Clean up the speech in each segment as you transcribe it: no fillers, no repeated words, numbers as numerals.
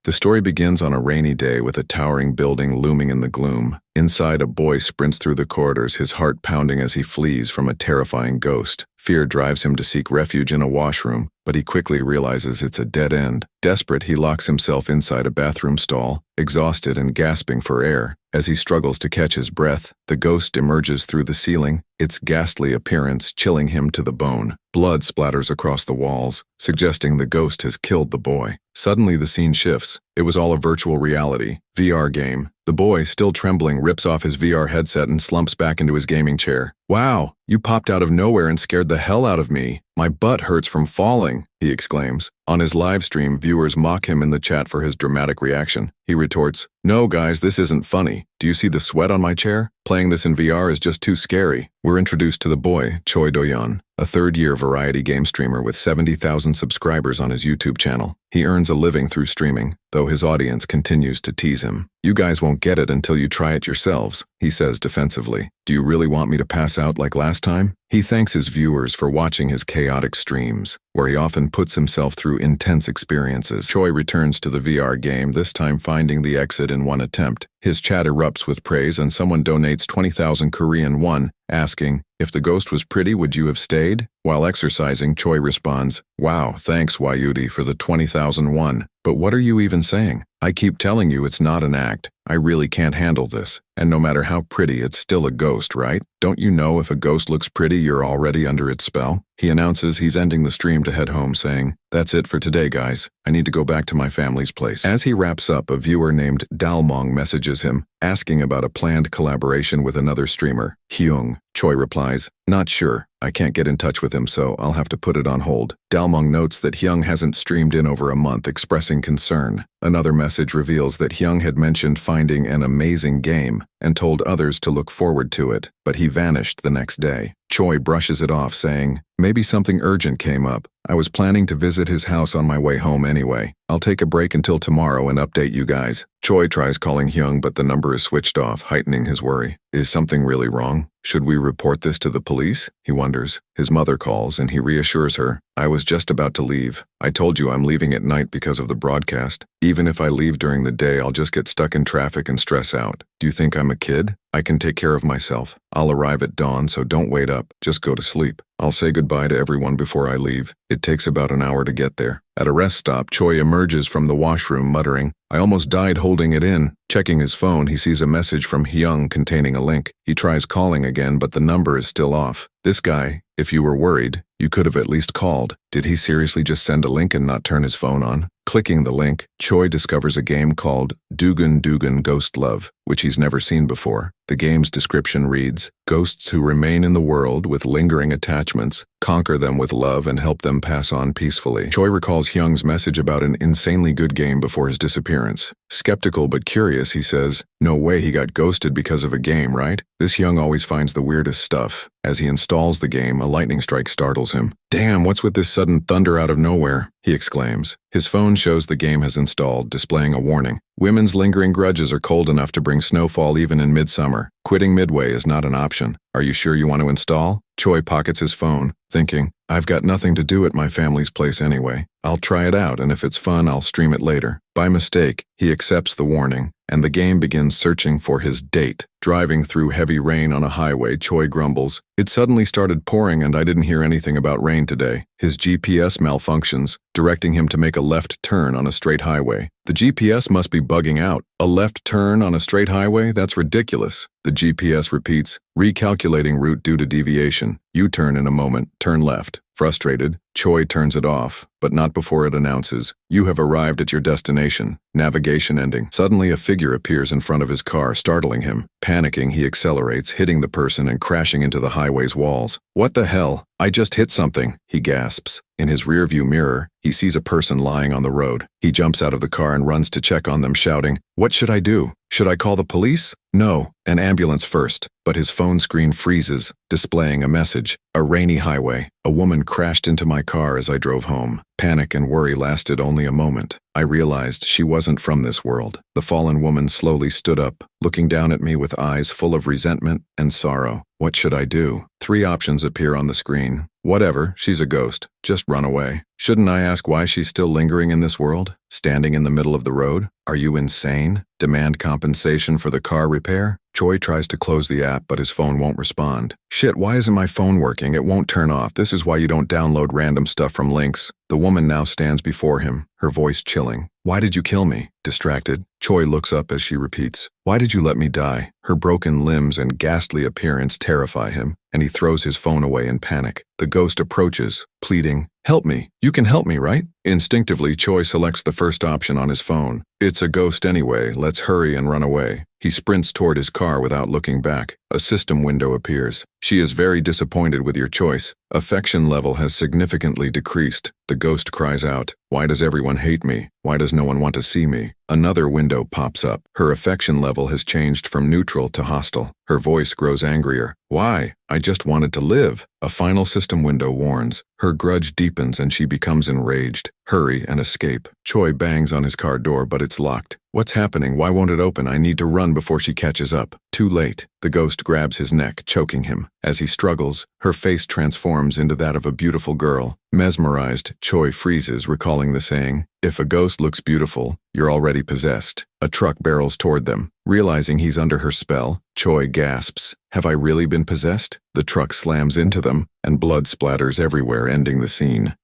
The story begins on a rainy day with a towering building looming in the gloom. Inside, a boy sprints through the corridors, his heart pounding as he flees from a terrifying ghost. Fear drives him to seek refuge in a washroom, but he quickly realizes it's a dead end. Desperate, he locks himself inside a bathroom stall, exhausted and gasping for air. As he struggles to catch his breath, the ghost emerges through the ceiling, its ghastly appearance chilling him to the bone. Blood splatters across the walls, suggesting the ghost has killed the boy. Suddenly, the scene shifts. It was all a virtual reality, VR game. The boy, still trembling, rips off his VR headset and slumps back into his gaming chair. "Wow, you popped out of nowhere and scared the hell out of me. My butt hurts from falling," he exclaims. On his live stream, viewers mock him in the chat for his dramatic reaction. He retorts, "No guys, this isn't funny. Do you see the sweat on my chair? Playing this in VR is just too scary." We're introduced to the boy, Choi Do-yeon, a third-year variety game streamer with 70,000 subscribers on his YouTube channel. He earns a living through streaming, though his audience continues to tease him. "You guys won't get it until you try it yourselves," he says defensively. "Do you really want me to pass out like last time?" He thanks his viewers for watching his chaotic streams, where he often puts himself through intense experiences. Choi returns to the VR game, this time finding the exit in one attempt. His chat erupts with praise and someone donates 20,000 Korean won, asking, "If the ghost was pretty, would you have stayed?" While exercising, Choi responds, "Wow, thanks Wayudi for the 20,000 won. But what are you even saying? I keep telling you it's not an act. I really can't handle this. And no matter how pretty, it's still a ghost, right? Don't you know if a ghost looks pretty, you're already under its spell?" He announces he's ending the stream to head home, saying, "That's it for today, guys. I need to go back to my family's place." As he wraps up, a viewer named Dalmong messages him, asking about a planned collaboration with another streamer, Hyung. Choi replies, "Not sure. I can't get in touch with him, so I'll have to put it on hold." Dalmong notes that Hyung hasn't streamed in over a month, expressing concern. Another message reveals that Hyung had mentioned finding an amazing game and told others to look forward to it, but he vanished the next day. Choi brushes it off, saying, "Maybe something urgent came up. I was planning to visit his house on my way home anyway. I'll take a break until tomorrow and update you guys." Choi tries calling Hyung, but the number is switched off, heightening his worry. Is something really wrong? Should we report this to the police? He wonders. His mother calls and he reassures her, "I was just about to leave. I told you I'm leaving at night because of the broadcast. Even if I leave during the day, I'll just get stuck in traffic and stress out. Do you think I'm a kid? I can take care of myself. I'll arrive at dawn, so don't wait up. Just go to sleep. I'll say goodbye to everyone before I leave. It takes about an hour to get there." At a rest stop, Choi emerges from the washroom muttering, "I almost died holding it in." Checking his phone, he sees a message from Hyung containing a link. He tries calling again, but the number is still off. This guy, if you were worried, you could have at least called. Did he seriously just send a link and not turn his phone on? Clicking the link, Choi discovers a game called Dugun Dugun Ghost Love, which he's never seen before. The game's description reads, "Ghosts who remain in the world with lingering attachments, conquer them with love and help them pass on peacefully." Choi recalls Hyung's message about an insanely good game before his disappearance. Skeptical but curious, he says, "No way he got ghosted because of a game, right?" This Hyung always finds the weirdest stuff. As he installs the game, a lightning strike startles him. "Damn, what's with this sudden thunder out of nowhere?" he exclaims. His phone shows the game has installed, displaying a warning. "Women's lingering grudges are cold enough to bring snowfall even in midsummer. Quitting midway is not an option. Are you sure you want to install?" Choi pockets his phone, thinking, "I've got nothing to do at my family's place anyway. I'll try it out, and if it's fun, I'll stream it later." By mistake, he accepts the warning, and the game begins searching for his date. Driving through heavy rain on a highway, Choi grumbles, "It suddenly started pouring and I didn't hear anything about rain today." His GPS malfunctions, directing him to make a left turn on a straight highway. The GPS must be bugging out. A left turn on a straight highway? That's ridiculous. The GPS repeats, "Recalculating route due to deviation. U-turn in a moment, turn left." Frustrated, Choi turns it off, but not before it announces, "You have arrived at your destination. Navigation ending." Suddenly a figure appears in front of his car, startling him. Panicking, he accelerates, hitting the person and crashing into the highway's walls. "What the hell? I just hit something," he gasps. In his rearview mirror, he sees a person lying on the road. He jumps out of the car and runs to check on them, shouting, "What should I do? Should I call the police? No, an ambulance first." But his phone screen freezes, displaying a message. "A rainy highway. A woman crashed into my car as I drove home. Panic and worry lasted only a moment. I realized she wasn't from this world." The fallen woman slowly stood up, looking down at me with eyes full of resentment and sorrow. What should I do? 3 options appear on the screen. Whatever, she's a ghost. Just run away. Shouldn't I ask why she's still lingering in this world? Standing in the middle of the road? Are you insane? Demand compensation for the car repair? Choi tries to close the app, but his phone won't respond. Shit, why isn't my phone working? It won't turn off. This is why you don't download random stuff from links. The woman now stands before him, her voice chilling. Why did you kill me? Distracted, Choi looks up as she repeats, why did you let me die? Her broken limbs and ghastly appearance terrify him, and he throws his phone away in panic. The ghost approaches, pleading, help me. You can help me, right? Instinctively, Choi selects the first option on his phone. It's a ghost anyway, let's hurry and run away. He sprints toward his car without looking back. A system window appears. She is very disappointed with your choice. Affection level has significantly decreased. The ghost cries out, why does everyone hate me? Why does no one want to see me? Another window pops up. Her affection level has changed from neutral to hostile. Her voice grows angrier. Why? I just wanted to live. A final system window warns. Her grudge deepens and she becomes enraged. Hurry and escape. Choi bangs on his car door, but it's locked. What's happening? Why won't it open? I need to run before she catches up. Too late. The ghost grabs his neck, choking him. As he struggles, her face transforms into that of a beautiful girl. Mesmerized, Choi freezes, recalling the saying, if a ghost looks beautiful, you're already possessed. A truck barrels toward them. Realizing he's under her spell, Choi gasps, have I really been possessed? The truck slams into them, and blood splatters everywhere, ending the scene.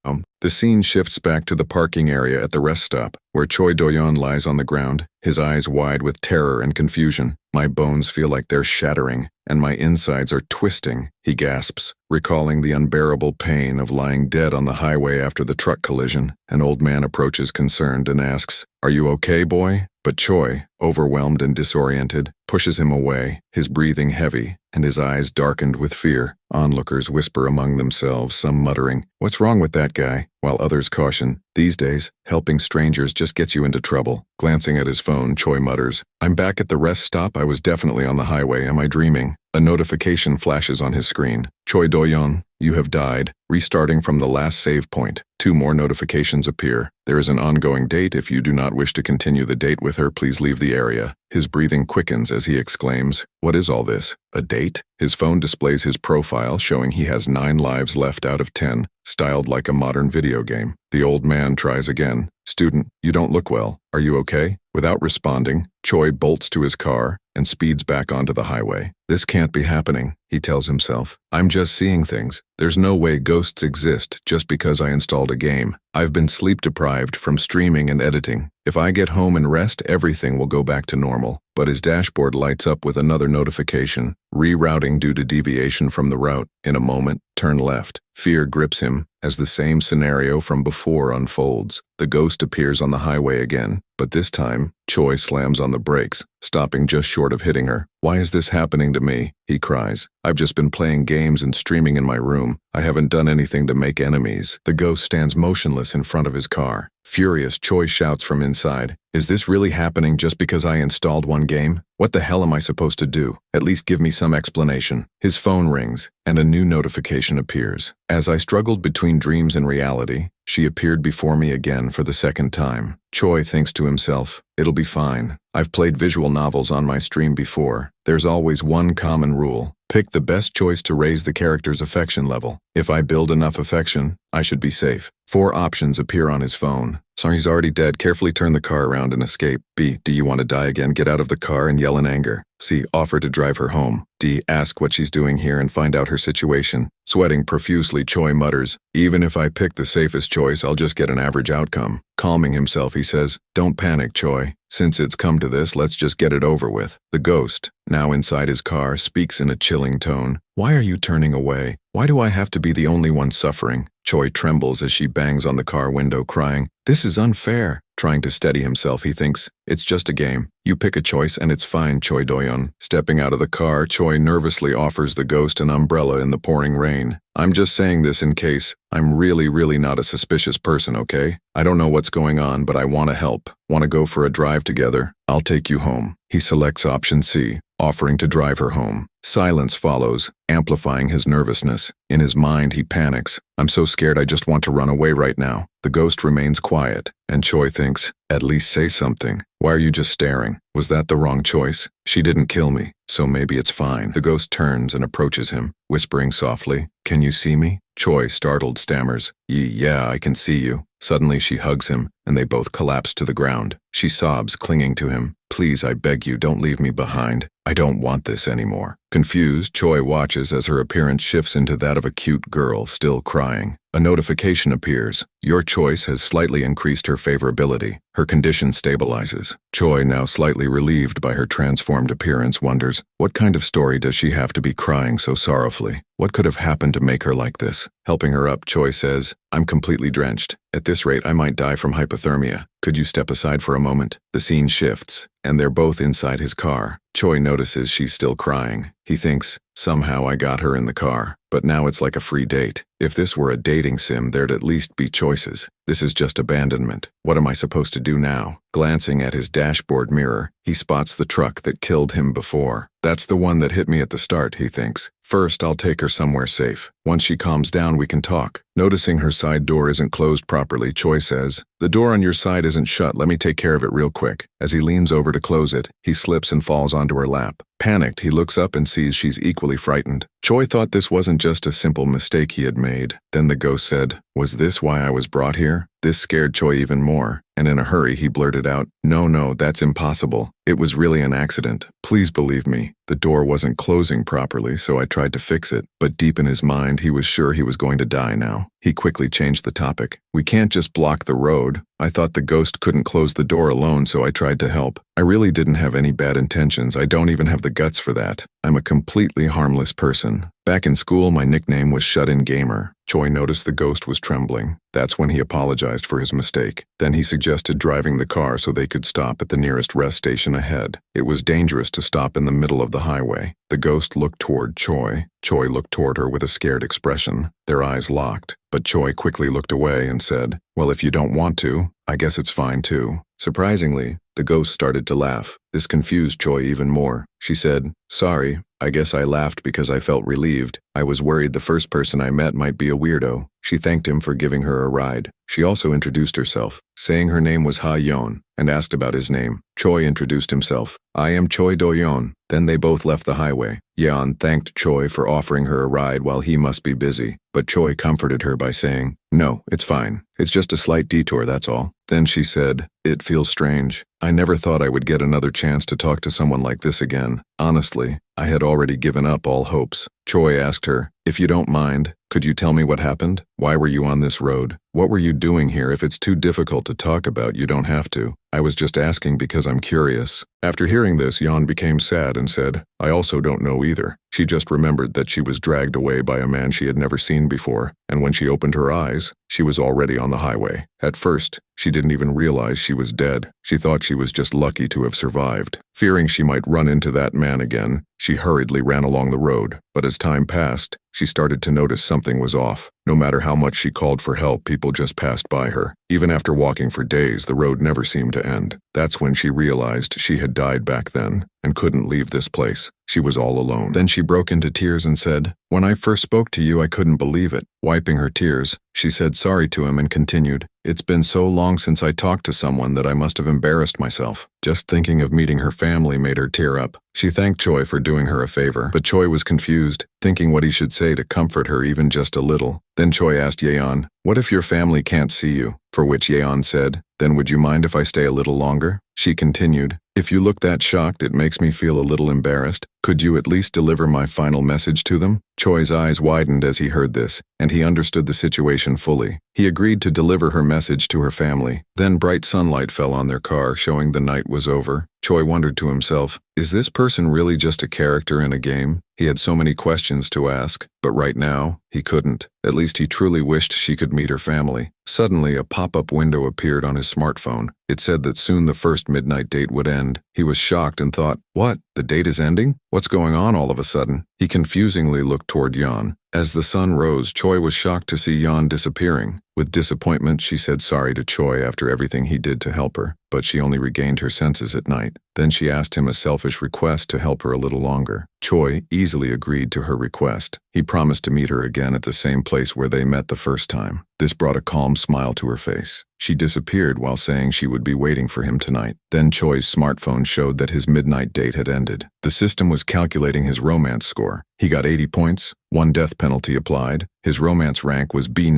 The scene shifts back to the parking area at the rest stop, where Choi Do-yeon lies on the ground, his eyes wide with terror and confusion. My bones feel like they're shattering, and my insides are twisting, he gasps, recalling the unbearable pain of lying dead on the highway after the truck collision. An old man approaches concerned and asks, are you okay, boy? But Choi, overwhelmed and disoriented, pushes him away, his breathing heavy, and his eyes darkened with fear. Onlookers whisper among themselves, some muttering, what's wrong with that guy? While others caution, these days, helping strangers just gets you into trouble. Glancing at his phone, Choi mutters, I'm back at the rest stop. I was definitely on the highway. Am I dreaming? A notification flashes on his screen. Choi Do-yeon, you have died. Restarting from the last save point. 2 more notifications appear. There is an ongoing date. If you do not wish to continue the date with her, please leave the area. His breathing quickens as he exclaims, what is all this? A date? His phone displays his profile, showing he has 9 lives left out of 10, styled like a modern video game. The old man tries again. Student, you don't look well. Are you okay? Without responding, Choi bolts to his car and speeds back onto the highway. This can't be happening, he tells himself. I'm just seeing things. There's no way ghosts exist just because I installed a game. I've been sleep deprived from streaming and editing. If I get home and rest, everything will go back to normal. But his dashboard lights up with another notification. Rerouting due to deviation from the route. In a moment, turn left. Fear grips him as the same scenario from before unfolds. The ghost appears on the highway again, but this time, Choi slams on the brakes, stopping just short of hitting her. Why is this happening to me? He cries. I've just been playing games and streaming in my room. I haven't done anything to make enemies. The ghost stands motionless in front of his car. Furious, Choi shouts from inside, is this really happening just because I installed one game? What the hell am I supposed to do? At least give me some explanation. His phone rings, and a new notification appears. As I struggled between dreams and reality, she appeared before me again for the second time. Choi thinks to himself, it'll be fine. I've played visual novels on my stream before. There's always one common rule. Pick the best choice to raise the character's affection level. If I build enough affection, I should be safe. 4 options appear on his phone. So he's already dead. Carefully turn the car around and escape. B. Do you want to die again? Get out of the car and yell in anger. C. Offer to drive her home. D. Ask what she's doing here and find out her situation. Sweating profusely, Choi mutters, even if I pick the safest choice, I'll just get an average outcome. Calming himself, he says, don't panic, Choi. Since it's come to this, let's just get it over with. The ghost, now inside his car, speaks in a chilling tone. Why are you turning away? Why do I have to be the only one suffering? Choi trembles as she bangs on the car window, crying, this is unfair. Trying to steady himself, he thinks, it's just a game. You pick a choice and it's fine, Choi Do-yeon. Stepping out of the car, Choi nervously offers the ghost an umbrella in the pouring rain. I'm just saying this in case. I'm really not a suspicious person, okay? I don't know what's going on, but I want to help. Want to go for a drive together? I'll take you home. He selects option C, offering to drive her home. Silence follows, amplifying his nervousness. In his mind, he panics. I'm so scared I just want to run away right now. The ghost remains quiet, and Choi thinks, at least say something. Why are you just staring? Was that the wrong choice? She didn't kill me, so maybe it's fine. The ghost turns and approaches him, whispering softly, can you see me? Choi, startled, stammers, yeah, I can see you. Suddenly she hugs him, and they both collapse to the ground. She sobs, clinging to him. Please, I beg you, don't leave me behind. I don't want this anymore. Confused, Choi watches as her appearance shifts into that of a cute girl, still crying. A notification appears. Your choice has slightly increased her favorability. Her condition stabilizes. Choi, now slightly relieved by her transformed appearance, wonders, what kind of story does she have to be crying so sorrowfully? What could have happened to make her like this? Helping her up, Choi says, I'm completely drenched. At this rate, I might die from hypothermia. Could you step aside for a moment? The scene shifts, and they're both inside his car. Choi notices she's still crying. He thinks, somehow I got her in the car, but now it's like a free date. If this were a dating sim, there'd at least be choices. This is just abandonment. What am I supposed to do now? Glancing at his dashboard mirror, he spots the truck that killed him before. That's the one that hit me at the start, he thinks. First, I'll take her somewhere safe. Once she calms down, we can talk. Noticing her side door isn't closed properly, Choi says, the door on your side isn't shut, let me take care of it real quick. As he leans over to close it, he slips and falls onto her lap. Panicked, he looks up and sees she's equally frightened. Choi thought this wasn't just a simple mistake he had made. Then the ghost said, was this why I was brought here? This scared Choi even more, and in a hurry he blurted out, no, that's impossible. It was really an accident. Please believe me. The door wasn't closing properly, so I tried to fix it, but deep in his mind he was sure he was going to die now. He quickly changed the topic. We can't just block the road. I thought the ghost couldn't close the door alone, so I tried to help. I really didn't have any bad intentions. I don't even have the guts for that. I'm a completely harmless person. Back in school, my nickname was Shut-In Gamer. Choi noticed the ghost was trembling. That's when he apologized for his mistake. Then he suggested driving the car so they could stop at the nearest rest station ahead. It was dangerous to stop in the middle of the highway. The ghost looked toward Choi. Choi looked toward her with a scared expression. Their eyes locked, but Choi quickly looked away and said, well, if you don't want to, I guess it's fine too. Surprisingly, the ghost started to laugh. This confused Choi even more. She said, sorry, I guess I laughed because I felt relieved. I was worried the first person I met might be a weirdo. She thanked him for giving her a ride. She also introduced herself, saying her name was Ha-yeon, and asked about his name. Choi introduced himself. I am Choi Do-yeon. Then they both left the highway. Yeon thanked Choi for offering her a ride while he must be busy, but Choi comforted her by saying, no, it's fine. It's just a slight detour, that's all. Then she said, it feels strange. I never thought I would get another chance to talk to someone like this again. Honestly, I had already given up all hopes. Choi asked her, if you don't mind, could you tell me what happened? Why were you on this road? What were you doing here? If it's too difficult to talk about, you don't have to. I was just asking because I'm curious. After hearing this, Yeon became sad and said, I also don't know either. She just remembered that she was dragged away by a man she had never seen before, and when she opened her eyes, she was already on the highway. At first, she didn't even realize she was dead. She thought she was just lucky to have survived. Fearing she might run into that man again, she hurriedly ran along the road, but as time passed, she started to notice something was off. No matter how much she called for help, people just passed by her. Even after walking for days, the road never seemed to end. That's when she realized she had died back then and couldn't leave this place. She was all alone. Then she broke into tears and said, when I first spoke to you, I couldn't believe it. Wiping her tears, she said sorry to him and continued, it's been so long since I talked to someone that I must have embarrassed myself. Just thinking of meeting her family made her tear up. She thanked Choi for doing her a favor, but Choi was confused, thinking what he should say to comfort her even just a little. Then Choi asked Yeon, what if your family can't see you? For which Yeon said, then would you mind if I stay a little longer? She continued, if you look that shocked, it makes me feel a little embarrassed. Could you at least deliver my final message to them? Choi's eyes widened as he heard this, and he understood the situation fully. He agreed to deliver her message to her family. Then bright sunlight fell on their car, showing the night was over. Choi wondered to himself, is this person really just a character in a game? He had so many questions to ask, but right now, he couldn't. At least he truly wished she could meet her family. Suddenly, a pop-up window appeared on his smartphone. It said that soon the first midnight date would end. He was shocked and thought, what? The date is ending? What's going on all of a sudden? He confusingly looked toward Yeon. As the sun rose, Choi was shocked to see Yeon disappearing. With disappointment, she said sorry to Choi after everything he did to help her, but she only regained her senses at night. Then she asked him a selfish request to help her a little longer. Choi easily agreed to her request. He promised to meet her again at the same place where they met the first time. This brought a calm smile to her face. She disappeared while saying she would be waiting for him tonight. Then Choi's smartphone showed that his midnight date had ended. The system was calculating his romance score. He got 80 points, 1 death penalty applied, his romance rank was B-,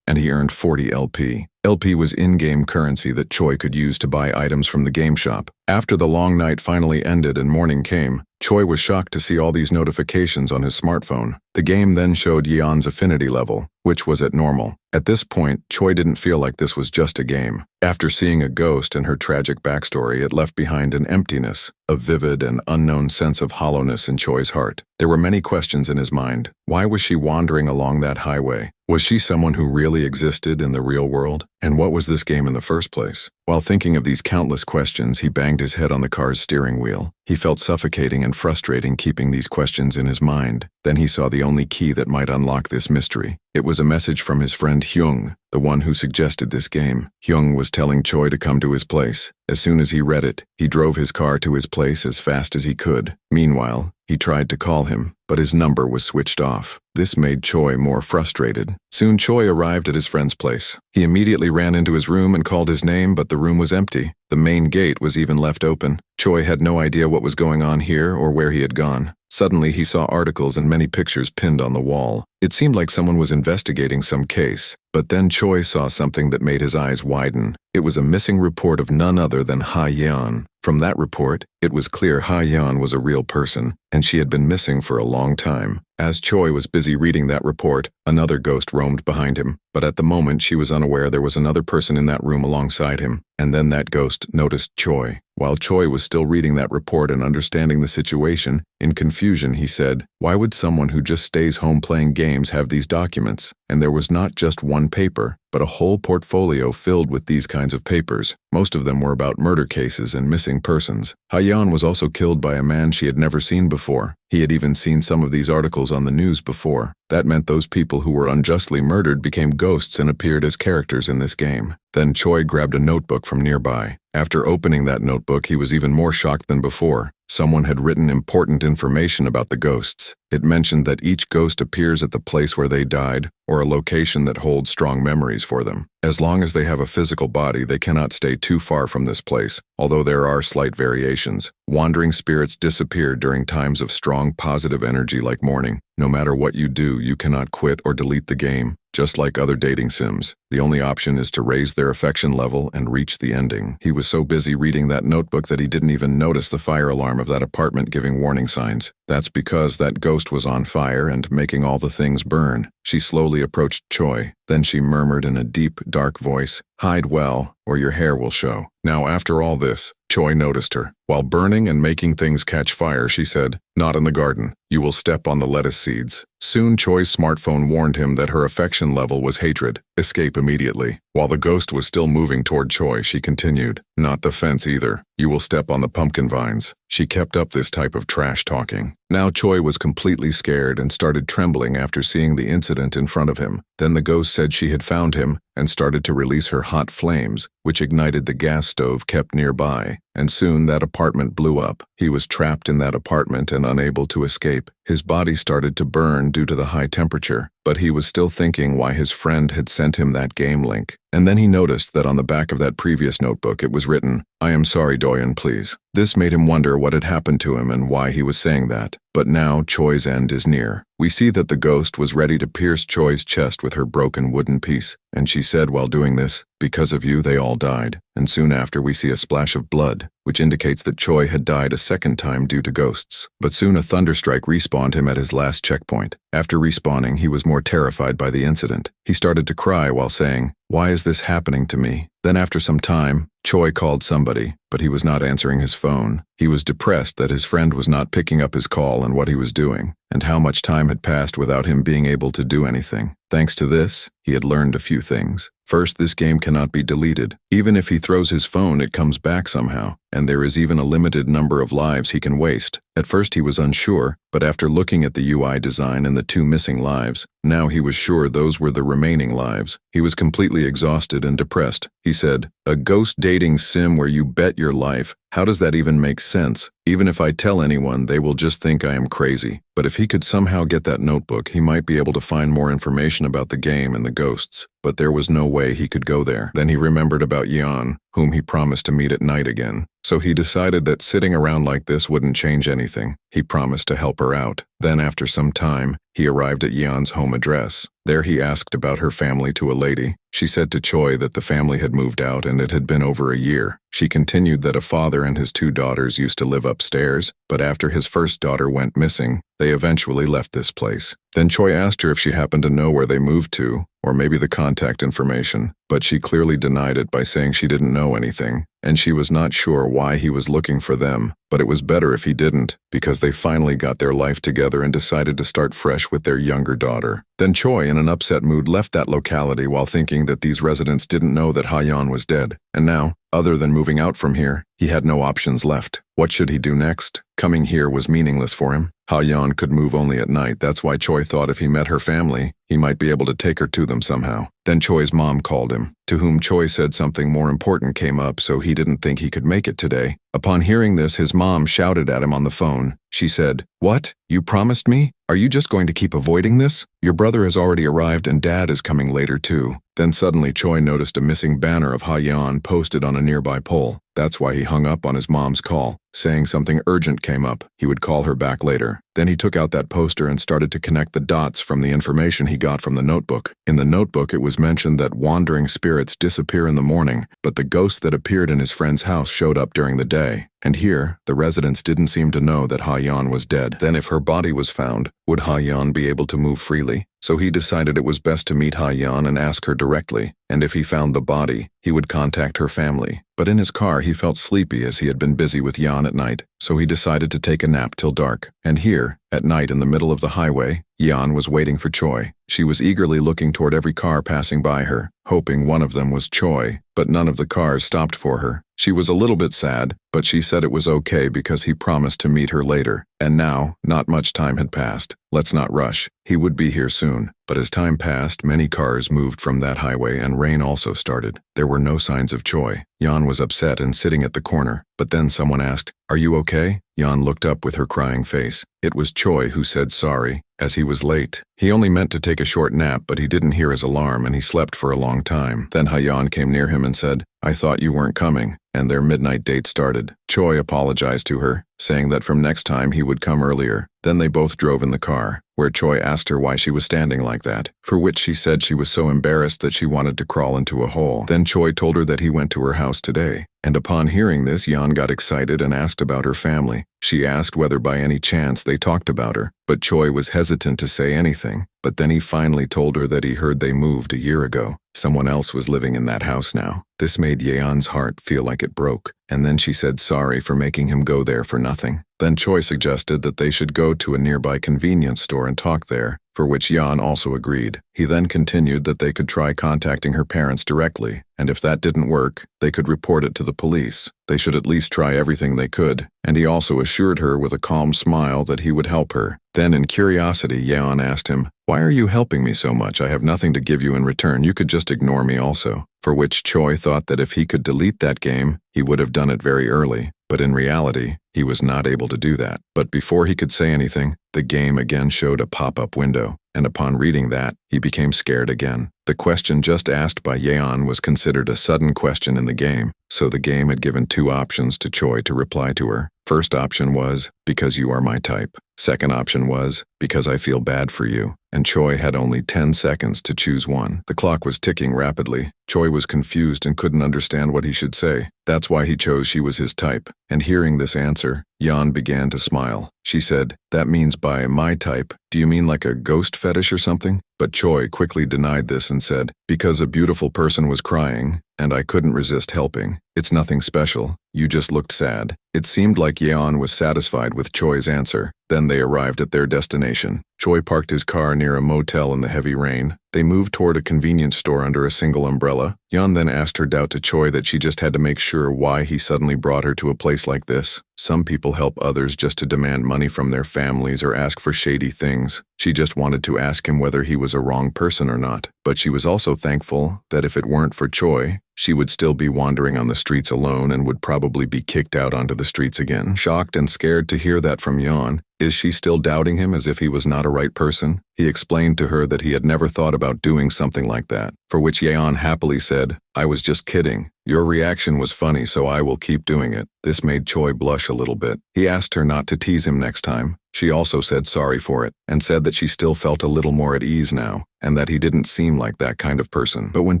and he earned 40 LP. LP was in-game currency that Choi could use to buy items from the game shop. After the long night finally ended and morning came, Choi was shocked to see all these notifications on his smartphone. The game then showed Yeon's affinity level, which was at normal. At this point, Choi didn't feel like this was just a game. After seeing a ghost and her tragic backstory, it left behind an emptiness, a vivid and unknown sense of hollowness in Choi's heart. There were many questions in his mind. Why was she wandering along that highway? Was she someone who really existed in the real world? And what was this game in the first place? While thinking of these countless questions, he banged his head on the car's steering wheel. He felt suffocating and frustrating keeping these questions in his mind. Then he saw the only key that might unlock this mystery. It was a message from his friend Hyung, the one who suggested this game. Hyung was telling Choi to come to his place. As soon as he read it, he drove his car to his place as fast as he could. Meanwhile, he tried to call him, but his number was switched off. This made Choi more frustrated. Soon Choi arrived at his friend's place. He immediately ran into his room and called his name, but the room was empty. The main gate was even left open. Choi had no idea what was going on here or where he had gone. Suddenly, he saw articles and many pictures pinned on the wall. It seemed like someone was investigating some case. But then Choi saw something that made his eyes widen. It was a missing report of none other than Ha-yeon. From that report, it was clear Ha-yeon was a real person, and she had been missing for a long time. As Choi was busy reading that report, another ghost roamed behind him. But at the moment, she was unaware there was another person in that room alongside him. And then that ghost noticed Choi. While Choi was still reading that report and understanding the situation, in confusion he said, "Why would someone who just stays home playing games have these documents?" And there was not just one paper, but a whole portfolio filled with these kinds of papers. Most of them were about murder cases and missing persons. Ha-yeon was also killed by a man she had never seen before. He had even seen some of these articles on the news before. That meant those people who were unjustly murdered became ghosts and appeared as characters in this game. Then Choi grabbed a notebook from nearby. After opening that notebook, he was even more shocked than before. Someone had written important information about the ghosts. It mentioned that each ghost appears at the place where they died, or a location that holds strong memories for them. As long as they have a physical body, they cannot stay too far from this place, although there are slight variations. Wandering spirits disappear during times of strong positive energy like mourning. No matter what you do, you cannot quit or delete the game. Just like other dating sims, the only option is to raise their affection level and reach the ending. He was so busy reading that notebook that he didn't even notice the fire alarm of that apartment giving warning signs. That's because that ghost was on fire and making all the things burn. She slowly approached Choi. Then she murmured in a deep, dark voice, "Hide well, or your hair will show." Now, after all this, Choi noticed her. While burning and making things catch fire, she said, "Not in the garden. You will step on the lettuce seeds." Soon Choi's smartphone warned him that her affection level was hatred. Escape immediately. While the ghost was still moving toward Choi, she continued, "Not the fence either. You will step on the pumpkin vines." She kept up this type of trash talking. Now Choi was completely scared and started trembling after seeing the incident in front of him. Then the ghost said she had found him and started to release her hot flames, which ignited the gas stove kept nearby. And soon that apartment blew up. He was trapped in that apartment and unable to escape. His body started to burn due to the high temperature, but he was still thinking why his friend had sent him that game link. And then he noticed that on the back of that previous notebook it was written, "I am sorry, Do-yeon, please." This made him wonder what had happened to him and why he was saying that. But now Choi's end is near. We see that the ghost was ready to pierce Choi's chest with her broken wooden piece, and she said while doing this, "Because of you, they all died." And soon after we see a splash of blood, which indicates that Choi had died a second time due to ghosts. But soon a thunderstrike respawned him at his last checkpoint. After respawning, he was more terrified by the incident. He started to cry while saying, "Why is this happening to me?" Then after some time, Choi called somebody, but he was not answering his phone. He was depressed that his friend was not picking up his call and what he was doing, and how much time had passed without him being able to do anything. Thanks to this, he had learned a few things. First, this game cannot be deleted. Even if he throws his phone, it comes back somehow, and there is even a limited number of lives he can waste. At first he was unsure, but after looking at the UI design and the 2 missing lives, now he was sure those were the remaining lives. He was completely exhausted and depressed. He said, "A ghost dating sim where you bet your life. How does that even make sense? Even if I tell anyone, they will just think I am crazy. But if he could somehow get that notebook, he might be able to find more information about the game and the ghosts. But there was no way he could go there. Then he remembered about Yeon, whom he promised to meet at night again. So he decided that sitting around like this wouldn't change anything. He promised to help her out. Then after some time, he arrived at Yeon's home address. There he asked about her family to a lady. She said to Choi that the family had moved out and it had been over a year. She continued that a father and his 2 daughters used to live upstairs, but after his first daughter went missing, they eventually left this place. Then Choi asked her if she happened to know where they moved to, or maybe the contact information, but she clearly denied it by saying she didn't know anything, and she was not sure why he was looking for them, but it was better if he didn't, because they finally got their life together and decided to start fresh with their younger daughter. Then Choi, in an upset mood, left that locality while thinking that these residents didn't know that Ha-yeon was dead, and now, other than moving out from here, he had no options left. What should he do next? Coming here was meaningless for him. Ha-yeon could move only at night. That's why Choi thought if he met her family, he might be able to take her to them somehow. Then Choi's mom called him, to whom Choi said something more important came up, so he didn't think he could make it today. Upon hearing this, his mom shouted at him on the phone. She said, "What? You promised me? Are you just going to keep avoiding this? Your brother has already arrived and Dad is coming later too." Then suddenly Choi noticed a missing banner of Ha-yeon posted on a nearby pole. That's why he hung up on his mom's call, saying something urgent came up. He would call her back later. Then he took out that poster and started to connect the dots from the information he got from the notebook. In the notebook, it was mentioned that wandering spirits disappear in the morning, but the ghost that appeared in his friend's house showed up during the day. And here, the residents didn't seem to know that Ha-yeon was dead. Then if her body was found, would Ha-yeon be able to move freely? So he decided it was best to meet Ha-yeon and ask her directly, and if he found the body, he would contact her family. But in his car, he felt sleepy as he had been busy with Yeon at night, so he decided to take a nap till dark. And here, at night in the middle of the highway, Yeon was waiting for Choi. She was eagerly looking toward every car passing by her, hoping one of them was Choi, but none of the cars stopped for her. She was a little bit sad, but she said it was okay because he promised to meet her later. And now, not much time had passed. Let's not rush. He would be here soon. But as time passed, many cars moved from that highway and rain also started. There were no signs of Choi. Yeon was upset and sitting at the corner. But then someone asked, "Are you okay?" Yeon looked up with her crying face. It was Choi who said sorry, as he was late. He only meant to take a short nap, but he didn't hear his alarm and he slept for a long time. Then Ha-yeon came near him and said, "I thought you weren't coming," and their midnight date started. Choi apologized to her, saying that from next time he would come earlier. Then they both drove in the car, where Choi asked her why she was standing like that, for which she said she was so embarrassed that she wanted to crawl into a hole. Then Choi told her that he went to her house today. And upon hearing this, Yeon got excited and asked about her family. She asked whether by any chance they talked about her, but Choi was hesitant to say anything. But then he finally told her that he heard they moved a year ago. Someone else was living in that house now. This made Yeon's heart feel like it broke, and then she said sorry for making him go there for nothing. Then Choi suggested that they should go to a nearby convenience store and talk there, for which Yeon also agreed. He then continued that they could try contacting her parents directly, and if that didn't work, they could report it to the police. They should at least try everything they could, and he also assured her with a calm smile that he would help her. Then in curiosity, Yeon asked him, "Why are you helping me so much? I have nothing to give you in return. You could just ignore me also." For which Choi thought that if he could delete that game, he would have done it very early. But in reality, he was not able to do that. But before he could say anything, the game again showed a pop-up window, and upon reading that, he became scared again. The question just asked by Yeon was considered a sudden question in the game, so the game had given 2 options to Choi to reply to her. First option was, "Because you are my type." Second option was, "Because I feel bad for you." And Choi had only 10 seconds to choose one. The clock was ticking rapidly. Choi was confused and couldn't understand what he should say. That's why he chose she was his type. And hearing this answer, Yeon began to smile. She said, "That means by my type, do you mean like a ghost fetish or something?" But Choi quickly denied this and said, "Because a beautiful person was crying, and I couldn't resist helping. It's nothing special. You just looked sad." It seemed like Yeon was satisfied with Choi's answer. Then they arrived at their destination. Choi parked his car near a motel in the heavy rain. They moved toward a convenience store under a single umbrella. Yeon then asked her doubt to Choi that she just had to make sure why he suddenly brought her to a place like this. Some people help others just to demand money from their families or ask for shady things. She just wanted to ask him whether he was a wrong person or not. But she was also thankful that if it weren't for Choi, she would still be wandering on the streets alone and would probably be kicked out onto the streets again. Shocked and scared to hear that from Yeon, is she still doubting him as if he was not a right person? He explained to her that he had never thought about doing something like that, for which Yeon happily said, "I was just kidding. Your reaction was funny, so I will keep doing it." This made Choi blush a little bit. He asked her not to tease him next time. She also said sorry for it, and said that she still felt a little more at ease now, and that he didn't seem like that kind of person. But when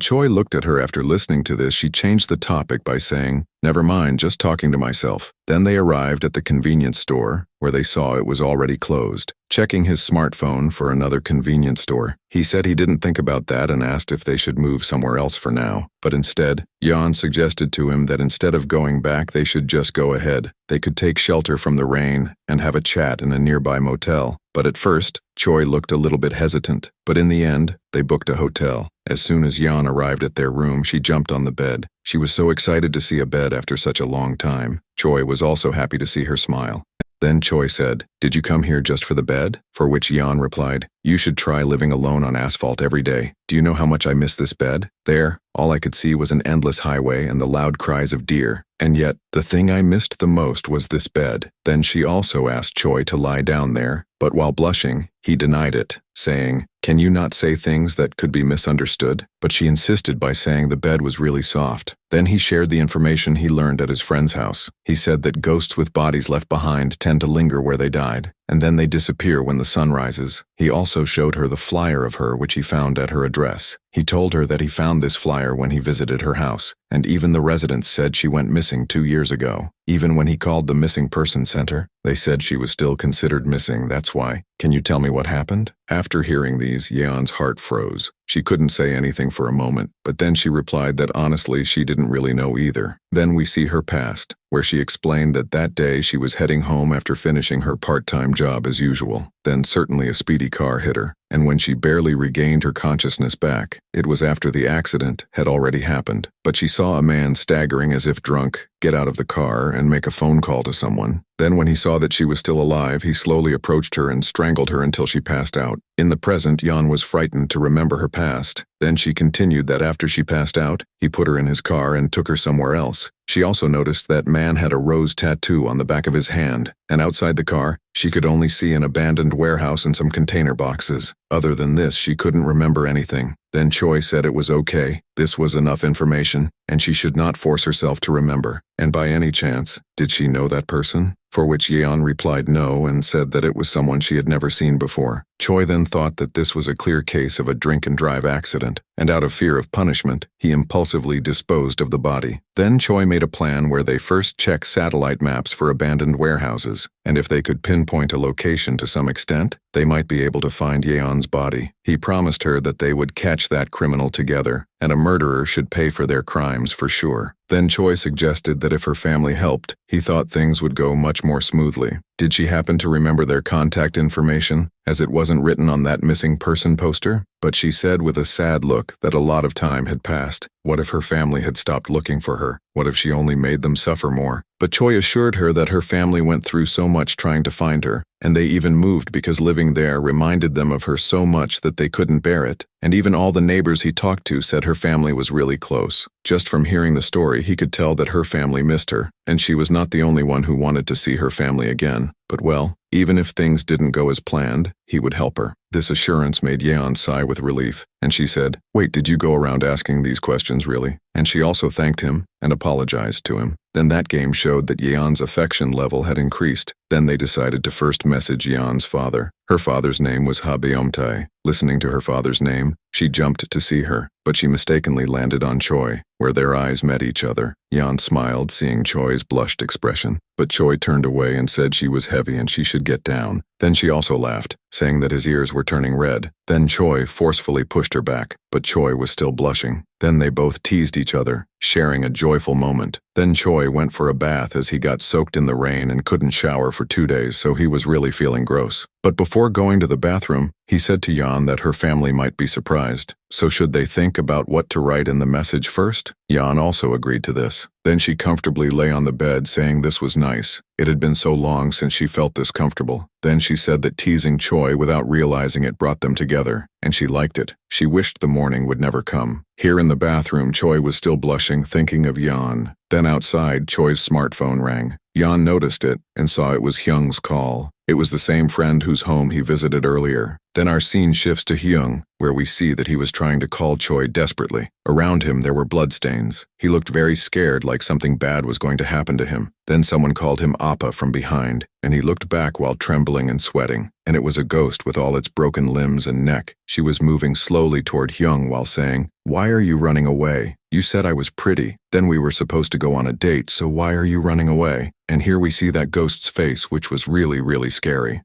Choi looked at her after listening to this, she changed the topic by saying, "Never mind, just talking to myself." Then they arrived at the convenience store, where they saw it was already closed. Checking his smartphone for another convenience store, he said he didn't think about that and asked if they should move somewhere else for now. But instead, Yeon suggested to him that instead of going back, they should just go ahead. They could take shelter from the rain and have a chat in a nearby motel. But at first, Choi looked a little bit hesitant. But in the end, they booked a hotel. As soon as Yeon arrived at their room, she jumped on the bed. She was so excited to see a bed after such a long time. Choi was also happy to see her smile. Then Choi said, "Did you come here just for the bed?" For which Yeon replied, "You should try living alone on asphalt every day. Do you know how much I miss this bed?" There, all I could see was an endless highway and the loud cries of deer. And yet, the thing I missed the most was this bed. Then she also asked Choi to lie down there, but while blushing, he denied it, saying, "Can you not say things that could be misunderstood?" But she insisted by saying the bed was really soft. Then he shared the information he learned at his friend's house. He said that ghosts with bodies left behind tend to linger where they died, and then they disappear when the sun rises. He also showed her the flyer of her which he found at her address. He told her that he found this flyer when he visited her house, and even the residents said she went missing 2 years ago. Even when he called the missing person center, they said she was still considered missing, that's why. Can you tell me what happened? After hearing these, Yeon's heart froze. She couldn't say anything for a moment, but then she replied that honestly she didn't really know either. Then we see her past, where she explained that that day she was heading home after finishing her part-time job as usual. Then certainly a speedy car hit her, and when she barely regained her consciousness back, it was after the accident had already happened. But she saw a man staggering as if drunk, get out of the car and make a phone call to someone. Then when he saw that she was still alive, he slowly approached her and strangled her until she passed out. In the present, Yeon was frightened to remember her past. Then she continued that after she passed out, he put her in his car and took her somewhere else. She also noticed that man had a rose tattoo on the back of his hand, and outside the car, she could only see an abandoned warehouse and some container boxes. Other than this, she couldn't remember anything. Then Choi said it was okay, this was enough information, and she should not force herself to remember. And by any chance, did she know that person? For which Yeon replied no and said that it was someone she had never seen before. Choi then thought that this was a clear case of a drink-and-drive accident, and out of fear of punishment, he impulsively disposed of the body. Then Choi made a plan where they first check satellite maps for abandoned warehouses, and if they could pinpoint a location to some extent, they might be able to find Yeon's body. He promised her that they would catch that criminal together, and a murderer should pay for their crimes for sure. Then Choi suggested that if her family helped, he thought things would go much more smoothly. Did she happen to remember their contact information, as it wasn't written on that missing person poster? But she said with a sad look that a lot of time had passed. What if her family had stopped looking for her? What if she only made them suffer more? But Choi assured her that her family went through so much trying to find her, and they even moved because living there reminded them of her so much that they couldn't bear it. And even all the neighbors he talked to said her family was really close. Just from hearing the story, he could tell that her family missed her, and she was not the only one who wanted to see her family again. But well, even if things didn't go as planned, he would help her. This assurance made Yeon sigh with relief, and she said, "Wait, did you go around asking these questions really?" And she also thanked him and apologized to him. Then that game showed that Yeon's affection level had increased. Then they decided to first message Yeon's father. Her father's name was Ha Byung-tae. Listening to her father's name, she jumped to see her, but she mistakenly landed on Choi, where their eyes met each other. Yeon smiled, seeing Choi's blushed expression, but Choi turned away and said she was heavy and she should get down. Then she also laughed, saying that his ears were turning red. Then Choi forcefully pushed her back, but Choi was still blushing. Then they both teased each other, sharing a joyful moment. Then Choi went for a bath as he got soaked in the rain and couldn't shower for 2 days, so he was really feeling gross. But before going to the bathroom, he said to Yeon that her family might be surprised. So should they think about what to write in the message first? Yeon also agreed to this. Then she comfortably lay on the bed, saying this was nice. It had been so long since she felt this comfortable. Then she said that teasing Choi without realizing it brought them together, and she liked it. She wished the morning would never come. Here in the bathroom, Choi was still blushing, thinking of Yeon. Then outside, Choi's smartphone rang. Yeon noticed it and saw it was Hyung's call. It was the same friend whose home he visited earlier. Then our scene shifts to Hyung, where we see that he was trying to call Choi desperately. Around him there were bloodstains. He looked very scared, like something bad was going to happen to him. Then someone called him Appa from behind, and he looked back while trembling and sweating. And it was a ghost with all its broken limbs and neck. She was moving slowly toward Hyung while saying, "Why are you running away? You said I was pretty. Then we were supposed to go on a date, so why are you running away?" And here we see that ghost's face, which was really, really scary.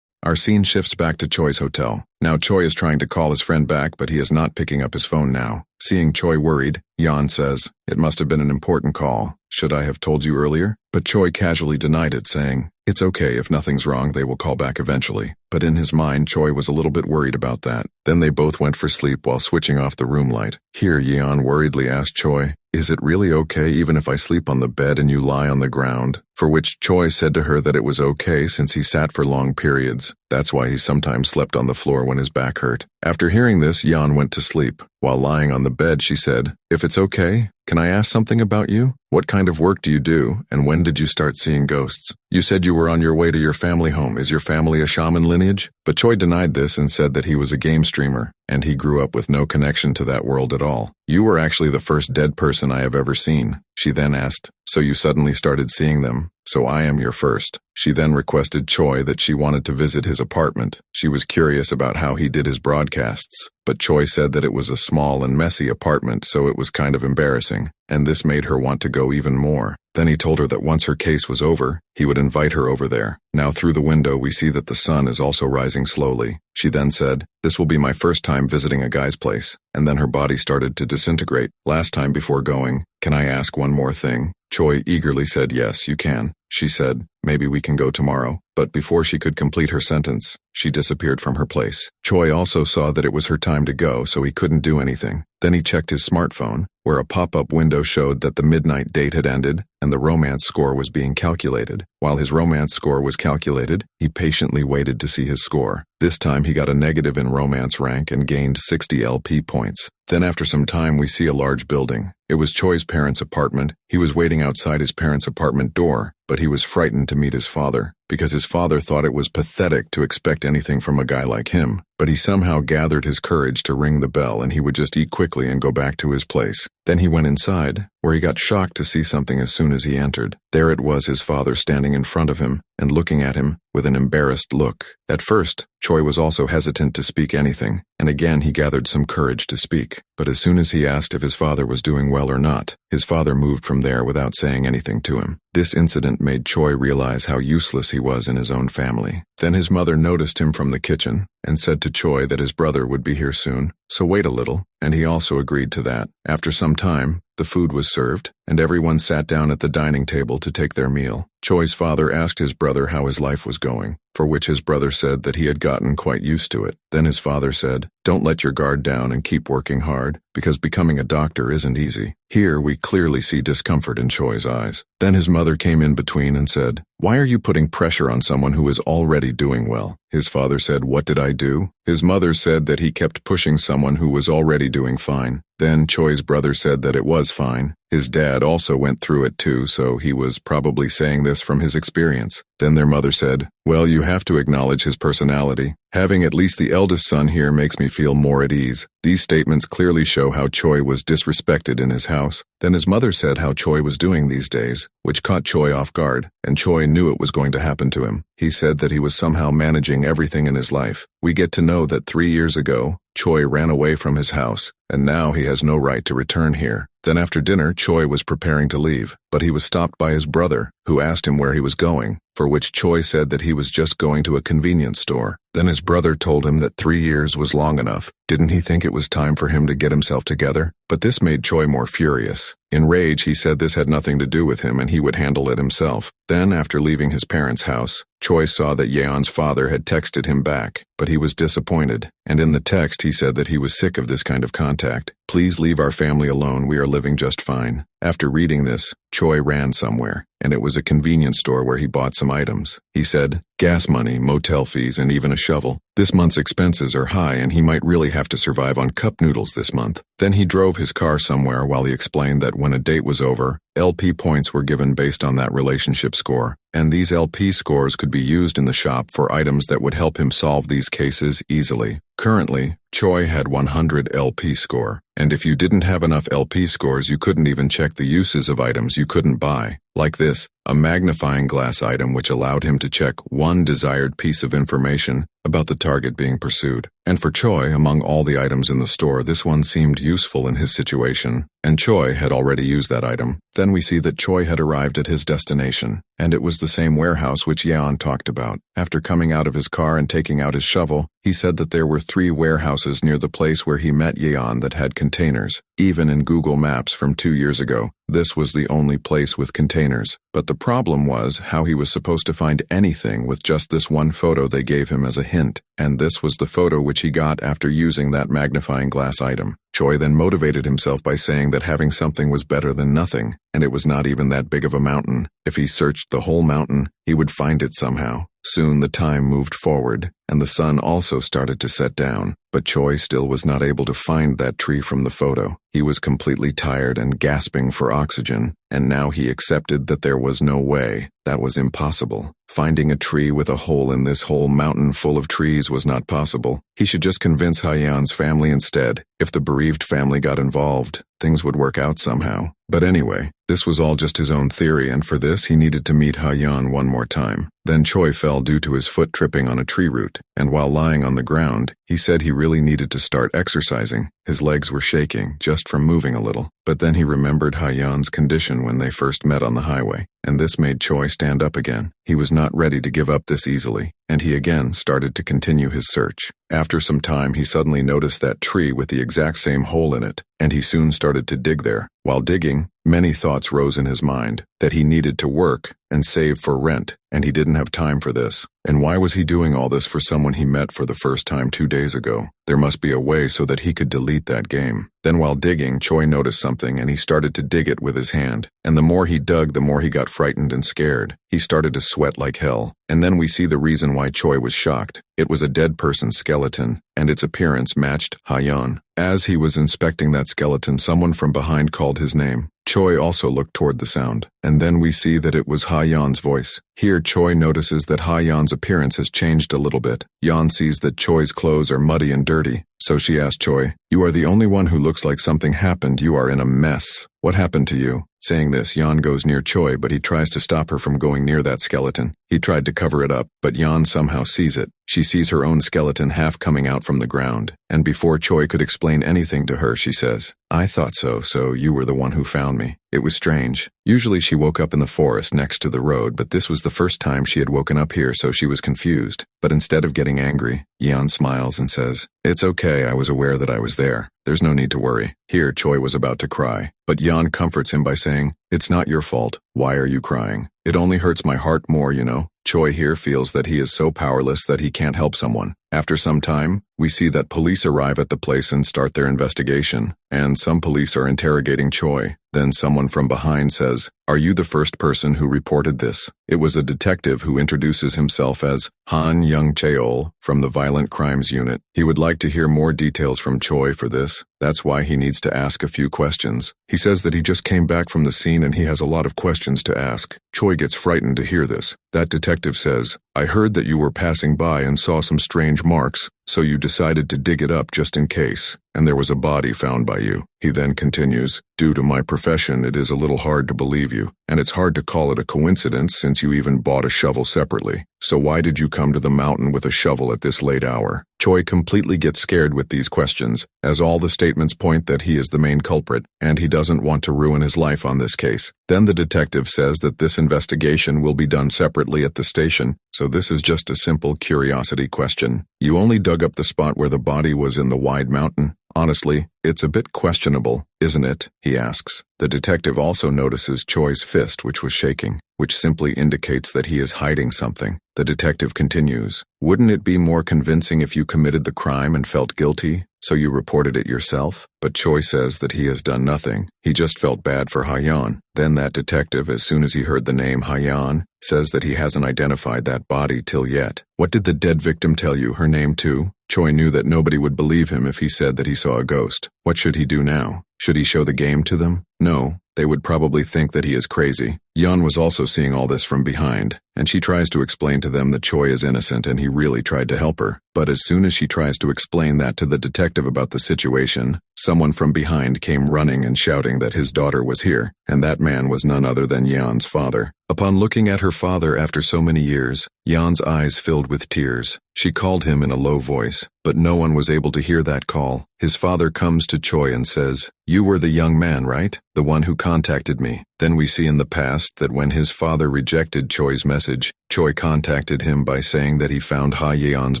Our scene shifts back to Choi's hotel. Now Choi is trying to call his friend back, but he is not picking up his phone now. Seeing Choi worried, Yeon says, "It must have been an important call. Should I have told you earlier?" But Choi casually denied it, saying, "It's okay, if nothing's wrong, they will call back eventually." But in his mind, Choi was a little bit worried about that. Then they both went for sleep while switching off the room light. Here Yeon worriedly asked Choi, "Is it really okay even if I sleep on the bed and you lie on the ground?" For which Choi said to her that it was okay since he sat for long periods. That's why he sometimes slept on the floor when his back hurt. After hearing this, Yeon went to sleep. While lying on the bed, she said, "If it's okay, can I ask something about you? What kind of work do you do, and when did you start seeing ghosts? You said you were on your way to your family home. Is your family a shaman lineage?" But Choi denied this and said that he was a game streamer, and he grew up with no connection to that world at all. "You were actually the first dead person I have ever seen." She then asked, "So you suddenly started seeing them? So I am your first." She then requested Choi that she wanted to visit his apartment. She was curious about how he did his broadcasts, but Choi said that it was a small and messy apartment, so it was kind of embarrassing, and this made her want to go even more. Then he told her that once her case was over, he would invite her over there. Now through the window we see that the sun is also rising slowly. She then said, "This will be my first time visiting a guy's place," and then her body started to disintegrate. Last time before going, "Can I ask one more thing?" Choi eagerly said, "Yes, you can." She said, "Maybe we can go tomorrow." But before she could complete her sentence, she disappeared from her place. Choi also saw that it was her time to go, so he couldn't do anything. Then he checked his smartphone, where a pop-up window showed that the midnight date had ended and the romance score was being calculated. While his romance score was calculated, he patiently waited to see his score. This time he got a negative in romance rank and gained 60 LP points. Then after some time we see a large building. It was Choi's parents' apartment. He was waiting outside his parents' apartment door, but he was frightened to meet his father, because his father thought it was pathetic to expect anything from a guy like him. But he somehow gathered his courage to ring the bell, and he would just eat quickly and go back to his place. Then he went inside, where he got shocked to see something as soon as he entered. There it was, his father standing in front of him and looking at him with an embarrassed look. At first, Choi was also hesitant to speak anything, and again he gathered some courage to speak. But as soon as he asked if his father was doing well or not, his father moved from there without saying anything to him. This incident made Choi realize how useless he was in his own family. Then his mother noticed him from the kitchen and said to Choi that his brother would be here soon, so wait a little, and he also agreed to that. After some time, the food was served, and everyone sat down at the dining table to take their meal. Choi's father asked his brother how his life was going, for which his brother said that he had gotten quite used to it. Then his father said, "Don't let your guard down and keep working hard, because becoming a doctor isn't easy." Here we clearly see discomfort in Choi's eyes. Then his mother came in between and said, "Why are you putting pressure on someone who is already doing well?" His father said, "What did I do?" His mother said that he kept pushing someone who was already doing fine. Then Choi's brother said that it was fine. His dad also went through it too, so he was probably saying this from his experience. Then their mother said, "Well, you have to acknowledge his personality, Having at least the eldest son here makes me feel more at ease. These statements clearly show how Choi was disrespected in his house. Then his mother said how Choi was doing these days, which caught Choi off guard, and Choi knew it was going to happen to him. He said that he was somehow managing everything in his life. We get to know that 3 years ago, Choi ran away from his house, and now he has no right to return here. Then after dinner, Choi was preparing to leave, but he was stopped by his brother, who asked him where he was going, for which Choi said that he was just going to a convenience store. Then his brother told him that 3 years was long enough. Didn't he think it was time for him to get himself together? But this made Choi more furious. In rage, he said this had nothing to do with him and he would handle it himself. Then, after leaving his parents' house, Choi saw that Yeon's father had texted him back, but he was disappointed, and in the text he said that he was sick of this kind of contact. Please leave our family alone, we are living just fine. After reading this, Choi ran somewhere, and it was a convenience store where he bought some items. He said, gas money, motel fees, and even a shovel. This month's expenses are high and he might really have to survive on cup noodles this month. Then he drove his car somewhere while he explained that when a date was over, LP points were given based on that relationship score, and these LP scores could be used in the shop for items that would help him solve these cases easily. Currently, Choi had 100 LP score, and if you didn't have enough LP scores you couldn't even check the uses of items you couldn't buy. Like this, a magnifying glass item which allowed him to check one desired piece of information about the target being pursued. And for Choi, among all the items in the store, this one seemed useful in his situation, and Choi had already used that item. Then we see that Choi had arrived at his destination, and it was the same warehouse which Yeon talked about. After coming out of his car and taking out his shovel, he said that there were 3 warehouses near the place where he met Yeon that had containers. Even in Google Maps from 2 years ago, this was the only place with containers. But the problem was how he was supposed to find anything with just this one photo they gave him as a hint, and this was the photo which he got after using that magnifying glass item. Choi then motivated himself by saying that having something was better than nothing, and it was not even that big of a mountain. If he searched the whole mountain, he would find it somehow. Soon the time moved forward, and the sun also started to set down, but Choi still was not able to find that tree from the photo. He was completely tired and gasping for oxygen, and now he accepted that there was no way. That was impossible. Finding a tree with a hole in this whole mountain full of trees was not possible. He should just convince Hayeon's family instead. If the bereaved family got involved, things would work out somehow. But anyway, this was all just his own theory, and for this he needed to meet Hayeon one more time. Then Choi fell due to his foot tripping on a tree root, and while lying on the ground, he said he really needed to start exercising. His legs were shaking just from moving a little. But then he remembered Hayeon's condition when they first met on the highway, and this made Choi stand up again. He was not ready to give up this easily, and he again started to continue his search. After some time, he suddenly noticed that tree with the exact same hole in it, and he soon started to dig there. While digging, many thoughts rose in his mind, that he needed to work and save for rent, and he didn't have time for this. And why was he doing all this for someone he met for the first time 2 days ago? There must be a way so that he could delete that game. Then while digging, Choi noticed something and he started to dig it with his hand. And the more he dug, the more he got frightened and scared. He started to sweat like hell. And then we see the reason why Choi was shocked. It was a dead person's skeleton, and its appearance matched Hayeon. As he was inspecting that skeleton, someone from behind called his name. Choi also looked toward the sound, and then we see that it was Hayeon's voice. Here Choi notices that Hayeon's appearance has changed a little bit. Yeon sees that Choi's clothes are muddy and dirty, so she asked Choi, "You are the only one who looks like something happened. You are in a mess. What happened to you?" Saying this, Yeon goes near Choi, but he tries to stop her from going near that skeleton. He tried to cover it up, but Yeon somehow sees it. She sees her own skeleton half coming out from the ground, and before Choi could explain anything to her, she says, "I thought so you were the one who found me." It was strange. Usually she woke up in the forest next to the road, but this was the first time she had woken up here, so she was confused. But instead of getting angry, Yeon smiles and says, "It's okay, I was aware that I was there. There's no need to worry." Here Choi was about to cry, but Yeon comforts him by saying, "It's not your fault. Why are you crying? It only hurts my heart more, you know." Choi here feels that he is so powerless that he can't help someone. After some time, we see that police arrive at the place and start their investigation, and some police are interrogating Choi. Then someone from behind says, "Are you the first person who reported this?" It was a detective who introduces himself as Han Young-cheol from the Violent Crimes Unit. He would like to hear more details from Choi for this. That's why he needs to ask a few questions. He says that he just came back from the scene and he has a lot of questions to ask. Choi gets frightened to hear this. That detective says, "I heard that you were passing by and saw some strange large marks, so you decided to dig it up just in case, and there was a body found by you. He then continues, due to my profession, it is a little hard to believe you, and it's hard to call it a coincidence since you even bought a shovel separately. So why did you come to the mountain with a shovel at this late hour? Choi completely gets scared with these questions, as all the statements point that he is the main culprit, and he doesn't want to ruin his life on this case. Then the detective says that this investigation will be done separately at the station, so this is just a simple curiosity question. You only dug up the spot where the body was in the wide mountain. Honestly, it's a bit questionable, isn't it? He asks. The detective also notices Choi's fist, which was shaking, which simply indicates that he is hiding something. The detective continues, wouldn't it be more convincing if you committed the crime and felt guilty, so you reported it yourself? But Choi says that he has done nothing. He just felt bad for Ha-yeon. Then that detective, as soon as he heard the name Ha-yeon, says that he hasn't identified that body till yet. What did the dead victim tell you, her name too? Choi knew that nobody would believe him if he said that he saw a ghost. What should he do now? Should he show the game to them? No, they would probably think that he is crazy. Yeon was also seeing all this from behind, and she tries to explain to them that Choi is innocent and he really tried to help her. But as soon as she tries to explain that to the detective about the situation, someone from behind came running and shouting that his daughter was here, and that man was none other than Yeon's father. Upon looking at her father after so many years, Yeon's eyes filled with tears. She called him in a low voice, but no one was able to hear that call. His father comes to Choi and says, "You were the young man, right? The one who contacted me." Then we see in the past that when his father rejected Choi's message, Choi contacted him by saying that he found Ha-yeon's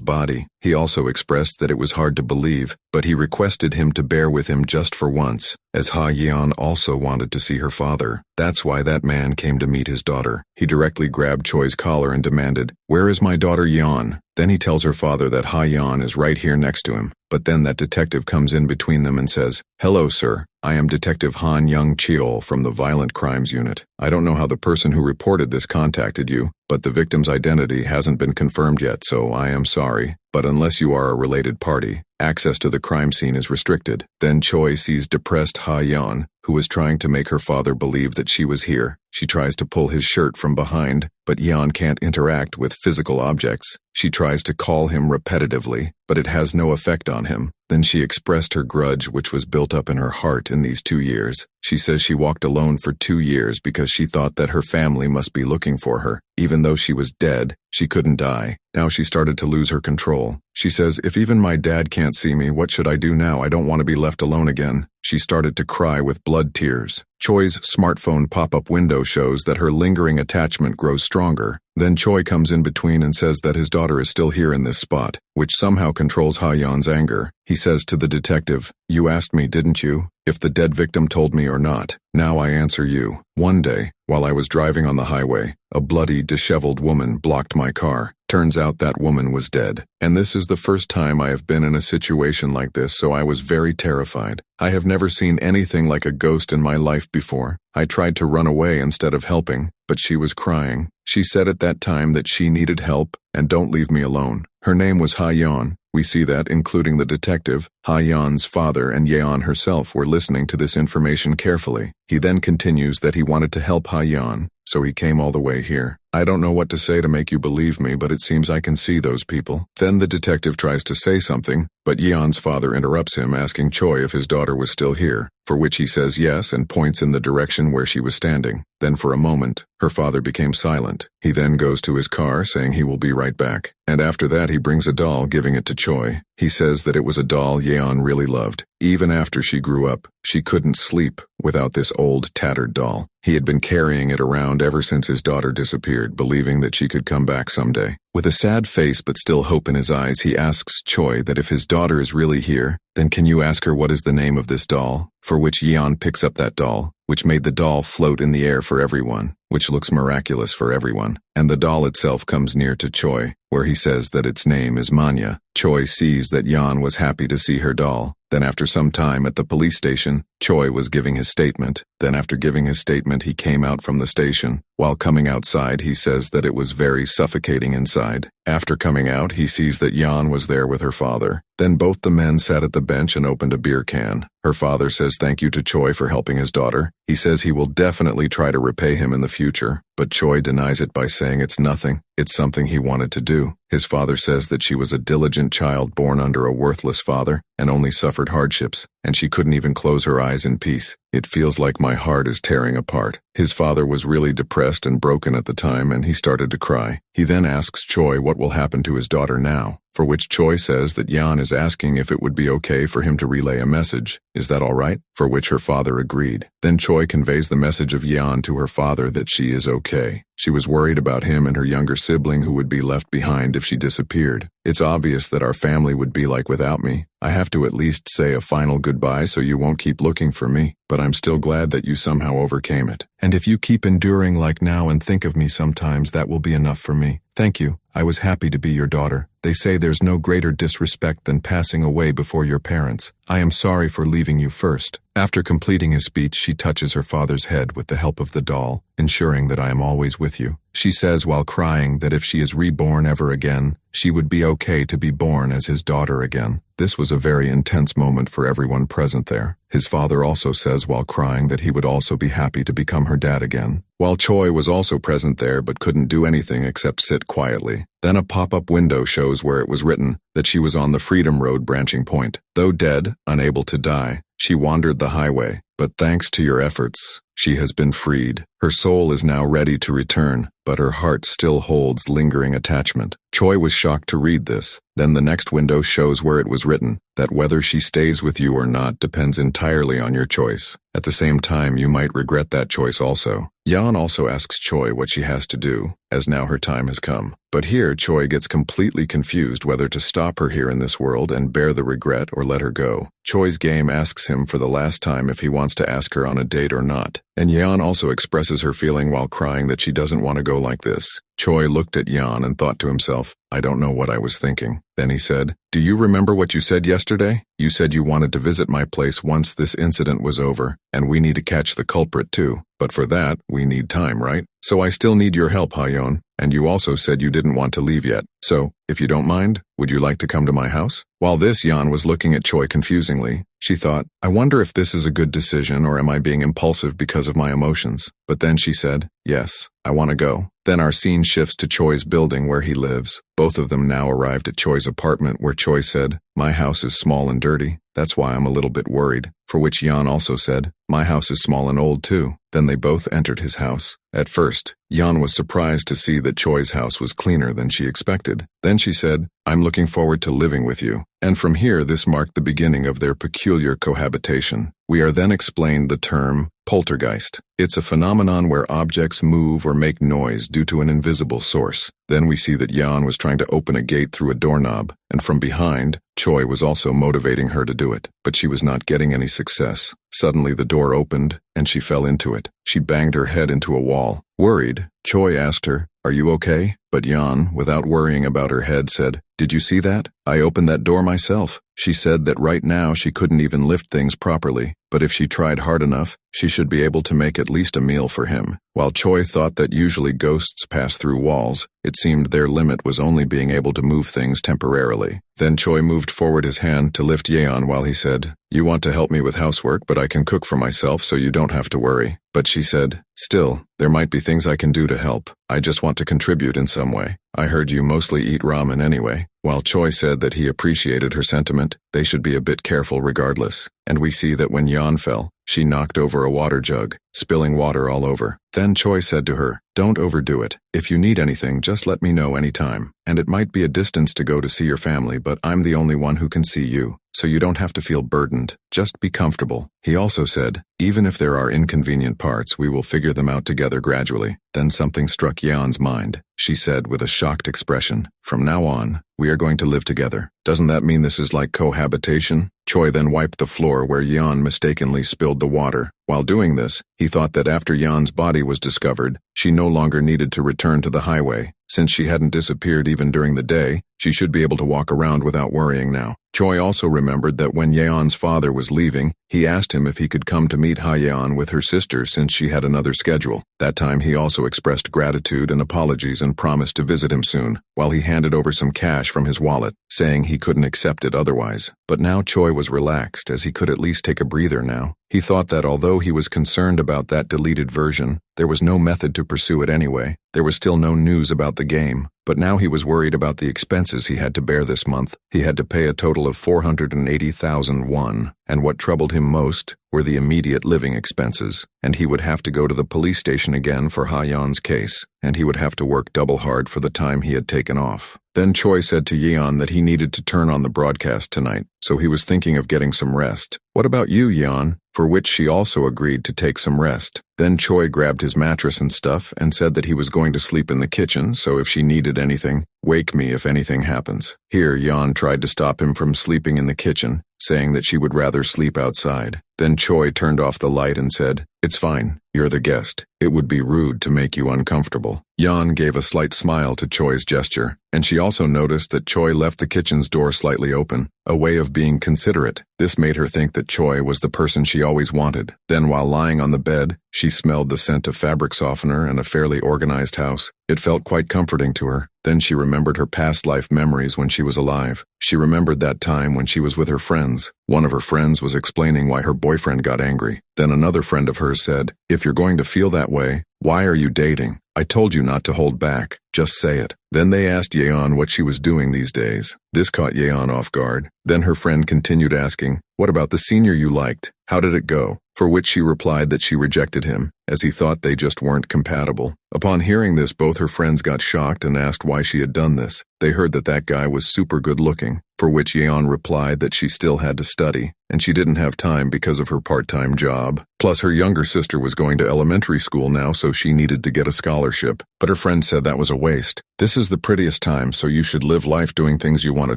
body. He also expressed that it was hard to believe, but he requested him to bear with him just for once, as Ha-yeon also wanted to see her father. That's why that man came to meet his daughter. He directly grabbed Choi's collar and demanded, "Where is my daughter Yeon?" Then he tells her father that Ha-yeon is right here next to him. But then that detective comes in between them and says, "Hello, sir. I am Detective Han Young-cheol from the Violent Crimes Unit. I don't know how the person who reported this contacted you, but the victim's identity hasn't been confirmed yet, so I am sorry. But unless you are a related party, access to the crime scene is restricted." Then Choi sees depressed Ha-yeon, who is trying to make her father believe that she was here. She tries to pull his shirt from behind, but Yeon can't interact with physical objects. She tries to call him repetitively, but it has no effect on him. Then she expressed her grudge, which was built up in her heart in these 2 years. She says she walked alone for 2 years because she thought that her family must be looking for her. Even though she was dead, she couldn't die. Now she started to lose her control. She says, "If even my dad can't see me, what should I do now? I don't want to be left alone again." She started to cry with blood tears. Choi's smartphone pop-up window shows that her lingering attachment grows stronger. Then Choi comes in between and says that his daughter is still here in this spot, which somehow controls Ha-yeon's anger. He says to the detective, "You asked me, didn't you, if the dead victim told me or not? Now I answer you. One day, while I was driving on the highway, a bloody, disheveled woman blocked my car. Turns out that woman was dead. And this is the first time I have been in a situation like this, so I was very terrified. I have never seen anything like a ghost in my life before. I tried to run away instead of helping, but she was crying. She said at that time that she needed help, and don't leave me alone." Her name was Ha-yeon. We see that, including the detective, Ha-yeon's father and Yeon herself were listening to this information carefully. He then continues that he wanted to help Ha-yeon, so he came all the way here. "I don't know what to say to make you believe me, but it seems I can see those people." Then the detective tries to say something, but Yeon's father interrupts him, asking Choi if his daughter was still here, for which he says yes and points in the direction where she was standing. Then for a moment, her father became silent. He then goes to his car, saying he will be right back. And after that he brings a doll, giving it to Choi. He says that it was a doll Yeon really loved. Even after she grew up, she couldn't sleep without this old, tattered doll. He had been carrying it around ever since his daughter disappeared, believing that she could come back someday. With a sad face but still hope in his eyes, he asks Choi that if his daughter is really here, then can you ask her what is the name of this doll? For which Yeon picks up that doll, which made the doll float in the air for everyone, which looks miraculous for everyone. And the doll itself comes near to Choi, where he says that its name is Manya. Choi sees that Yeon was happy to see her doll. Then after some time at the police station, Choi was giving his statement. Then after giving his statement, he came out from the station. While coming outside, he says that it was very suffocating inside. After coming out, he sees that Yeon was there with her father. Then both the men sat at the bench and opened a beer can. Her father says thank you to Choi for helping his daughter. He says he will definitely try to repay him in the future. but Choi denies it by saying it's nothing. It's something he wanted to do. His father says that she was a diligent child born under a worthless father and only suffered hardships, and she couldn't even close her eyes in peace. It feels like my heart is tearing apart. His father was really depressed and broken at the time, and he started to cry. He then asks Choi what will happen to his daughter now, for which Choi says that Yeon is asking if it would be okay for him to relay a message. Is that all right? For which her father agreed. Then Choi conveys the message of Yeon to her father that she is okay. She was worried about him and her younger sibling who would be left behind if she disappeared. It's obvious that our family would be like without me. I have to at least say a final goodbye so you won't keep looking for me, but I'm still glad that you somehow overcame it. And if you keep enduring like now and think of me sometimes, that will be enough for me. Thank you. I was happy to be your daughter. They say there's no greater disrespect than passing away before your parents. I am sorry for leaving you first. After completing his speech, she touches her father's head with the help of the doll, ensuring that I am always with you. She says while crying that if she is reborn ever again, she would be okay to be born as his daughter again. This was a very intense moment for everyone present there. His father also says while crying that he would also be happy to become her dad again. While Choi was also present there but couldn't do anything except sit quietly. Then a pop-up window shows where it was written that she was on the Freedom Road branching point. Though dead, unable to die, she wandered the highway, but thanks to your efforts, she has been freed. Her soul is now ready to return, but her heart still holds lingering attachment. Choi was shocked to read this. Then the next window shows where it was written that whether she stays with you or not depends entirely on your choice. At the same time, you might regret that choice also. Yeon also asks Choi what she has to do, as now her time has come. But here, Choi gets completely confused whether to stop her here in this world and bear the regret or let her go. Choi's game asks him for the last time if he wants to ask her on a date or not. And Yeon also expresses her feeling while crying that she doesn't want to go like this. Choi looked at Yeon and thought to himself, I don't know what I was thinking. Then he said, do you remember what you said yesterday? You said you wanted to visit my place once this incident was over, and we need to catch the culprit too. But for that, we need time, right? So I still need your help, Ha-yeon. And you also said you didn't want to leave yet. So, if you don't mind, would you like to come to my house? While this, Yeon was looking at Choi confusingly. She thought, I wonder if this is a good decision or am I being impulsive because of my emotions? But then she said, yes, I want to go. Then our scene shifts to Choi's building where he lives. Both of them now arrived at Choi's apartment where Choi said, my house is small and dirty. That's why I'm a little bit worried. For which Yeon also said, my house is small and old too. Then they both entered his house. At first, Yeon was surprised to see that Choi's house was cleaner than she expected. Then she said, I'm looking forward to living with you. And from here, this marked the beginning of their peculiar cohabitation. We are then explained the term poltergeist. It's a phenomenon where objects move or make noise due to an invisible source. Then we see that Yeon was trying to open a gate through a doorknob, and from behind, Choi was also motivating her to do it, but she was not getting any success. Suddenly the door opened, and she fell into it. She banged her head into a wall. Worried, Choi asked her, are you okay? But Yeon, without worrying about her head, said, did you see that? I opened that door myself. She said that right now she couldn't even lift things properly, but if she tried hard enough, she should be able to make at least a meal for him. While Choi thought that usually ghosts pass through walls, it seemed their limit was only being able to move things temporarily. Then Choi moved forward his hand to lift Yeon while he said, you want to help me with housework, but I can cook for myself so you don't have to worry. But she said, still, there might be things I can do to help. I just want to contribute in some way. I heard you mostly eat ramen anyway. While Choi said that he appreciated her sentiment, they should be a bit careful regardless. And we see that when Yeon fell, she knocked over a water jug, spilling water all over. Then Choi said to her, don't overdo it. If you need anything, just let me know anytime. And it might be a distance to go to see your family, but I'm the only one who can see you, so you don't have to feel burdened. Just be comfortable. He also said, even if there are inconvenient parts, we will figure them out together gradually. Then something struck Yeon's mind. She said with a shocked expression, from now on, we are going to live together. Doesn't that mean this is like cohabitation? Choi then wiped the floor where Yeon mistakenly spilled the water. While doing this, he thought that after Yeon's body was discovered, she no longer needed to return to the highway. Since she hadn't disappeared even during the day, she should be able to walk around without worrying now. Choi also remembered that when Yeon's father was leaving, he asked him if he could come to meet Ha-yeon with her sister since she had another schedule. That time he also expressed gratitude and apologies and promised to visit him soon, while he handed over some cash from his wallet, saying he couldn't accept it otherwise. But now Choi was relaxed as he could at least take a breather now. He thought that although he was concerned about that deleted version, There was no method to pursue it anyway. There was still no news about the game. But now he was worried about the expenses he had to bear this month. He had to pay a total of 480,000 won, and what troubled him most were the immediate living expenses, and he would have to go to the police station again for Ha-yeon's case, and he would have to work double hard for the time he had taken off. Then Choi said to Yeon that he needed to turn on the broadcast tonight, so he was thinking of getting some rest. "What about you, Yeon?" For which she also agreed to take some rest. Then Choi grabbed his mattress and stuff and said that he was going to sleep in the kitchen, so if she needed anything, wake me if anything happens. Here, Yeon tried to stop him from sleeping in the kitchen, saying that she would rather sleep outside. Then Choi turned off the light and said, "It's fine, you're the guest. It would be rude to make you uncomfortable." Yeon gave a slight smile to Choi's gesture, and she also noticed that Choi left the kitchen's door slightly open, a way of being considerate. This made her think that Choi was the person she always wanted. Then while lying on the bed, she smelled the scent of fabric softener and a fairly organized house. It felt quite comforting to her. Then she remembered her past life memories when she was alive. She remembered that time when she was with her friends. One of her friends was explaining why her boyfriend got angry. Then another friend of hers said, "If you're going to feel that way, why are you dating? I told you not to hold back. Just say it." Then they asked Yeon what she was doing these days. This caught Yeon off guard. Then her friend continued asking, "What about the senior you liked? How did it go?" For which she replied that she rejected him, as he thought they just weren't compatible. Upon hearing this, both her friends got shocked and asked why she had done this. They heard that that guy was super good looking, for which Yeon replied that she still had to study, and she didn't have time because of her part-time job. Plus her younger sister was going to elementary school now, so she needed to get a scholarship. But her friend said that was a waste. "This is the prettiest time, so you should live life doing things you want to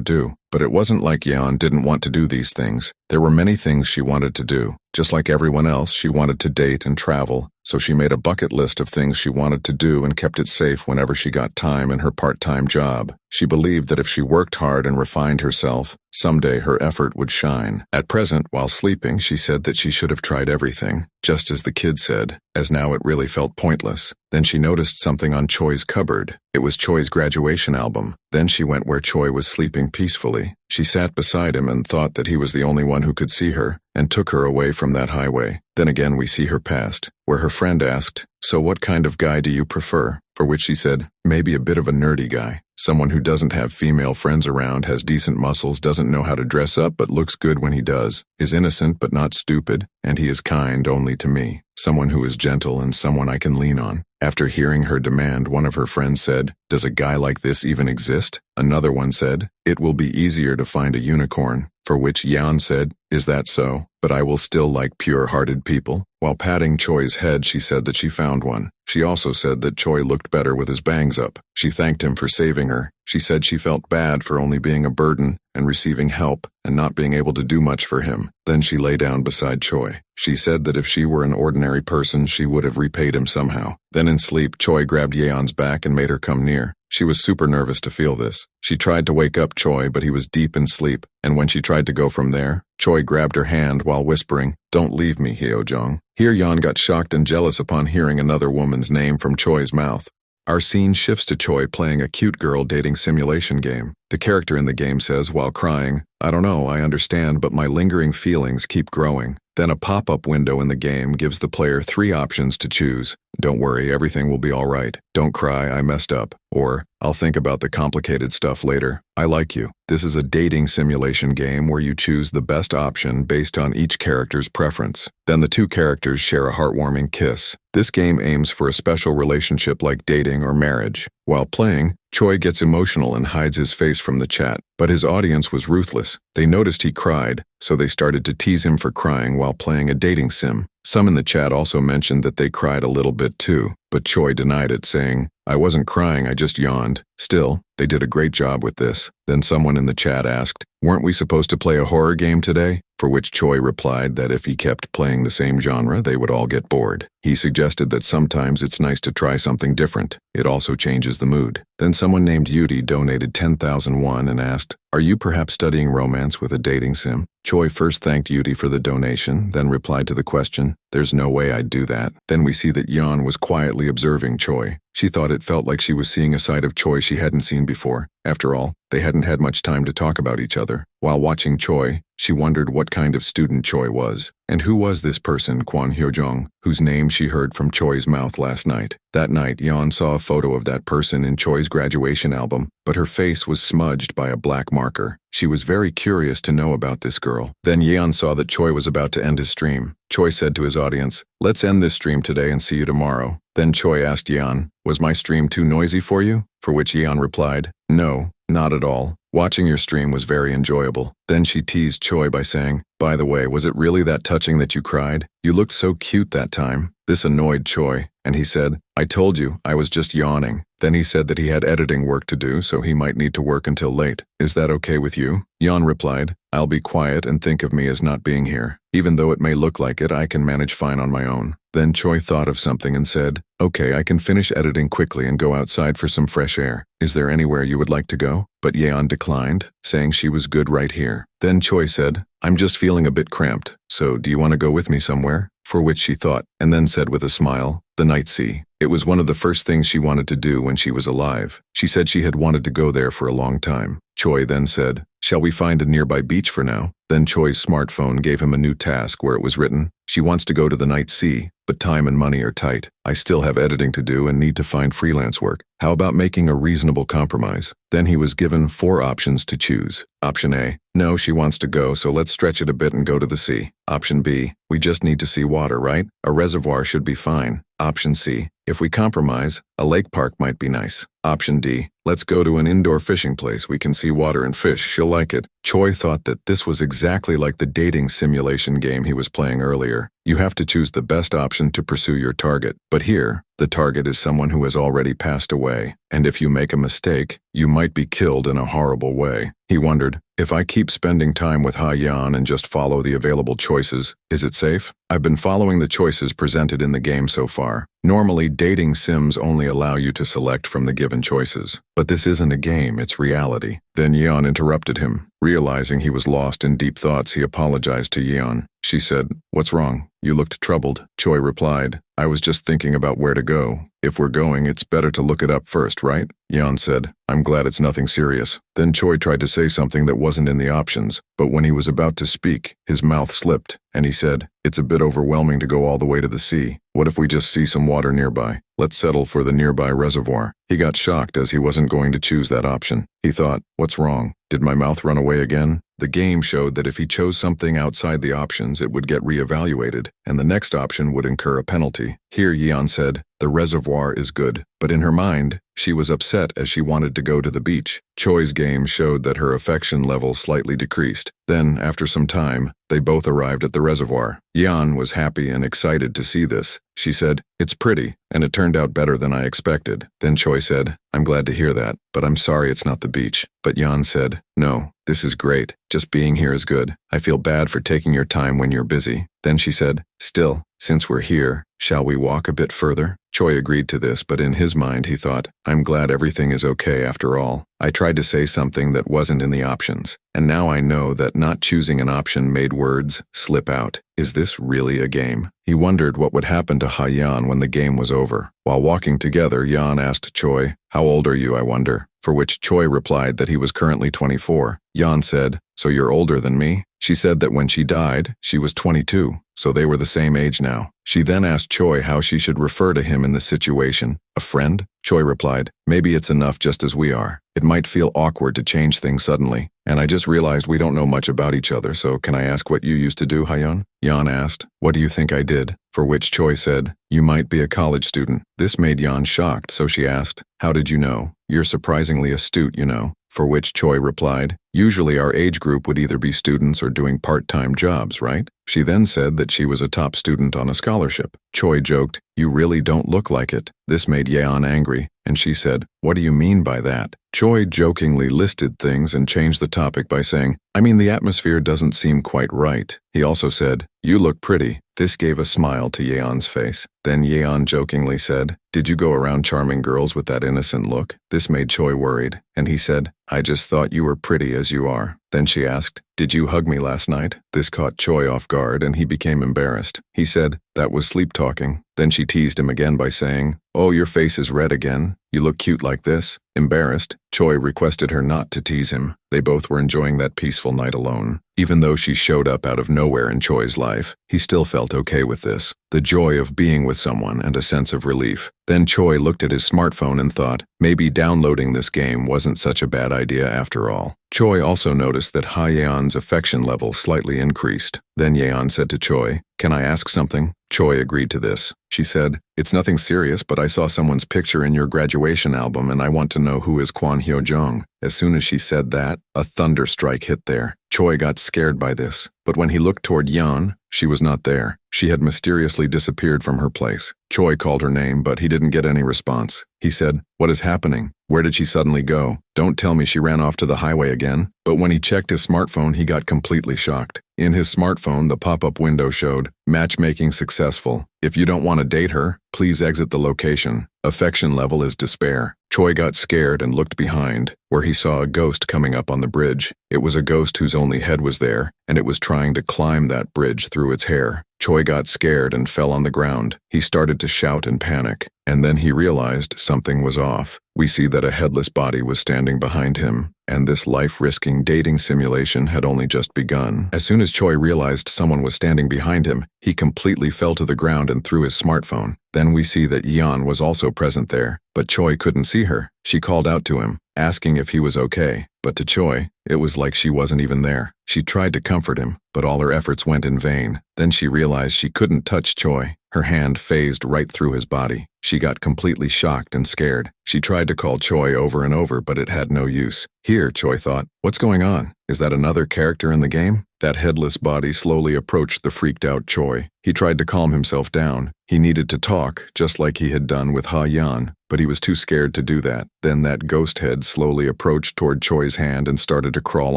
do." But it wasn't like Yeon didn't want to do these things. There were many things she wanted to do. Just like everyone else, she wanted to date and travel, so she made a bucket list of things she wanted to do and kept it safe whenever she got time in her part-time job. She believed that if she worked hard and refined herself, someday her effort would shine. At present, while sleeping, she said that she should have tried everything, just as the kid said, as now it really felt pointless. Then she noticed something on Choi's cupboard. It was Choi's graduation album. Then she went where Choi was sleeping peacefully. She sat beside him and thought that he was the only one who could see her, and took her away from that highway. Then again we see her past, where her friend asked, "So what kind of guy do you prefer?" For which she said, "Maybe a bit of a nerdy guy. Someone who doesn't have female friends around, has decent muscles, doesn't know how to dress up but looks good when he does, is innocent but not stupid, and he is kind only to me. Someone who is gentle and someone I can lean on." After hearing her demand, one of her friends said, "Does a guy like this even exist?" Another one said, "It will be easier to find a unicorn." For which Yeon said, "Is that so? But I will still like pure-hearted people." While patting Choi's head, she said that she found one. She also said that Choi looked better with his bangs up. She thanked him for saving her. She said she felt bad for only being a burden and receiving help and not being able to do much for him. Then she lay down beside Choi. She said that if she were an ordinary person, she would have repaid him somehow. Then in sleep, Choi grabbed Yeon's back and made her come near. She was super nervous to feel this. She tried to wake up Choi, but he was deep in sleep, and when she tried to go from there, Choi grabbed her hand while whispering, "Don't leave me, Hyo-jung." Here Yeon got shocked and jealous upon hearing another woman's name from Choi's mouth. Our scene shifts to Choi playing a cute girl dating simulation game. The character in the game says while crying, "I don't know, I understand, but my lingering feelings keep growing." Then a pop-up window in the game gives the player 3 options to choose. "Don't worry, everything will be alright. Don't cry, I messed up." Or, "I'll think about the complicated stuff later. I like you." This is a dating simulation game where you choose the best option based on each character's preference. Then the 2 characters share a heartwarming kiss. This game aims for a special relationship like dating or marriage. While playing, Choi gets emotional and hides his face from the chat, but his audience was ruthless. They noticed he cried, so they started to tease him for crying while playing a dating sim. Some in the chat also mentioned that they cried a little bit too, but Choi denied it, saying, "I wasn't crying, I just yawned." Still, they did a great job with this. Then someone in the chat asked, "Weren't we supposed to play a horror game today?" For which Choi replied that if he kept playing the same genre, they would all get bored. He suggested that sometimes it's nice to try something different. It also changes the mood. Then someone named Yudi donated 10,000 won and asked, "Are you perhaps studying romance with a dating sim?" Choi first thanked Yudi for the donation, then replied to the question, "There's no way I'd do that." Then we see that Yeon was quietly observing Choi. She thought it felt like she was seeing a side of Choi she hadn't seen before. After all, they hadn't had much time to talk about each other. While watching Choi, she wondered what kind of student Choi was. And who was this person, Kwon Hyo-jong, whose name she heard from Choi's mouth last night? That night, Yeon saw a photo of that person in Choi's graduation album, but her face was smudged by a black marker. She was very curious to know about this girl. Then Yeon saw that Choi was about to end his stream. Choi said to his audience, "Let's end this stream today and see you tomorrow." Then Choi asked Yeon, "Was my stream too noisy for you?" For which Yeon replied, "No, not at all. Watching your stream was very enjoyable." Then she teased Choi by saying, "By the way, was it really that touching that you cried? You looked so cute that time." This annoyed Choi, and he said, "I told you, I was just yawning." Then he said that he had editing work to do, so he might need to work until late. "Is that okay with you?" Yeon replied, "I'll be quiet and think of me as not being here. Even though it may look like it, I can manage fine on my own." Then Choi thought of something and said, "Okay, I can finish editing quickly and go outside for some fresh air. Is there anywhere you would like to go?" But Yeon declined, saying she was good right here. Then Choi said, "I'm just feeling a bit cramped, so do you want to go with me somewhere?" For which she thought, and then said with a smile, "The Night Sea." It was one of the first things she wanted to do when she was alive. She said she had wanted to go there for a long time. Choi then said, "Shall we find a nearby beach for now?" Then Choi's smartphone gave him a new task where it was written, "She wants to go to the Night Sea, but time and money are tight. I still have editing to do and need to find freelance work. How about making a reasonable compromise?" Then he was given 4 options to choose. Option A, "No, she wants to go, so let's stretch it a bit and go to the sea." Option B, "We just need to see water, right? A reservoir should be fine." Option C, "If we compromise, a lake park might be nice." Option D, "Let's go to an indoor fishing place. We can see water and fish. She'll like it." Choi thought that this was exactly like the dating simulation game he was playing earlier. You have to choose the best option to pursue your target. But here, the target is someone who has already passed away, and if you make a mistake, you might be killed in a horrible way. He wondered, if I keep spending time with Ha-yeon and just follow the available choices, is it safe? I've been following the choices presented in the game so far. Normally, dating sims only allow you to select from the given choices. But this isn't a game, it's reality. Then Yeon interrupted him. Realizing he was lost in deep thoughts, he apologized to Yeon. She said, "What's wrong? You looked troubled." Choi replied, "I was just thinking about where to go. If we're going, it's better to look it up first, right?" Yeon said, "I'm glad it's nothing serious." Then Choi tried to say something that wasn't in the options, but when he was about to speak, his mouth slipped, and he said, "It's a bit overwhelming to go all the way to the sea. What if we just see some water nearby? Let's settle for the nearby reservoir." He got shocked as he wasn't going to choose that option. He thought, "What's wrong? Did my mouth run away again?" The game showed that if he chose something outside the options, it would get re-evaluated, and the next option would incur a penalty. Here Yeon said, "The reservoir is good," but in her mind, she was upset as she wanted to go to the beach. Choi's game showed that her affection level slightly decreased. Then, after some time, they both arrived at the reservoir. Yeon was happy and excited to see this. She said, "It's pretty, and it turned out better than I expected." Then Choi said, "I'm glad to hear that, but I'm sorry it's not the beach." But Yeon said, "No, this is great. Just being here is good. I feel bad for taking your time when you're busy." Then she said, "Still, since we're here, shall we walk a bit further?" Choi agreed to this, but in his mind he thought, "I'm glad everything is okay after all. I tried to say something that wasn't in the options, and now I know that not choosing an option made words slip out. Is this really a game?" He wondered what would happen to Ha-yeon when the game was over. While walking together, Yeon asked Choi, "How old are you, I wonder?" For which Choi replied that he was currently 24. Yeon said, "So you're older than me?" She said that when she died, she was 22, so they were the same age now. She then asked Choi how she should refer to him in this situation. "A friend?" Choi replied, "Maybe it's enough just as we are. It might feel awkward to change things suddenly. And I just realized we don't know much about each other, so can I ask what you used to do, Ha-yeon?" Yeon asked, "What do you think I did?" For which Choi said, "You might be a college student." This made Yeon shocked, so she asked, "How did you know? You're surprisingly astute, you know." For which Choi replied, "Usually our age group would either be students or doing part-time jobs, right?" She then said that she was a top student on a scholarship. Choi joked, "You really don't look like it." This made Yeon angry, and she said, "What do you mean by that?" Choi jokingly listed things and changed the topic by saying, "I mean, the atmosphere doesn't seem quite right." He also said, "You look pretty." This gave a smile to Yeon's face. Then Yeon jokingly said, "Did you go around charming girls with that innocent look?" This made Choi worried, and he said, "I just thought you were pretty as you are." Then she asked, "Did you hug me last night?" This caught Choi off guard and he became embarrassed. He said, "That was sleep talking." Then she teased him again by saying, "Oh, your face is red again. You look cute like this." Embarrassed, Choi requested her not to tease him. They both were enjoying that peaceful night alone. Even though she showed up out of nowhere in Choi's life, he still felt okay with this. The joy of being with someone and a sense of relief. Then Choi looked at his smartphone and thought, maybe downloading this game wasn't such a bad idea after all. Choi also noticed that Ha-yeon's affection level slightly increased. Then Yeon said to Choi, "Can I ask something?" Choi agreed to this. She said, "It's nothing serious, but I saw someone's picture in your graduation album and I want to know who is Kwon Hyo-jung." As soon as she said that, a thunder strike hit there. Choi got scared by this, but when he looked toward Yeon, she was not there. She had mysteriously disappeared from her place. Choi called her name, but he didn't get any response. He said, "What is happening? Where did she suddenly go? Don't tell me she ran off to the highway again." But when he checked his smartphone, he got completely shocked. In his smartphone, the pop-up window showed, "Matchmaking successful. If you don't want to date her, please exit the location. Affection level is despair." Choi got scared and looked behind, where he saw a ghost coming up on the bridge. It was a ghost whose only head was there, and it was trying to climb that bridge through its hair. Choi got scared and fell on the ground. He started to shout in panic, and then he realized something was off. We see that a headless body was standing behind him, and this life-risking dating simulation had only just begun. As soon as Choi realized someone was standing behind him, he completely fell to the ground and threw his smartphone. Then we see that Yeon was also present there, but Choi couldn't see her. She called out to him, asking if he was okay, but to Choi, it was like she wasn't even there. She tried to comfort him, but all her efforts went in vain. Then she realized she couldn't touch Choi. Her hand phased right through his body. She got completely shocked and scared. She tried to call Choi over and over, but it had no use. Here, Choi thought, what's going on? Is that another character in the game? That headless body slowly approached the freaked-out Choi. He tried to calm himself down. He needed to talk, just like he had done with Ha-yeon, but he was too scared to do that. Then that ghost head slowly approached toward Choi's hand and started to crawl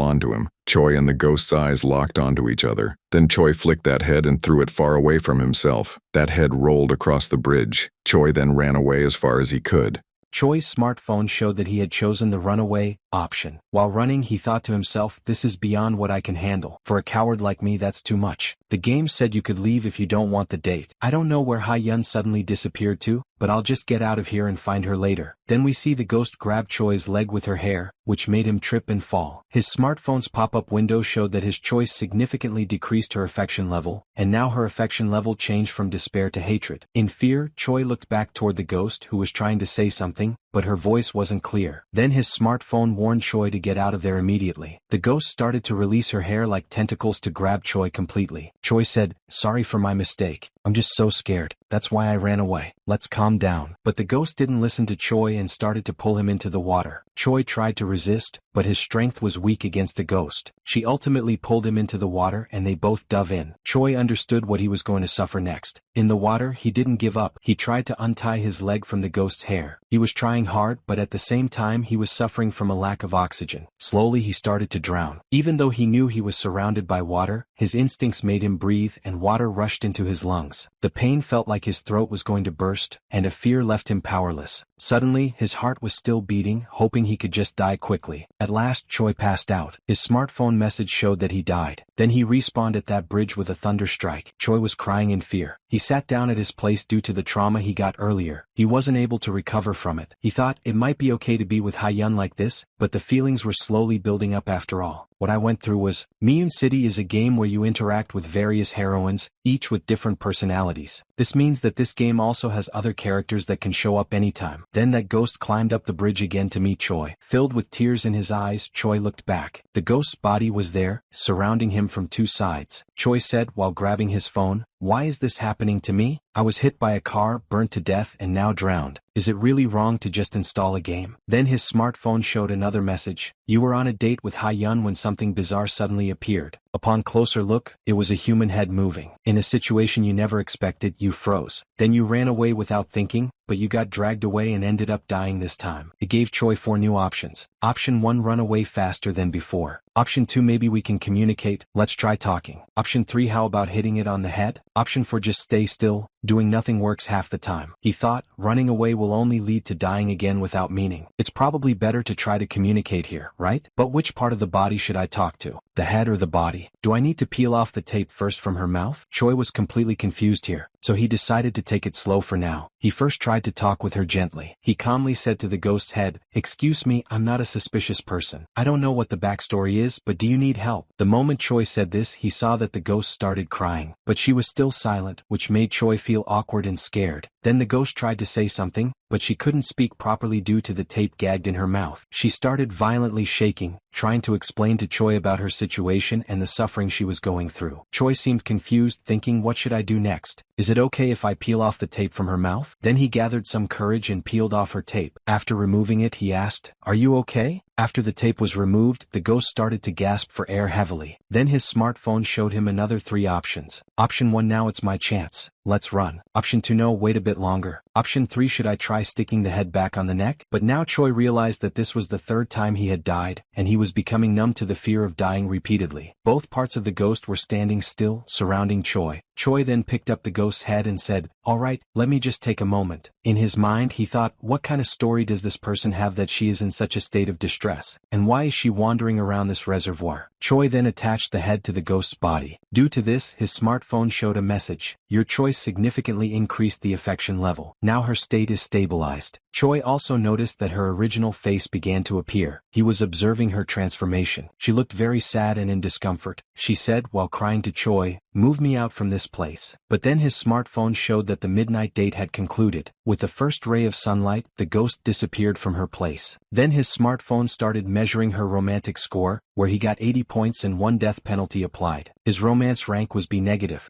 onto him. Choi and the ghost's eyes locked onto each other. Then Choi flicked that head and threw it far away from himself. That head rolled across the bridge. Choi then ran away as far as he could. Choi's smartphone showed that he had chosen the runaway option. While running, he thought to himself, this is beyond what I can handle. For a coward like me, that's too much. The game said you could leave if you don't want the date. I don't know where Ha-yeon suddenly disappeared to, but I'll just get out of here and find her later. Then we see the ghost grab Choi's leg with her hair, which made him trip and fall. His smartphone's pop-up window showed that his choice significantly decreased her affection level, and now her affection level changed from despair to hatred. In fear, Choi looked back toward the ghost, who was trying to say something, but her voice wasn't clear. Then his smartphone warned Choi to get out of there immediately. The ghost started to release her hair like tentacles to grab Choi completely. Choi said, "Sorry for my mistake. I'm just so scared. That's why I ran away. Let's calm down." But the ghost didn't listen to Choi and started to pull him into the water. Choi tried to resist, but his strength was weak against the ghost. She ultimately pulled him into the water and they both dove in. Choi understood what he was going to suffer next. In the water, he didn't give up. He tried to untie his leg from the ghost's hair. He was trying hard, but at the same time he was suffering from a lack of oxygen. Slowly he started to drown. Even though he knew he was surrounded by water, his instincts made him breathe and water rushed into his lungs. The pain felt like his throat was going to burst, and a fear left him powerless. Suddenly, his heart was still beating, hoping he could just die quickly. At last, Choi passed out. His smartphone message showed that he died. Then he respawned at that bridge with a thunder strike. Choi was crying in fear. He sat down at his place due to the trauma he got earlier. He wasn't able to recover from it. He thought it might be okay to be with Ha-yeon like this, but the feelings were slowly building up after all. What I went through was, Miun City is a game where you interact with various heroines, each with different personalities. This means that this game also has other characters that can show up anytime. Then that ghost climbed up the bridge again to meet Choi. Filled with tears in his eyes, Choi looked back. The ghost's body was there, surrounding him from two sides. Choi said while grabbing his phone, "Why is this happening to me? I was hit by a car, burnt to death, and now drowned. Is it really wrong to just install a game?" Then his smartphone showed another message. "You were on a date with Ha-yeon when something bizarre suddenly appeared. Upon closer look, it was a human head moving. In a situation you never expected, you froze. Then you ran away without thinking, but you got dragged away and ended up dying this time." It gave Choi 4 new options. Option 1, run away faster than before. Option 2, maybe we can communicate, let's try talking. Option 3, how about hitting it on the head? Option 4, just stay still, doing nothing works half the time. He thought, running away will only lead to dying again without meaning. It's probably better to try to communicate here, right? But which part of the body should I talk to? The head or the body? Do I need to peel off the tape first from her mouth? Choi was completely confused here, so he decided to take it slow for now. He first tried to talk with her gently. He calmly said to the ghost's head, "Excuse me, I'm not a suspicious person. I don't know what the backstory is, but do you need help?" The moment Choi said this, he saw that the ghost started crying, but she was still silent, which made Choi feel awkward and scared. Then the ghost tried to say something, but she couldn't speak properly due to the tape gagged in her mouth. She started violently shaking, trying to explain to Choi about her situation and the suffering she was going through. Choi seemed confused, thinking, what should I do next? Is it okay if I peel off the tape from her mouth? Then he gathered some courage and peeled off her tape. After removing it, he asked, "Are you okay?" After the tape was removed, the ghost started to gasp for air heavily. Then his smartphone showed him another 3 options. Option 1, now it's my chance. Let's run. Option 2, no, wait a bit longer. Option 3, should I try sticking the head back on the neck? But now Choi realized that this was the 3rd time he had died, and he was becoming numb to the fear of dying repeatedly. Both parts of the ghost were standing still, surrounding Choi. Choi then picked up the ghost's head and said, "All right, let me just take a moment." In his mind he thought, what kind of story does this person have that she is in such a state of distress? And why is she wandering around this reservoir? Choi then attached the head to the ghost's body. Due to this, his smartphone showed a message. Your choice significantly increased the affection level. Now her state is stabilized. Choi also noticed that her original face began to appear. He was observing her transformation. She looked very sad and in discomfort. She said while crying to Choi, "Move me out from this place." But then his smartphone showed that the midnight date had concluded. With the first ray of sunlight, the ghost disappeared from her place. Then his smartphone started measuring her romantic score, where he got 80 points and 1 death penalty applied. His romance rank was B-.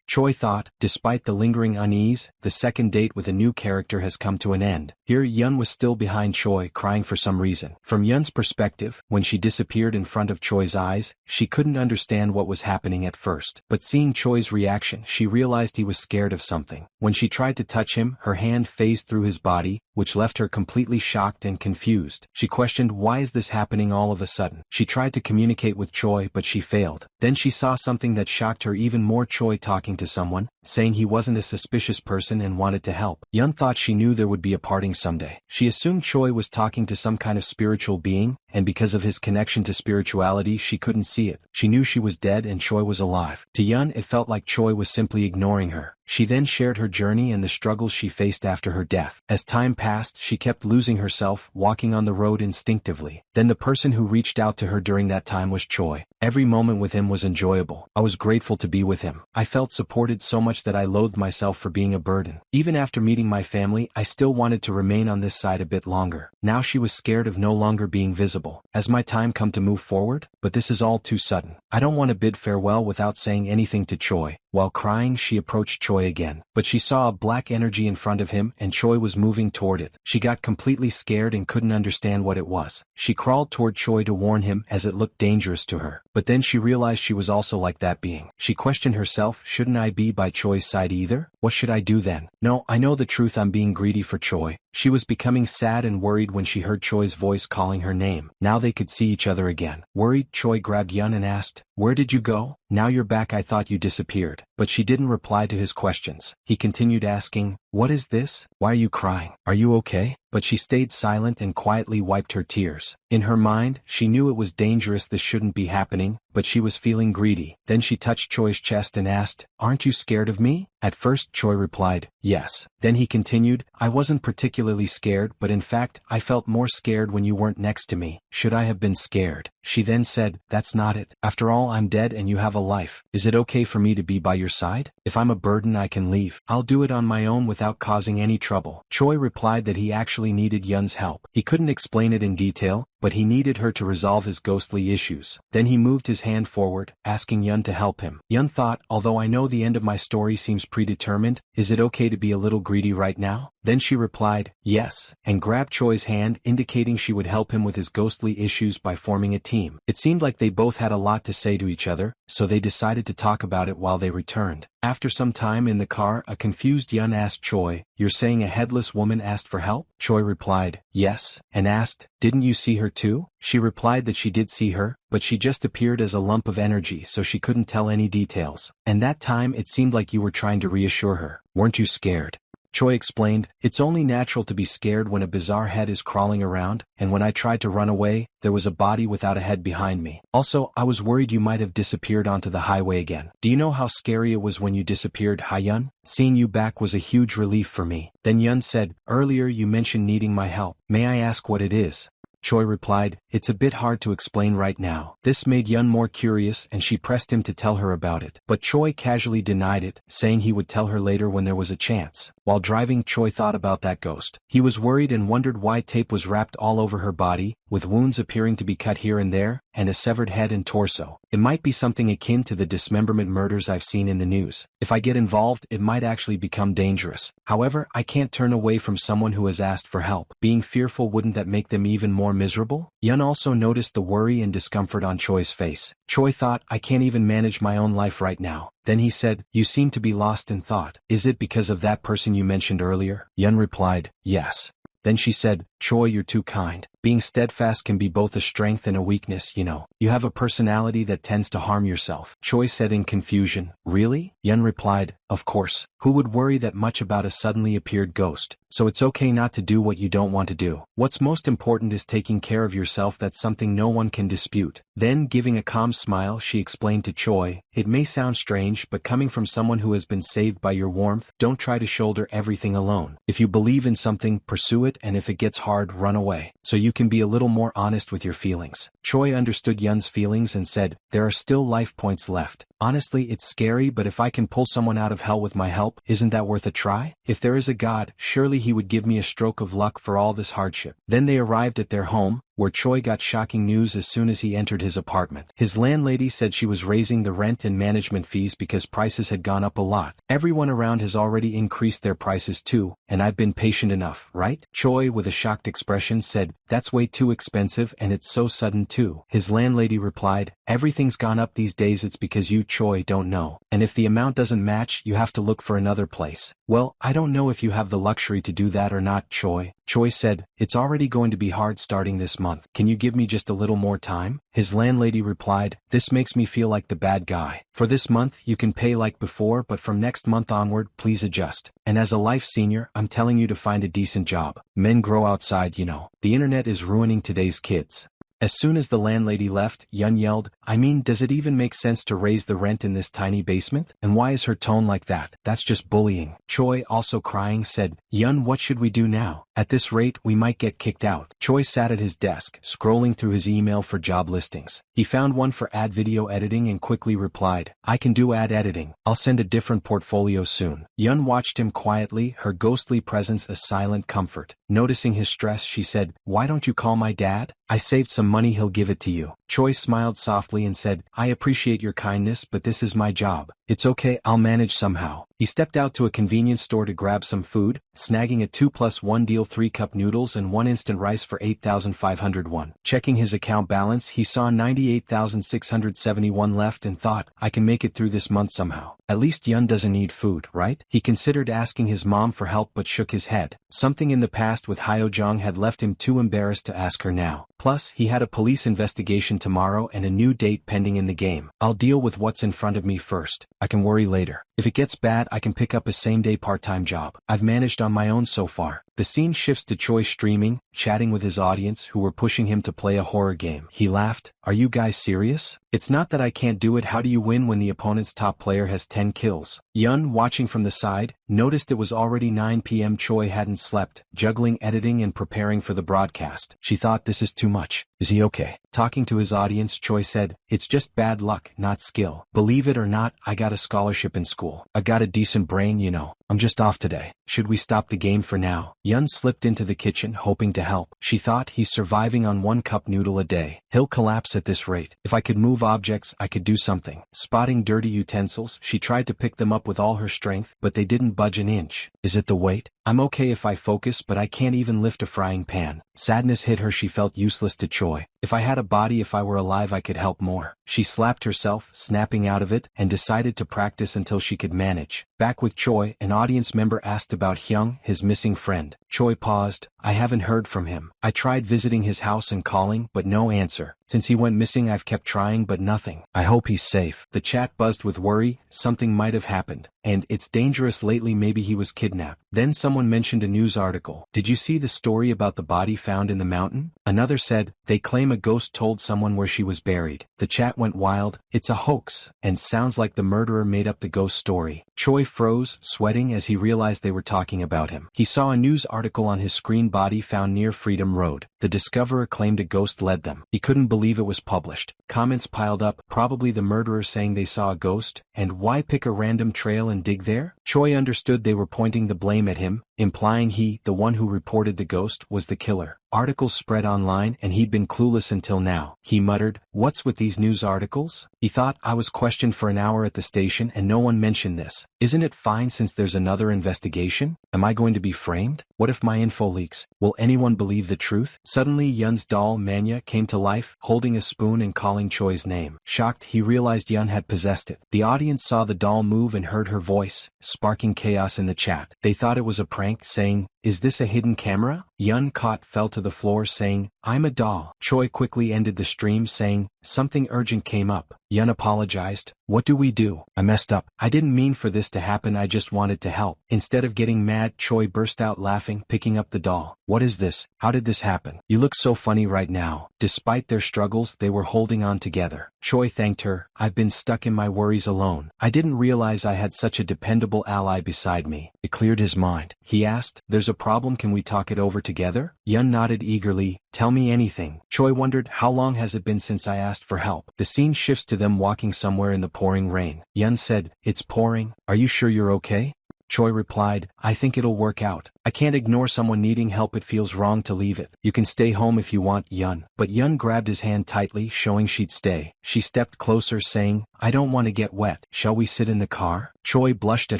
Choi thought, despite the lingering unease, the second date with a new character has come to an end. Here Yeon was still behind Choi, crying for some reason. From Yeon's perspective, when she disappeared in front of Choi's eyes, she couldn't understand what was happening at first. But seeing Choi's reaction, she realized he was scared of something. When she tried to touch him, her hand phased through his body, which left her completely shocked and confused. She questioned, why is this happening all of a sudden? She tried to communicate with Choi, but she failed. Then she saw something that shocked her even more: Choi talking to someone, saying he wasn't a suspicious person and wanted to help. Yeon thought she knew there would be a parting someday. She assumed Choi was talking to some kind of spiritual being, and because of his connection to spirituality she couldn't see it. She knew she was dead and Choi was alive. To Yeon it felt like Choi was simply ignoring her. She then shared her journey and the struggles she faced after her death. As time passed, she kept losing herself, walking on the road instinctively. Then the person who reached out to her during that time was Choi. Every moment with him was enjoyable. I was grateful to be with him. I felt supported so much that I loathed myself for being a burden. Even after meeting my family, I still wanted to remain on this side a bit longer. Now she was scared of no longer being visible. Has my time come to move forward? But this is all too sudden. I don't want to bid farewell without saying anything to Choi. While crying, she approached Choi again, but she saw a black energy in front of him and Choi was moving toward it. She got completely scared and couldn't understand what it was. She crawled toward Choi to warn him as it looked dangerous to her. But then she realized she was also like that being. She questioned herself, shouldn't I be by Choi's side either? What should I do then? No, I know the truth, I'm being greedy for Choi. She was becoming sad and worried when she heard Choi's voice calling her name. Now they could see each other again. Worried, Choi grabbed Yeon and asked, "Where did you go? Now you're back, I thought you disappeared." But she didn't reply to his questions. He continued asking, "What is this? Why are you crying? Are you okay?" But she stayed silent and quietly wiped her tears. In her mind, she knew it was dangerous, this shouldn't be happening, but she was feeling greedy. Then she touched Choi's chest and asked, "Aren't you scared of me?" At first Choi replied, "Yes." Then he continued, "I wasn't particularly scared, but in fact, I felt more scared when you weren't next to me. Should I have been scared?" She then said, "That's not it. After all, I'm dead and you have a life. Is it okay for me to be by your side? If I'm a burden, I can leave. I'll do it on my own without causing any trouble." Choi replied that he actually needed Yeon's help. He couldn't explain it in detail, but he needed her to resolve his ghostly issues. Then he moved his hand forward, asking Yeon to help him. Yeon thought, although I know the end of my story seems predetermined, is it okay to be a little greedy right now? Then she replied, "Yes," and grabbed Choi's hand, indicating she would help him with his ghostly issues by forming a team. It seemed like they both had a lot to say to each other, so they decided to talk about it while they returned. After some time in the car, a confused Yeon asked Choi, "You're saying a headless woman asked for help?" Choi replied, "Yes," and asked, "Didn't you see her too?" She replied that she did see her, but she just appeared as a lump of energy, so she couldn't tell any details. And that time it seemed like you were trying to reassure her. Weren't you scared? Choi explained, it's only natural to be scared when a bizarre head is crawling around, and when I tried to run away, there was a body without a head behind me. Also, I was worried you might have disappeared onto the highway again. Do you know how scary it was when you disappeared, Ha-yeon? Seeing you back was a huge relief for me. Then Yeon said, earlier you mentioned needing my help. May I ask what it is? Choi replied, it's a bit hard to explain right now. This made Yeon more curious and she pressed him to tell her about it. But Choi casually denied it, saying he would tell her later when there was a chance. While driving, Choi thought about that ghost. He was worried and wondered why tape was wrapped all over her body, with wounds appearing to be cut here and there, and a severed head and torso. It might be something akin to the dismemberment murders I've seen in the news. If I get involved, it might actually become dangerous. However, I can't turn away from someone who has asked for help. Being fearful, wouldn't that make them even more miserable? Yeon also noticed the worry and discomfort on Choi's face. Choi thought, I can't even manage my own life right now. Then he said, you seem to be lost in thought. Is it because of that person you mentioned earlier? Yeon replied, yes. Then she said, Choi, you're too kind. Being steadfast can be both a strength and a weakness, you know. You have a personality that tends to harm yourself. Choi said in confusion, really? Yeon replied, of course. Who would worry that much about a suddenly appeared ghost? So it's okay not to do what you don't want to do. What's most important is taking care of yourself. That's something no one can dispute. Then, giving a calm smile, she explained to Choi, it may sound strange, but coming from someone who has been saved by your warmth, don't try to shoulder everything alone. If you believe in something, pursue it, and if it gets hard, run away. So you can be a little more honest with your feelings. Choi understood Yeon's feelings and said, there are still life points left. Honestly, it's scary, but if I can pull someone out of hell with my help, isn't that worth a try? If there is a God, surely he would give me a stroke of luck for all this hardship. Then they arrived at their home, where Choi got shocking news as soon as he entered his apartment. His landlady said she was raising the rent and management fees because prices had gone up a lot. Everyone around has already increased their prices too, and I've been patient enough, right? Choi, with a shocked expression, said, that's way too expensive and it's so sudden too. His landlady replied, everything's gone up these days. It's because you, Choi, don't know. And if the amount doesn't match, you have to look for another place. Well, I don't know if you have the luxury to do that or not, Choi. Choi said, it's already going to be hard starting this month. Can you give me just a little more time? His landlady replied, this makes me feel like the bad guy. For this month, you can pay like before, but from next month onward, please adjust. And as a life senior, I'm telling you to find a decent job. Men grow outside, you know. The internet is ruining today's kids. As soon as the landlady left, Yeon yelled, I mean, does it even make sense to raise the rent in this tiny basement? And why is her tone like that? That's just bullying. Choi, also crying, said, Yeon, what should we do now? At this rate, we might get kicked out. Choi sat at his desk, scrolling through his email for job listings. He found one for ad video editing and quickly replied, I can do ad editing. I'll send a different portfolio soon. Yeon watched him quietly, her ghostly presence a silent comfort. Noticing his stress, she said, why don't you call my dad? I saved some money, he'll give it to you. Choi smiled softly and said, I appreciate your kindness, but this is my job. It's okay, I'll manage somehow. He stepped out to a convenience store to grab some food, snagging a 2+1 deal 3-cup noodles and 1 instant rice for 8,500 won. Checking his account balance, he saw 98,671 left and thought, I can make it through this month somehow. At least Yeon doesn't need food, right? He considered asking his mom for help but shook his head. Something in the past with Hyo-jong had left him too embarrassed to ask her now. Plus, he had a police investigation tomorrow and a new date pending in the game. I'll deal with what's in front of me first. I can worry later. If it gets bad, I can pick up a same-day part-time job. I've managed on my own so far. The scene shifts to Choi streaming, chatting with his audience who were pushing him to play a horror game. He laughed, are you guys serious? It's not that I can't do it. How do you win when the opponent's top player has 10 kills? Yeon, watching from the side, noticed it was already 9 p.m. Choi hadn't slept, juggling editing and preparing for the broadcast. She thought, this is too much. Is he okay? Talking to his audience, Choi said, it's just bad luck, not skill. Believe it or not, I got a scholarship in school. I got a decent brain, you know. I'm just off today. Should we stop the game for now? Yeon slipped into the kitchen, hoping to help. She thought, he's surviving on 1 cup noodle a day. He'll collapse at this rate. If I could move objects, I could do something. Spotting dirty utensils, she tried to pick them up with all her strength, but they didn't budge an inch. Is it the weight? I'm okay if I focus, but I can't even lift a frying pan. Sadness hit her. She felt useless to Choi. If I had a body, if I were alive, I could help more. She slapped herself, snapping out of it, and decided to practice until she could manage. Back with Choi, an audience member asked about Hyung, his missing friend. Choi paused. I haven't heard from him. I tried visiting his house and calling, but no answer. Since he went missing, I've kept trying, but nothing. I hope he's safe. The chat buzzed with worry. Something might have happened. And it's dangerous lately, maybe he was kidnapped. Then someone mentioned a news article. Did you see the story about the body found in the mountain? Another said, they claim a ghost told someone where she was buried. The chat went wild. It's a hoax, and sounds like the murderer made up the ghost story. Choi froze, sweating as he realized they were talking about him. He saw a news article on his screen, body found near Freedom Road. The discoverer claimed a ghost led them. He couldn't believe it was published. Comments piled up, probably the murderer saying they saw a ghost, and why pick a random trail and dig there? Choi understood they were pointing the blame at him, implying he, the one who reported the ghost, was the killer. Articles spread online and he'd been clueless until now. He muttered, what's with these news articles? He thought, I was questioned for an hour at the station and no one mentioned this. Isn't it fine since there's another investigation? Am I going to be framed? What if my info leaks? Will anyone believe the truth? Suddenly Yun's doll Manya came to life, holding a spoon and calling Choi's name. Shocked, he realized Yun had possessed it. The audience saw the doll move and heard her voice, sparking chaos in the chat. They thought it was a prank, saying, is this a hidden camera? Yun caught fell to the floor saying, I'm a doll. Choi quickly ended the stream saying, something urgent came up. Yun apologized. What do we do? I messed up. I didn't mean for this to happen, I just wanted to help. Instead of getting mad, Choi burst out laughing, picking up the doll. What is this? How did this happen? You look so funny right now. Despite their struggles, they were holding on together. Choi thanked her. I've been stuck in my worries alone. I didn't realize I had such a dependable ally beside me. It cleared his mind. He asked, there's a problem, can we talk it over together? Yun nodded eagerly. Tell me anything. Choi wondered, how long has it been since I asked for help? The scene shifts to them walking somewhere in the pouring rain. Yun said, it's pouring. Are you sure you're okay? Choi replied, I think it'll work out. I can't ignore someone needing help, it feels wrong to leave it. You can stay home if you want, Yun. But Yun grabbed his hand tightly, showing she'd stay. She stepped closer saying, I don't want to get wet. Shall we sit in the car? Choi blushed at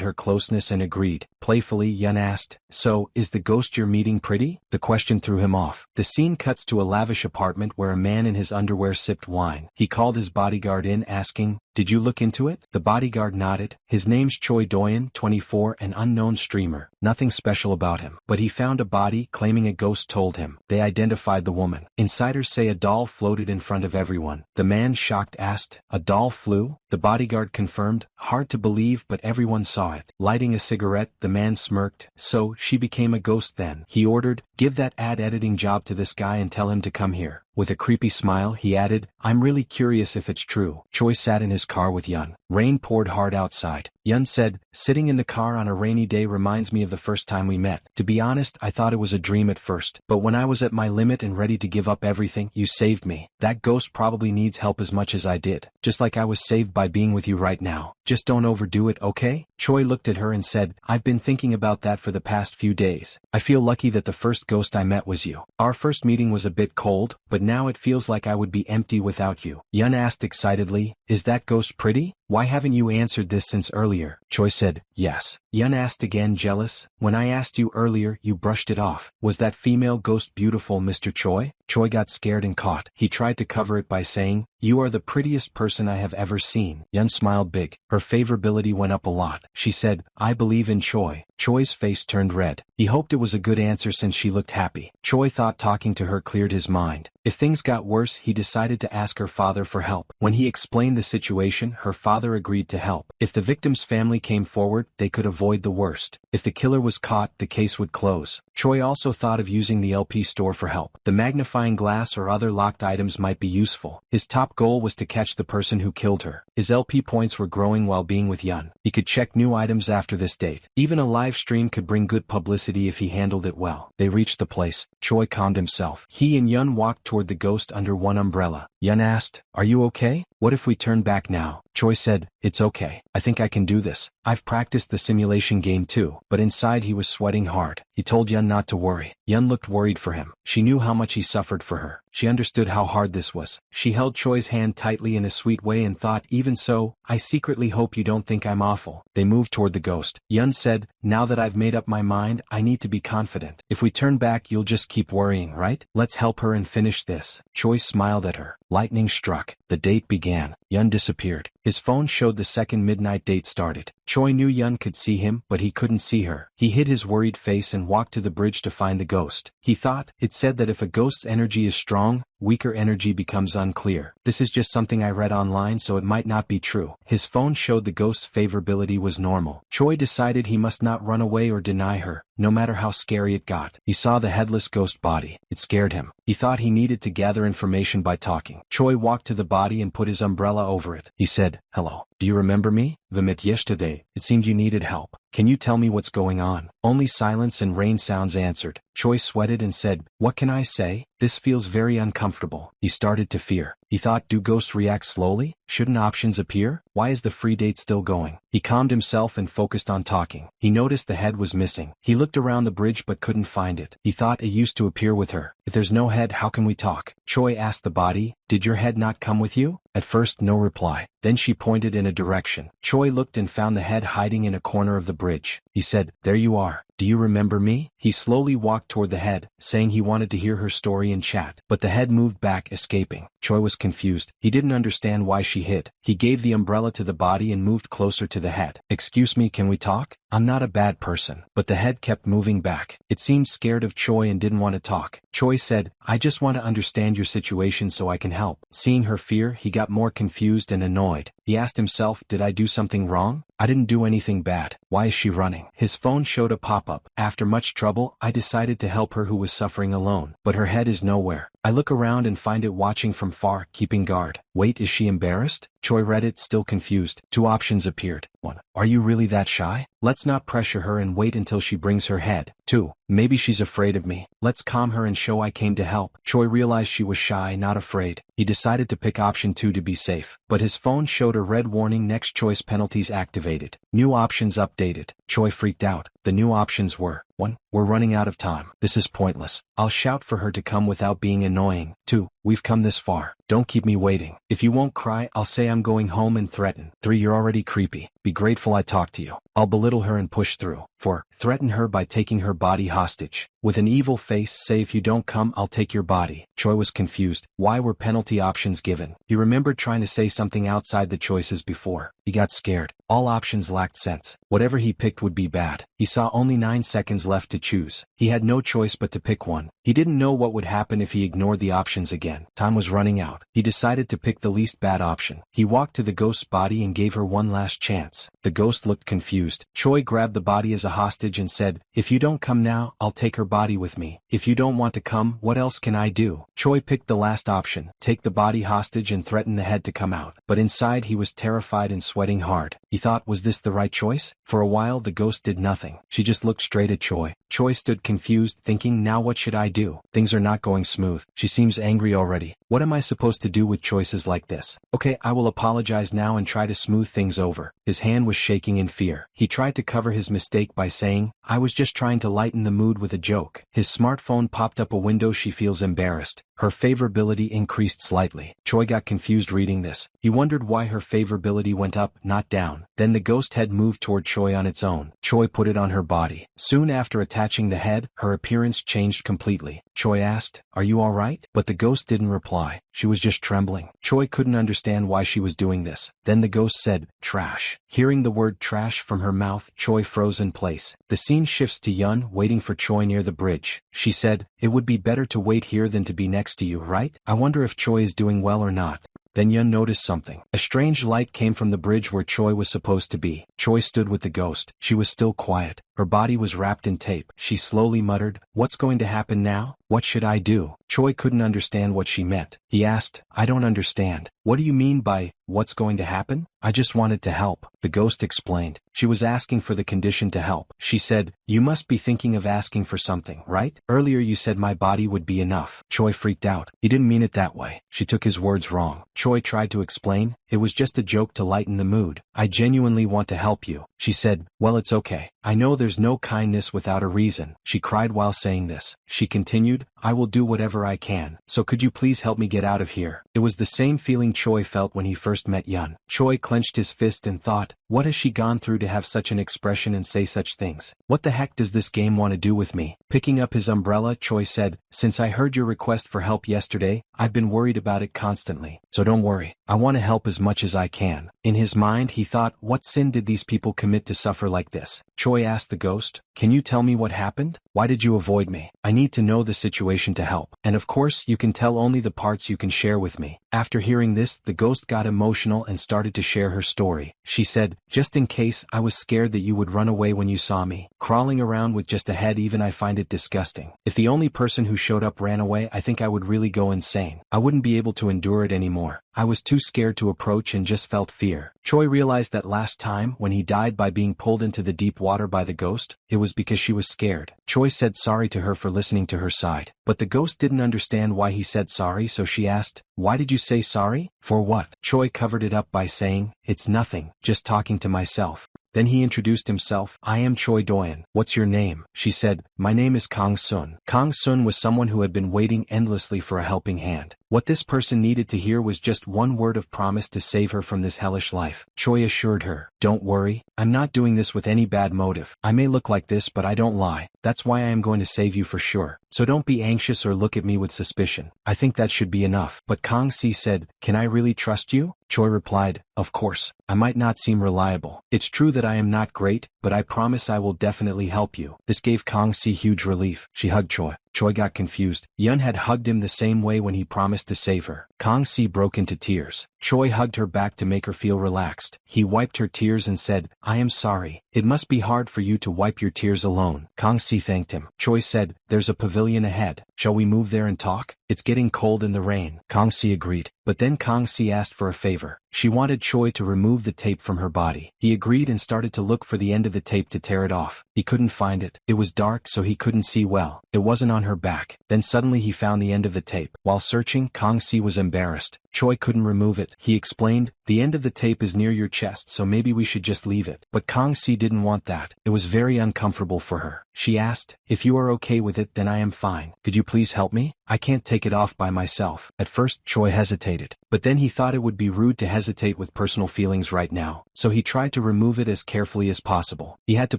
her closeness and agreed. Playfully, Yun asked, so, is the ghost you're meeting pretty? The question threw him off. The scene cuts to a lavish apartment where a man in his underwear sipped wine. He called his bodyguard in, asking, did you look into it? The bodyguard nodded. His name's Choi Do-yeon, 24, an unknown streamer. Nothing special about him. But he found a body, claiming a ghost told him. They identified the woman. Insiders say a doll floated in front of everyone. The man, shocked, asked, a doll flew? The bodyguard confirmed, hard to believe, but everyone saw it. Lighting a cigarette, the man smirked. So, she became a ghost then. He ordered, give that ad editing job to this guy and tell him to come here. With a creepy smile, he added, I'm really curious if it's true. Choi sat in his car with Yun. Rain poured hard outside. Yun said, sitting in the car on a rainy day reminds me of the first time we met. To be honest, I thought it was a dream at first. But when I was at my limit and ready to give up everything, you saved me. That ghost probably needs help as much as I did. Just like I was saved by being with you right now. Just don't overdo it, okay? Choi looked at her and said, I've been thinking about that for the past few days. I feel lucky that the first ghost I met was you. Our first meeting was a bit cold, but now it feels like I would be empty without you. Yun asked excitedly, is that ghost pretty? Why haven't you answered this since earlier? Choi said, yes. Yun asked again, jealous. When I asked you earlier, you brushed it off. Was that female ghost beautiful, Mr. Choi? Choi got scared and caught. He tried to cover it by saying, you are the prettiest person I have ever seen. Yun smiled big. Her favorability went up a lot. She said, I believe in Choi. Choi's face turned red. He hoped it was a good answer since she looked happy. Choi thought talking to her cleared his mind. If things got worse, he decided to ask her father for help. When he explained the situation, her father agreed to help. If the victim's family came forward, they could avoid the worst. If the killer was caught, the case would close. Choi also thought of using the LP store for help. The magnifying glass or other locked items might be useful. His top goal was to catch the person who killed her. His LP points were growing while being with Yun. He could check new items after this date. Even a live stream could bring good publicity if he handled it well. They reached the place. Choi calmed himself. He and Yun walked toward the ghost under one umbrella. Yun asked, are you okay? What if we turn back now? Choi said, it's okay. I think I can do this. I've practiced the simulation game too. But inside he was sweating hard. He told Yun not to worry. Yun looked worried for him. She knew how much he suffered for her. She understood how hard this was. She held Choi's hand tightly in a sweet way and thought, even so, I secretly hope you don't think I'm awful. They moved toward the ghost. Yun said, now that I've made up my mind, I need to be confident. If we turn back, you'll just keep worrying, right? Let's help her and finish this. Choi smiled at her. Lightning struck. The date began. Yun disappeared. His phone showed the second midnight date started. Choi knew Yun could see him, but he couldn't see her. He hid his worried face and walked to the bridge to find the ghost. He thought, it said that if a ghost's energy is strong, weaker energy becomes unclear. This is just something I read online, so it might not be true. His phone showed the ghost's favorability was normal. Choi decided he must not run away or deny her, no matter how scary it got. He saw the headless ghost body. It scared him. He thought he needed to gather information by talking. Choi walked to the body and put his umbrella over it. He said, "Hello. Do you remember me? We met yesterday. It seemed you needed help. Can you tell me what's going on?" Only silence and rain sounds answered. Choi sweated and said, "What can I say? This feels very uncomfortable." He started to fear. He thought, do ghosts react slowly? Shouldn't options appear? Why is the free date still going? He calmed himself and focused on talking. He noticed the head was missing. He looked around the bridge but couldn't find it. He thought it used to appear with her. If there's no head, how can we talk? Choi asked the body, "Did your head not come with you?" At first, no reply. Then she pointed in a direction. Choi looked and found the head hiding in a corner of the bridge. He said, "There you are. Do you remember me?" He slowly walked toward the head, saying he wanted to hear her story and chat. But the head moved back, escaping. Choi was confused. He didn't understand why she hid. He gave the umbrella to the body and moved closer to the head. "Excuse me, can we talk? I'm not a bad person." But the head kept moving back. It seemed scared of Choi and didn't want to talk. Choi said, "I just want to understand your situation so I can help." Seeing her fear, he got more confused and annoyed. He asked himself, did I do something wrong? I didn't do anything bad. Why is she running? His phone showed a pop-up. After much trouble, I decided to help her who was suffering alone. But her head is nowhere. I look around and find it watching from far, keeping guard. Wait, is she embarrassed? Choi read it, still confused. Two options appeared. 1. Are you really that shy? Let's not pressure her and wait until she brings her head. 2. Maybe she's afraid of me. Let's calm her and show I came to help. Choi realized she was shy, not afraid. He decided to pick option 2 to be safe. But his phone showed a red warning, next choice penalties activated. New options updated. Choi freaked out. The new options were 1. We're running out of time. This is pointless. I'll shout for her to come without being annoying. 2. We've come this far. Don't keep me waiting. If you won't cry, I'll say I'm going home and threaten. 3. You're already creepy. Be grateful I talked to you. I'll belittle her and push through. 4. Threaten her by taking her body hostage. With an evil face, say if you don't come, I'll take your body. Choi was confused. Why were penalty options given? He remembered trying to say something outside the choices before. He got scared. All options lacked sense. Whatever he picked would be bad. He saw only 9 seconds left to choose. He had no choice but to pick one. He didn't know what would happen if he ignored the options again. Time was running out. He decided to pick the least bad option. He walked to the ghost's body and gave her one last chance. The ghost looked confused. Choi grabbed the body as a hostage and said, if you don't come now, I'll take her body with me. If you don't want to come, what else can I do? Choi picked the last option, take the body hostage and threaten the head to come out. But inside he was terrified and sweating hard. He thought, was this the right choice? For a while the ghost did nothing. She just looked straight at Choi. Choi stood confused, thinking, now what should I do? Things are not going smooth. She seems angry already. What am I supposed to do with choices like this? Okay, I will apologize now and try to smooth things over. His hand was shaking in fear. He tried to cover his mistake by saying, I was just trying to lighten the mood with a joke. His smartphone popped up a window. She feels embarrassed. Her favorability increased slightly. Choi got confused reading this. He wondered why her favorability went up, not down. Then the ghost head moved toward Choi on its own. Choi put it on her body. Soon after attaching the head, her appearance changed completely. Choi asked, are you alright? But the ghost didn't reply. She was just trembling. Choi couldn't understand why she was doing this. Then the ghost said, trash. Hearing the word trash from her mouth, Choi froze in place. The scene shifts to Yun waiting for Choi near the bridge. She said, it would be better to wait here than to be next to you, right? I wonder if Choi is doing well or not. Then Yun noticed something. A strange light came from the bridge where Choi was supposed to be. Choi stood with the ghost. She was still quiet. Her body was wrapped in tape. She slowly muttered, what's going to happen now? What should I do? Choi couldn't understand what she meant. He asked, I don't understand. What do you mean by, what's going to happen? I just wanted to help. The ghost explained. She was asking for the condition to help. She said, you must be thinking of asking for something, right? Earlier you said my body would be enough. Choi freaked out. He didn't mean it that way. She took his words wrong. Choi tried to explain, it was just a joke to lighten the mood. I genuinely want to help you. She said, well, it's okay. I know there's no kindness without a reason. She cried while saying this. She continued, I will do whatever I can. So could you please help me get out of here? It was the same feeling Choi felt when he first met Yun. Choi clenched his fist and thought, what has she gone through to have such an expression and say such things? What the heck does this game want to do with me? Picking up his umbrella, Choi said, since I heard your request for help yesterday, I've been worried about it constantly. So don't worry. I want to help as much as I can. In his mind he thought, what sin did these people commit to suffer like this? Choi asked the ghost, can you tell me what happened? Why did you avoid me? I need to know the situation to help. And of course you can tell only the parts you can share with me. After hearing this, the ghost got emotional and started to share her story. She said, just in case, I was scared that you would run away when you saw me. Crawling around with just a head, even I find it disgusting. If the only person who showed up ran away, I think I would really go insane. I wouldn't be able to endure it anymore. I was too scared to approach and just felt fear. Choi realized that last time, when he died by being pulled into the deep water by the ghost, it was because she was scared. Choi said sorry to her for listening to her side. But the ghost didn't understand why he said sorry, so she asked, why did you say sorry? For what? Choi covered it up by saying, it's nothing, just talking to myself. Then he introduced himself. I am Choi Do-yeon. What's your name? She said, my name is Kang Sun. Kang Sun was someone who had been waiting endlessly for a helping hand. What this person needed to hear was just one word of promise to save her from this hellish life. Choi assured her, don't worry, I'm not doing this with any bad motive. I may look like this, but I don't lie. That's why I am going to save you for sure. So don't be anxious or look at me with suspicion. I think that should be enough. But Kang Si said, can I really trust you? Choi replied, of course. I might not seem reliable. It's true that I am not great, but I promise I will definitely help you. This gave Kang Si huge relief. She hugged Choi. Choi got confused. Yeon had hugged him the same way when he promised to save her. Kang Si broke into tears. Choi hugged her back to make her feel relaxed. He wiped her tears and said, I am sorry. It must be hard for you to wipe your tears alone. Kang Si thanked him. Choi said, there's a pavilion ahead. Shall we move there and talk? It's getting cold in the rain. Kang Si agreed. But then Kang Si asked for a favor. She wanted Choi to remove the tape from her body. He agreed and started to look for the end of the tape to tear it off. He couldn't find it. It was dark, so he couldn't see well. It wasn't on her back. Then suddenly he found the end of the tape. While searching, Kang Si was embarrassed. Choi couldn't remove it. He explained, the end of the tape is near your chest, so maybe we should just leave it. But Kang Si didn't want that. It was very uncomfortable for her. She asked, if you are okay with it, then I am fine. Could you please help me? I can't take it off by myself. At first, Choi hesitated. But then he thought it would be rude to hesitate with personal feelings right now. So he tried to remove it as carefully as possible. He had to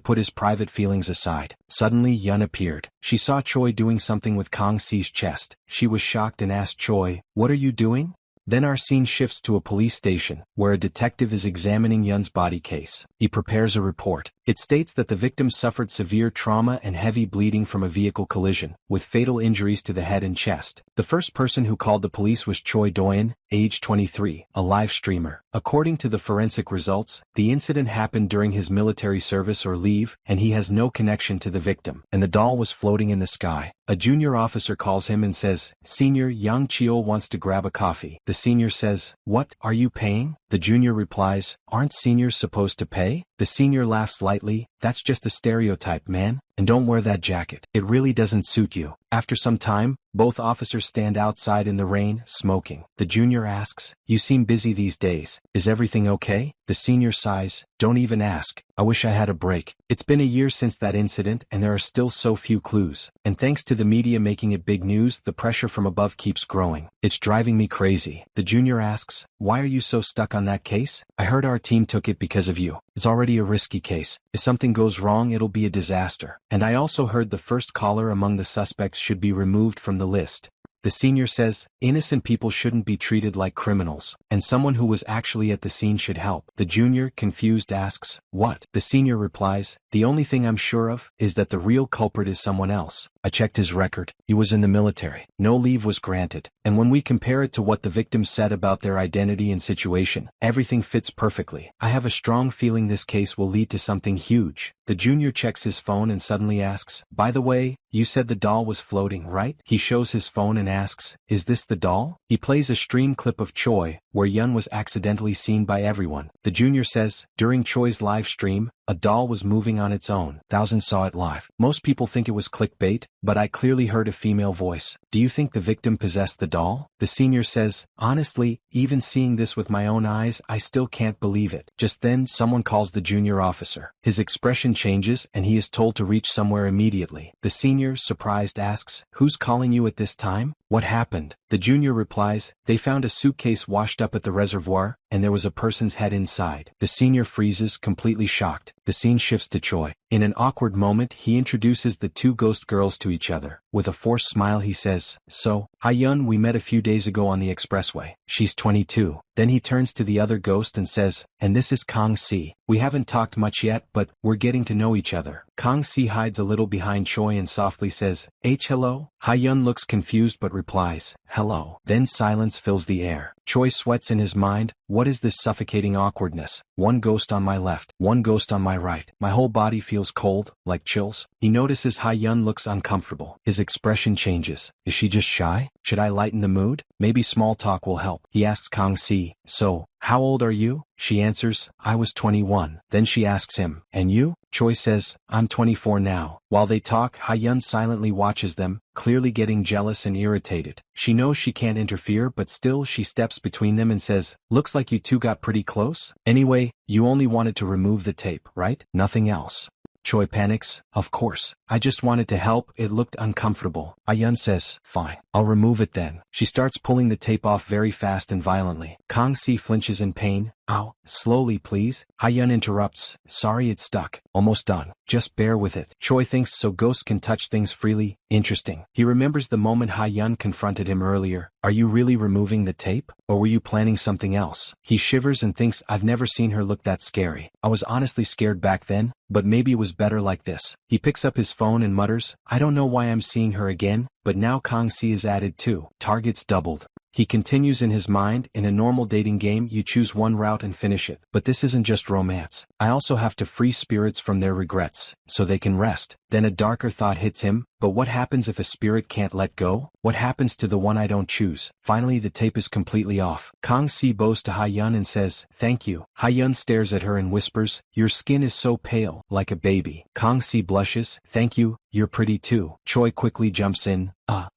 put his private feelings aside. Suddenly, Yeon appeared. She saw Choi doing something with Kang Si's chest. She was shocked and asked Choi, what are you doing? Then our scene shifts to a police station, where a detective is examining Yeon's body case. He prepares a report. It states that the victim suffered severe trauma and heavy bleeding from a vehicle collision, with fatal injuries to the head and chest. The first person who called the police was Choi Do-yeon, age 23, a live streamer. According to the forensic results, the incident happened during his military service or leave, and he has no connection to the victim, and the doll was floating in the sky. A junior officer calls him and says, Senior, Yang Cheol wants to grab a coffee. The senior says, what, are you paying? The junior replies, aren't seniors supposed to pay? The senior laughs lightly, that's just a stereotype, man. And don't wear that jacket. It really doesn't suit you. After some time, both officers stand outside in the rain, smoking. The junior asks, you seem busy these days. Is everything okay? The senior sighs, don't even ask. I wish I had a break. It's been a year since that incident and there are still so few clues. And thanks to the media making it big news, the pressure from above keeps growing. It's driving me crazy. The junior asks, why are you so stuck on that case? I heard our team took it because of you. It's already a risky case. If something goes wrong, it'll be a disaster. And I also heard the first caller among the suspects should be removed from the list. The senior says, innocent people shouldn't be treated like criminals, and someone who was actually at the scene should help. The junior, confused, asks, what? The senior replies, the only thing I'm sure of is that the real culprit is someone else. I checked his record. He was in the military. No leave was granted. And when we compare it to what the victims said about their identity and situation, everything fits perfectly. I have a strong feeling this case will lead to something huge. The junior checks his phone and suddenly asks, by the way, you said the doll was floating, right? He shows his phone and asks, is this the doll? He plays a stream clip of Choi, where Yeon was accidentally seen by everyone. The junior says, during Choi's live stream, a doll was moving on its own. Thousands saw it live. Most people think it was clickbait, but I clearly heard a female voice. Do you think the victim possessed the doll? The senior says, honestly, even seeing this with my own eyes, I still can't believe it. Just then, someone calls the junior officer. His expression changes and he is told to reach somewhere immediately. The senior, surprised, asks, who's calling you at this time? What happened? The junior replies, they found a suitcase washed up at the reservoir, and there was a person's head inside. The senior freezes, completely shocked. The scene shifts to Choi. In an awkward moment he introduces the two ghost girls to each other. With a forced smile he says, "So, Hyun, we met a few days ago on the expressway. She's 22. Then he turns to the other ghost and says, "And this is Kang Si. We haven't talked much yet, but we're getting to know each other." Kang Si hides a little behind Choi and softly says, "Hello?" Hyun looks confused but replies, "Hello." Then silence fills the air. Choi sweats in his mind. What is this suffocating awkwardness? One ghost on my left, one ghost on my right. My whole body feels cold, like chills. He notices Hyun looks uncomfortable. His expression changes. Is she just shy? Should I lighten the mood? Maybe small talk will help. He asks Kang Si, "So, how old are you?" She answers, "I was 21. Then she asks him, "And you?" Choi says, "I'm 24 now." While they talk, Hyun silently watches them, clearly getting jealous and irritated. She knows she can't interfere, but still she steps between them and says, "Looks like you two got pretty close. Anyway, you only wanted to remove the tape, right? Nothing else." Choi panics, "Of course. I just wanted to help, it looked uncomfortable." Hyun says, "Fine. I'll remove it then." She starts pulling the tape off very fast and violently. Kang Si flinches in pain. "Ow, slowly please." Hyun interrupts, "Sorry it's stuck. Almost done. Just bear with it." Choi thinks so ghosts can touch things freely. Interesting. He remembers the moment Hyun confronted him earlier. "Are you really removing the tape? Or were you planning something else?" He shivers and thinks, "I've never seen her look that scary. I was honestly scared back then, but maybe it was better like this." He picks up his phone and mutters, "I don't know why I'm seeing her again, but now Kang Si is added too. Targets doubled." He continues in his mind, "In a normal dating game you choose one route and finish it. But this isn't just romance. I also have to free spirits from their regrets, so they can rest." Then a darker thought hits him, but what happens if a spirit can't let go? What happens to the one I don't choose? Finally the tape is completely off. Kang Si bows to Hyun and says, "Thank you." Hyun stares at her and whispers, "Your skin is so pale, like a baby." Kang Si blushes, "Thank you, you're pretty too." Choi quickly jumps in,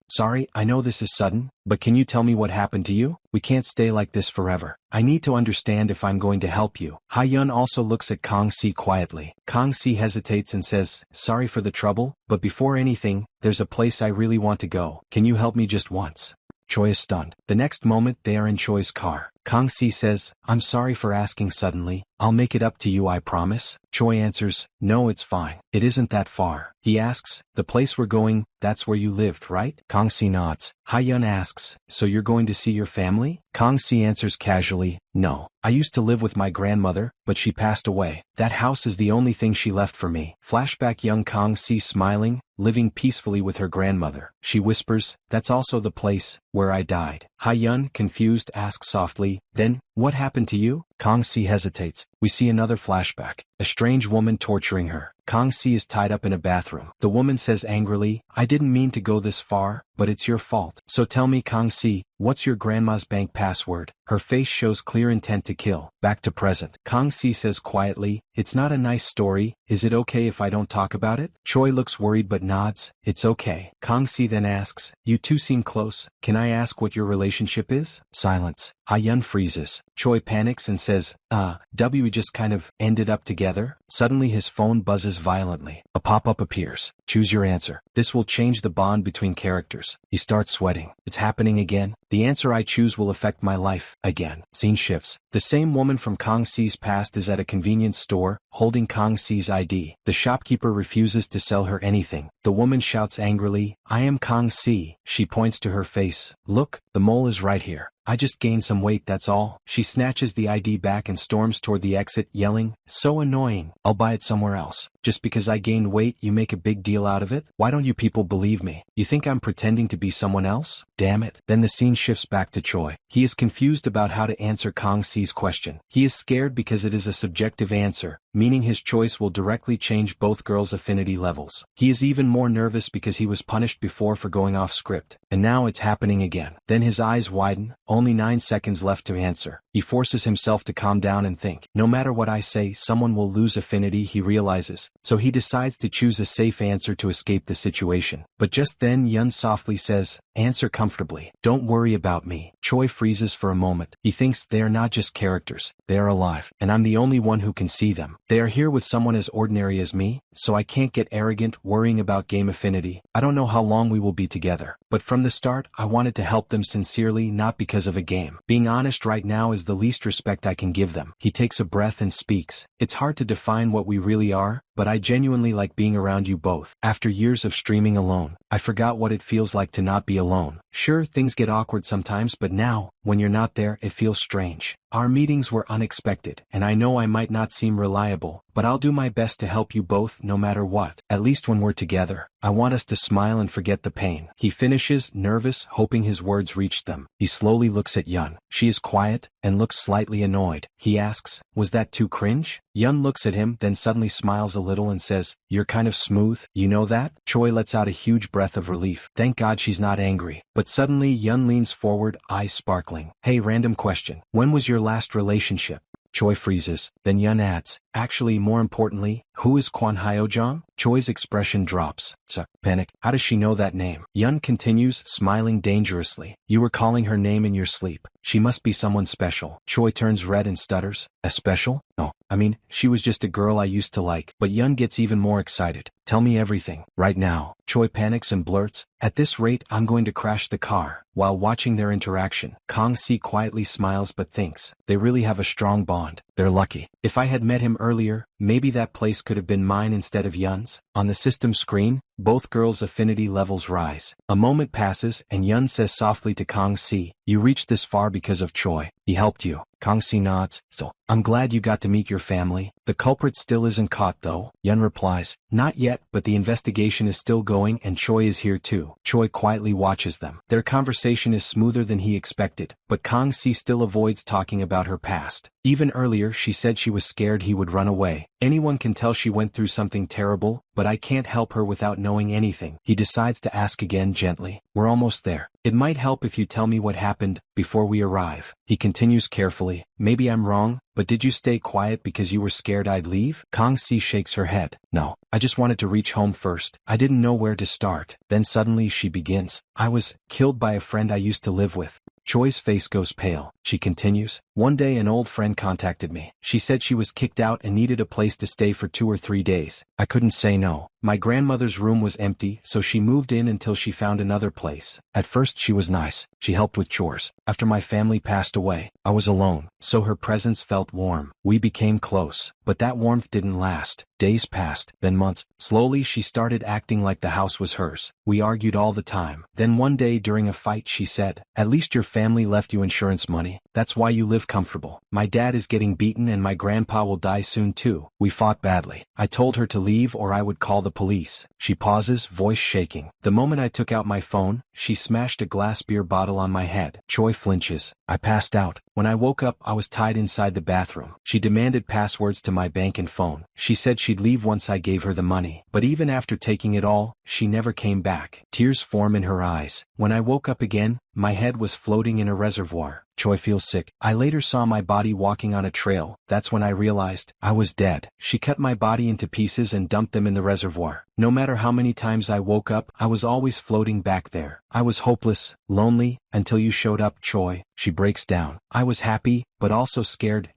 Sorry, I know this is sudden, but can you tell me what happened to you? We can't stay like this forever. I need to understand if I'm going to help you." Hyun also looks at Kang Si quietly. Kang Si hesitates and says, "Sorry for the trouble, but before anything, there's a place I really want to go. Can you help me just once?" Choi is stunned. The next moment they are in Choi's car. Kang Si says, "I'm sorry for asking suddenly. I'll make it up to you, I promise." Choi answers, "No, it's fine. It isn't that far." He asks, "The place we're going, that's where you lived, right?" Kang Si nods. Hyun asks, "So you're going to see your family?" Kang Si answers casually, "No. I used to live with my grandmother, but she passed away. That house is the only thing she left for me." Flashback young Kang Si smiling, living peacefully with her grandmother. She whispers, "That's also the place where I died." Hyun, confused, asks softly, "Then, what happened to you?" Kang Si hesitates. We see another flashback. A strange woman torturing her. Kang Si is tied up in a bathroom. The woman says angrily, "I didn't mean to go this far, but it's your fault. So tell me, Kang Si, what's your grandma's bank password?" Her face shows clear intent to kill. Back to present. Kang Si says quietly, "It's not a nice story. Is it okay if I don't talk about it?" Choi looks worried but nods. "It's okay." Kang Si then asks, "You two seem close. Can I ask what your relationship is?" Silence. Hyun freezes. Choi panics and says, We just kind of ended up together." Suddenly his phone buzzes violently. A pop-up appears. "Choose your answer. This will change the bond between characters." He starts sweating. It's happening again. "The answer I choose will affect my life, again." Scene shifts. The same woman from Kang Si's past is at a convenience store, holding Kang Si's ID. The shopkeeper refuses to sell her anything. The woman shouts angrily, "I am Kang Si." She points to her face. "Look, the mole is right here. I just gained some weight, that's all." She snatches the ID back and storms toward the exit, yelling, "So annoying. I'll buy it somewhere else. Just because I gained weight you make a big deal out of it? Why don't you people believe me? You think I'm pretending to be someone else? Damn it." Then the scene shifts back to Choi. He is confused about how to answer Kang Si's question. He is scared because it is a subjective answer, meaning his choice will directly change both girls' affinity levels. He is even more nervous because he was punished before for going off script, and now it's happening again. Then his eyes widen. Only 9 seconds left to answer. He forces himself to calm down and think. No matter what I say, someone will lose affinity, he realizes. So he decides to choose a safe answer to escape the situation. But just then Yun softly says, "Answer comfortably. Don't worry about me." Choi freezes for a moment. He thinks they are not just characters. They are alive, and I'm the only one who can see them. They are here with someone as ordinary as me, so I can't get arrogant worrying about game affinity. I don't know how long we will be together, but from the start I wanted to help them sincerely, not because of a game. Being honest right now is the least respect I can give them. He takes a breath and speaks. It's hard to define what we really are, but I genuinely like being around you both. After years of streaming alone, I forgot what it feels like to not be alone. Sure, things get awkward sometimes, but now, when you're not there, it feels strange. Our meetings were unexpected, and I know I might not seem reliable, but I'll do my best to help you both no matter what. At least when we're together, I want us to smile and forget the pain. He finishes, nervous, hoping his words reached them. He slowly looks at Yun. She is quiet, and looks slightly annoyed. He asks, was that too cringe? Yun looks at him, then suddenly smiles a little and says, you're kind of smooth, you know that? Choi lets out a huge breath of relief. Thank God she's not angry. But suddenly Yun leans forward, eyes sparkling. Hey, random question. When was your last relationship? Choi freezes, then Yun adds, actually more importantly, who is Kwan Hyo-jong? Choi's expression drops. Panic. How does she know that name? Yun continues, smiling dangerously. You were calling her name in your sleep. She must be someone special. Choi turns red and stutters. A special? No, I mean, she was just a girl I used to like. But Yun gets even more excited. Tell me everything, right now. Choi panics and blurts, at this rate I'm going to crash the car. While watching their interaction, Kang-si quietly smiles but thinks, they really have a strong bond. They're lucky. If I had met him earlier, maybe that place could have been mine instead of Yun's. On the system screen, both girls' affinity levels rise. A moment passes and Yun says softly to Kang-si, you reached this far because of Choi. He helped you. Kang-si nods. So, I'm glad you got to meet your family. The culprit still isn't caught though. Yun replies, not yet, but the investigation is still going and Choi is here too. Choi quietly watches them. Their conversation is smoother than he expected, but Kang-si still avoids talking about her past. Even earlier she said she was scared he would run away. Anyone can tell she went through something terrible, but I can't help her without knowing anything. He decides to ask again gently. We're almost there. It might help if you tell me what happened before we arrive. He continues carefully. Maybe I'm wrong, but did you stay quiet because you were scared I'd leave? Kang-si shakes her head. No, I just wanted to reach home first. I didn't know where to start. Then suddenly she begins. I was killed by a friend I used to live with. Choi's face goes pale. She continues, one day an old friend contacted me. She said she was kicked out and needed a place to stay for 2 or 3 days. I couldn't say no. My grandmother's room was empty, so she moved in until she found another place. At first she was nice. She helped with chores. After my family passed away, I was alone, so her presence felt warm. We became close, but that warmth didn't last. Days passed, then months. Slowly she started acting like the house was hers. We argued all the time. Then one day during a fight she said, at least your family left you insurance money. That's why you live comfortable. My dad is getting beaten and my grandpa will die soon too. We fought badly. I told her to leave or I would call the police. She pauses, voice shaking. The moment I took out my phone, she smashed a glass beer bottle on my head. Choi flinches. I passed out. When I woke up, I was tied inside the bathroom. She demanded passwords to my bank and phone. She said she'd leave once I gave her the money. But even after taking it all, she never came back. Tears form in her eyes. When I woke up again, my head was floating in a reservoir. Choi feels sick. I later saw my body walking on a trail. That's when I realized I was dead. She cut my body into pieces and dumped them in the reservoir. No matter how many times I woke up, I was always floating back there. I was hopeless, lonely, until you showed up, Choi. She breaks down. I was happy, but also scared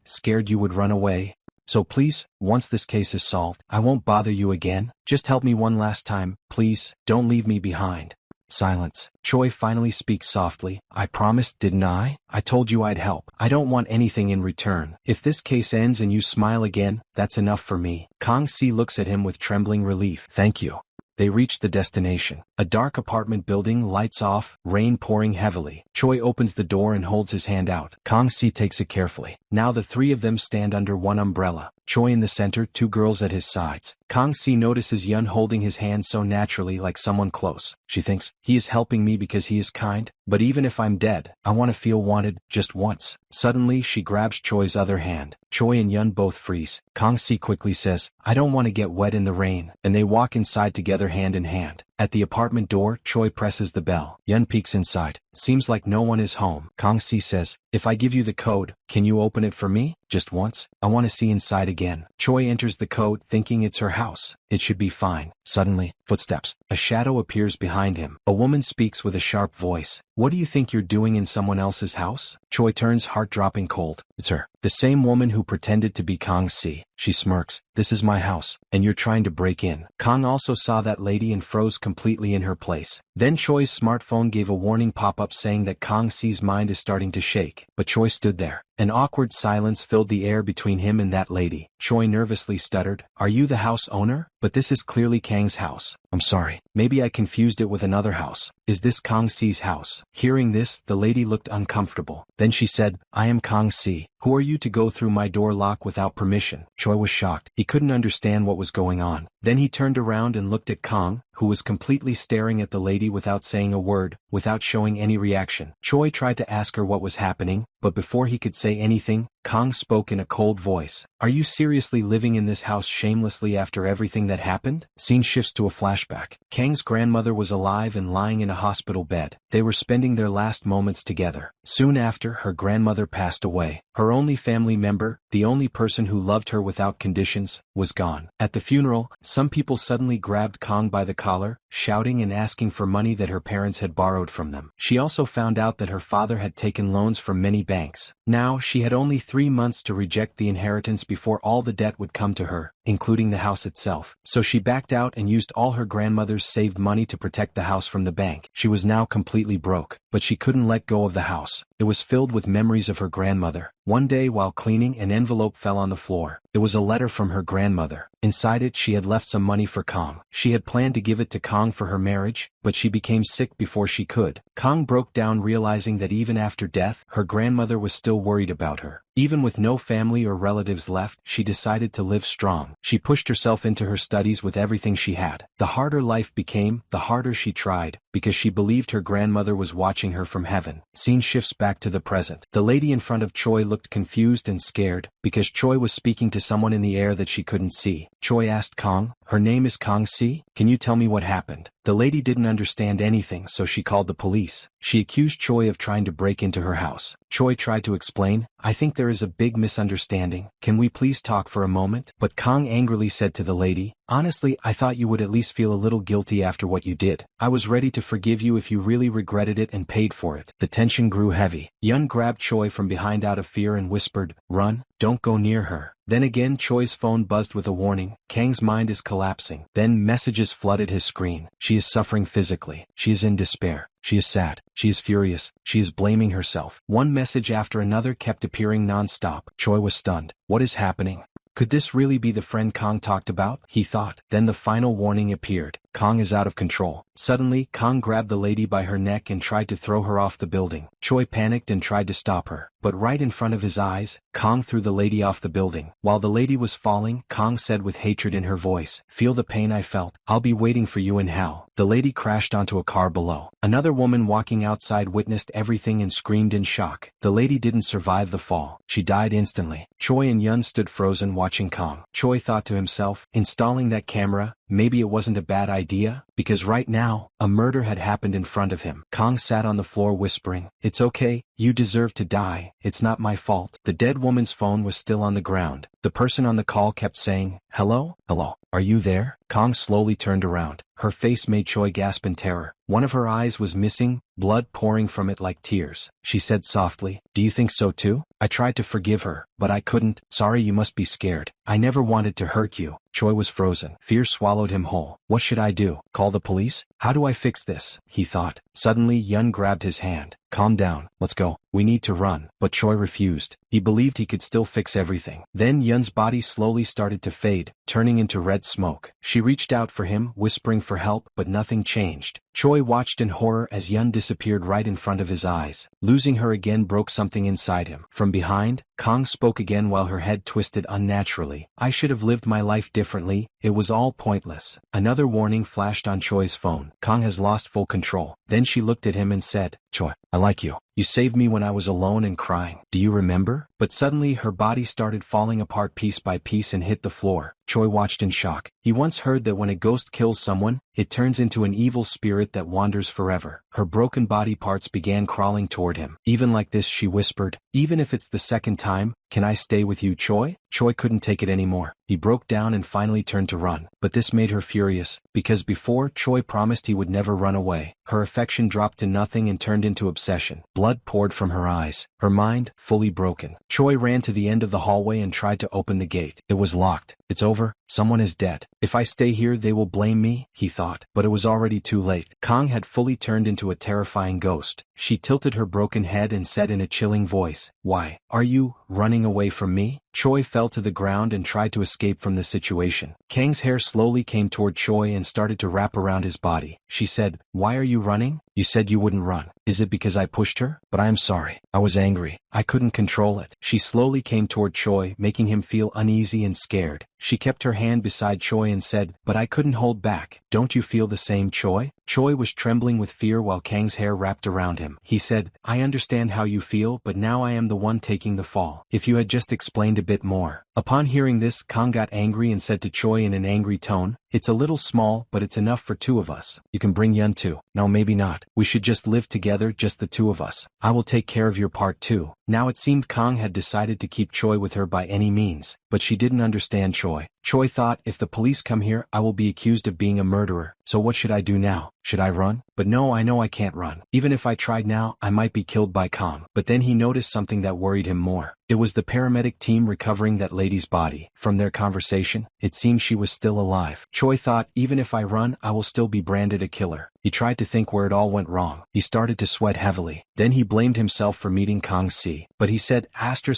you would run away. So please, once this case is solved, I won't bother you again. Just help me one last time, please. Don't leave me behind. Silence. Choi finally speaks softly. I promised, didn't I? I told you I'd help. I don't want anything in return. If this case ends and you smile again, that's enough for me. Kang-si looks at him with trembling relief. Thank you. They reach the destination. A dark apartment building, lights off, rain pouring heavily. Choi opens the door and holds his hand out. Kang-si takes it carefully. Now the three of them stand under one umbrella. Choi in the center, 2 girls at his sides. Kang-si notices Yun holding his hand so naturally like someone close. She thinks, he is helping me because he is kind, but even if I'm dead, I want to feel wanted, just once. Suddenly she grabs Choi's other hand. Choi and Yun both freeze. Kang-si quickly says, I don't want to get wet in the rain, and they walk inside together hand in hand. At the apartment door, Choi presses the bell. Yun peeks inside. Seems like no one is home. Kang-si says, if I give you the code, can you open it for me? Just once? I want to see inside again. Choi enters the code thinking it's her house. It should be fine. Suddenly, footsteps. A shadow appears behind him. A woman speaks with a sharp voice. What do you think you're doing in someone else's house? Choi turns, heart dropping cold. It's her. The same woman who pretended to be Kang-si. She smirks. This is my house, and you're trying to break in. Kang also saw that lady and froze completely in her place. Then Choi's smartphone gave a warning pop-up saying that Kang-si's mind is starting to shake. But Choi stood there. An awkward silence filled the air between him and that lady. Choi nervously stuttered, "Are you the house owner? But this is clearly Kang's house. I'm sorry. Maybe I confused it with another house. Is this Kang Si's house?" Hearing this, the lady looked uncomfortable. Then she said, "I am Kang Si. Who are you to go through my door lock without permission?" Choi was shocked. He couldn't understand what was going on. Then he turned around and looked at Kang, who was completely staring at the lady without saying a word, without showing any reaction. Choi tried to ask her what was happening, but before he could say anything, Kang spoke in a cold voice. "Are you seriously living in this house shamelessly after everything that happened?" Scene shifts to a flashback. Kang's grandmother was alive and lying in a hospital bed. They were spending their last moments together. Soon after, her grandmother passed away. Her only family member, the only person who loved her without conditions, was gone. At the funeral, some people suddenly grabbed Kang by the collar, shouting and asking for money that her parents had borrowed from them. She also found out that her father had taken loans from many banks. Now, she had only 3 months to reject the inheritance before all the debt would come to her, including the house itself. So she backed out and used all her grandmother's saved money to protect the house from the bank. She was now completely broke, but she couldn't let go of the house. It was filled with memories of her grandmother. One day while cleaning, an envelope fell on the floor. It was a letter from her grandmother. Inside it, she had left some money for Kang. She had planned to give it to Kang for her marriage, but she became sick before she could. Kang broke down, realizing that even after death, her grandmother was still worried about her. Even with no family or relatives left, she decided to live strong. She pushed herself into her studies with everything she had. The harder life became, the harder she tried, because she believed her grandmother was watching her from heaven. Scene shifts back to the present. The lady in front of Choi looked confused and scared, because Choi was speaking to someone in the air that she couldn't see. Choi asked Kang, "Her name is Kang Si? Can you tell me what happened?" The lady didn't understand anything, so she called the police. She accused Choi of trying to break into her house. Choi tried to explain, "I think there is a big misunderstanding. Can we please talk for a moment?" But Kang angrily said to the lady, "Honestly, I thought you would at least feel a little guilty after what you did. I was ready to forgive you if you really regretted it and paid for it." The tension grew heavy. Yun grabbed Choi from behind out of fear and whispered, "Run, don't go near her." Then again Choi's phone buzzed with a warning. Kang's mind is collapsing. Then messages flooded his screen. She is suffering physically. She is in despair. She is sad. She is furious. She is blaming herself. One message after another kept appearing non-stop. Choi was stunned. What is happening? Could this really be the friend Kang talked about? He thought. Then the final warning appeared. Kang is out of control. Suddenly, Kang grabbed the lady by her neck and tried to throw her off the building. Choi panicked and tried to stop her. But right in front of his eyes, Kang threw the lady off the building. While the lady was falling, Kang said with hatred in her voice, "Feel the pain I felt. I'll be waiting for you in hell." The lady crashed onto a car below. Another woman walking outside witnessed everything and screamed in shock. The lady didn't survive the fall. She died instantly. Choi and Yun stood frozen watching Kang. Choi thought to himself, installing that camera, maybe it wasn't a bad idea, because right now, a murder had happened in front of him. Kang sat on the floor whispering, "It's okay, you deserve to die, it's not my fault." The dead woman's phone was still on the ground. The person on the call kept saying, "Hello? Hello? Are you there?" Kang slowly turned around. Her face made Choi gasp in terror. One of her eyes was missing, blood pouring from it like tears. She said softly, "Do you think so too? I tried to forgive her, but I couldn't." "Sorry, you must be scared. I never wanted to hurt you." Choi was frozen. Fear swallowed him whole. What should I do? Call the police? How do I fix this? He thought. Suddenly Yun grabbed his hand. "Calm down, let's go. We need to run." But Choi refused. He believed he could still fix everything. Then Yun's body slowly started to fade, turning into red smoke. She reached out for him, whispering for help, but nothing changed. Choi watched in horror as Yun disappeared right in front of his eyes. Losing her again broke something inside him. From behind, Kang spoke again while her head twisted unnaturally. "I should have lived my life differently. It was all pointless." Another warning flashed on Choi's phone. Kang has lost full control. Then she looked at him and said, "Choi, I like you. You saved me when I was alone and crying. Do you remember?" But suddenly her body started falling apart piece by piece and hit the floor. Choi watched in shock. He once heard that when a ghost kills someone, it turns into an evil spirit that wanders forever. Her broken body parts began crawling toward him. "Even like this," she whispered, "even if it's the second time, can I stay with you, Choi?" Choi couldn't take it anymore. He broke down and finally turned to run. But this made her furious, because before, Choi promised he would never run away. Her affection dropped to nothing and turned into obsession. Blood poured from her eyes. Her mind, fully broken. Choi ran to the end of the hallway and tried to open the gate. It was locked. It's over, someone is dead. If I stay here they will blame me, he thought. But it was already too late. Kang had fully turned into a terrifying ghost. She tilted her broken head and said in a chilling voice, "Why, are you running away from me?" Choi fell to the ground and tried to escape from the situation. Kang's hair slowly came toward Choi and started to wrap around his body. She said, "Why are you running? You said you wouldn't run. Is it because I pushed her? But I am sorry. I was angry. I couldn't control it." She slowly came toward Choi, making him feel uneasy and scared. She kept her hand beside Choi and said, "But I couldn't hold back. Don't you feel the same, Choi?" Choi was trembling with fear while Kang's hair wrapped around him. He said, "I understand how you feel, but now I am the one taking the fall. If you had just explained a bit more." Upon hearing this, Kang got angry and said to Choi in an angry tone, "It's a little small, but it's enough for two of us. You can bring Yun too." "No, maybe not. We should just live together, just the two of us. I will take care of your part too." Now it seemed Kang had decided to keep Choi with her by any means, but she didn't understand Choi. Choi thought, "If the police come here, I will be accused of being a murderer. So what should I do now? Should I run? But no, I know I can't run. Even if I tried now, I might be killed by Kang." But then he noticed something that worried him more. It was the paramedic team recovering that lady's body. From their conversation, it seemed she was still alive. Choi thought, even if I run, I will still be branded a killer. He tried to think where it all went wrong. He started to sweat heavily. Then he blamed himself for meeting Kang Si. But he said,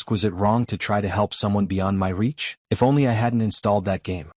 was it wrong to try to help someone beyond my reach? If only I hadn't installed that game.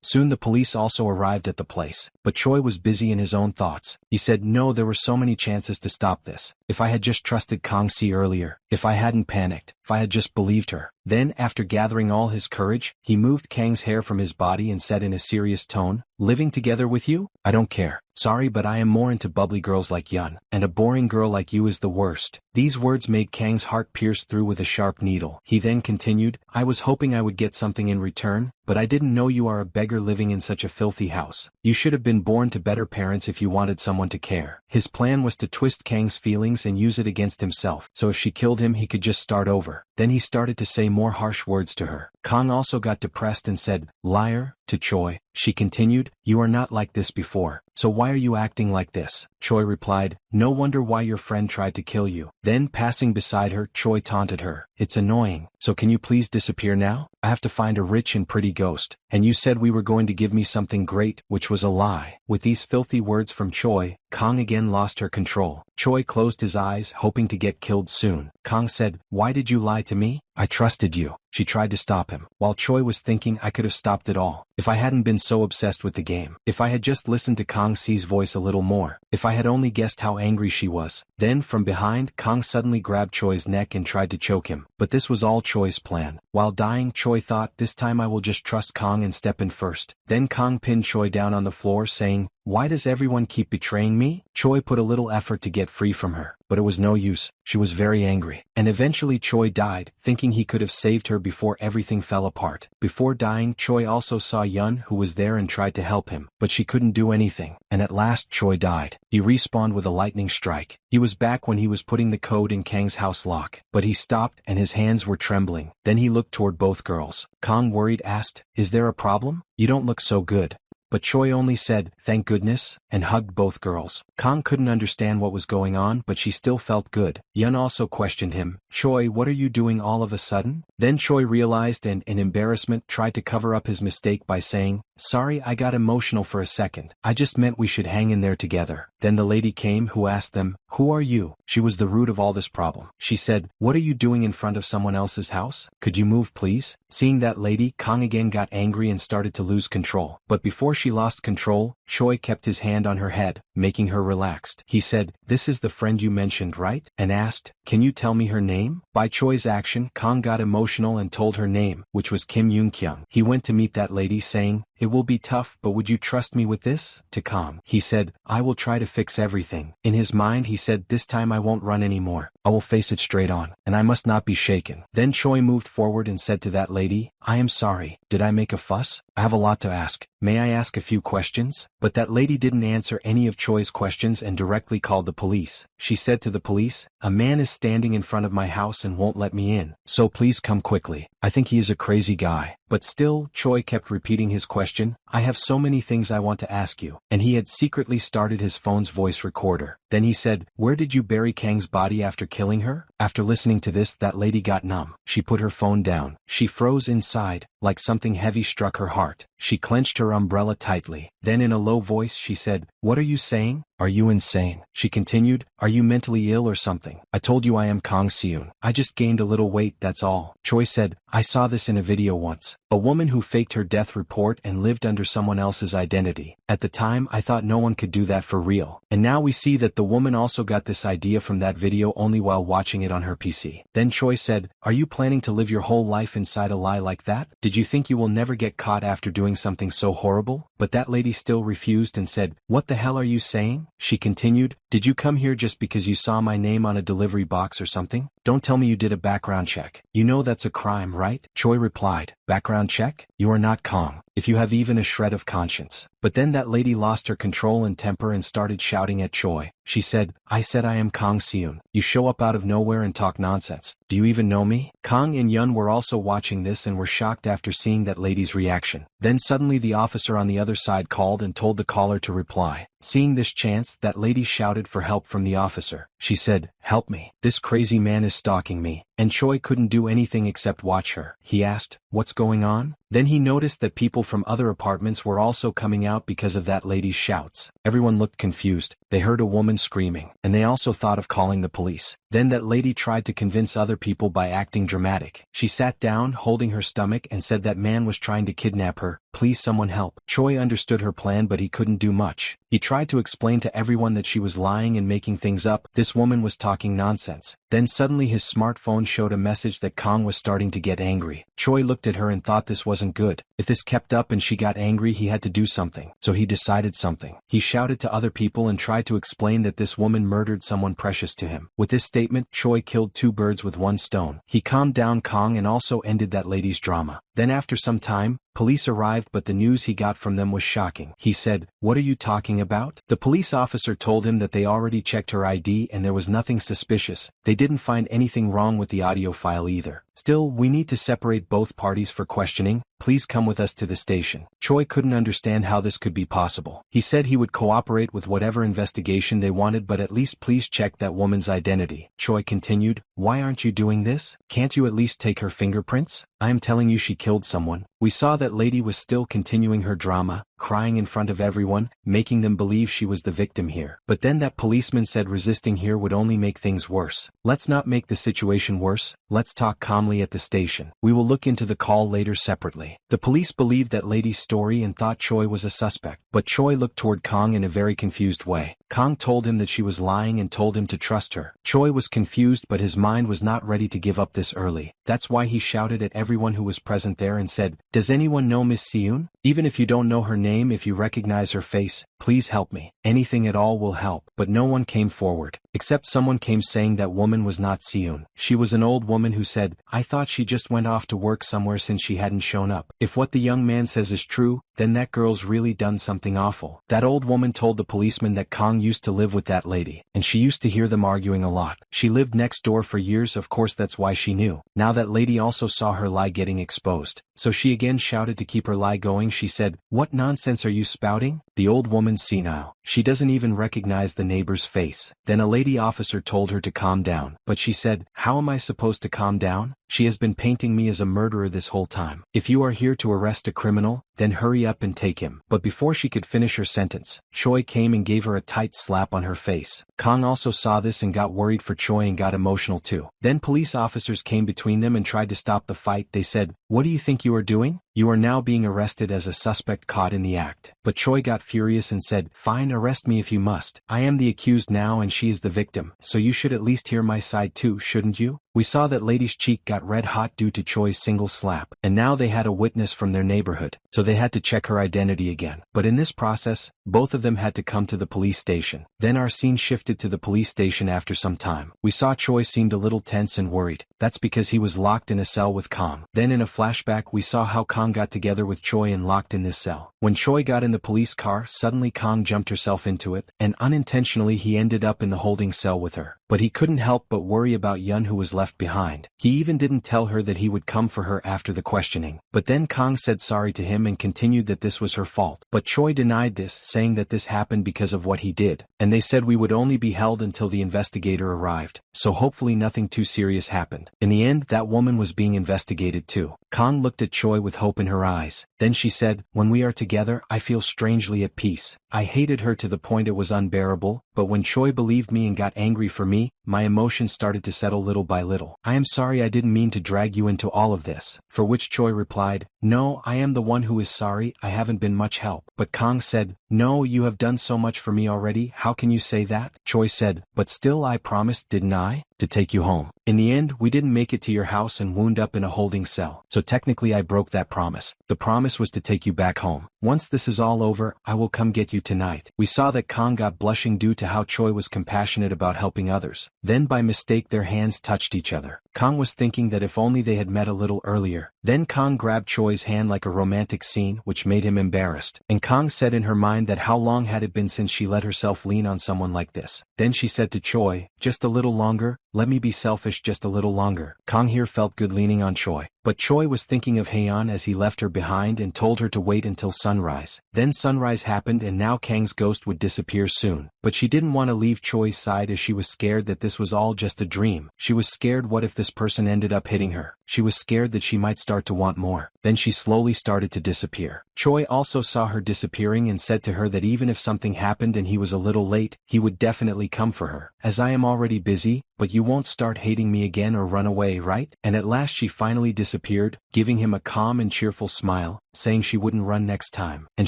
Soon the police also arrived at the place. But Choi was busy in his own thoughts. He said, "No, there were so many chances to stop this. If I had just trusted Kang Si earlier. If I hadn't panicked. If I had just believed her." Then, after gathering all his courage, he moved Kang's hair from his body and said in a serious tone, "Living together with you? I don't care. Sorry, but I am more into bubbly girls like Yun, and a boring girl like you is the worst." These words made Kang's heart pierce through with a sharp needle. He then continued, "I was hoping I would get something in return, but I didn't know you are a beggar living in such a filthy house. You should have been born to better parents if you wanted someone to care." His plan was to twist Kang's feelings and use it against himself, so if she killed him he could just start over. Then he started to say more harsh words to her. Kang also got depressed and said, "Liar," to Choi. She continued, "You are not like this before, so why are you acting like this?" Choi replied, "No wonder why your friend tried to kill you." Then, passing beside her, Choi taunted her, "It's annoying, so can you please disappear now? I have to find a rich and pretty ghost, and you said we were going to give me something great, which was a lie." With these filthy words from Choi, Kang again lost her control. Choi closed his eyes, hoping to get killed soon. Kang said, "Why did you lie to me? I trusted you." She tried to stop him. While Choi was thinking, I could have stopped it all. If I hadn't been so obsessed with the game. If I had just listened to Kang Si's voice a little more. If I had only guessed how angry she was. Then, from behind, Kang suddenly grabbed Choi's neck and tried to choke him. But this was all Choi's plan. While dying, Choi thought, this time I will just trust Kang and step in first. Then Kang pinned Choi down on the floor saying, "Why does everyone keep betraying me?" Choi put a little effort to get free from her, but it was no use. She was very angry. And eventually Choi died, thinking he could have saved her before everything fell apart. Before dying, Choi also saw Yun, who was there, and tried to help him, but she couldn't do anything. And at last Choi died. He respawned with a lightning strike. He was back when he was putting the code in Kang's house lock, but he stopped and his hands were trembling. Then he looked toward both girls. Kang, worried, asked, "Is there a problem? You don't look so good." But Choi only said, "Thank goodness," and hugged both girls. Kang couldn't understand what was going on, but she still felt good. Yun also questioned him, "Choi, what are you doing all of a sudden?" Then Choi realized and, in embarrassment, tried to cover up his mistake by saying, "Sorry, I got emotional for a second. I just meant we should hang in there together." Then the lady came who asked them, "Who are you?" She was the root of all this problem. She said, "What are you doing in front of someone else's house? Could you move, please?" Seeing that lady, Kang again got angry and started to lose control. But before she lost control, Choi kept his hand on her head, making her relaxed. He said, "This is the friend you mentioned, right?" and asked, "Can you tell me her name?" By Choi's action, Kang got emotional and told her name, which was Kim Yoon-kyung. He went to meet that lady saying, "It will be tough, but would you trust me with this?" To Kang, he said, "I will try to fix everything." In his mind he said, "This time I won't run anymore. I will face it straight on, and I must not be shaken." Then Choi moved forward and said to that lady, "I am sorry. Did I make a fuss? I have a lot to ask. May I ask a few questions?" But that lady didn't answer any of Choi's questions and directly called the police. She said to the police, "A man is standing in front of my house and won't let me in, so please come quickly. I think he is a crazy guy." But still, Choi kept repeating his question, "I have so many things I want to ask you." And he had secretly started his phone's voice recorder. Then he said, "Where did you bury Kang's body after killing her?" After listening to this, that lady got numb. She put her phone down. She froze inside. like something heavy struck her heart. She clenched her umbrella tightly. Then in a low voice she said, "What are you saying? Are you insane?" She continued, "Are you mentally ill or something? I told you I am Kang Seun. I just gained a little weight, that's all." Choi said, "I saw this in a video once. A woman who faked her death report and lived under someone else's identity. At the time I thought no one could do that for real. And now we see that the woman also got this idea from that video only while watching it on her PC." Then Choi said, "Are you planning to live your whole life inside a lie like that? Did you think you will never get caught after doing something so horrible?" But that lady still refused and said, "What the hell are you saying?" She continued, "Did you come here just because you saw my name on a delivery box or something? Don't tell me you did a background check. You know that's a crime, right?" Choi replied, "Background check? You are not Kang, if you have even a shred of conscience." But then that lady lost her control and temper and started shouting at Choi. She said, I said I am Kang Seun. You show up out of nowhere and talk nonsense. Do you even know me?" Kang and Yun were also watching this and were shocked after seeing that lady's reaction. Then suddenly the officer on the other side called and told the caller to reply. Seeing this chance, that lady shouted for help from the officer. She said, "Help me. This crazy man is stalking me." And Choi couldn't do anything except watch her. He asked, "What's going on?" Then he noticed that people from other apartments were also coming out because of that lady's shouts. Everyone looked confused. They heard a woman screaming, and they also thought of calling the police. Then that lady tried to convince other people by acting dramatic. She sat down, holding her stomach, and said that man was trying to kidnap her. "Please someone help." Choi understood her plan, but he couldn't do much. He tried to explain to everyone that she was lying and making things up. This woman was talking nonsense. Then suddenly his smartphone showed a message that Kang was starting to get angry. Choi looked at her and thought this wasn't good. If this kept up and she got angry, he had to do something. So he decided something. He shouted to other people and tried to explain that this woman murdered someone precious to him. With this statement, Choi killed two birds with one stone. He calmed down Kang and also ended that lady's drama. Then after some time, police arrived, but the news he got from them was shocking. He said, "What are you talking about?" The police officer told him that they already checked her ID and there was nothing suspicious. They didn't find anything wrong with the audio file either. "Still, we need to separate both parties for questioning. Please come with us to the station." Choi couldn't understand how this could be possible. He said he would cooperate with whatever investigation they wanted, but at least please check that woman's identity. Choi continued, "Why aren't you doing this? Can't you at least take her fingerprints? I am telling you she killed someone." We saw that lady was still continuing her drama, crying in front of everyone, making them believe she was the victim here. But then that policeman said resisting here would only make things worse. "Let's not make the situation worse. Let's talk calmly at the station. We will look into the call later separately." The police believed that lady's story and thought Choi was a suspect. But Choi looked toward Kang in a very confused way. Kang told him that she was lying and told him to trust her. Choi was confused, but his mind was not ready to give up this early. That's why he shouted at everyone who was present there and said, "Does anyone know Miss Seun? Even if you don't know her name, if you recognize her face, please help me. Anything at all will help." But no one came forward. Except someone came saying that woman was not Seun. She was an old woman who said, "I thought she just went off to work somewhere since she hadn't shown up." If what the young man says is true, then that girl's really done something awful. That old woman told the policeman that Kang used to live with that lady, and she used to hear them arguing a lot. She lived next door for years, of course that's why she knew. Now that lady also saw her lie getting exposed. So she again shouted to keep her lie going. She said, "What nonsense are you spouting?" The old woman's senile. She doesn't even recognize the neighbor's face. Then a lady officer told her to calm down. But she said, "How am I supposed to calm down? She has been painting me as a murderer this whole time. If you are here to arrest a criminal, then hurry up and take him." But before she could finish her sentence, Choi came and gave her a tight slap on her face. Kang also saw this and got worried for Choi and got emotional too. Then police officers came between them and tried to stop the fight. They said, "What do you think you are doing? You are now being arrested as a suspect caught in the act." But Choi got furious and said, "Fine, arrest me if you must. I am the accused now and she is the victim, so you should at least hear my side too, shouldn't you?" We saw that lady's cheek got red hot due to Choi's single slap, and now they had a witness from their neighborhood, so they had to check her identity again. But in this process, both of them had to come to the police station. Then our scene shifted to the police station after some time. We saw Choi seemed a little tense and worried. That's because he was locked in a cell with Kang. Then in a flashback we saw how Kang got together with Choi and locked in this cell. When Choi got in the police car, suddenly Kang jumped herself into it, and unintentionally he ended up in the holding cell with her. But he couldn't help but worry about Yun who was left behind. He even didn't tell her that he would come for her after the questioning. But then Kang said sorry to him and continued that this was her fault. But Choi denied this, saying that this happened because of what he did. And they said we would only be held until the investigator arrived. So hopefully nothing too serious happened. In the end, that woman was being investigated too. Kang looked at Choi with hope in her eyes. Then she said, when we are together, I feel strangely at peace. I hated her to the point it was unbearable, but when Choi believed me and got angry for me, my emotions started to settle little by little. I am sorry I didn't mean to drag you into all of this. For which Choi replied, no, I am the one who is sorry, I haven't been much help. But Kang said, no, you have done so much for me already, how can you say that? Choi said, but still I promised, didn't I? To take you home. In the end, we didn't make it to your house and wound up in a holding cell. So technically I broke that promise. The promise was to take you back home. Once this is all over, I will come get you tonight. We saw that Kang got blushing due to how Choi was compassionate about helping others. Then by mistake their hands touched each other. Kang was thinking that if only they had met a little earlier. Then Kang grabbed Choi's hand like a romantic scene, which made him embarrassed. And Kang said in her mind that how long had it been since she let herself lean on someone like this. Then she said to Choi, just a little longer, let me be selfish just a little longer. Kang here felt good leaning on Choi. But Choi was thinking of Haeyeon as he left her behind and told her to wait until sunrise. Then sunrise happened and now Kang's ghost would disappear soon. But she didn't want to leave Choi's side as she was scared that this was all just a dream. She was scared what if this person ended up hitting her. She was scared that she might start to want more. Then she slowly started to disappear. Choi also saw her disappearing and said to her that even if something happened and he was a little late, he would definitely come for her. As I am already busy, but you won't start hating me again or run away, right? And at last she finally disappeared, giving him a calm and cheerful smile, saying she wouldn't run next time. And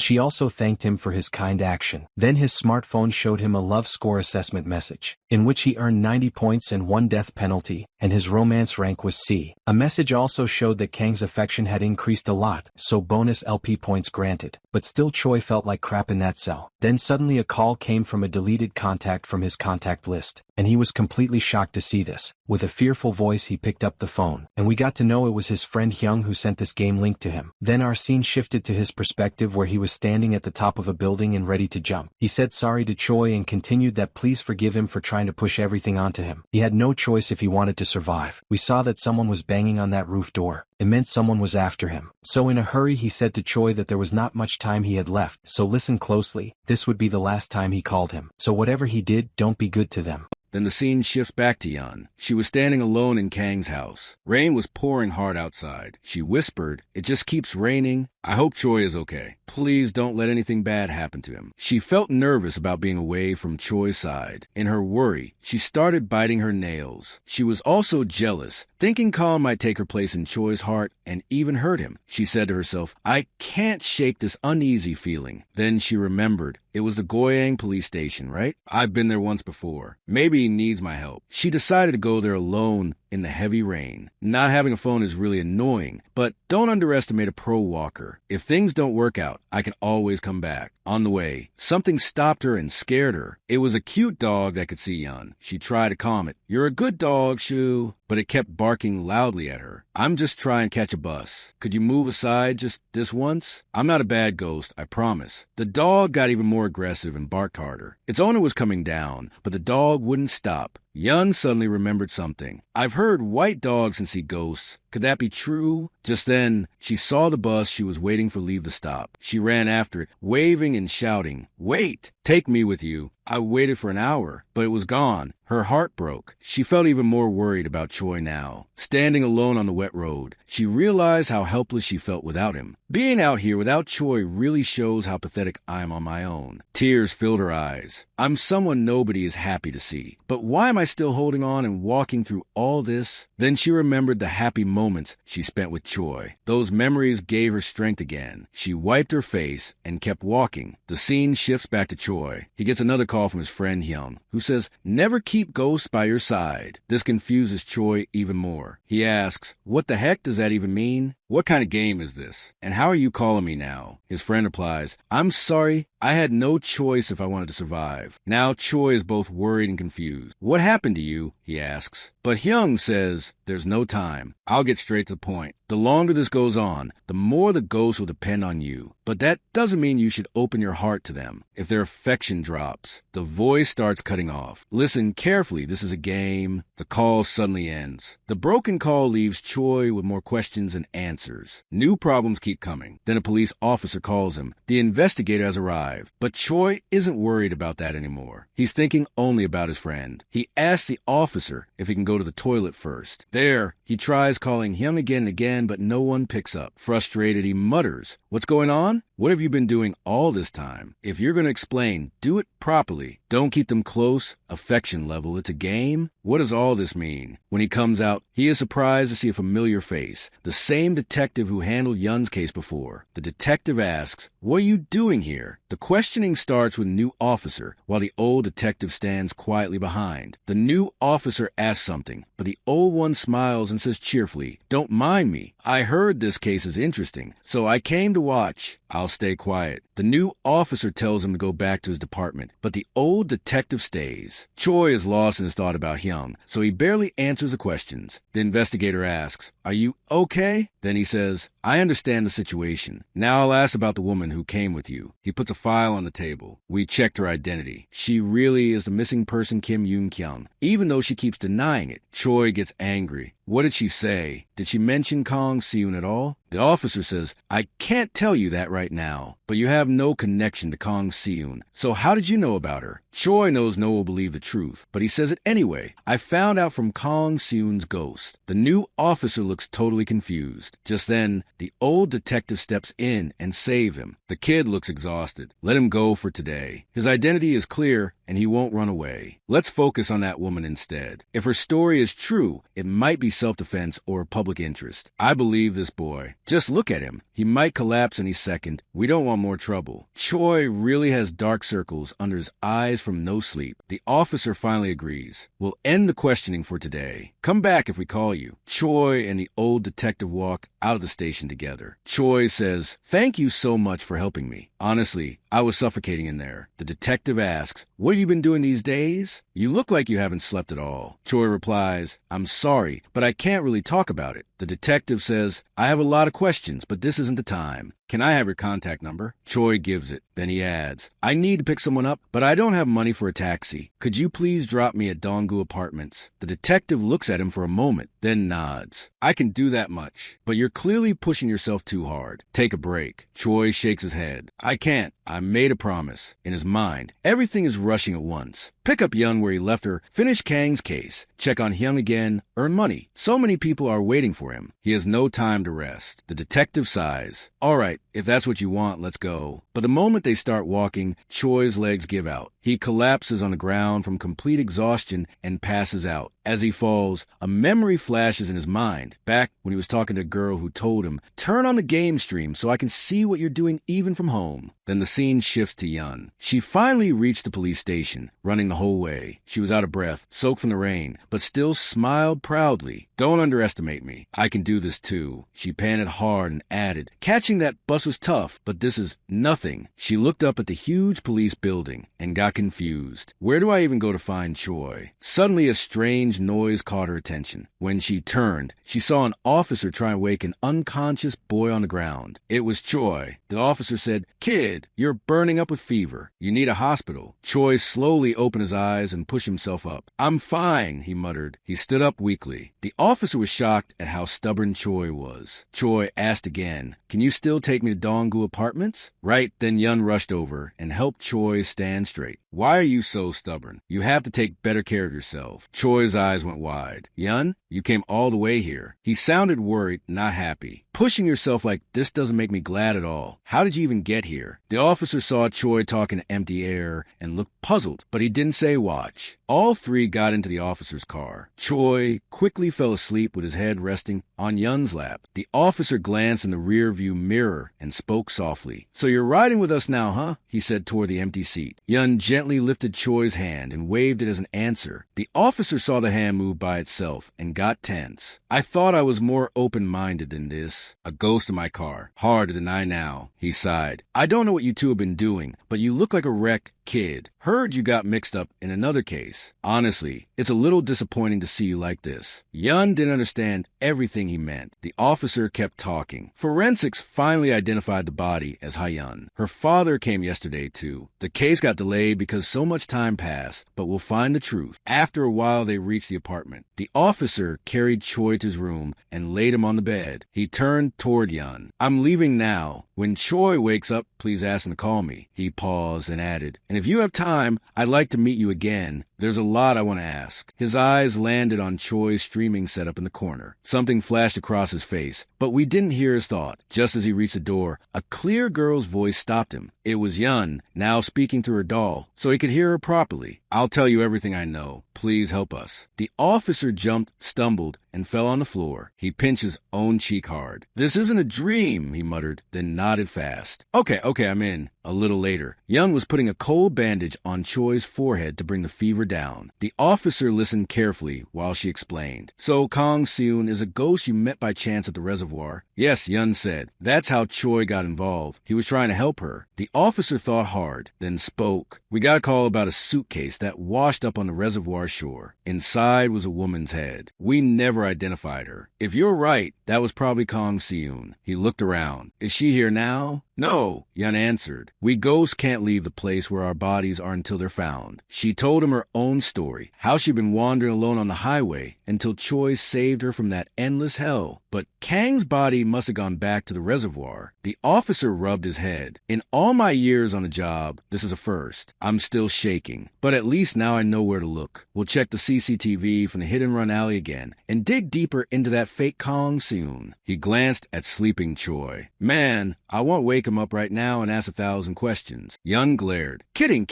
she also thanked him for his kind action. Then his smartphone showed him a love score assessment message, in which he earned 90 points and 1 death penalty, and his romance rank was C. A message also showed that Kang's affection had increased a lot, so bonus LP points granted. But still Choi felt like crap in that cell. Then suddenly a call came from a deleted contact from his contact list, and he was completely shocked to see this. With a fearful voice he picked up the phone, and we got to know it was his friend Hyung who sent this game link to him. Then our scene shifted to his perspective where he was standing at the top of a building and ready to jump. He said sorry to Choi and continued that please forgive him for trying to push everything onto him. He had no choice if he wanted to survive. We saw that someone was banging on that roof door. It meant someone was after him. So in a hurry he said to Choi that there was not much time he had left, so listen closely, this would be the last time he called him. So whatever he did, don't be good to them. Then the scene shifts back to Yeon. She was standing alone in Kang's house. Rain was pouring hard outside. She whispered, it just keeps raining. I hope Choi is okay. Please don't let anything bad happen to him. She felt nervous about being away from Choi's side. In her worry, she started biting her nails. She was also jealous, thinking Kang might take her place in Choi's heart and even hurt him. She said to herself, I can't shake this uneasy feeling. Then she remembered. It was the Goyang police station, right? I've been there once before. Maybe he needs my help. She decided to go there alone in the heavy rain. Not having a phone is really annoying, but don't underestimate a pro walker. If things don't work out, I can always come back. On the way, something stopped her and scared her. It was a cute dog that could see Yeon. She tried to calm it. You're a good dog, Shu. But it kept barking loudly at her. I'm just trying to catch a bus. Could you move aside just this once? I'm not a bad ghost, I promise. The dog got even more aggressive and barked harder. Its owner was coming down, but the dog wouldn't stop. Yeon suddenly remembered something. I've heard white dogs can see ghosts. Could that be true? Just then, she saw the bus she was waiting for leave the stop. She ran after it, waving and shouting, wait! Take me with you. I waited for an hour, but it was gone. Her heart broke. She felt even more worried about Choi now. Standing alone on the wet road, she realized how helpless she felt without him. Being out here without Choi really shows how pathetic I am on my own. Tears filled her eyes. I'm someone nobody is happy to see. But why am I still holding on and walking through all this? Then she remembered the happy moments she spent with Choi. Those memories gave her strength again. She wiped her face and kept walking. The scene shifts back to Choi. He gets another call from his friend Hyung, who says, never keep ghosts by your side. This confuses Choi even more. He asks, what the heck does that even mean? What kind of game is this? And how are you calling me now? His friend replies, I'm sorry, I had no choice if I wanted to survive. Now Choi is both worried and confused. What happened to you? He asks. But Hyung says, there's no time. I'll get straight to the point. The longer this goes on, the more the ghosts will depend on you. But that doesn't mean you should open your heart to them. If their affection drops, the voice starts cutting off. Listen carefully, this is a game. The call suddenly ends. The broken call leaves Choi with more questions than answers. New problems keep coming. Then a police officer calls him. The investigator has arrived. arrive. But Choi isn't worried about that anymore. He's thinking only about his friend. He asks the officer if he can go to the toilet first. There, he tries calling Hyung again and again, but no one picks up. Frustrated, he mutters, "What's going on? What have you been doing all this time? If you're going to explain, do it properly. Don't keep them close, affection level. It's a game. What does all this mean?" When he comes out, he is surprised to see a familiar face, the same detective who handled Yun's case before. The detective asks, "What are you doing here?" The questioning starts with new officer, while the old detective stands quietly behind. The new officer asks something, but the old one smiles and says cheerfully, "Don't mind me. I heard this case is interesting, so I came to watch. I'll stay quiet." The new officer tells him to go back to his department, but the old detective stays. Choi is lost in his thought about Hyung, so he barely answers the questions. The investigator asks, "Are you okay?" Then he says, "I understand the situation. Now I'll ask about the woman who came with you." He puts a file on the table. "We checked her identity. She really is the missing person Kim Yoon-kyung, even though she keeps denying it." Choi gets angry. "What did she say? Did she mention Kang Si-yoon at all?" The officer says, "I can't tell you that right now, but you have no connection to Kang Si-yoon, so how did you know about her?" Choi knows no one will believe the truth, but he says it anyway. "I found out from Kang Si-yoon's ghost." The new officer looks totally confused. Just then, the old detective steps in and saves him. The kid looks exhausted. Let him go for today. His identity is clear, and he won't run away. Let's focus on that woman instead. If her story is true, it might be self-defense or public interest. I believe this boy. Just look at him. He might collapse any second. We don't want more trouble. Choi really has dark circles under his eyes from no sleep. The officer finally agrees. "We'll end the questioning for today. Come back if we call you." Choi and the old detective walk out of the station together. Choi says, "Thank you so much for helping me. Honestly, I was suffocating in there." The detective asks, "What have you been doing these days? You look like you haven't slept at all." Choi replies, "I'm sorry, but I can't really talk about it." The detective says, "I have a lot of questions, but this isn't the time. Can I have your contact number?" Choi gives it. Then he adds, "I need to pick someone up, but I don't have money for a taxi. Could you please drop me at Donggu Apartments?" The detective looks at him for a moment, then nods. "I can do that much, but you're clearly pushing yourself too hard. Take a break." Choi shakes his head. "I can't. I made a promise." In his mind, everything is rushing at once. Pick up Yun where he left her, finish Kang's case, check on Hyung again, earn money. So many people are waiting for him. He has no time to rest. The detective sighs. "All right, if that's what you want, let's go." But the moment they start walking, Choi's legs give out. He collapses on the ground from complete exhaustion and passes out. As he falls, a memory flashes in his mind, back when he was talking to a girl who told him, "Turn on the game stream so I can see what you're doing even from home." Then the scene shifts to Yun. She finally reached the police station, running the whole way. She was out of breath, soaked from the rain, but still smiled proudly. "Don't underestimate me. I can do this too." She panted hard and added, "Catching that bus was tough, but this is nothing." She looked up at the huge police building and got confused. Where do I even go to find Choi? Suddenly a strange noise caught her attention. When she turned, she saw an officer try and wake an unconscious boy on the ground. It was Choi. The officer said, "Kid, you're burning up with fever. You need a hospital." Choi slowly opened his eyes and pushed himself up. "I'm fine," he muttered. He stood up weakly. The officer was shocked at how stubborn Choi was. Choi asked again, "Can you still take me to Donggu Apartments?" Right then Yun rushed over and helped Choi stand straight. "Why are you so stubborn? You have to take better care of yourself." Choi's eyes went wide. "Yun, you came all the way here." He sounded worried, not happy. "Pushing yourself like this doesn't make me glad at all. How did you even get here?" The officer saw Choi talking to empty air and looked puzzled, but he didn't say watch. All three got into the officer's car. Choi quickly fell asleep with his head resting on Yun's lap. The officer glanced in the rear-view mirror and spoke softly. "So you're riding with us now, huh?" he said toward the empty seat. Yun gently lifted Choi's hand and waved it as an answer. The officer saw the hand move by itself and got tense. "I thought I was more open-minded than this." A ghost in my car. Hard to deny now. He sighed. "I don't know what you two have been doing, but you look like a wreck Kid, heard you got mixed up in another case. Honestly, it's a little disappointing to see you like this. Yun didn't understand everything he meant. The officer kept talking. Forensics finally identified the body as Hyun. Her father came yesterday too. The case got delayed because so much time passed, but we'll find the truth. After a while, they reached the apartment. The officer carried Choi to his room and laid him on the bed. He turned toward Yun. I'm leaving now. When Choi wakes up, please ask him to call me. He paused and added, and if you have time, I'd like to meet you again. There's a lot I want to ask. His eyes landed on Choi's streaming setup in the corner. Something flashed across his face, but we didn't hear his thought. Just as he reached the door, a clear girl's voice stopped him. It was Yun, now speaking to her doll, so he could hear her properly. I'll tell you everything I know. Please help us. The officer jumped, stumbled, and fell on the floor. He pinched his own cheek hard. This isn't a dream, he muttered, then nodded fast. Okay, I'm in. A little later, Yun was putting a cold bandage on Choi's forehead to bring the fever down. The officer listened carefully while she explained. So Kang Seun is a ghost you met by chance at the reservoir? Yes, Yun said. That's how Choi got involved. He was trying to help her. The officer thought hard, then spoke. We got a call about a suitcase that washed up on the reservoir shore. Inside was a woman's head. We never identified her. If you're right, that was probably Kang Seun. He looked around. Is she here now? No, Yun answered. We ghosts can't leave the place where our bodies are until they're found. She told him her own story, how she'd been wandering alone on the highway until Choi saved her from that endless hell. But Kang's body must have gone back to the reservoir. The officer rubbed his head. In all my years on the job, this is a first. I'm still shaking, but at least now I know where to look. We'll check the CCTV from the hit and run alley again and dig deeper into that fake Kang Seun. He glanced at sleeping Choi. Man, I won't wake him up right now and ask 1,000 questions. Yun glared. Kidding.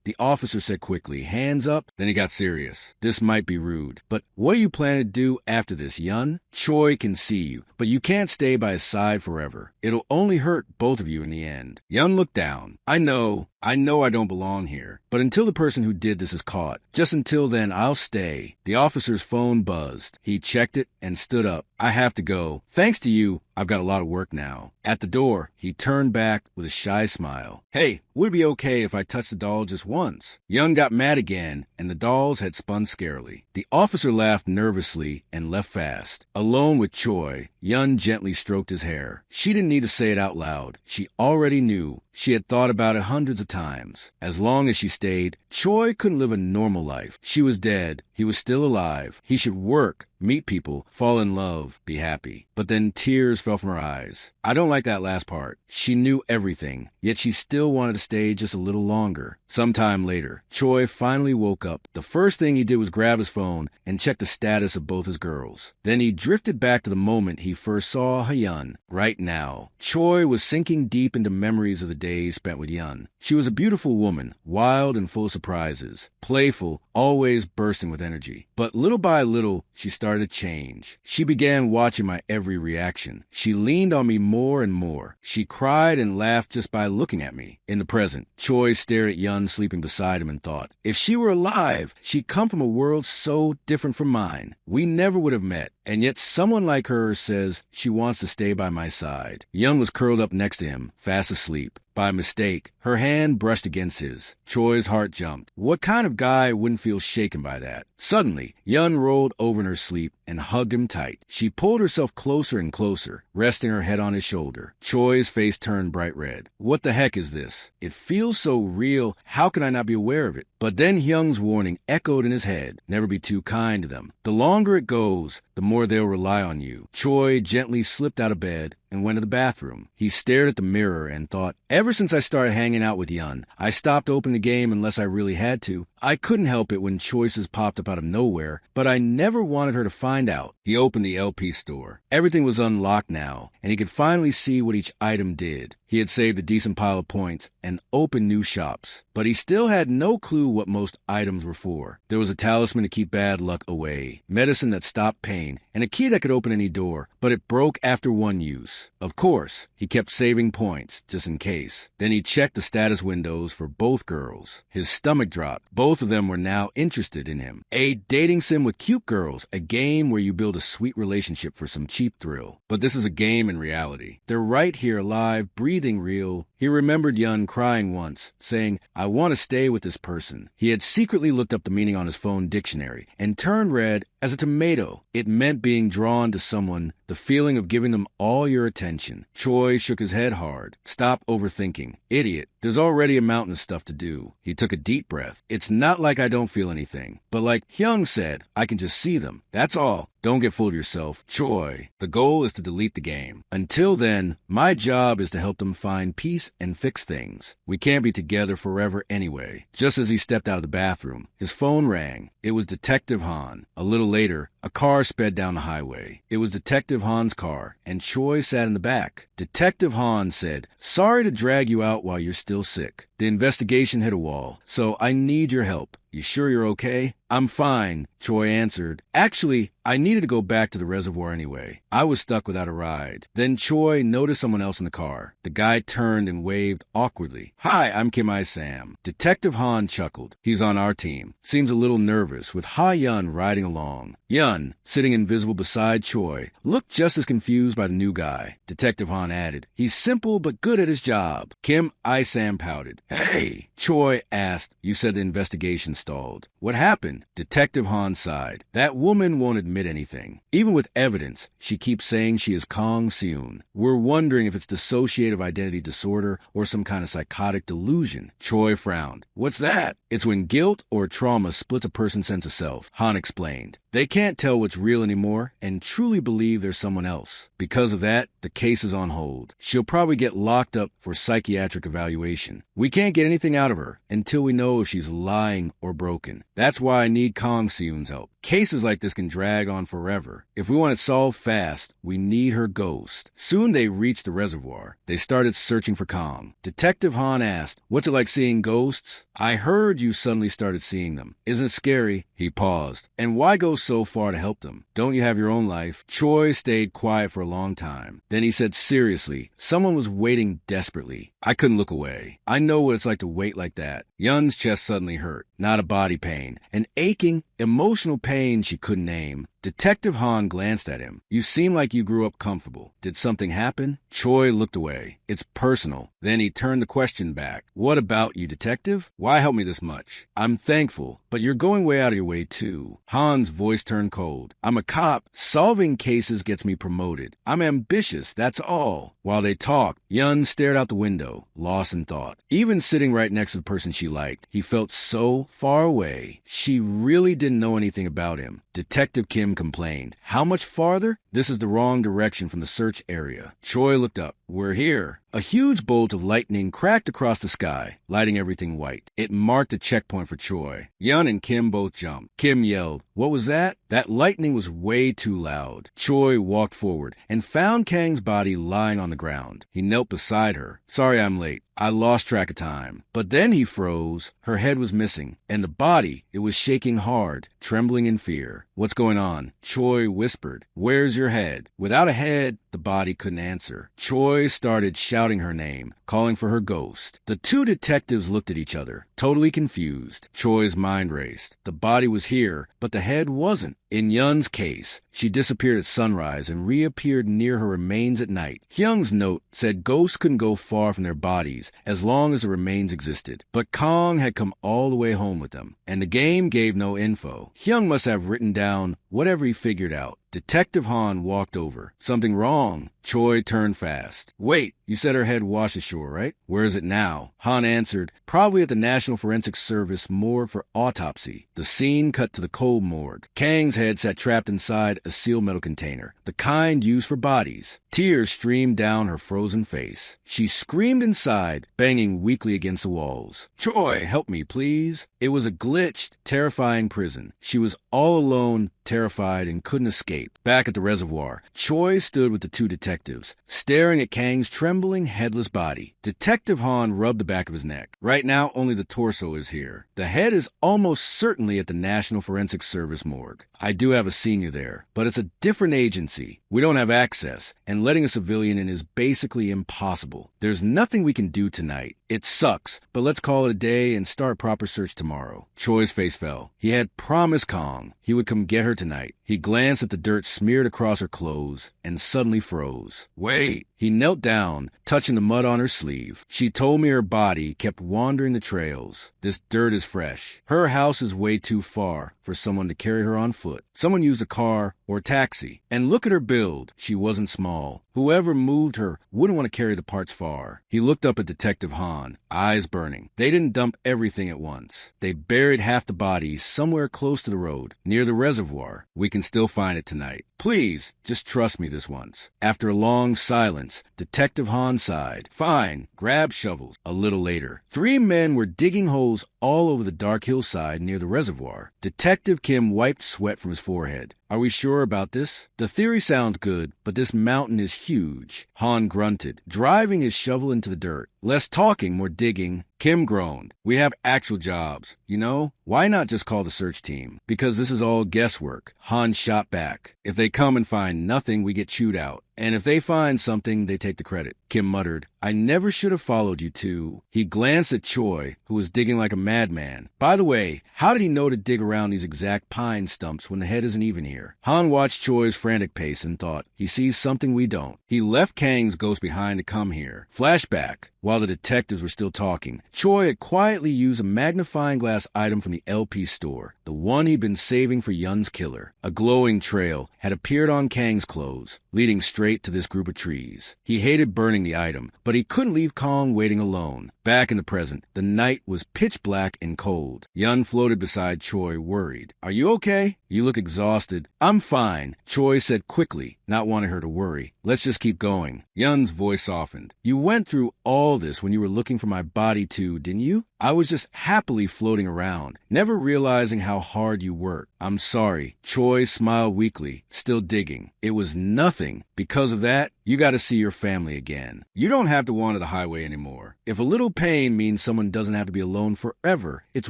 The officer said quickly, hands up. Then he got serious. This might be rude, but what are you planning to do after this, Yun? Choi can see you, but you can't stay by his side forever. It'll only hurt both of you in the end. Yun looked down. I know I don't belong here, but until the person who did this is caught, just until then, I'll stay. The officer's phone buzzed. He checked it and stood up. I have to go. Thanks to you, I've got a lot of work now. At the door, he turned back with a shy smile. Hey, would it be okay if I touched the doll just once? Yun got mad again, and the dolls had spun scarily. The officer laughed nervously and left fast. Alone with Choi, Yun gently stroked his hair. She didn't need to say it out loud. She already knew. She had thought about it hundreds of times. As long as she stayed, Choi couldn't live a normal life. She was dead. He was still alive. He should work, meet people, fall in love, be happy. But then tears fell from her eyes. I don't like that last part. She knew everything, yet she still wanted to stay just a little longer. Sometime later, Choi finally woke up. The first thing he did was grab his phone and check the status of both his girls. Then he drifted back to the moment he first saw Hyun. Right now, Choi was sinking deep into memories of the days spent with Yun. She was a beautiful woman, wild and full of surprises, playful, always bursting with energy. But little by little, she started to change. She began watching my every reaction. She leaned on me more and more. She cried and laughed just by looking at me. In the present, Choi stared at Yun sleeping beside him and thought, if she were alive, she'd come from a world so different from mine. We never would have met. And yet someone like her says she wants to stay by my side. Yun was curled up next to him, fast asleep. By mistake, her hand brushed against his. Choi's heart jumped. What kind of guy wouldn't feel shaken by that? Suddenly, Yun rolled over in her sleep and hugged him tight. She pulled herself closer and closer, resting her head on his shoulder. Choi's face turned bright red. What the heck is this? It feels so real. How can I not be aware of it? But then Hyung's warning echoed in his head. Never be too kind to them. The longer it goes, the more they'll rely on you. Choi gently slipped out of bed and went to the bathroom. He stared at the mirror and thought, ever since I started hanging out with Yun, I stopped opening the game unless I really had to. I couldn't help it when choices popped up out of nowhere, but I never wanted her to find out. He opened the LP store. Everything was unlocked now, and he could finally see what each item did. He had saved a decent pile of points and opened new shops, but he still had no clue what most items were for. There was a talisman to keep bad luck away, medicine that stopped pain, and a key that could open any door, but it broke after one use. Of course, he kept saving points, just in case. Then he checked the status windows for both girls. His stomach dropped. Both of them were now interested in him. A dating sim with cute girls, a game where you build a sweet relationship for some cheap thrill. But this is a game in reality. They're right here alive, breathing real. He remembered Yun crying once, saying, "I want to stay with this person." He had secretly looked up the meaning on his phone dictionary and turned red as a tomato. It meant being drawn to someone, the feeling of giving them all your attention. Choi shook his head hard. "Stop overthinking. Idiot. There's already a mountain of stuff to do." He took a deep breath. "It's not like I don't feel anything, but like Hyung said, I can just see them. That's all. Don't get full of yourself. Choi, the goal is to delete the game. Until then, my job is to help them find peace and fix things. We can't be together forever anyway." Just as he stepped out of the bathroom, his phone rang. It was Detective Han. A little later, a car sped down the highway. It was Detective Han's car, and Choi sat in the back. Detective Han said, "Sorry to drag you out while you're still sick. The investigation hit a wall, so I need your help. You sure you're okay?" "I'm fine," Choi answered. "Actually, I needed to go back to the reservoir anyway. I was stuck without a ride." Then Choi noticed someone else in the car. The guy turned and waved awkwardly. "Hi, I'm Kim I-sam." Detective Han chuckled. "He's on our team. Seems a little nervous, with Ha Yun riding along." Yun, sitting invisible beside Choi, looked just as confused by the new guy. Detective Han added, "He's simple but good at his job." Kim I-sam pouted. "Hey," Choi asked. "You said the investigation stalled. What happened?" Detective Han sighed. "That woman won't admit anything. Even with evidence, she keeps saying she is Kang Seun. We're wondering if it's dissociative identity disorder or some kind of psychotic delusion." Choi frowned. "What's that?" "It's when guilt or trauma splits a person's sense of self," Han explained. "They can't tell what's real anymore and truly believe there's someone else. Because of that, the case is on hold. She'll probably get locked up for psychiatric evaluation. We can't get anything out of her until we know if she's lying or broken. That's why I need Kang Seun's help. Cases like this can drag on forever. If we want it solved fast, we need her ghost." Soon they reached the reservoir. They started searching for Kang. Detective Han asked, "What's it like seeing ghosts?" "I heard you suddenly started seeing them. Isn't it scary?" He paused. "And why go so far to help them? Don't you have your own life?" Choi stayed quiet for a long time. Then he said seriously, "Someone was waiting desperately. I couldn't look away. I know what it's like to wait like that." Yun's chest suddenly hurt. Not a body pain. An aching, emotional pain she couldn't name. Detective Han glanced at him. "You seem like you grew up comfortable. Did something happen?" Choi looked away. "It's personal." Then he turned the question back. "What about you, detective? Why help me this much?" "I'm thankful, but you're going way out of your way too." Han's voice turned cold. "I'm a cop. Solving cases gets me promoted. I'm ambitious, that's all." While they talked, Yun stared out the window, lost in thought. Even sitting right next to the person she liked, he felt so far away. She really didn't know anything about him. Detective Kim complained. "How much farther? This is the wrong direction from the search area." Choi looked up. "We're here." A huge bolt of lightning cracked across the sky, lighting everything white. It marked a checkpoint for Choi. Yun and Kim both jumped. Kim yelled, "What was that?" That lightning was way too loud. Choi walked forward and found Kang's body lying on the ground. He knelt beside her. "Sorry I'm late. I lost track of time." But then he froze. Her head was missing, and the body, it was shaking hard, trembling in fear. "What's going on?" Choi whispered. "Where's your head?" Without a head, the body couldn't answer. Choi started shouting her name, calling for her ghost. The two detectives looked at each other, totally confused. Choi's mind raced. The body was here, but the head wasn't. In Yun's case, she disappeared at sunrise and reappeared near her remains at night. Hyung's note said ghosts couldn't go far from their bodies as long as the remains existed. But Kang had come all the way home with them, and the game gave no info. Hyung must have written down whatever he figured out. Detective Han walked over. "Something wrong?" Choi turned fast. "Wait, you said her head washed ashore, right? Where is it now?" Han answered, "Probably at the National Forensic Service morgue for autopsy." The scene cut to the cold morgue. Kang's head sat trapped inside a sealed metal container, the kind used for bodies. Tears streamed down her frozen face. She screamed inside, banging weakly against the walls. "Choi, help me, please." It was a glitched, terrifying prison. She was all alone, terrified, and couldn't escape. Back at the reservoir, Choi stood with the two detectives, staring at Kang's trembling, headless body. Detective Han rubbed the back of his neck. "Right now, only the torso is here. The head is almost certainly at the National Forensic Service morgue. I do have a senior there, but it's a different agency. We don't have access, and letting a civilian in is basically impossible. There's nothing we can do tonight. It sucks, but let's call it a day and start proper search tomorrow." Choi's face fell. He had promised Kang he would come get her tonight. He glanced at the dirt smeared across her clothes and suddenly froze. Wait! He knelt down, touching the mud on her sleeve. She told me her body kept wandering the trails. This dirt is fresh. Her house is way too far for someone to carry her on foot. Someone used a car or a taxi. And look at her build. She wasn't small. Whoever moved her wouldn't want to carry the parts far. He looked up at Detective Han, eyes burning. They didn't dump everything at once. They buried half the body somewhere close to the road, near the reservoir. We can still find it tonight. Please, just trust me this once. After a long silence, Detective Han sighed. Fine, grab shovels. A little later, 3 men were digging holes all over the dark hillside near the reservoir. Detective Kim wiped sweat from his forehead. Are we sure about this? The theory sounds good, but this mountain is huge. Han grunted, driving his shovel into the dirt. Less talking, more digging. Kim groaned. We have actual jobs. You know, why not just call the search team? Because this is all guesswork. Han shot back. If they come and find nothing, we get chewed out. And if they find something, they take the credit. Kim muttered, I never should have followed you two. He glanced at Choi, who was digging like a madman. By the way, how did he know to dig around these exact pine stumps when the head isn't even here? Han watched Choi's frantic pace and thought, he sees something we don't. He left Kang's ghost behind to come here. Flashback. While the detectives were still talking, Choi had quietly used a magnifying glass item from the LP store, the one he'd been saving for Yun's killer. A glowing trail had appeared on Kang's clothes, leading straight to this group of trees. He hated burning the item, but he couldn't leave Kong waiting alone. Back in the present, the night was pitch black and cold. Yun floated beside Choi, worried. Are you okay? You look exhausted. I'm fine, Choi said quickly, not wanting her to worry. Let's just keep going. Yun's voice softened. You went through all this when you were looking for my body too, didn't you? I was just happily floating around, never realizing how hard you worked. I'm sorry. Choi smiled weakly, still digging. It was nothing. Because of that, you got to see your family again. You don't have to wander the highway anymore. If a little pain means someone doesn't have to be alone forever, it's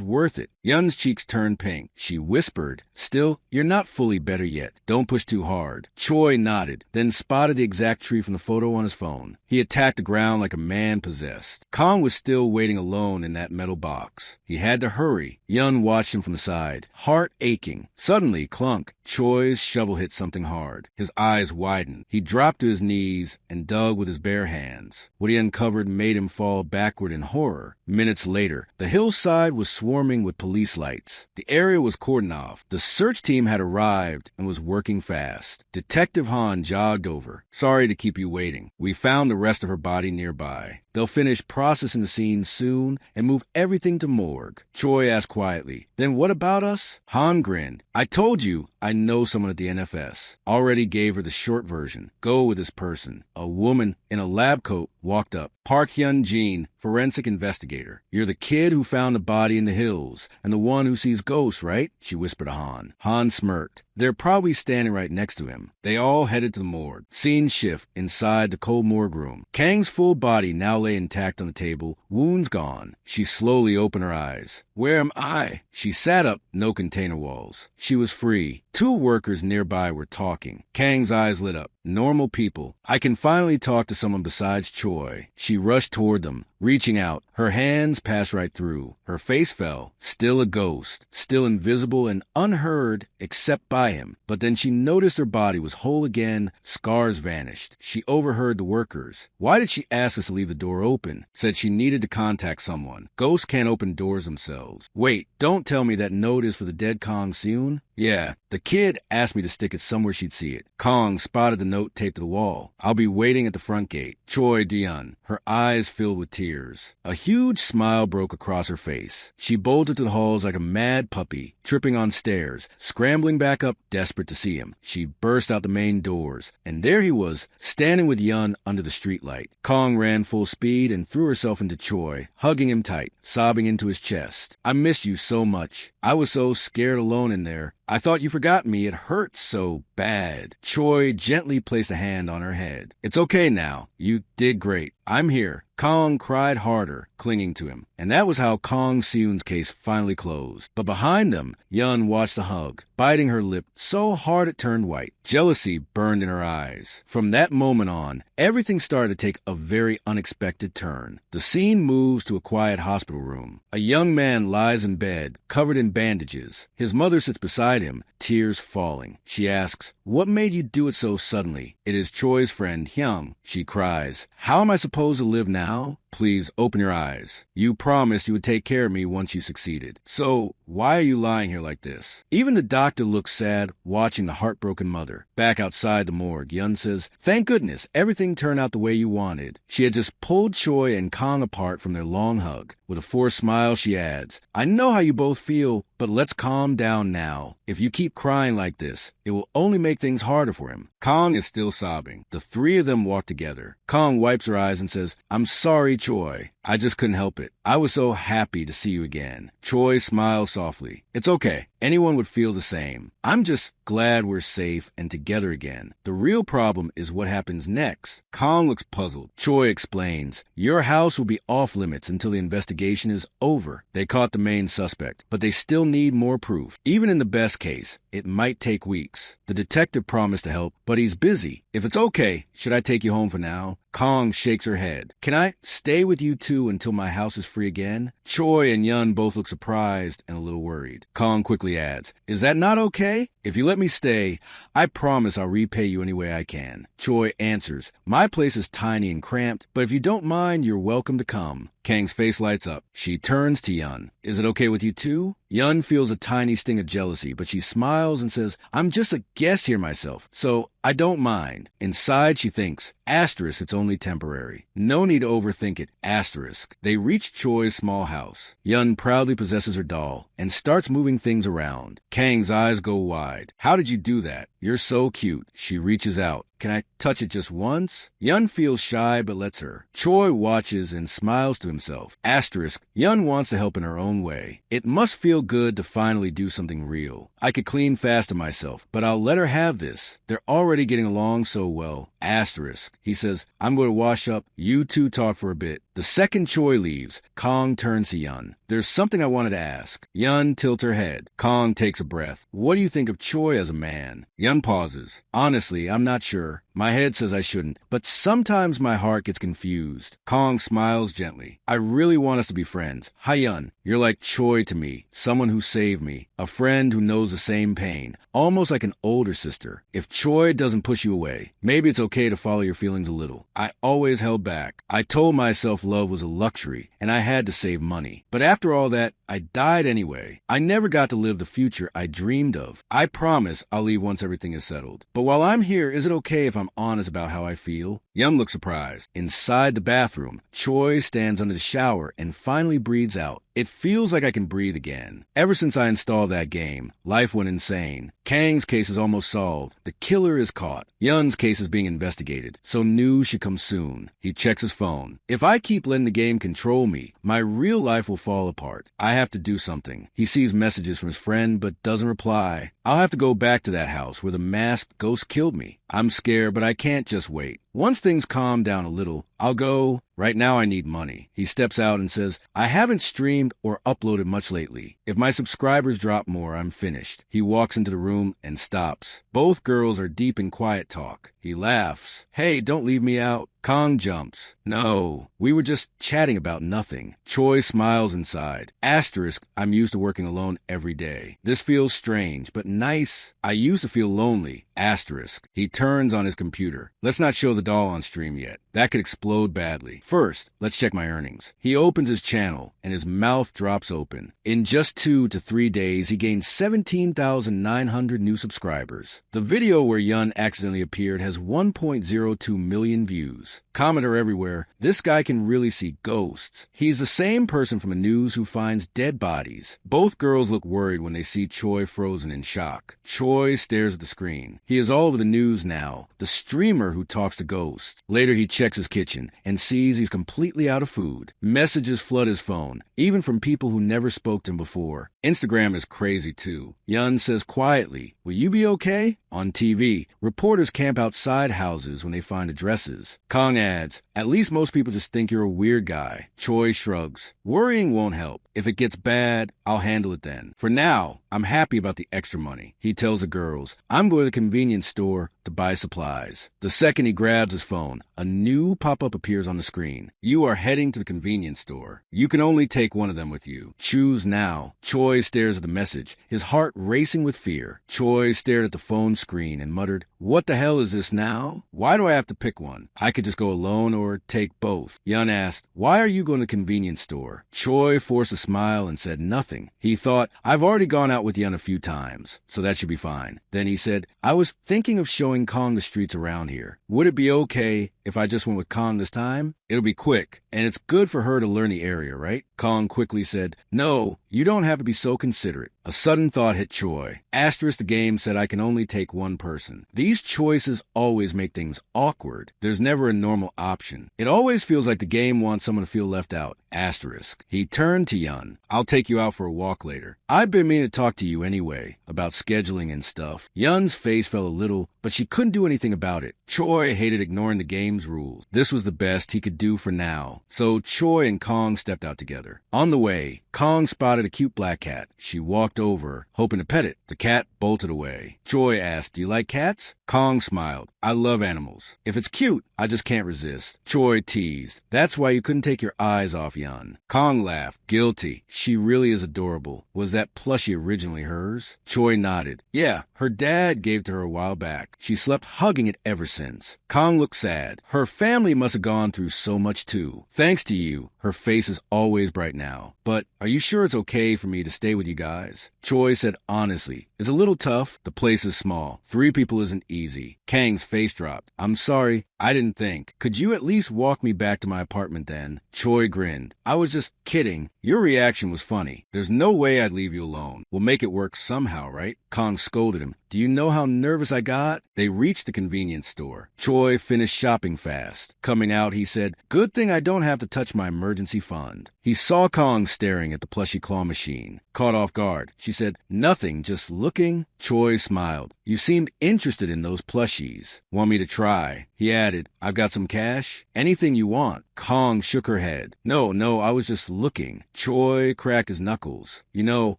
worth it. Yun's cheeks turned pink. She whispered, still, you're not fully better yet. Don't push too hard. Choi nodded, then spotted the exact tree from the photo on his phone. He attacked the ground like a man possessed. Kong was still waiting alone in that metal box. He had to hurry. Yun watched him from the side, heart aching. Suddenly, clunk, Choi's shovel hit something hard. His eyes widened. He dropped to his knees and dug with his bare hands. What he uncovered made him fall backward in horror. Minutes later, the hillside was swarming with police lights. The area was cordoned off. The search team had arrived and was working fast. Detective Han jogged over. Sorry to keep you waiting. We found the rest of her body nearby. They'll finish processing the scene soon and move everything to morgue. Choi asked quietly, then what about us? Han grinned. I told you I know someone at the NFS. Already gave her the short version. Go with this person. A woman in a lab coat walked up. Park Hyun-jin, forensic investigator. You're the kid who found the body in the hills and the one who sees ghosts, right? She whispered to Han. Han smirked. They're probably standing right next to him. They all headed to the morgue. Scene shift inside the cold morgue room. Kang's full body now lay intact on the table, wounds gone. She slowly opened her eyes. Where am I? She sat up, no container walls. She was free. 2 workers nearby were talking. Kang's eyes lit up. Normal people. I can finally talk to someone besides Choi. She rushed toward them, reaching out. Her hands passed right through. Her face fell. Still a ghost. Still invisible and unheard except by him. But then she noticed her body was whole again. Scars vanished. She overheard the workers. Why did she ask us to leave the door open? Said she needed to contact someone. Ghosts can't open doors themselves. Wait, don't tell me that note is for the dead Kong Seun? Yeah, the kid asked me to stick it somewhere she'd see it. Kong spotted the note taped to the wall. I'll be waiting at the front gate. Choi Do-yeon. Her eyes filled with tears. A huge smile broke across her face. She bolted to the halls like a mad puppy, tripping on stairs, scrambling back up, desperate to see him. She burst out the main doors, and there he was, standing with Yun under the streetlight. Kong ran full speed and threw herself into Choi, hugging him tight, sobbing into his chest. I miss you so much. I was so scared alone in there. I thought you forgot me. It hurts so bad. Choi gently placed a hand on her head. It's okay now. You did great. I'm here. Kong cried harder, clinging to him. And that was how Kong Seun's case finally closed. But behind them, Yun watched the hug, biting her lip so hard it turned white. Jealousy burned in her eyes. From that moment on, everything started to take a very unexpected turn. The scene moves to a quiet hospital room. A young man lies in bed, covered in bandages. His mother sits beside him, tears falling. She asks, "What made you do it so suddenly?" It is Choi's friend, Hyung. She cries, "How am I supposed to live now? Please open your eyes. You promised you would take care of me once you succeeded. So, why are you lying here like this?" Even the doctor looks sad, watching the heartbroken mother. Back outside the morgue, Yun says, "Thank goodness, everything turned out the way you wanted." She had just pulled Choi and Kong apart from their long hug. With a forced smile, she adds, "I know how you both feel, but let's calm down now. If you keep crying like this, it will only make things harder for him." Kong is still sobbing. The three of them walk together. Kong wipes her eyes and says, "I'm sorry, Choi. I just couldn't help it. I was so happy to see you again." Choi smiles softly. "It's okay. Anyone would feel the same. I'm just glad we're safe and together again. The real problem is what happens next." Kong looks puzzled. Choi explains, "Your house will be off limits until the investigation is over. They caught the main suspect, but they still need more proof. Even in the best case, it might take weeks. The detective promised to help, but he's busy. If it's okay, should I take you home for now?" Kong shakes her head. "Can I stay with you two until my house is free again?" Choi and Yun both look surprised and a little worried. Kong quickly adds, "Is that not okay? If you let me stay, I promise I'll repay you any way I can." Choi answers, "My place is tiny and cramped, but if you don't mind, you're welcome to come." Kang's face lights up. She turns to Yun. "Is it okay with you too?" Yun feels a tiny sting of jealousy, but she smiles and says, "I'm just a guest here myself, so I don't mind." Inside, she thinks, asterisk, it's only temporary. No need to overthink it, asterisk. They reach Choi's small house. Yun proudly possesses her doll and starts moving things around. Kang's eyes go wide. "How did you do that? You're so cute." She reaches out. "Can I touch it just once?" Yun feels shy but lets her. Choi watches and smiles to himself. Asterisk, Yun wants to help in her own way. "It must feel good to finally do something real. I could clean faster myself, but I'll let her have this. They're already getting along so well." Asterisk. He says, "I'm going to wash up. You two talk for a bit." The second Choi leaves, Kong turns to Yun. "There's something I wanted to ask." Yun tilts her head. Kong takes a breath. "What do you think of Choi as a man?" Yun pauses. "Honestly, I'm not sure. My head says I shouldn't, but sometimes my heart gets confused." Kong smiles gently. "I really want us to be friends. Hi Yun, you're like Choi to me, someone who saved me, a friend who knows the same pain, almost like an older sister. If Choi doesn't push you away, maybe it's okay to follow your feelings a little. I always held back. I told myself love was a luxury, and I had to save money. But after all that, I died anyway. I never got to live the future I dreamed of. I promise I'll leave once everything is settled. But while I'm here, is it okay if I'm honest about how I feel?" Yun looks surprised. Inside the bathroom, Choi stands under the shower and finally breathes out. "It feels like I can breathe again. Ever since I installed that game, life went insane. Kang's case is almost solved. The killer is caught. Yun's case is being investigated, so news should come soon." He checks his phone. "If I keep letting the game control me, my real life will fall apart. I have to do something." He sees messages from his friend but doesn't reply. "I'll have to go back to that house where the masked ghost killed me. I'm scared, but I can't just wait. Once things calm down a little, I'll go. Right now I need money." He steps out and says, "I haven't streamed or uploaded much lately. If my subscribers drop more, I'm finished." He walks into the room and stops. Both girls are deep in quiet talk. He laughs. "Hey, don't leave me out." Kong jumps. "No, we were just chatting about nothing." Choi smiles inside. Asterisk, I'm used to working alone every day. This feels strange, but nice. I used to feel lonely. Asterisk. He turns on his computer. Let's not show the doll on stream yet. That could explode badly. First, let's check my earnings. He opens his channel, and his mouth drops open. In just 2 to 3 days, he gained 17,900 new subscribers. The video where Yun accidentally appeared has 1.02 million views. Commenter everywhere, "This guy can really see ghosts." He's the same person from the news who finds dead bodies. Both girls look worried when they see Choi frozen in shock. Choi stares at the screen. He is all over the news now, the streamer who talks to ghosts. Later he checks his kitchen and sees he's completely out of food. Messages flood his phone, even from people who never spoke to him before. Instagram is crazy too. Yun says quietly, "Will you be okay?" On TV, reporters camp outside houses when they find addresses. Kong adds, "At least most people just think you're a weird guy." Choi shrugs. "Worrying won't help. If it gets bad, I'll handle it then. For now, I'm happy about the extra money. He tells the girls, I'm going to the convenience store to buy supplies. The second he grabs his phone, a new pop-up appears on the screen. You are heading to the convenience store. You can only take one of them with you. Choose now. Choi stares at the message, his heart racing with fear. Choi stared at the phone screen and muttered, what the hell is this now? Why do I have to pick one? I could just go alone or take both. Yeon asked, why are you going to the convenience store? Choi forced a smile and said nothing. He thought, I've already gone out with Yeon a few times, so that should be fine. Then he said, I was thinking of showing Kong the streets around here. Would it be okay if I just went with Kong this time? It'll be quick, and it's good for her to learn the area, right? Kong quickly said, no, you don't have to be so considerate. A sudden thought hit Choi. Asterisk the game said I can only take one person. These choices always make things awkward. There's never a normal option. It always feels like the game wants someone to feel left out. Asterisk. He turned to Yeon. I'll take you out for a walk later. I've been meaning to talk to you anyway, about scheduling and stuff. Yeon's face fell a little, but she couldn't do anything about it. Choi hated ignoring the game's rules. This was the best he could do for now. So Choi and Kong stepped out together. On the way, Kong spotted a cute black cat. She walked over, hoping to pet it. The cat bolted away. Choi asked, do you like cats? Kong smiled. I love animals. If it's cute, I just can't resist. Choi teased. That's why you couldn't take your eyes off Yeon. Kong laughed. Guilty. She really is adorable. Was that plushie originally hers? Choi nodded. Yeah, her dad gave it to her a while back. She slept hugging it ever since. Kong looked sad. Her family must have gone through so much too. Thanks to you, her face is always bright now. But are you sure it's okay for me to stay with you guys? Choi said honestly, it's a little tough. The place is small. 3 people isn't easy. Kang's face dropped. I'm sorry. I didn't think. Could you at least walk me back to my apartment then? Choi grinned. I was just kidding. Your reaction was funny. There's no way I'd leave you alone. We'll make it work somehow, right? Kong scolded him. Do you know how nervous I got? They reached the convenience store. Choi finished shopping fast. Coming out, he said, good thing I don't have to touch my emergency fund. He saw Kong staring at the plushie claw machine. Caught off guard. She said, nothing, just looking. Choi smiled. You seemed interested in those plushies. Want me to try? He added, I've got some cash. Anything you want. Kong shook her head. No, I was just looking. Choi cracked his knuckles. You know,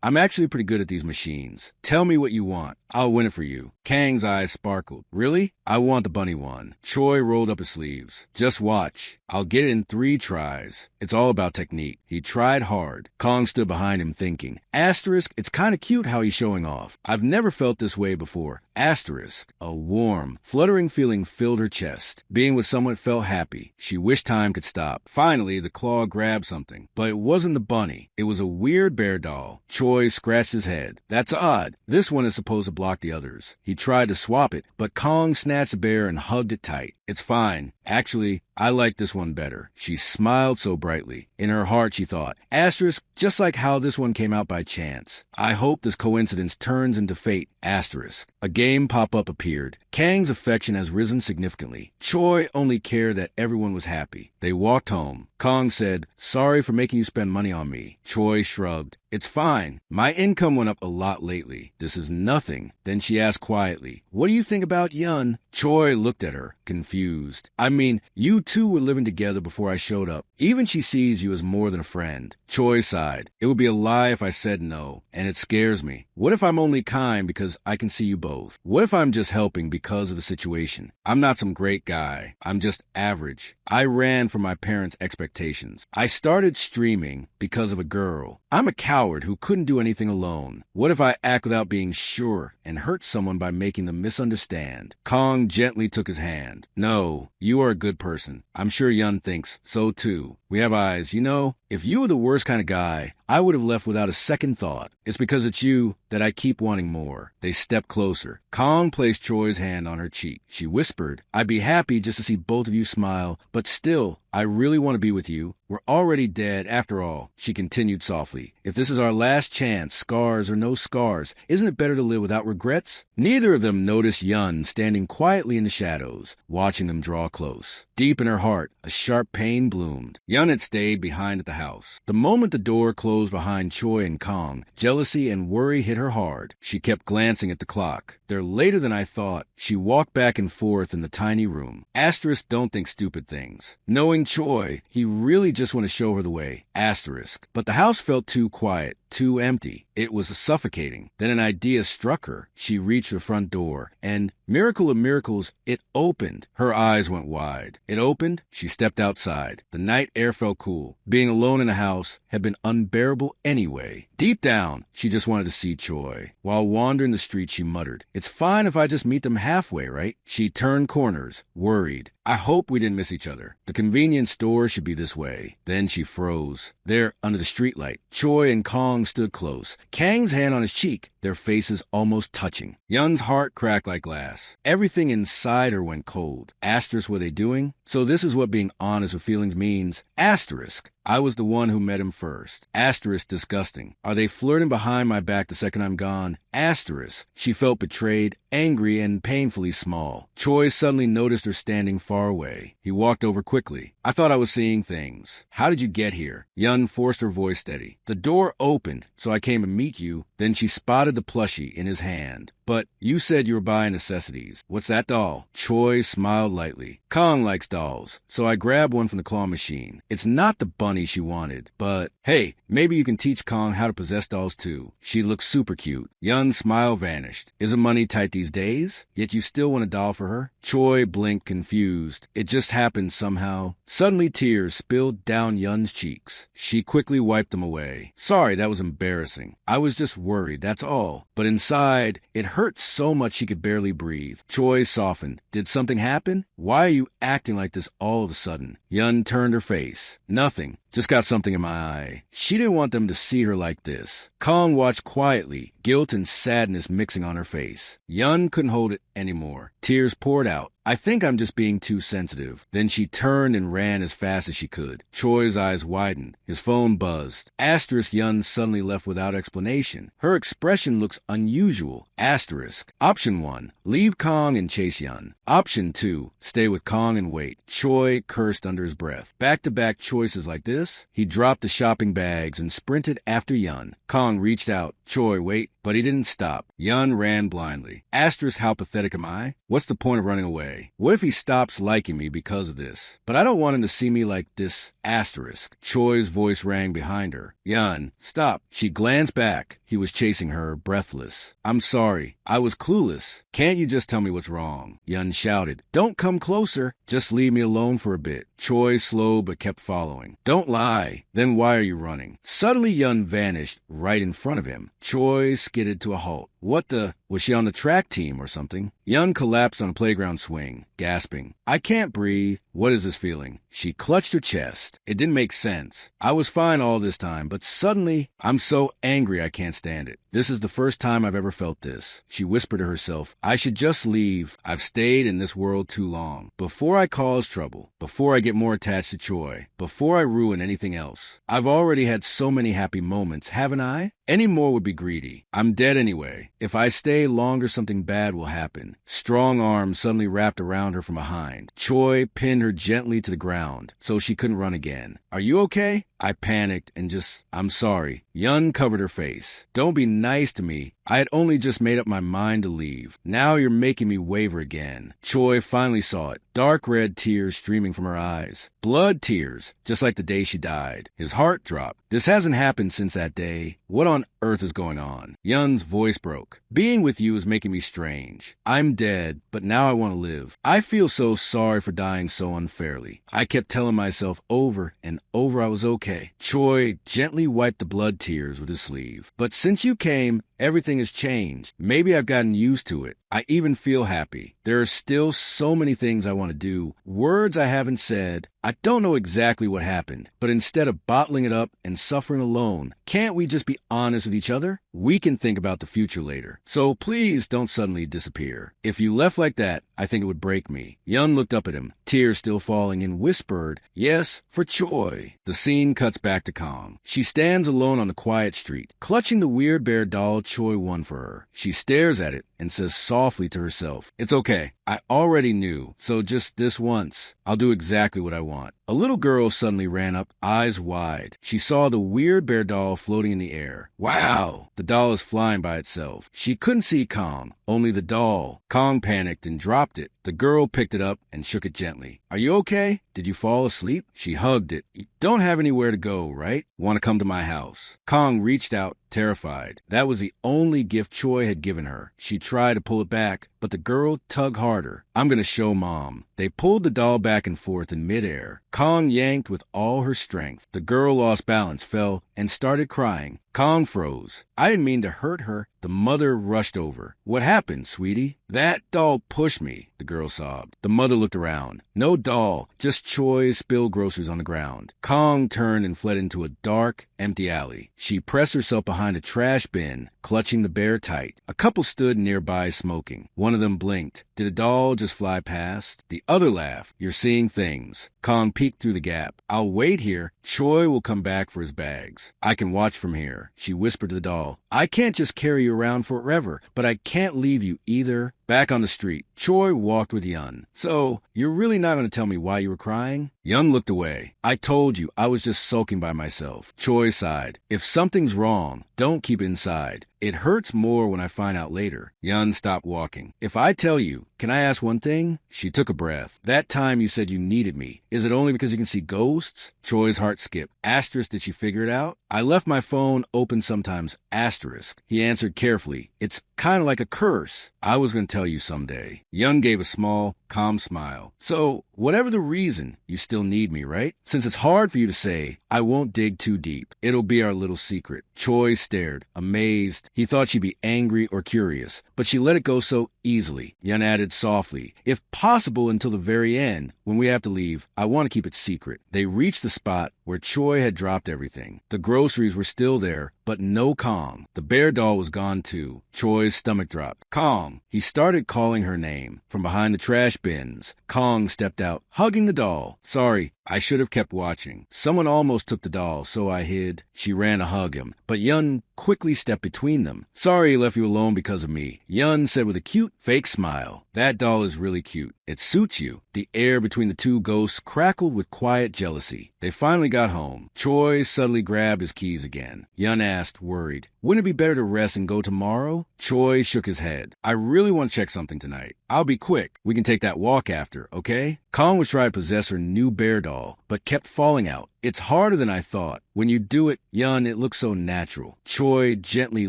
I'm actually pretty good at these machines. Tell me what you want. I'll win it for you. Kang's eyes sparkled. Really? I want the bunny one. Choi rolled up his sleeves. Just watch. I'll get it in 3 tries. It's all about technique. He tried hard. Kong stood behind him thinking. Asterisk, it's kinda cute how he's showing off. I've never felt this way before. Asterisk. A warm, fluttering feeling filled her chest. Being with someone felt happy. She wished time could stop. Finally, the claw grabbed something. But it wasn't the bunny. It was a weird bear doll. Choi scratched his head. That's odd. This one is supposed to block the others. He tried to swap it, but Kong snatched the bear and hugged it tight. It's fine. Actually, I like this one better. She smiled so brightly. In her heart, she thought, asterisk, just like how this one came out by chance. I hope this coincidence turns into fate. Asterisk. A game pop-up appeared. Kang's affection has risen significantly. Choi only cared that everyone was happy. They walked home. Kong said, sorry for making you spend money on me. Choi shrugged. It's fine. My income went up a lot lately. This is nothing. Then she asked quietly, what do you think about Yeon? Choi looked at her, confused. I mean, you two were living together before I showed up. Even she sees you as more than a friend. Choi sighed. It would be a lie if I said no, and it scares me. What if I'm only kind because I can see you both? What if I'm just helping because of the situation? I'm not some great guy. I'm just average. I ran from my parents' expectations. I started streaming because of a girl. I'm a coward who couldn't do anything alone. What if I act without being sure and hurt someone by making them misunderstand? Kong gently took his hand. No, you are a good person. I'm sure Yeon thinks so too. We have eyes. You know, if you were the worst kind of guy, I would have left without a second thought. It's because it's you that I keep wanting more. They stepped closer. Kong placed Choi's hand on her cheek. She whispered, I'd be happy just to see both of you smile, but still, I really want to be with you. We're already dead after all. She continued softly. If this is our last chance, scars or no scars, isn't it better to live without regrets? Neither of them noticed Yeon standing quietly in the shadows, watching them draw close. Deep in her heart, a sharp pain bloomed. Yeon had stayed behind at the house. The moment the door closed behind Choi and Kong, jealousy and worry hit her hard. She kept glancing at the clock. They're later than I thought. She walked back and forth in the tiny room. Asterisk don't think stupid things. Knowing Knowing Choi, he really just want to show her the way. Asterisk. But the house felt too quiet, too empty. It was suffocating. Then an idea struck her. She reached the front door, and, miracle of miracles, it opened. Her eyes went wide. It opened. She stepped outside. The night air felt cool. Being alone in the house had been unbearable anyway. Deep down, she just wanted to see Choi. While wandering the street, she muttered, "It's fine if I just meet them halfway, right?" She turned corners, worried. I hope we didn't miss each other. The convenience store should be this way. Then she froze. There, under the streetlight, Choi and Kong stood close, Kang's hand on his cheek, their faces almost touching. Yun's heart cracked like glass. Everything inside her went cold. Asterisk, were they doing? So this is what being honest with feelings means. Asterisk. I was the one who met him first. Asterisk, disgusting. Are they flirting behind my back the second I'm gone? Asterisk. She felt betrayed, angry, and painfully small. Choi suddenly noticed her standing far away. He walked over quickly. I thought I was seeing things. How did you get here? Yun forced her voice steady. The door opened, so I came to meet you. Then she spotted the plushie in his hand. But you said you were buying necessities. What's that doll? Choi smiled lightly. Kong likes dolls, so I grabbed one from the claw machine. It's not the bunny she wanted, but hey, maybe you can teach Kong how to possess dolls too. She looked super cute. Yun's smile vanished. Isn't money tight these days? Yet you still want a doll for her? Choi blinked, confused. It just happened somehow. Suddenly tears spilled down Yun's cheeks. She quickly wiped them away. Sorry, that was embarrassing. I was just worried, that's all. But inside, it hurt so much she could barely breathe. Choi softened. Did something happen? Why are you acting like this all of a sudden? Yun turned her face. Nothing. Just got something in my eye. She didn't want them to see her like this. Kong watched quietly, guilt and sadness mixing on her face. Yun couldn't hold it anymore. Tears poured out. I think I'm just being too sensitive. Then she turned and ran as fast as she could. Choi's eyes widened. His phone buzzed. Asterisk. Yun suddenly left without explanation. Her expression looks unusual. Asterisk. Option 1. Leave Kong and chase Yun. Option 2. Stay with Kong and wait. Choi cursed under his breath. Back-to-back choices like this? He dropped the shopping bags and sprinted after Yun. Kong reached out. Choi, wait. But he didn't stop. Yun ran blindly. Asterisk, how pathetic am I? What's the point of running away? What if he stops liking me because of this? But I don't want him to see me like this. Asterisk. Choi's voice rang behind her. Yun, stop. She glanced back. He was chasing her, breathless. I'm sorry. I was clueless. Can't you just tell me what's wrong? Yun shouted. Don't come closer. Just leave me alone for a bit. Choi slowed but kept following. Don't lie. Then why are you running? Suddenly Yun vanished right in front of him. Choi skidded to a halt. What the? Was she on the track team or something? Yun collapsed on a playground swing, gasping. I can't breathe. What is this feeling? She clutched her chest. It didn't make sense. I was fine all this time, but suddenly, I'm so angry I can't stand it. This is the first time I've ever felt this. She whispered to herself, I should just leave. I've stayed in this world too long. Before I cause trouble, before I get more attached to Choi, before I ruin anything else. I've already had so many happy moments, haven't I? Any more would be greedy. I'm dead anyway. If I stay longer, something bad will happen. Strong arms suddenly wrapped around her from behind. Choi pinned her gently to the ground so she couldn't run again. Are you okay? I panicked and I'm sorry. Yun covered her face. Don't be nice to me. I had only just made up my mind to leave. Now you're making me waver again. Choi finally saw it. Dark red tears streaming from her eyes. Blood tears, just like the day she died. His heart dropped. This hasn't happened since that day. What on earth is going on? Yun's voice broke. Being with you is making me strange. I'm dead, but now I want to live. I feel so sorry for dying so unfairly. I kept telling myself over and over I was okay. Choi gently wiped the blood tears with his sleeve. But since you came, everything has changed. Maybe I've gotten used to it. I even feel happy. There are still so many things I want to do, words I haven't said. I don't know exactly what happened, but instead of bottling it up and suffering alone, can't we just be honest with each other? We can think about the future later. So please don't suddenly disappear. If you left like that, I think it would break me. Yun looked up at him, tears still falling, and whispered, yes, for Choi. The scene cuts back to Kong. She stands alone on the quiet street, clutching the weird bear doll Choi won for her. She stares at it and says softly to herself, it's okay. I already knew, so just this once, I'll do exactly what I want. A little girl suddenly ran up, eyes wide. She saw the weird bear doll floating in the air. Wow! The doll is flying by itself. She couldn't see Kong, only the doll. Kong panicked and dropped it. The girl picked it up and shook it gently. Are you okay? Did you fall asleep? She hugged it. You don't have anywhere to go, right? Want to come to my house? Kong reached out, terrified. That was the only gift Choi had given her. She tried to pull it back, but the girl tugged harder. I'm gonna show Mom. They pulled the doll back and forth in midair. Kong yanked with all her strength. The girl lost balance, fell, and started crying. Kong froze. I didn't mean to hurt her. The mother rushed over. What happened, sweetie? That doll pushed me, the girl sobbed. The mother looked around. No doll, just Choi's spilled groceries on the ground. Kong turned and fled into a dark, empty alley. She pressed herself behind a trash bin, clutching the bear tight. A couple stood nearby smoking. One of them blinked. Did a doll just fly past? The other laughed. You're seeing things. Kong peeked through the gap. I'll wait here. Choi will come back for his bags. I can watch from here, she whispered to the doll. I can't just carry you around forever, but I can't leave you either. Back on the street, Choi walked with Yun. So, you're really not going to tell me why you were crying? Yun looked away. I told you, I was just sulking by myself. Choi sighed. If something's wrong, don't keep it inside. It hurts more when I find out later. Yun stopped walking. If I tell you, can I ask one thing? She took a breath. That time you said you needed me. Is it only because you can see ghosts? Choi's heart skipped. Asterisk, did she figure it out? I left my phone open sometimes. Asterisk. He answered carefully. It's kind of like a curse. I was going to tell you someday. Yun gave a small, calm smile. So, whatever the reason, you still need me, right? Since it's hard for you to say, I won't dig too deep. It'll be our little secret. Choi stared, amazed. He thought she'd be angry or curious, but she let it go so easily. Yun added softly, if possible until the very end, when we have to leave, I want to keep it secret. They reached the spot where Choi had dropped everything. The groceries were still there, but no Kong. The bear doll was gone too. Choi's stomach dropped. Kong. He started calling her name. From behind the trash bins, Kong stepped out, hugging the doll. Sorry, I should have kept watching. Someone almost took the doll, so I hid. She ran to hug him, but Yun quickly stepped between them. Sorry he left you alone because of me, Yun said with a cute, fake smile. That doll is really cute. It suits you. The air between the two ghosts crackled with quiet jealousy. They finally got home. Choi suddenly grabbed his keys again. Yun asked, worried, wouldn't it be better to rest and go tomorrow? Choi shook his head. I really want to check something tonight. I'll be quick. We can take that walk after, okay? Kong was trying to possess her new bear doll, but kept falling out. It's harder than I thought. When you do it, Yun, it looks so natural. Choi gently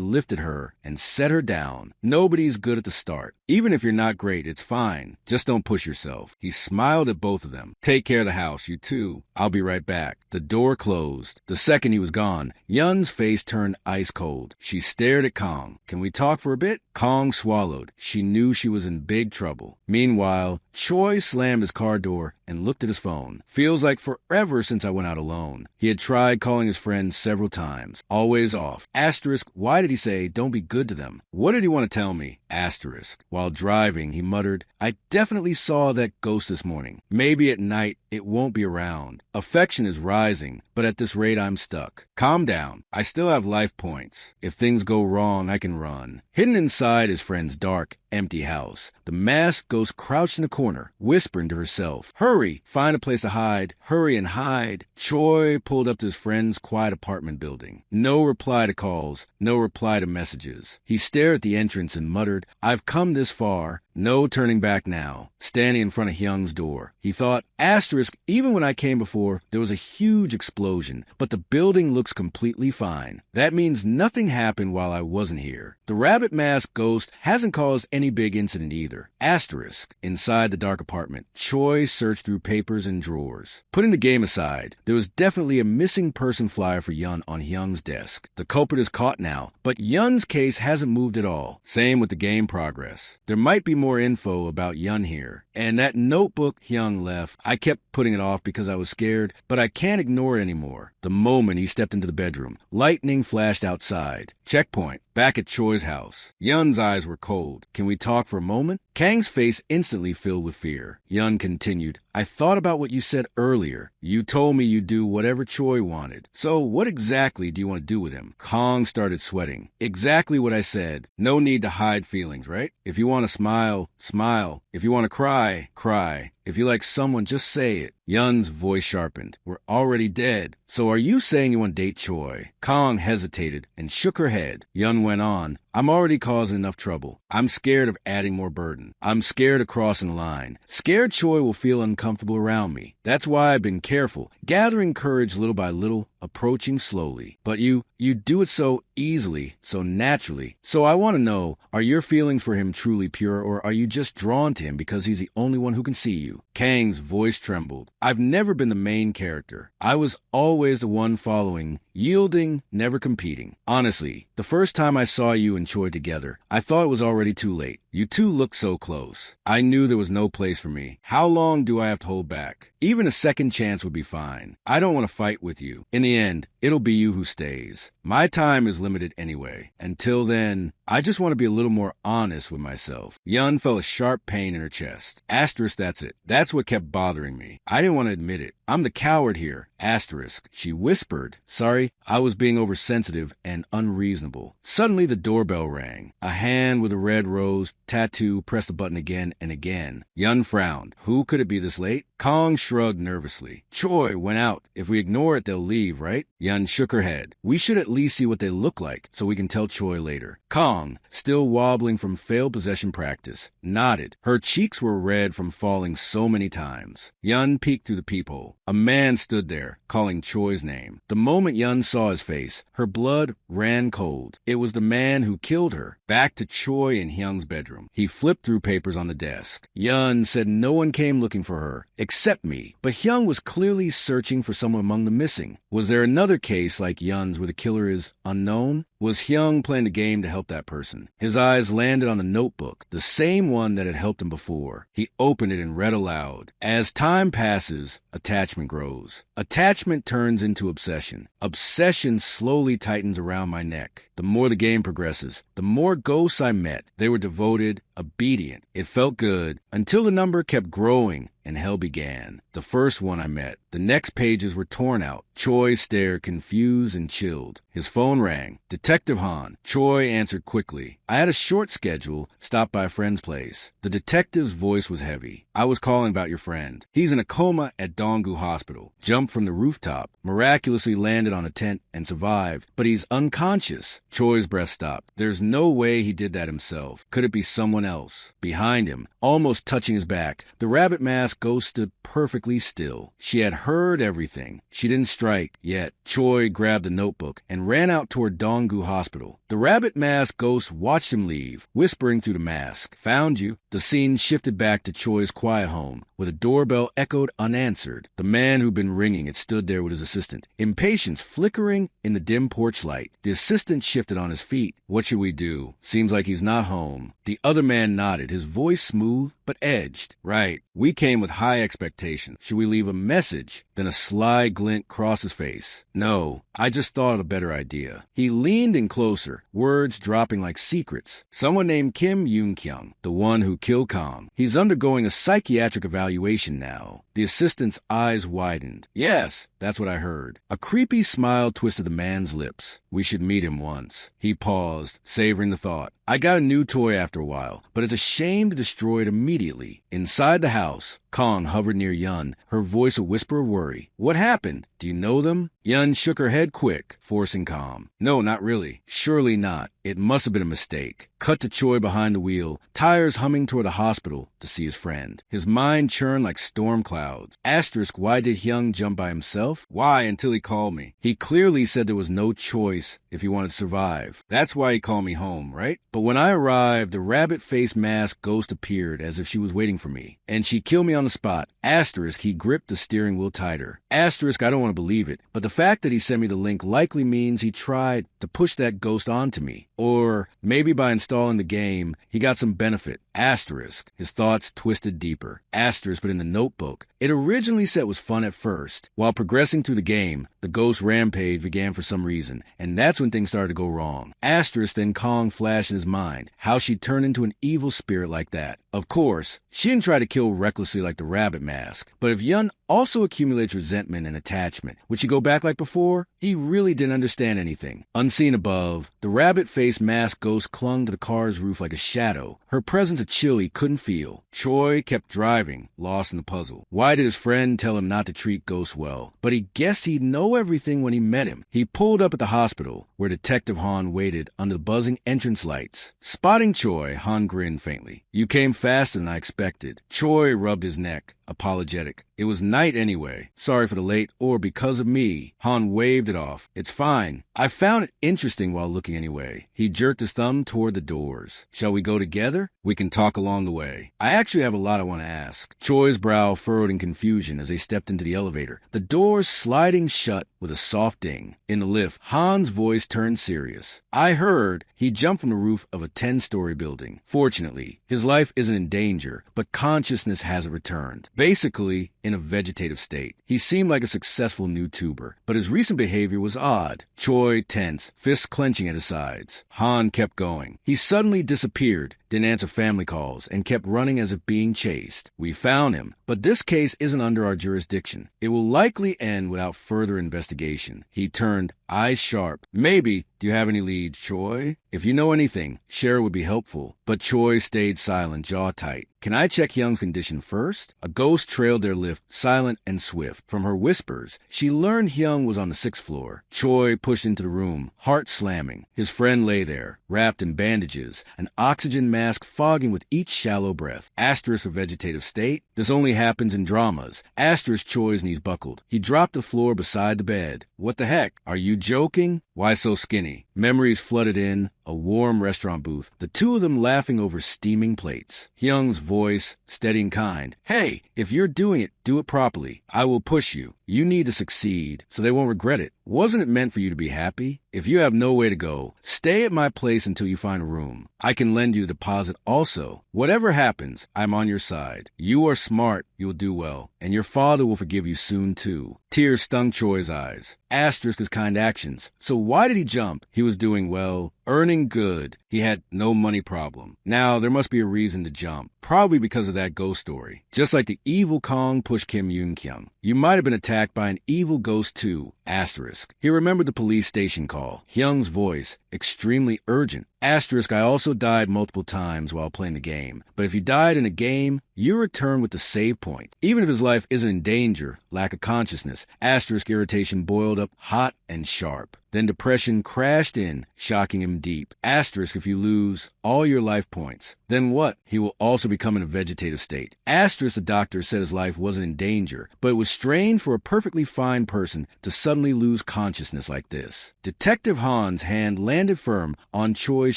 lifted her and set her down. Nobody's good at the start. Even if you're not great, it's fine. Just don't push yourself. He smiled at both of them. Take care of the house, you too. I'll be right back. The door closed. The second he was gone, Yun's face turned ice cold. She stared at Kong. Can we talk for a bit? Kong swallowed. She knew she was in big trouble. Meanwhile, Choi slammed his car door and looked at his phone. Feels like forever since I went out alone. He had tried calling his friends several times. Always off. Asterisk, why did he say don't be good to them? What did he want to tell me? Asterisk. While driving, he muttered, I definitely saw that ghost this morning. Maybe at night it won't be around. Affection is rising, but at this rate I'm stuck. Calm down. I still have life points. If things go wrong, I can run. Hidden inside his friend's dark, empty house, the masked ghost crouched in a corner, whispering to herself, hurry, find a place to hide, hurry and hide. Choi pulled up to his friend's quiet apartment building. No reply to calls, no reply to messages. He stared at the entrance and muttered, I've come this far. No turning back now. Standing in front of Hyung's door, he thought, asterisk, even when I came before, there was a huge explosion, but the building looks completely fine. That means nothing happened while I wasn't here. The rabbit mask ghost hasn't caused any big incident either. Asterisk. Inside the dark apartment, Choi searched through papers and drawers. Putting the game aside, there was definitely a missing person flyer for Yun on Hyung's desk. The culprit is caught now, but Yun's case hasn't moved at all. Same with the game progress. There might be more info about Yun here. And that notebook Hyung left, I kept putting it off because I was scared, but I can't ignore it anymore. The moment he stepped into the bedroom, lightning flashed outside. Checkpoint. Back at Choi's house. Yun's eyes were cold. Can we talk for a moment? Kang's face instantly filled with fear. Yun continued, I thought about what you said earlier. You told me you'd do whatever Choi wanted. So what exactly do you want to do with him? Kong started sweating. Exactly what I said. No need to hide feelings, right? If you want to smile, smile. If you want to cry, cry. If you like someone, just say it. Yun's voice sharpened. We're already dead. So are you saying you want to date Choi? Kong hesitated and shook her head. Yun went on. I'm already causing enough trouble. I'm scared of adding more burden. I'm scared of crossing the line. Scared Choi will feel uncomfortable around me. That's why I've been careful, gathering courage little by little, approaching slowly. But you do it so easily, so naturally. So I want to know, are your feelings for him truly pure, or are you just drawn to him because he's the only one who can see you? Kang's voice trembled. I've never been the main character. I was always the one following, yielding, never competing. Honestly, the first time I saw you and Choi together, I thought it was already too late. You two looked so close. I knew there was no place for me. How long do I have to hold back? Even a second chance would be fine. I don't want to fight with you. In the end, it'll be you who stays. My time is limited anyway. Until then, I just want to be a little more honest with myself. Yun felt a sharp pain in her chest. Asterisk, that's it. That's what kept bothering me. I didn't want to admit it. I'm the coward here. Asterisk. She whispered. Sorry, I was being oversensitive and unreasonable. Suddenly the doorbell rang. A hand with a red rose tattoo pressed the button again and again. Yun frowned. Who could it be this late? Kong shrugged nervously. Choi went out. If we ignore it, they'll leave, right? Yun shook her head. We should at least see what they look like so we can tell Choi later. Kong, still wobbling from failed possession practice, nodded. Her cheeks were red from falling so many times. Yun peeked through the peephole. A man stood there, calling Choi's name. The moment Yun saw his face, her blood ran cold. It was the man who killed her. Back to Choi in Hyung's bedroom. He flipped through papers on the desk. Yun said no one came looking for her, except me. But Hyung was clearly searching for someone among the missing. Was there another case like Yun's where the killer is unknown? Was Hyung playing a game to help that person? His eyes landed on the notebook, the same one that had helped him before. He opened it and read aloud. As time passes, attachment grows. Attachment turns into obsession. Obsession slowly tightens around my neck. The more the game progresses, the more ghosts I met. They were devoted, obedient. It felt good, until the number kept growing and hell began. The first one I met. The next pages were torn out. Choi stared confused and chilled. His phone rang. Detective Han. Choi answered quickly. I had a short schedule, stopped by a friend's place. The detective's voice was heavy. I was calling about your friend. He's in a coma at Donggu Hospital. Jumped from the rooftop, miraculously landed on a tent and survived, but he's unconscious. Choi's breath stopped. There's no way he did that himself. Could it be someone else? Behind him, almost touching his back, the rabbit mask ghost stood perfectly still. She had heard everything. She didn't strike yet. Choi grabbed the notebook and ran out toward Donggu Hospital. The rabbit mask ghost watched him leave, whispering through the mask. Found you. The scene shifted back to Choi's quiet home, where the doorbell echoed unanswered. The man who'd been ringing had stood there with his assistant, impatience flickering in the dim porch light. The assistant shifted on his feet. What should we do? Seems like he's not home. The other man nodded, his voice smooth but edged. Right. We came with high expectations. Should we leave a message? Then a sly glint crossed his face. No, I just thought of a better idea. He leaned in closer, words dropping like secrets. Someone named Kim Yoon-kyung, the one who killed Kong. He's undergoing a psychiatric evaluation now. The assistant's eyes widened. Yes, that's what I heard. A creepy smile twisted the man's lips. We should meet him once. He paused, savoring the thought. I got a new toy after a while, but it's a shame to destroy it immediately. Inside the house, Kong hovered near Yun, her voice a whisper of worry. What happened? Do you know them? Yun shook her head quick, forcing calm. No, not really. Surely not. It must have been a mistake. Cut to Choi behind the wheel, tires humming toward the hospital to see his friend. His mind churned like storm clouds. Asterisk, why did Hyung jump by himself? Why until he called me? He clearly said there was no choice if he wanted to survive. That's why he called me home, right? But when I arrived, the rabbit-faced mask ghost appeared as if she was waiting for me. And she killed me on the spot. Asterisk, he gripped the steering wheel tighter. Asterisk, I don't want to believe it, but the fact that he sent me the link likely means he tried to push that ghost onto me. Or maybe by installing the game, he got some benefit. Asterisk. His thoughts twisted deeper. Asterisk, but in the notebook, it originally said it was fun at first. While progressing through the game, the The ghost rampage began for some reason, and that's when things started to go wrong. Then Kong flashed in his mind how she'd turn into an evil spirit like that. Of course, she didn't try to kill recklessly like the rabbit mask, but if Yun also accumulates resentment and attachment, would she go back like before? He really didn't understand anything. Unseen above, the rabbit-faced masked ghost clung to the car's roof like a shadow, her presence a chill he couldn't feel. Choi kept driving, lost in the puzzle. Why did his friend tell him not to treat ghosts well? But he guessed he'd know everything when he met him. He pulled up at the hospital, where Detective Han waited under the buzzing entrance lights. Spotting Choi, Han grinned faintly. "You came faster than I expected." Choi rubbed his neck, apologetic. "It was night anyway. Sorry for the late, or because of me." Han waved it off. "It's fine. I found it interesting while looking anyway." He jerked his thumb toward the doors. "Shall we go together? We can talk along the way. I actually have a lot I want to ask." Choi's brow furrowed in confusion as they stepped into the elevator, the doors sliding shut with a soft ding. In the lift, Han's voice turned serious. "I heard he jumped from the roof of a 10-story building. Fortunately, his life isn't in danger, but consciousness hasn't returned. Basically, in a vegetative state. He seemed like a successful new tuber, but his recent behavior was odd." Choi tense, fists clenching at his sides. Han kept going. "He suddenly disappeared, didn't answer family calls, and kept running as if being chased. We found him, but this case isn't under our jurisdiction. It will likely end without further investigation." He turned, eyes sharp. "Maybe. Do you have any leads, Choi? If you know anything, share would be helpful." But Choi stayed silent, jaw tight. "Can I check Hyung's condition first?" A ghost trailed their lift, silent and swift. From her whispers, she learned Hyung was on the 6th floor. Choi pushed into the room, heart slamming. His friend lay there, wrapped in bandages, an oxygen mask fogging with each shallow breath. Asterisk a vegetative state? This only happens in dramas. Asterisk Choi's knees buckled. He dropped to the floor beside the bed. "What the heck? Are you joking? Why so skinny?" Memories flooded in, a warm restaurant booth, the two of them laughing over steaming plates. Hyung's voice, steady and kind. "Hey, if you're doing it, do it properly. I will push you. You need to succeed, so they won't regret it. Wasn't it meant for you to be happy? If you have no way to go, stay at my place until you find a room. I can lend you a deposit also. Whatever happens, I'm on your side. You are smart, you'll do well, and your father will forgive you soon too." Tears stung Choi's eyes. Asterisk his kind actions. So why did he jump? He was doing well, earning good. He had no money problem. Now, there must be a reason to jump. Probably because of that ghost story. Just like the evil Kong pushed Kim Yoon-kyung. You might have been attacked by an evil ghost too. Asterisk. He remembered the police station call. Hyung's voice, extremely urgent. Asterisk, I also died multiple times while playing the game. But if you died in a game, you return with the save point. Even if his life isn't in danger, lack of consciousness, asterisk irritation boiled up hot and sharp. Then depression crashed in, shocking him deep. Asterisk if you lose all your life points. Then what? He will also become in a vegetative state. Asterisk the doctor said his life wasn't in danger, but it was strange for a perfectly fine person to suddenly lose consciousness like this. Detective Han's hand landed firm on Choi's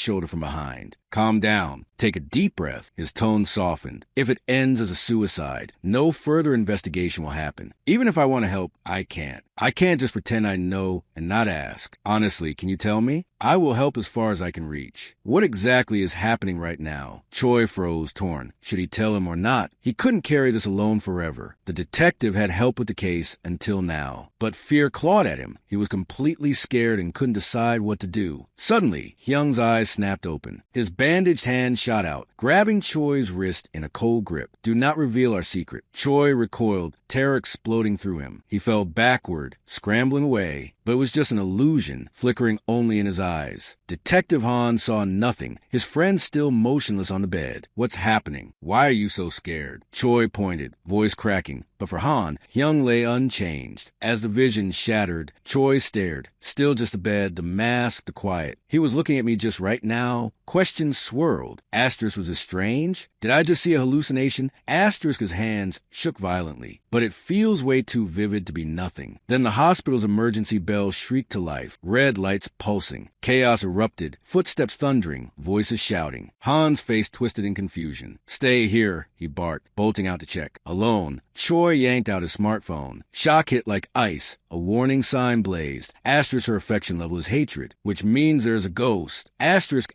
shoulder from behind. "Calm down. Take a deep breath." His tone softened. "If it ends as a suicide, no further investigation will happen. Even if I want to help, I can't. I can't just pretend I know and not ask. Honestly, can you tell me? I will help as far as I can reach." What exactly is happening right now? Choi froze, torn. Should he tell him or not? He couldn't carry this alone forever. The detective had helped with the case until now. But fear clawed at him. He was completely scared and couldn't decide what to do. Suddenly, Hyung's eyes snapped open. His bandaged hand shot out, grabbing Choi's wrist in a cold grip. "Do not reveal our secret." Choi recoiled, terror exploding through him. He fell backward, scrambling away, but it was just an illusion, flickering only in his eyes. Detective Han saw nothing, his friend still motionless on the bed. "What's happening? Why are you so scared?" Choi pointed, voice cracking. But for Han, Hyung lay unchanged. As the vision shattered, Choi stared. Still just the bed, the mask, the quiet. "He was looking at me just right now." Questions swirled. Asterisk, was this strange? Did I just see a hallucination? Asterisk, his hands shook violently. But it feels way too vivid to be nothing. Then the hospital's emergency bell shrieked to life. Red lights pulsing. Chaos erupted. Footsteps thundering. Voices shouting. Han's face twisted in confusion. "Stay here," he barked, bolting out to check. Alone, Choi yanked out his smartphone. Shock hit like ice. A warning sign blazed. Asterisk her affection level is hatred, which means there's a ghost. Asterisk,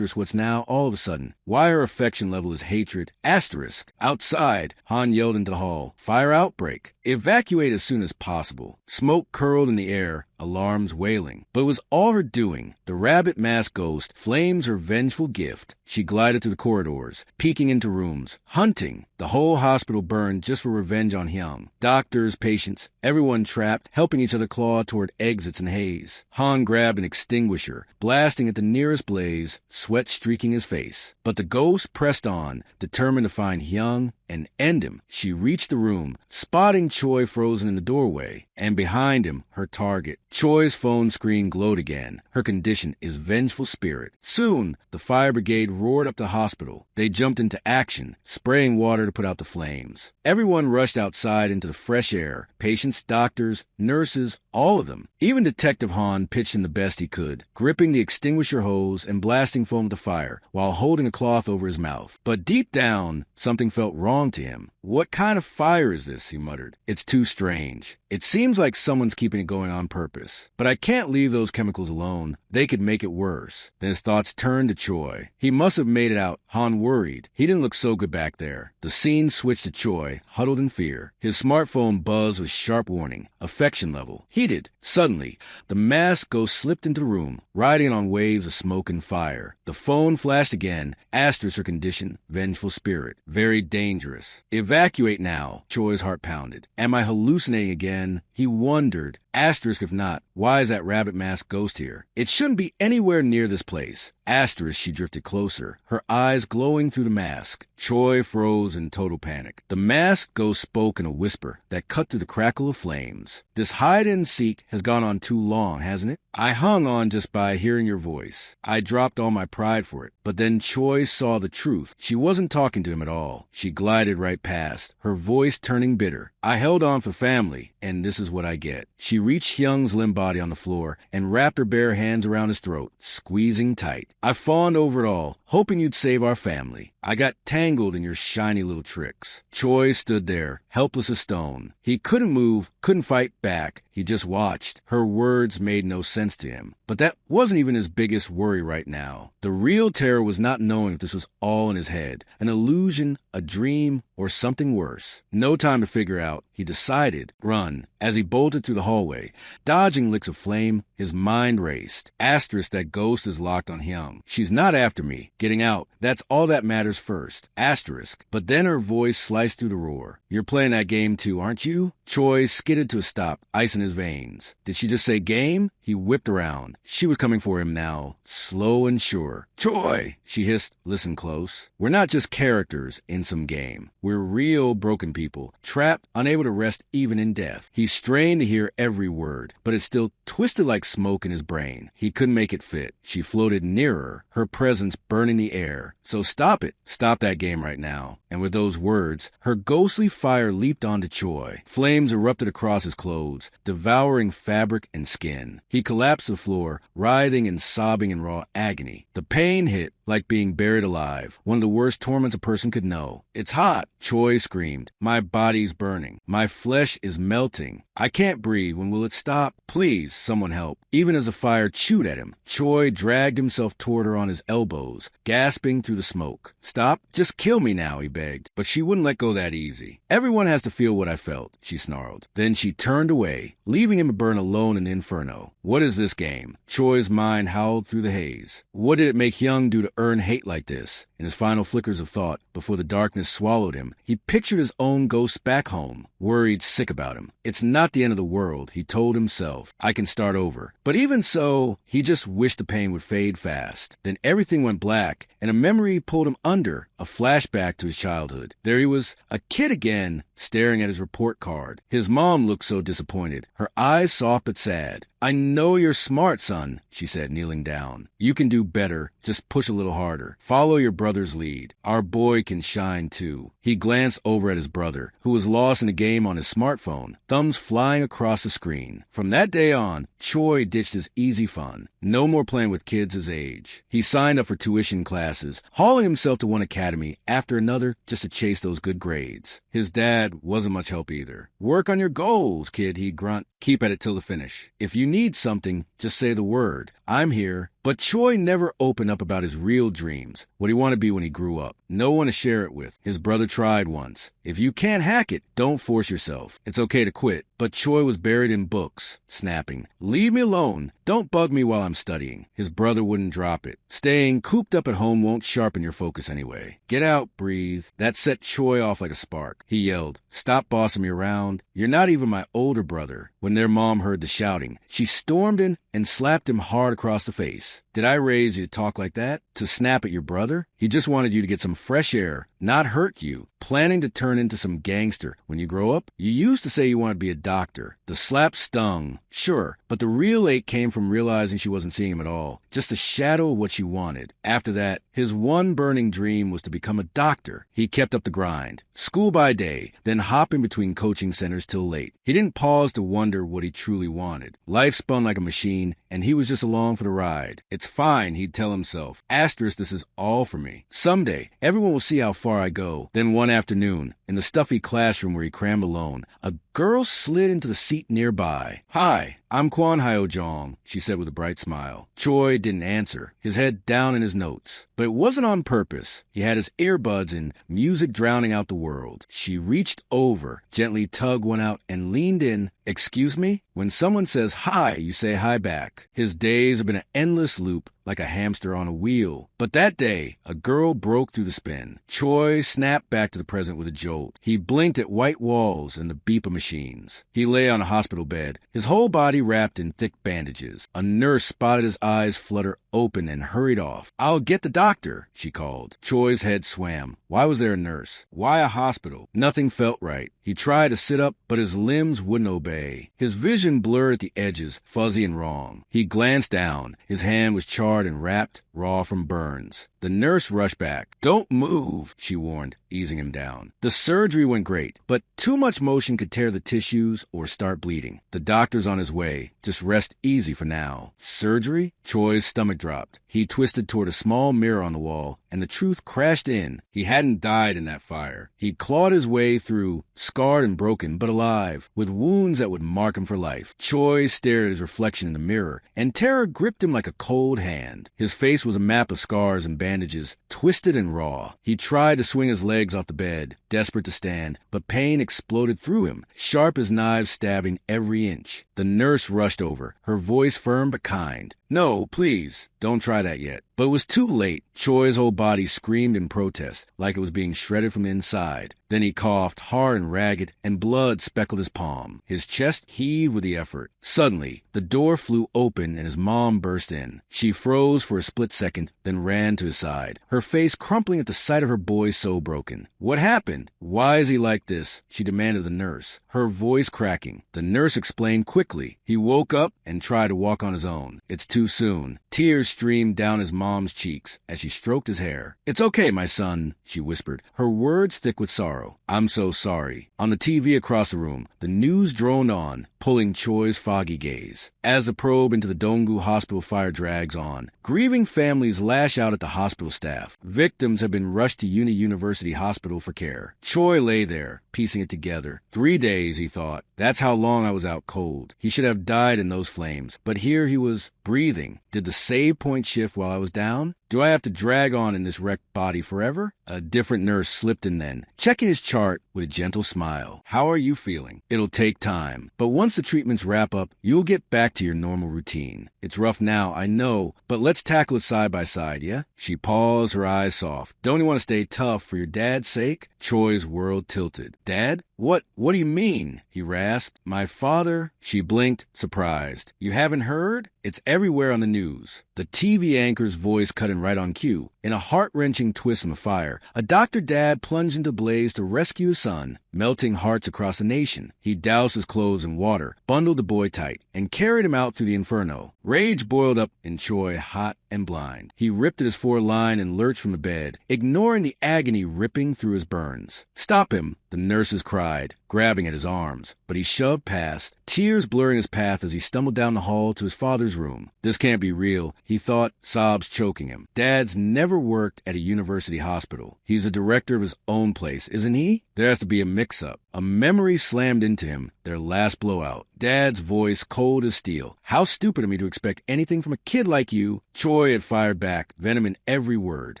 what's now all of a sudden? Why her affection level is hatred? Asterisk. Outside, Han yelled into the hall. Fire outbreak. Evacuate as soon as possible. Smoke curled in the air. Alarms wailing. But it was all her doing. The rabbit masked ghost, flames her vengeful gift. She glided through the corridors, peeking into rooms, hunting. The whole hospital burned just for revenge on Hyung. Doctors, patients, everyone trapped, helping each other claw toward exits and haze. Han grabbed an extinguisher, blasting at the nearest blaze, sweat streaking his face. But the ghost pressed on, determined to find Hyung and end him. She reached the room, spotting Choi frozen in the doorway, and behind him, her target. Choi's phone screen glowed again. Her condition is vengeful spirit. Soon, the fire brigade roared up the hospital. They jumped into action, spraying water to put out the flames. Everyone rushed outside into the fresh air. Patients, doctors, nurses, all of them. Even Detective Han pitched in the best he could, gripping the extinguisher hose and blasting foam at the fire while holding a cloth over his mouth. But deep down, something felt wrong to him. What kind of fire is this? He muttered. It's too strange. It seems like someone's keeping it going on purpose. But I can't leave those chemicals alone. They could make it worse. Then his thoughts turned to Choi. He must have made it out. Han worried. He didn't look so good back there. The scene switched to Choi, huddled in fear. His smartphone buzzed with sharp warning. Affection level. Heated. Suddenly, the masked ghost slipped into the room, riding on waves of smoke and fire. The phone flashed again. Asterisk her condition. Vengeful spirit. Very dangerous. Evacuate now. Choi's heart pounded. Am I hallucinating again? He wondered. Asterisk if not, why is that rabbit masked ghost here? It shouldn't be anywhere near this place. Asterisk, she drifted closer, her eyes glowing through the mask. Choi froze in total panic. The masked ghost spoke in a whisper that cut through the crackle of flames. This hide and seek has gone on too long, hasn't it? I hung on just by hearing your voice. I dropped all my pride for it. But then Choi saw the truth. She wasn't talking to him at all. She glided right past, her voice turning bitter. I held on for family, and this is what I get. She reached Hyung's limp body on the floor and wrapped her bare hands around his throat, squeezing tight. I fawned over it all, hoping you'd save our family. I got tangled in your shiny little tricks. Choi stood there, helpless as stone. He couldn't move, couldn't fight back. He just watched. Her words made no sense to him. But that wasn't even his biggest worry right now. The real terror was not knowing if this was all in his head, an illusion, a dream, or something worse. No time to figure out. He decided, run. As he bolted through the hallway, dodging licks of flame, his mind raced. Asterisk, that ghost is locked on Hyung. She's not after me. Getting out, that's all that matters first. Asterisk. But then her voice sliced through the roar. You're playing that game too, aren't you? Choi skidded to a stop, ice in his veins. Did she just say game? He whipped around. She was coming for him now, slow and sure. Choi! She hissed. Listen close. We're not just characters in some game. We're real broken people, trapped, unable to rest even in death. He strained to hear every word, but it still twisted like smoke in his brain. He couldn't make it fit. She floated nearer, her presence burning the air. So stop it. Stop that game right now. And with those words, her ghostly fire leaped onto Choi. Flames erupted across his clothes, devouring fabric and skin. He collapsed to the floor, writhing and sobbing in raw agony. The pain hit like being buried alive, one of the worst torments a person could know. It's hot, Choi screamed. My body's burning. My flesh is melting. I can't breathe. When will it stop? Please, someone help. Even as the fire chewed at him, Choi dragged himself toward her on his elbows, gasping through the smoke. Stop. Just kill me now, he begged. But she wouldn't let go that easy. Everyone has to feel what I felt, she snarled. Then she turned away, leaving him to burn alone in the inferno. What is this game? Choi's mind howled through the haze. What did it make Hyung do to earn hate like this? In his final flickers of thought, before the darkness swallowed him, he pictured his own ghost back home, worried sick about him. It's not the end of the world, he told himself. I can start over. But even so, he just wished the pain would fade fast. Then everything went black, and a memory pulled him under, a flashback to his childhood. There he was, a kid again, staring at his report card. His mom looked so disappointed, her eyes soft but sad. I know you're smart, son, she said, kneeling down. You can do better. Just push a little harder. Follow your brother's lead. Our boy can shine too. He glanced over at his brother, who was lost in a game on his smartphone, thumbs flying across the screen. From that day on, Choi ditched his easy fun. No more playing with kids his age. He signed up for tuition classes, hauling himself to one academy academy after another just to chase those good grades. His dad wasn't much help either. "Work on your goals, kid," he'd grunt. "Keep at it till the finish. If you need something, just say the word. I'm here." But Choi never opened up about his real dreams, what he wanted to be when he grew up. No one to share it with. His brother tried once. If you can't hack it, don't force yourself. It's okay to quit. But Choi was buried in books, snapping, "Leave me alone. Don't bug me while I'm studying." His brother wouldn't drop it. Staying cooped up at home won't sharpen your focus anyway. "Get out, breathe." That set Choi off like a spark. He yelled, "Stop bossing me around. You're not even my older brother." When their mom heard the shouting, she stormed in and slapped him hard across the face. "Did I raise you to talk like that? To snap at your brother? He just wanted you to get some fresh air, not hurt you. Planning to turn into some gangster when you grow up? You used to say you wanted to be a doctor." The slap stung, sure, but the real ache came from realizing she wasn't seeing him at all. Just a shadow of what she wanted. After that, his one burning dream was to become a doctor. He kept up the grind. School by day, then hopping between coaching centers till late. He didn't pause to wonder what he truly wanted. Life spun like a machine, and he was just along for the ride. "It's fine," he'd tell himself. "Asterisk, this is all for me. Someday, everyone will see how far I go." Then one afternoon, in the stuffy classroom where he crammed alone, a girl slid into the seat nearby. "Hi, I'm Kwon Hyo-jong," she said with a bright smile. Choi didn't answer, his head down in his notes. But it wasn't on purpose. He had his earbuds in, music drowning out the world. She reached over, gently tugged one out, and leaned in. "Excuse me?" When someone says hi, you say hi back. His days have been an endless loop, like a hamster on a wheel. But that day, a girl broke through the spin. Choi snapped back to the present with a jolt. He blinked at white walls and the beep of machines. He lay on a hospital bed, his whole body wrapped in thick bandages. A nurse spotted his eyes flutter open and hurried off. "I'll get the doctor," she called. Choi's head swam. Why was there a nurse? Why a hospital? Nothing felt right. He tried to sit up, but his limbs wouldn't obey. His vision blurred at the edges, fuzzy and wrong. He glanced down. His hand was charred and wrapped, raw from burns. The nurse rushed back. "Don't move," she warned, easing him down. The surgery went great, but too much motion could tear the tissues or start bleeding. The doctor's on his way. Just rest easy for now. Surgery? Choi's stomach dropped. He twisted toward a small mirror on the wall, and the truth crashed in. He hadn't died in that fire. He clawed his way through, scarred and broken, but alive, with wounds that would mark him for life. Choi stared at his reflection in the mirror, and terror gripped him like a cold hand. His face was a map of scars and bandages, twisted and raw. He tried to swing his legs off the bed, desperate to stand, but pain exploded through him, sharp as knives stabbing every inch. The nurse rushed over, her voice firm but kind. "No, please, don't try that yet." But it was too late. Choi's whole body screamed in protest, like it was being shredded from the inside. Then he coughed, hard and ragged, and blood speckled his palm. His chest heaved with the effort. Suddenly, the door flew open and his mom burst in. She froze for a split second, then ran to his side, her face crumpling at the sight of her boy so broken. "What happened? Why is he like this?" she demanded of the nurse, her voice cracking. The nurse explained quickly. He woke up and tried to walk on his own. It's too soon. Tears streamed down his mom's cheeks as she stroked his hair. "It's okay, my son," she whispered, her words thick with sorrow. "I'm so sorry." On the TV across the room, the news droned on, pulling Choi's foggy gaze. As the probe into the Donggu hospital fire drags on, grieving families lash out at the hospital staff. Victims have been rushed to University Hospital for care. Choi lay there, piecing it together. 3 days, he thought. That's how long I was out cold. He should have died in those flames. But here he was, breathing. Did the save point shift while I was down? Do I have to drag on in this wrecked body forever? A different nurse slipped in then, checking his chart with a gentle smile. "How are you feeling?" "It'll take time. But once the treatments wrap up, you'll get back to your normal routine. It's rough now, I know, but let's tackle it side by side, yeah?" She paused, her eyes soft. "Don't you want to stay tough for your dad's sake?" Choi's world tilted. "Dad? What do you mean?" he rasped. "My father?" She blinked, surprised. "You haven't heard? It's everywhere on the news." The TV anchor's voice cut in right on cue. In a heart-wrenching twist from the fire, a doctor dad plunged into blaze to rescue his son, melting hearts across the nation. He doused his clothes in water, bundled the boy tight, and carried him out through the inferno. Rage boiled up in Choi, hot, and blind. He ripped at his foreline and lurched from the bed, ignoring the agony ripping through his burns. "Stop him!" the nurses cried, grabbing at his arms, but he shoved past, tears blurring his path as he stumbled down the hall to his father's room. This can't be real, he thought, sobs choking him. Dad's never worked at a university hospital. He's a director of his own place, isn't he? There has to be a mix-up. A memory slammed into him, their last blowout. Dad's voice cold as steel. "How stupid of me to expect anything from a kid like you." Choi had fired back, venom in every word.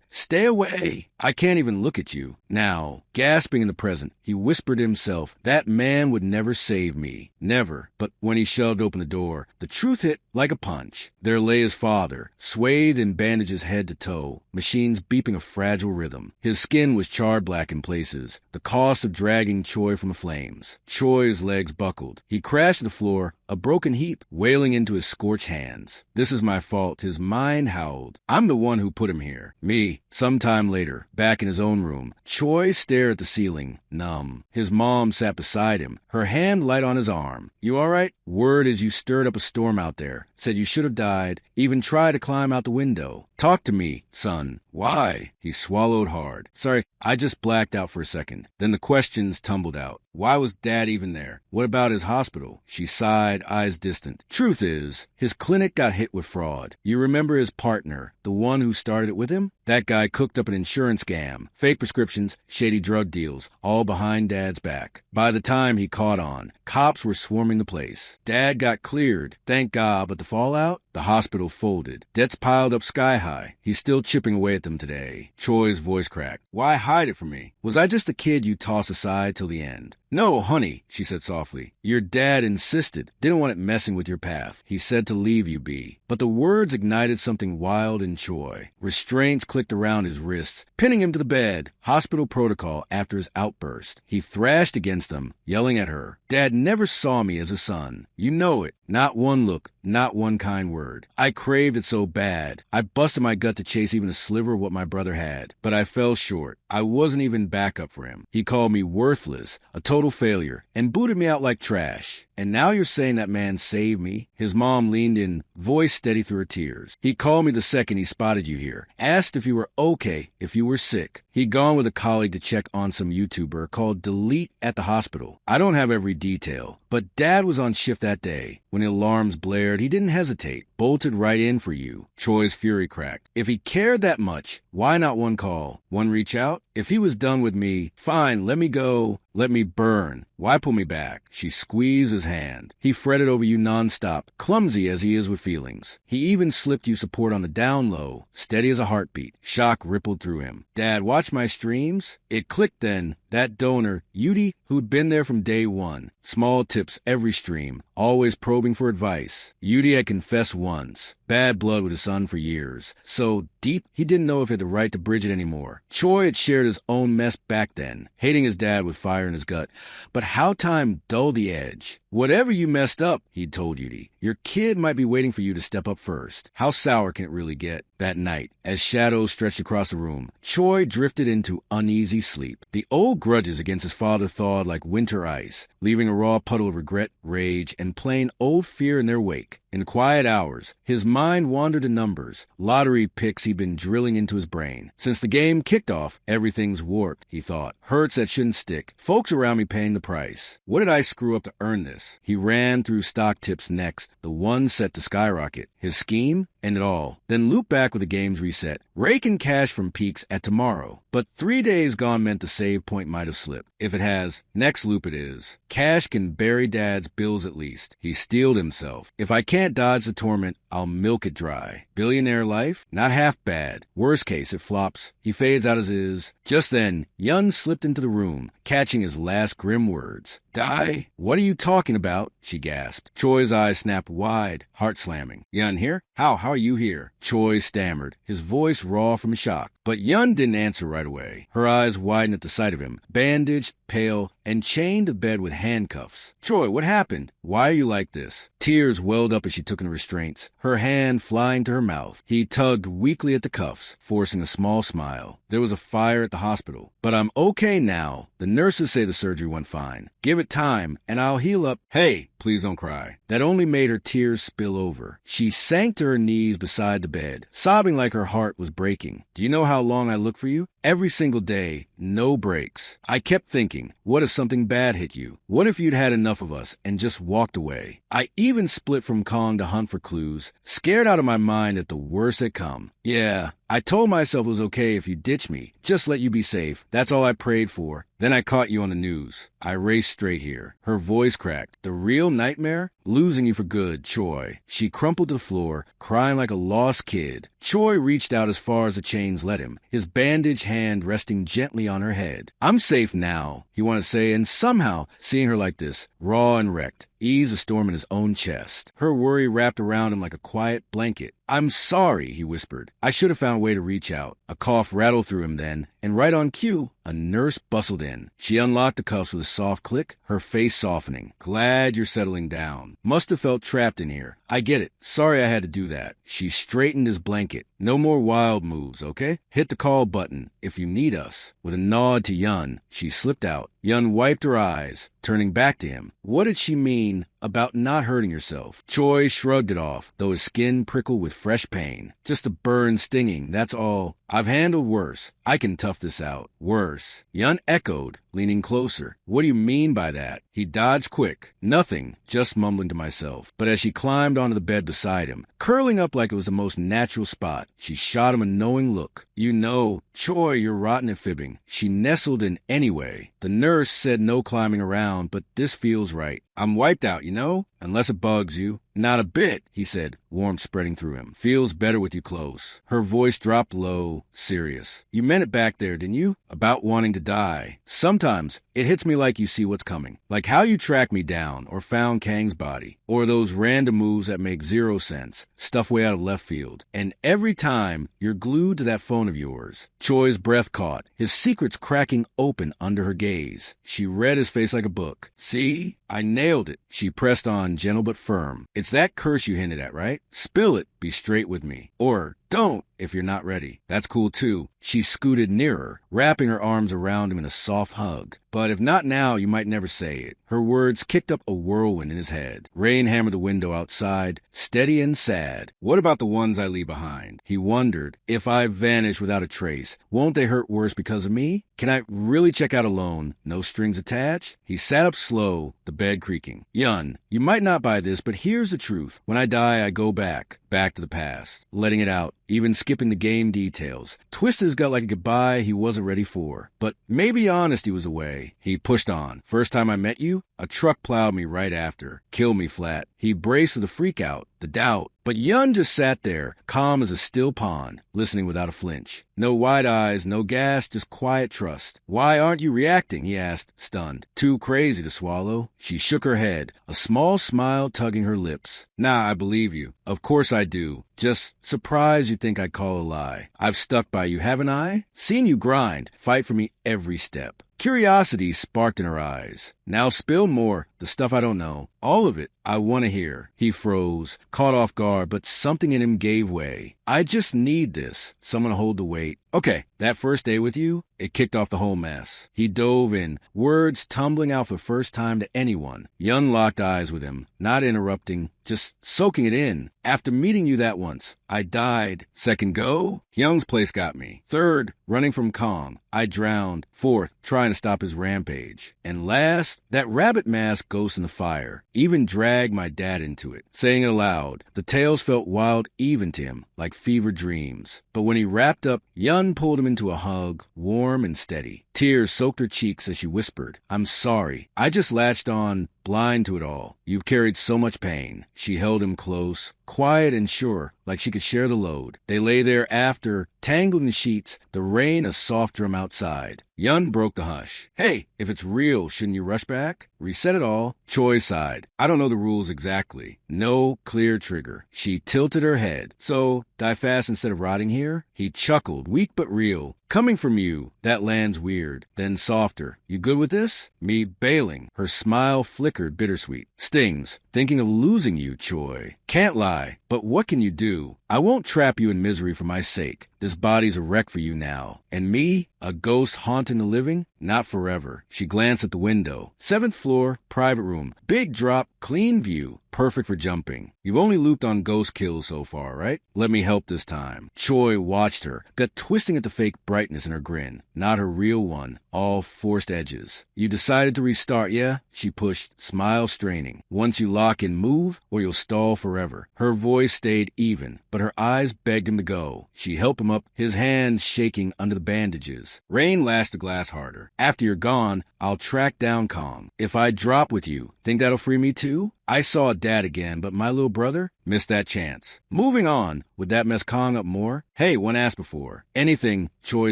"Stay away. I can't even look at you." Now, gasping in the present, he whispered to himself, "That man would never save me. Never." But when he shoved open the door, the truth hit like a punch. There lay his father, swathed in bandages head to toe, machines beeping a fragile rhythm. His skin was charred black in places, the cost of dragging Choi from the flames. Choi's legs buckled. He crashed to the floor, a broken heap, wailing into his scorched hands. "This is my fault," his mind howled. "I'm the one who put him here." Me. Sometime later, back in his own room, Choi stared at the ceiling, numb. His mom sat beside him, her hand light on his arm. "You all right? Word is you stirred up a storm out there. Said you should have died, even tried to climb out the window. Talk to me, son." "Why?" He swallowed hard. "Sorry, I just blacked out for a second." Then the questions tumbled out. Why was Dad even there? What about his hospital? She sighed, eyes distant. "Truth is, his clinic got hit with fraud. You remember his partner, the one who started it with him? That guy cooked up an insurance scam, fake prescriptions, shady drug deals, all behind Dad's back. By the time he caught on, cops were swarming the place. Dad got cleared, thank God, but the fallout? The hospital folded. Debts piled up sky high. He's still chipping away at them today." Choi's voice cracked. "Why hide it from me? Was I just a kid you toss aside till the end?" "No, honey," she said softly. "Your dad insisted. Didn't want it messing with your path. He said to leave you be." But the words ignited something wild in Choi. Restraints clicked around his wrists, pinning him to the bed. Hospital protocol after his outburst. He thrashed against them, yelling at her. "Dad never saw me as a son. You know it. Not one look, not one kind word. I craved it so bad. I busted my gut to chase even a sliver of what my brother had. But I fell short. I wasn't even backup for him. He called me worthless, a total failure, and booted me out like trash. And now you're saying that man saved me?" His mom leaned in, voice steady through her tears. "He called me the second he spotted you here. Asked if you were okay, if you were sick. He'd gone with a colleague to check on some YouTuber called Delete at the hospital. I don't have every detail, but Dad was on shift that day. When the alarms blared, he didn't hesitate. Bolted right in for you." Choi's fury cracked. If he cared that much, why not one call? One reach out? If he was done with me, fine, let me go. Let me burn. Why pull me back? She squeezed his hand. He fretted over you nonstop, clumsy as he is with feelings. He even slipped you support on the down low, steady as a heartbeat. Shock rippled through him. "Dad, watch my streams?" It clicked then. That donor, Yudi, who'd been there from day one. Small tips every stream, always probing for advice. Yudi had confessed once. Bad blood with his son for years. So deep, he didn't know if he had the right to bridge it anymore. Choi had shared his own mess back then, hating his dad with fire in his gut. But how time dulled the edge. "Whatever you messed up," he'd told Yudi, "your kid might be waiting for you to step up first." How sour can it really get? That night, as shadows stretched across the room, Choi drifted into uneasy sleep. The old grudges against his father thawed like winter ice, leaving a raw puddle of regret, rage, and plain old fear in their wake. In quiet hours, his mind wandered to numbers, lottery picks he'd been drilling into his brain. Since the game kicked off, everything's warped, he thought. Hurts that shouldn't stick. Folks around me paying the price. What did I screw up to earn this? He ran through stock tips next, the one set to skyrocket. His scheme? End it all. Then loop back with the game's reset. Rake in cash from peaks at tomorrow. But 3 days gone meant the save point might have slipped. If it has, next loop it is. Cash can bury Dad's bills at least. He steeled himself. If I can't dodge the torment, I'll milk it dry. Billionaire life? Not half bad. Worst case, it flops. He fades out as is. Just then, Yun slipped into the room, catching his last grim words. "Die? What are you talking about?" she gasped. Choi's eyes snapped wide, heart slamming. "Yun here? How are you here?" Choi stammered, his voice raw from shock. But Yun didn't answer right away. Her eyes widened at the sight of him, bandaged, pale, and chained to bed with handcuffs. Choi, what happened? Why are you like this? Tears welled up as she took in the restraints, her hand flying to her mouth. He tugged weakly at the cuffs, forcing a small smile. There was a fire at the hospital. But I'm okay now. The nurses say the surgery went fine. Give it time, and I'll heal up. Hey, please don't cry. That only made her tears spill over. She sank to her knees beside the bed, sobbing like her heart was breaking. Do you know how long I look for you? Every single day, no breaks. I kept thinking, what if something bad hit you? What if you'd had enough of us and just walked away? I even split from Kong to hunt for clues, scared out of my mind that the worst had come. Yeah, I told myself it was okay if you ditch me, just let you be safe. That's all I prayed for. Then I caught you on the news. I raced straight here. Her voice cracked. The real nightmare? Losing you for good, Choi. She crumpled to the floor, crying like a lost kid. Choi reached out as far as the chains let him, his bandaged hand resting gently on her head. I'm safe now, he wanted to say, and somehow, seeing her like this, raw and wrecked, eased a storm in his own chest. Her worry wrapped around him like a quiet blanket. I'm sorry, he whispered. I should have found a way to reach out. A cough rattled through him then, and right on cue, a nurse bustled in. She unlocked the cuffs with a soft click, her face softening. Glad you're settling down. Must have felt trapped in here. I get it. Sorry I had to do that. She straightened his blanket. No more wild moves, okay? Hit the call button if you need us. With a nod to Yun, she slipped out. Yun wiped her eyes, turning back to him. What did she mean about not hurting herself? Choi shrugged it off, though his skin prickled with fresh pain. Just a burn stinging, that's all. I've handled worse. I can tough this out. Worse. Yun echoed, leaning closer. What do you mean by that? He dodged quick. Nothing, just mumbling to myself. But as she climbed onto the bed beside him, curling up like it was the most natural spot, she shot him a knowing look. You know, Choi, you're rotten at fibbing. She nestled in anyway. The nurse said no climbing around, but this feels right. I'm wiped out, you know? Unless it bugs you. Not a bit, he said, warmth spreading through him. Feels better with you close. Her voice dropped low, serious. You meant it back there, didn't you? About wanting to die. Sometimes it hits me like you see what's coming. Like how you tracked me down or found Kang's body. Or those random moves that make zero sense. Stuff way out of left field. And every time, you're glued to that phone of yours. Choi's breath caught, his secrets cracking open under her gaze. She read his face like a book. See? I nailed it. She pressed on, gentle but firm. It's that curse you hinted at, right? Spill it. Be straight with me. Or don't if you're not ready. That's cool too. She scooted nearer, wrapping her arms around him in a soft hug. But if not now, you might never say it. Her words kicked up a whirlwind in his head. Rain hammered the window outside, steady and sad. What about the ones I leave behind? He wondered. If I vanish without a trace, won't they hurt worse because of me? Can I really check out alone? No strings attached? He sat up slow, the bed creaking. Yun, you might not buy this, but here's the truth. When I die, I go back to the past, letting it out, even skipping the game details. Twisted his gut like a goodbye he wasn't ready for. But maybe honesty was a way. He pushed on. First time I met you, a truck plowed me right after. Killed me flat. He braced for the freak out, the doubt. But Yun just sat there, calm as a still pond, listening without a flinch. No wide eyes, no gas, just quiet trust. Why aren't you reacting? He asked, stunned. Too crazy to swallow. She shook her head, a small smile tugging her lips. Nah, I believe you. Of course I do. Just surprised you think I'd call a lie. I've stuck by you, haven't I? Seen you grind, fight for me every step. Curiosity sparked in her eyes. Now spill more, the stuff I don't know. All of it, I want to hear. He froze, caught off guard, but something in him gave way. I just need this. Someone to hold the weight. Okay, that first day with you, it kicked off the whole mess. He dove in, words tumbling out for the first time to anyone. Yun locked eyes with him, not interrupting, just soaking it in. After meeting you that once, I died. Second go, Hyung's place got me. Third, running from Kong, I drowned. Fourth, trying to stop his rampage. And last, that rabbit mask ghost in the fire. Even dragged my dad into it. Saying it aloud, the tales felt wild even to him, like fever dreams. But when he wrapped up, Yun pulled him into a hug, warm and steady. Tears soaked her cheeks as she whispered, I'm sorry. I just latched on, blind to it all. You've carried so much pain. She held him close, quiet and sure, like she could share the load. They lay there after, tangled in sheets, the rain a soft drum outside. Yun broke the hush. Hey, if it's real, shouldn't you rush back? Reset it all. Choi sighed. I don't know the rules exactly. No clear trigger. She tilted her head. So, die fast instead of rotting here? He chuckled, weak but real. Coming from you, that lands weird, then softer. You good with this? Me bailing. Her smile flickered bittersweet. Stings. Thinking of losing you, Choi. Can't lie, but what can you do? I won't trap you in misery for my sake. This body's a wreck for you now. And me, a ghost haunting the living? Not forever. She glanced at the window. 7th floor, private room. Big drop, clean view. Perfect for jumping. You've only looped on ghost kills so far, right? Let me help this time. Choi watched her, gut twisting at the fake brightness in her grin. Not her real one. All forced edges. You decided to restart, yeah? She pushed, smile straining. Once you lock and move, or you'll stall forever. Her voice stayed even, but her eyes begged him to go. She helped him up, his hands shaking under the bandages. Rain lashed the glass harder. After you're gone, I'll track down Kong. If I drop with you, think that'll free me too? I saw Dad again, but my little brother missed that chance. Moving on, would that mess Kong up more? Hey, one asked before. Anything, Choi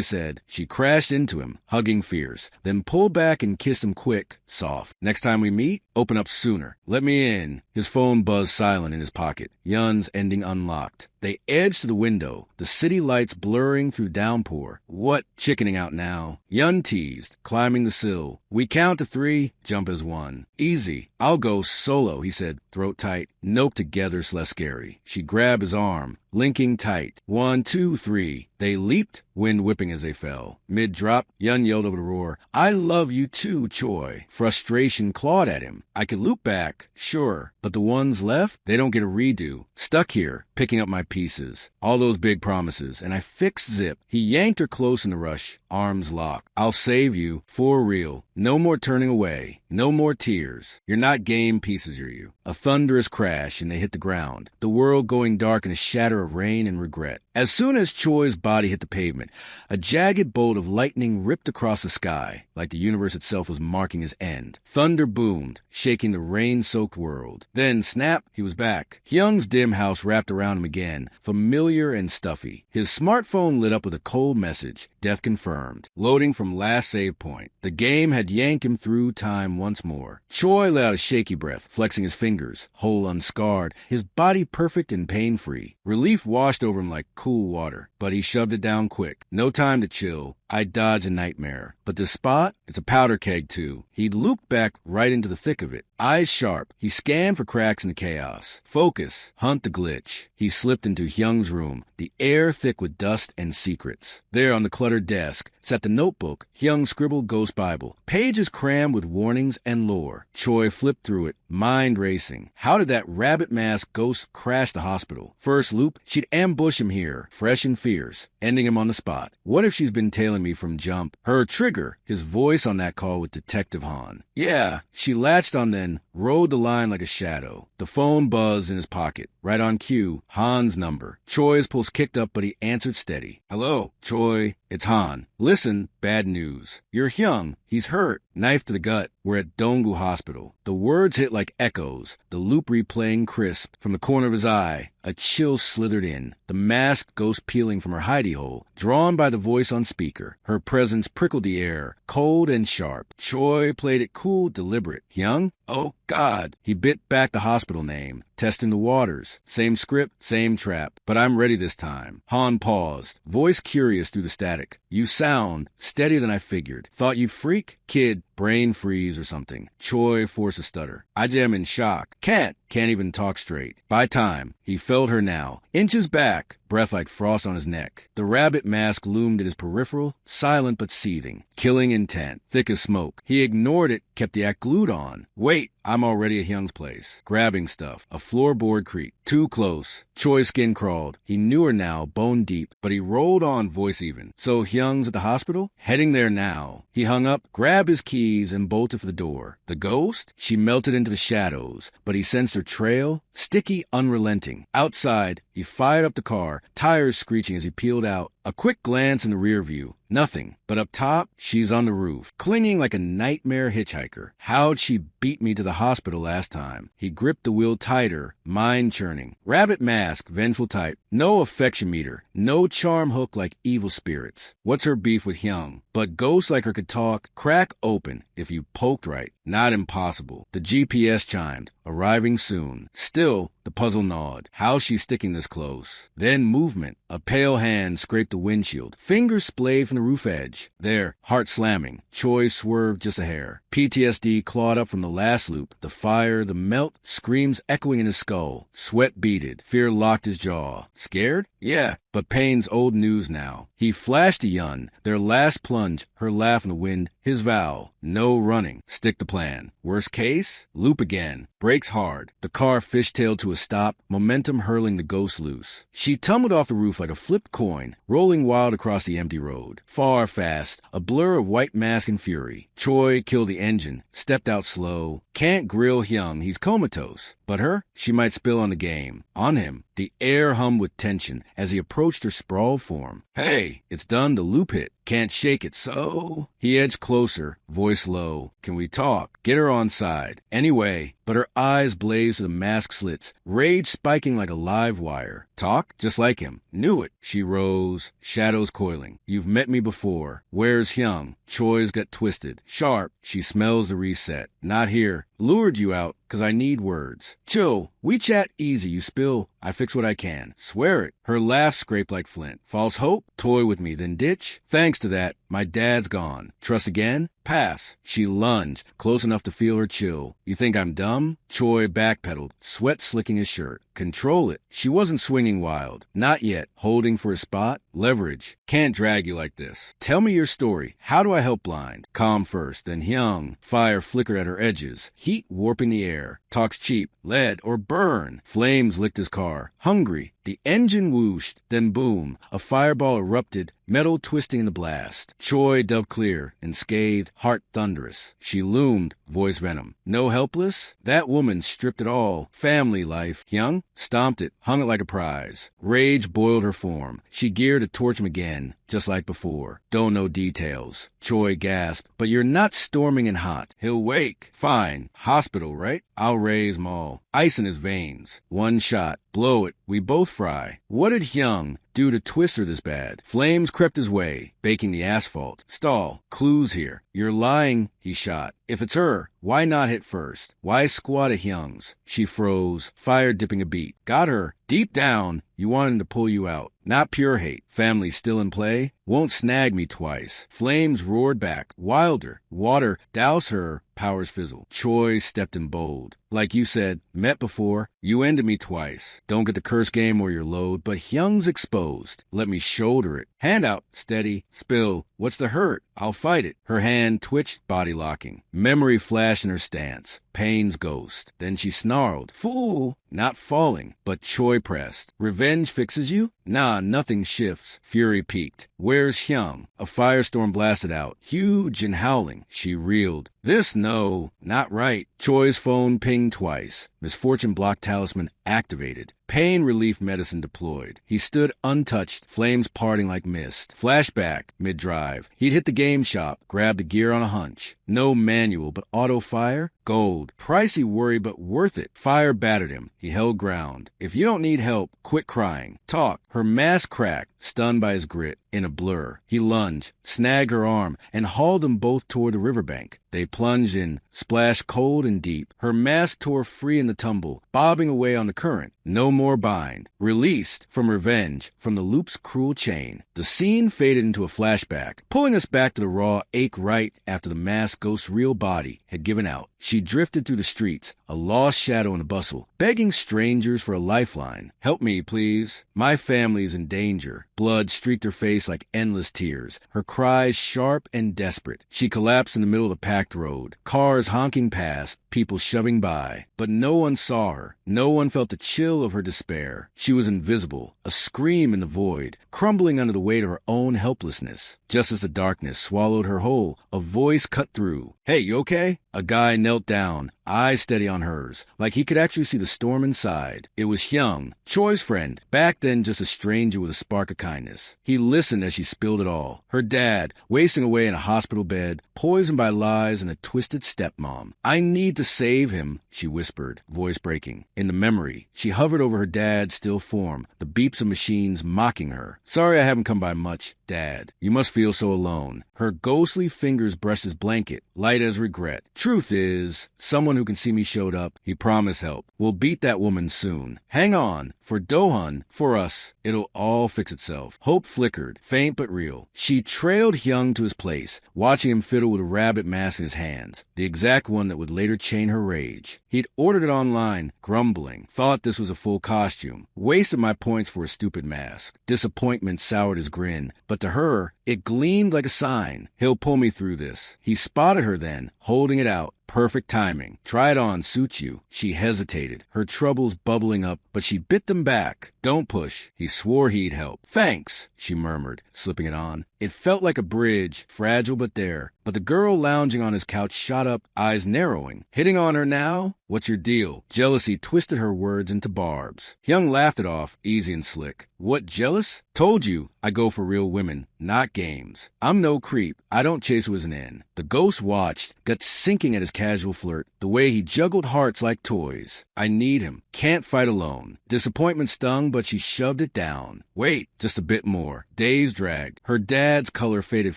said. She crashed into him, hugging fierce, then pulled back and kissed him quick, soft. Next time we meet, open up sooner. Let me in. His phone buzzed silent in his pocket. Yun's ending unlocked. They edged to the window, the city lights blurring through downpour. What? Chickening out now. Yun teased, climbing the sill. We count to 3, jump as 1. Easy. I'll go solo, he said, throat tight. Nope, together's less scary. She grabbed his arm, linking tight. 1, 2, 3. They leaped, wind whipping as they fell. Mid-drop, Yun yelled over the roar, I love you too, Choi. Frustration clawed at him. I could loop back, sure, but the ones left, they don't get a redo. Stuck here, picking up my pieces. All those big promises, and I fixed Zip. He yanked her close in the rush, arms locked. I'll save you, for real. No more turning away. No more tears. You're not game pieces, are you? A thunderous crash, and they hit the ground. The world going dark in a shatter of rain and regret. As soon as Choi's body hit the pavement, a jagged bolt of lightning ripped across the sky, like the universe itself was marking his end. Thunder boomed, shaking the rain-soaked world. Then, snap, he was back. Hyung's dim house wrapped around him again, familiar and stuffy. His smartphone lit up with a cold message, death confirmed, loading from last save point. The game had yanked him through time once more. Choi let out a shaky breath, flexing his fingers, whole unscarred, his body perfect and pain-free. Relief washed over him like cool water, but he shoved it down quick. No time to chill. I dodge a nightmare. But this spot, it's a powder keg too. He'd looped back right into the thick of it. Eyes sharp, he scanned for cracks in the chaos. Focus, hunt the glitch. He slipped into Hyung's room, the air thick with dust and secrets. There on the cluttered desk sat the notebook, Hyung scribbled Ghost Bible. Pages crammed with warnings and lore. Choi flipped through it, mind racing. How did that rabbit-masked ghost crash the hospital? First loop, she'd ambush him here, fresh and fierce, ending him on the spot. What if she's been tailing me from jump? Her trigger, his voice on that call with Detective Han. Yeah, she latched on then, rode the line like a shadow. The phone buzzed in his pocket. Right on cue, Han's number. Choi's pulse kicked up, but he answered steady. Hello, Choi. It's Han. Listen, bad news. You're Hyung. He's hurt. Knife to the gut. We're at Donggu Hospital. The words hit like echoes, the loop replaying crisp. From the corner of his eye, a chill slithered in, the masked ghost peeling from her hidey hole, drawn by the voice on speaker. Her presence prickled the air, cold and sharp. Choi played it cool, deliberate. Hyung? Oh, God. He bit back the hospital name, testing the waters. Same script, same trap, but I'm ready this time. Han paused, voice curious through the static. You sound steadier than I figured. Thought you'd freak? Kid, brain freeze or something. Choi forced a stutter. I jam in shock. Can't even talk straight. By time, he felt her now, inches back, breath like frost on his neck. The rabbit mask loomed at his peripheral, silent but seething, killing intent, thick as smoke. He ignored it, kept the act glued on. Wait, I'm already at Hyung's place, grabbing stuff. A floorboard creaked. Too close. Choi's skin crawled. He knew her now, bone deep, but he rolled on, voice even. So Hyung's at the hospital? Heading there now. He hung up, grabbed his keys, and bolted for the door. The ghost? She melted into the shadows, but he sensed her trail, sticky, unrelenting. Outside, he fired up the car, tires screeching as he peeled out. A quick glance in the rear view. Nothing. But up top, she's on the roof, clinging like a nightmare hitchhiker. How'd she beat me to the hospital last time? He gripped the wheel tighter, mind churning. Rabbit mask, vengeful type. No affection meter. No charm hook like evil spirits. What's her beef with Hyung? But ghosts like her could talk, crack open, if you poked right. Not impossible. The GPS chimed. Arriving soon. Still, The puzzle gnawed. How's she sticking this close? Then movement. A pale hand scraped the windshield. Fingers splayed from the roof edge. There, heart slamming. Choi swerved just a hair. PTSD clawed up from the last loop. The fire, the melt, screams echoing in his skull. Sweat beaded. Fear locked his jaw. Scared? Yeah, but pain's old news now. He flashed to Yun. Their last plunge, her laugh in the wind, his vow. No running. Stick to plan. Worst case? Loop again. Brakes hard. The car fishtailed to a stop, momentum hurling the ghost loose. She tumbled off the roof like a flipped coin, rolling wild across the empty road. Far, fast, a blur of white mask and fury. Choi killed the engine, stepped out slow. Can't grill Hyung, he's comatose. But her, she might spill on the game. On him, the air hummed with tension as he approached her sprawled form. Hey, it's done, the loop hit. Can't shake it, so... He edged closer, voice low. Can we talk? Get her on side. Anyway, but her eyes blazed to the mask slits, rage spiking like a live wire. Talk? Just like him. Knew it. She rose, shadows coiling. You've met me before. Where's Hyung? Choi's got twisted. Sharp. She smells the reset. Not here. Lured you out, 'cause I need words. Chill. We chat easy. You spill. I fix what I can. Swear it. Her laugh scraped like flint. False hope? Toy with me, then ditch? Thanks to that, my dad's gone. Trust again? Pass. She lunged, close enough to feel her chill. You think I'm dumb? Choi backpedaled, sweat slicking his shirt. Control it. She wasn't swinging wild. Not yet. Holding for a spot. Leverage. Can't drag you like this. Tell me your story. How do I help blind? Calm first, then Hyung. Fire flickered at her edges. Heat warping the air. Talks cheap. Lead or burn. Flames licked his car. Hungry. The engine whooshed, then boom, a fireball erupted, metal twisting in the blast. Choi dove clear, unscathed, heart thunderous. She loomed, voice venom. No helpless? That woman stripped it all. Family life. Hyung stomped it, hung it like a prize. Rage boiled her form. She geared to torch him again, just like before. Don't know details. Choi gasped, but you're not storming and hot. He'll wake. Fine. Hospital, right? I'll raise Maul. Ice in his veins. One shot. Blow it. We both fry. What did Hyung do to twist her this bad? Flames crept his way, baking the asphalt. Stall. Clues here. You're lying, he shot. If it's her, why not hit first? Why squat at Hyung's? She froze, fire dipping a beat. Got her. Deep down, you want him to pull you out. Not pure hate. Family still in play. Won't snag me twice. Flames roared back. Wilder. Water. Douse her. Powers fizzle. Choi stepped in bold. Like you said, met before. You ended me twice. Don't get the curse game or your load, but Hyung's exposed. Let me shoulder it. Hand out. Steady. Spill. What's the hurt? I'll fight it. Her hand twitched, body locking. Memory flashed in her stance. Pain's ghost. Then she snarled. Fool! Not falling, but Choi pressed. Revenge fixes you? Nah, nothing shifts. Fury peaked. Where's Hyung? A firestorm blasted out. Huge and howling. She reeled. This, no. Not right. Choi's phone pinged twice. Misfortune block talisman activated. Pain relief medicine deployed. He stood untouched, flames parting like mist. Flashback, mid-drive. He'd hit the game shop, grabbed the gear on a hunch. No manual, but auto fire? Gold. Pricey worry, but worth it. Fire battered him. He held ground. If you don't need help, quit crying. Talk. Her mask cracked, stunned by his grit. In a blur, he lunged, snagged her arm, and hauled them both toward the riverbank. They plunged in, splashed cold and deep. Her mask tore free in the tumble, bobbing away on the current. No more bind. Released from revenge, from the loop's cruel chain. The scene faded into a flashback, pulling us back to the raw ache right after the masked ghost's real body had given out. She drifted through the streets, a lost shadow in the bustle, begging strangers for a lifeline. Help me, please. My family's in danger. Blood streaked her face like endless tears, her cries sharp and desperate. She collapsed in the middle of the packed road, cars honking past, people shoving by. But no one saw her. No one felt the chill of her despair. She was invisible, a scream in the void, crumbling under the weight of her own helplessness. Just as the darkness swallowed her whole, a voice cut through. Hey, you okay? A guy knelt down, eyes steady on hers, like he could actually see the storm inside. It was Hyung, Choi's friend, back then just a stranger with a spark of kindness. He listened as she spilled it all. Her dad, wasting away in a hospital bed, poisoned by lies and a twisted stepmom. I need to save him, she whispered, voice breaking. In the memory, she hovered over her dad's still form, the beeps of machines mocking her. Sorry I haven't come by much, Dad. You must feel so alone. Her ghostly fingers brushed his blanket, light as regret. Truth is, someone who can see me showed up. He promised help. We'll beat that woman soon. Hang on. For Do-yeon, for us, it'll all fix itself. Hope flickered, faint but real. She trailed Hyung to his place, watching him fiddle with a rabbit mask in his hands, the exact one that would later chain her rage. He'd ordered it online, grumbling, thought this was a full costume, wasted my points for a stupid mask. Disappointment soured his grin, but to her, it gleamed like a sign. He'll pull me through this. He spotted her then, holding it out. Perfect timing. Try it on, suits you. She hesitated, her troubles bubbling up, but she bit them back. Don't push. He swore he'd help. Thanks, she murmured, slipping it on. It felt like a bridge, fragile but there. But the girl lounging on his couch shot up, eyes narrowing. Hitting on her now? What's your deal? Jealousy twisted her words into barbs. Hyung laughed it off, easy and slick. What, jealous? Told you, I go for real women, not games. I'm no creep. I don't chase who isn't in. The ghost watched, gut sinking at his casual flirt, the way he juggled hearts like toys. I need him. Can't fight alone. Disappointment stung, but she shoved it down. Wait, just a bit more. Days dragged. Her dad's color faded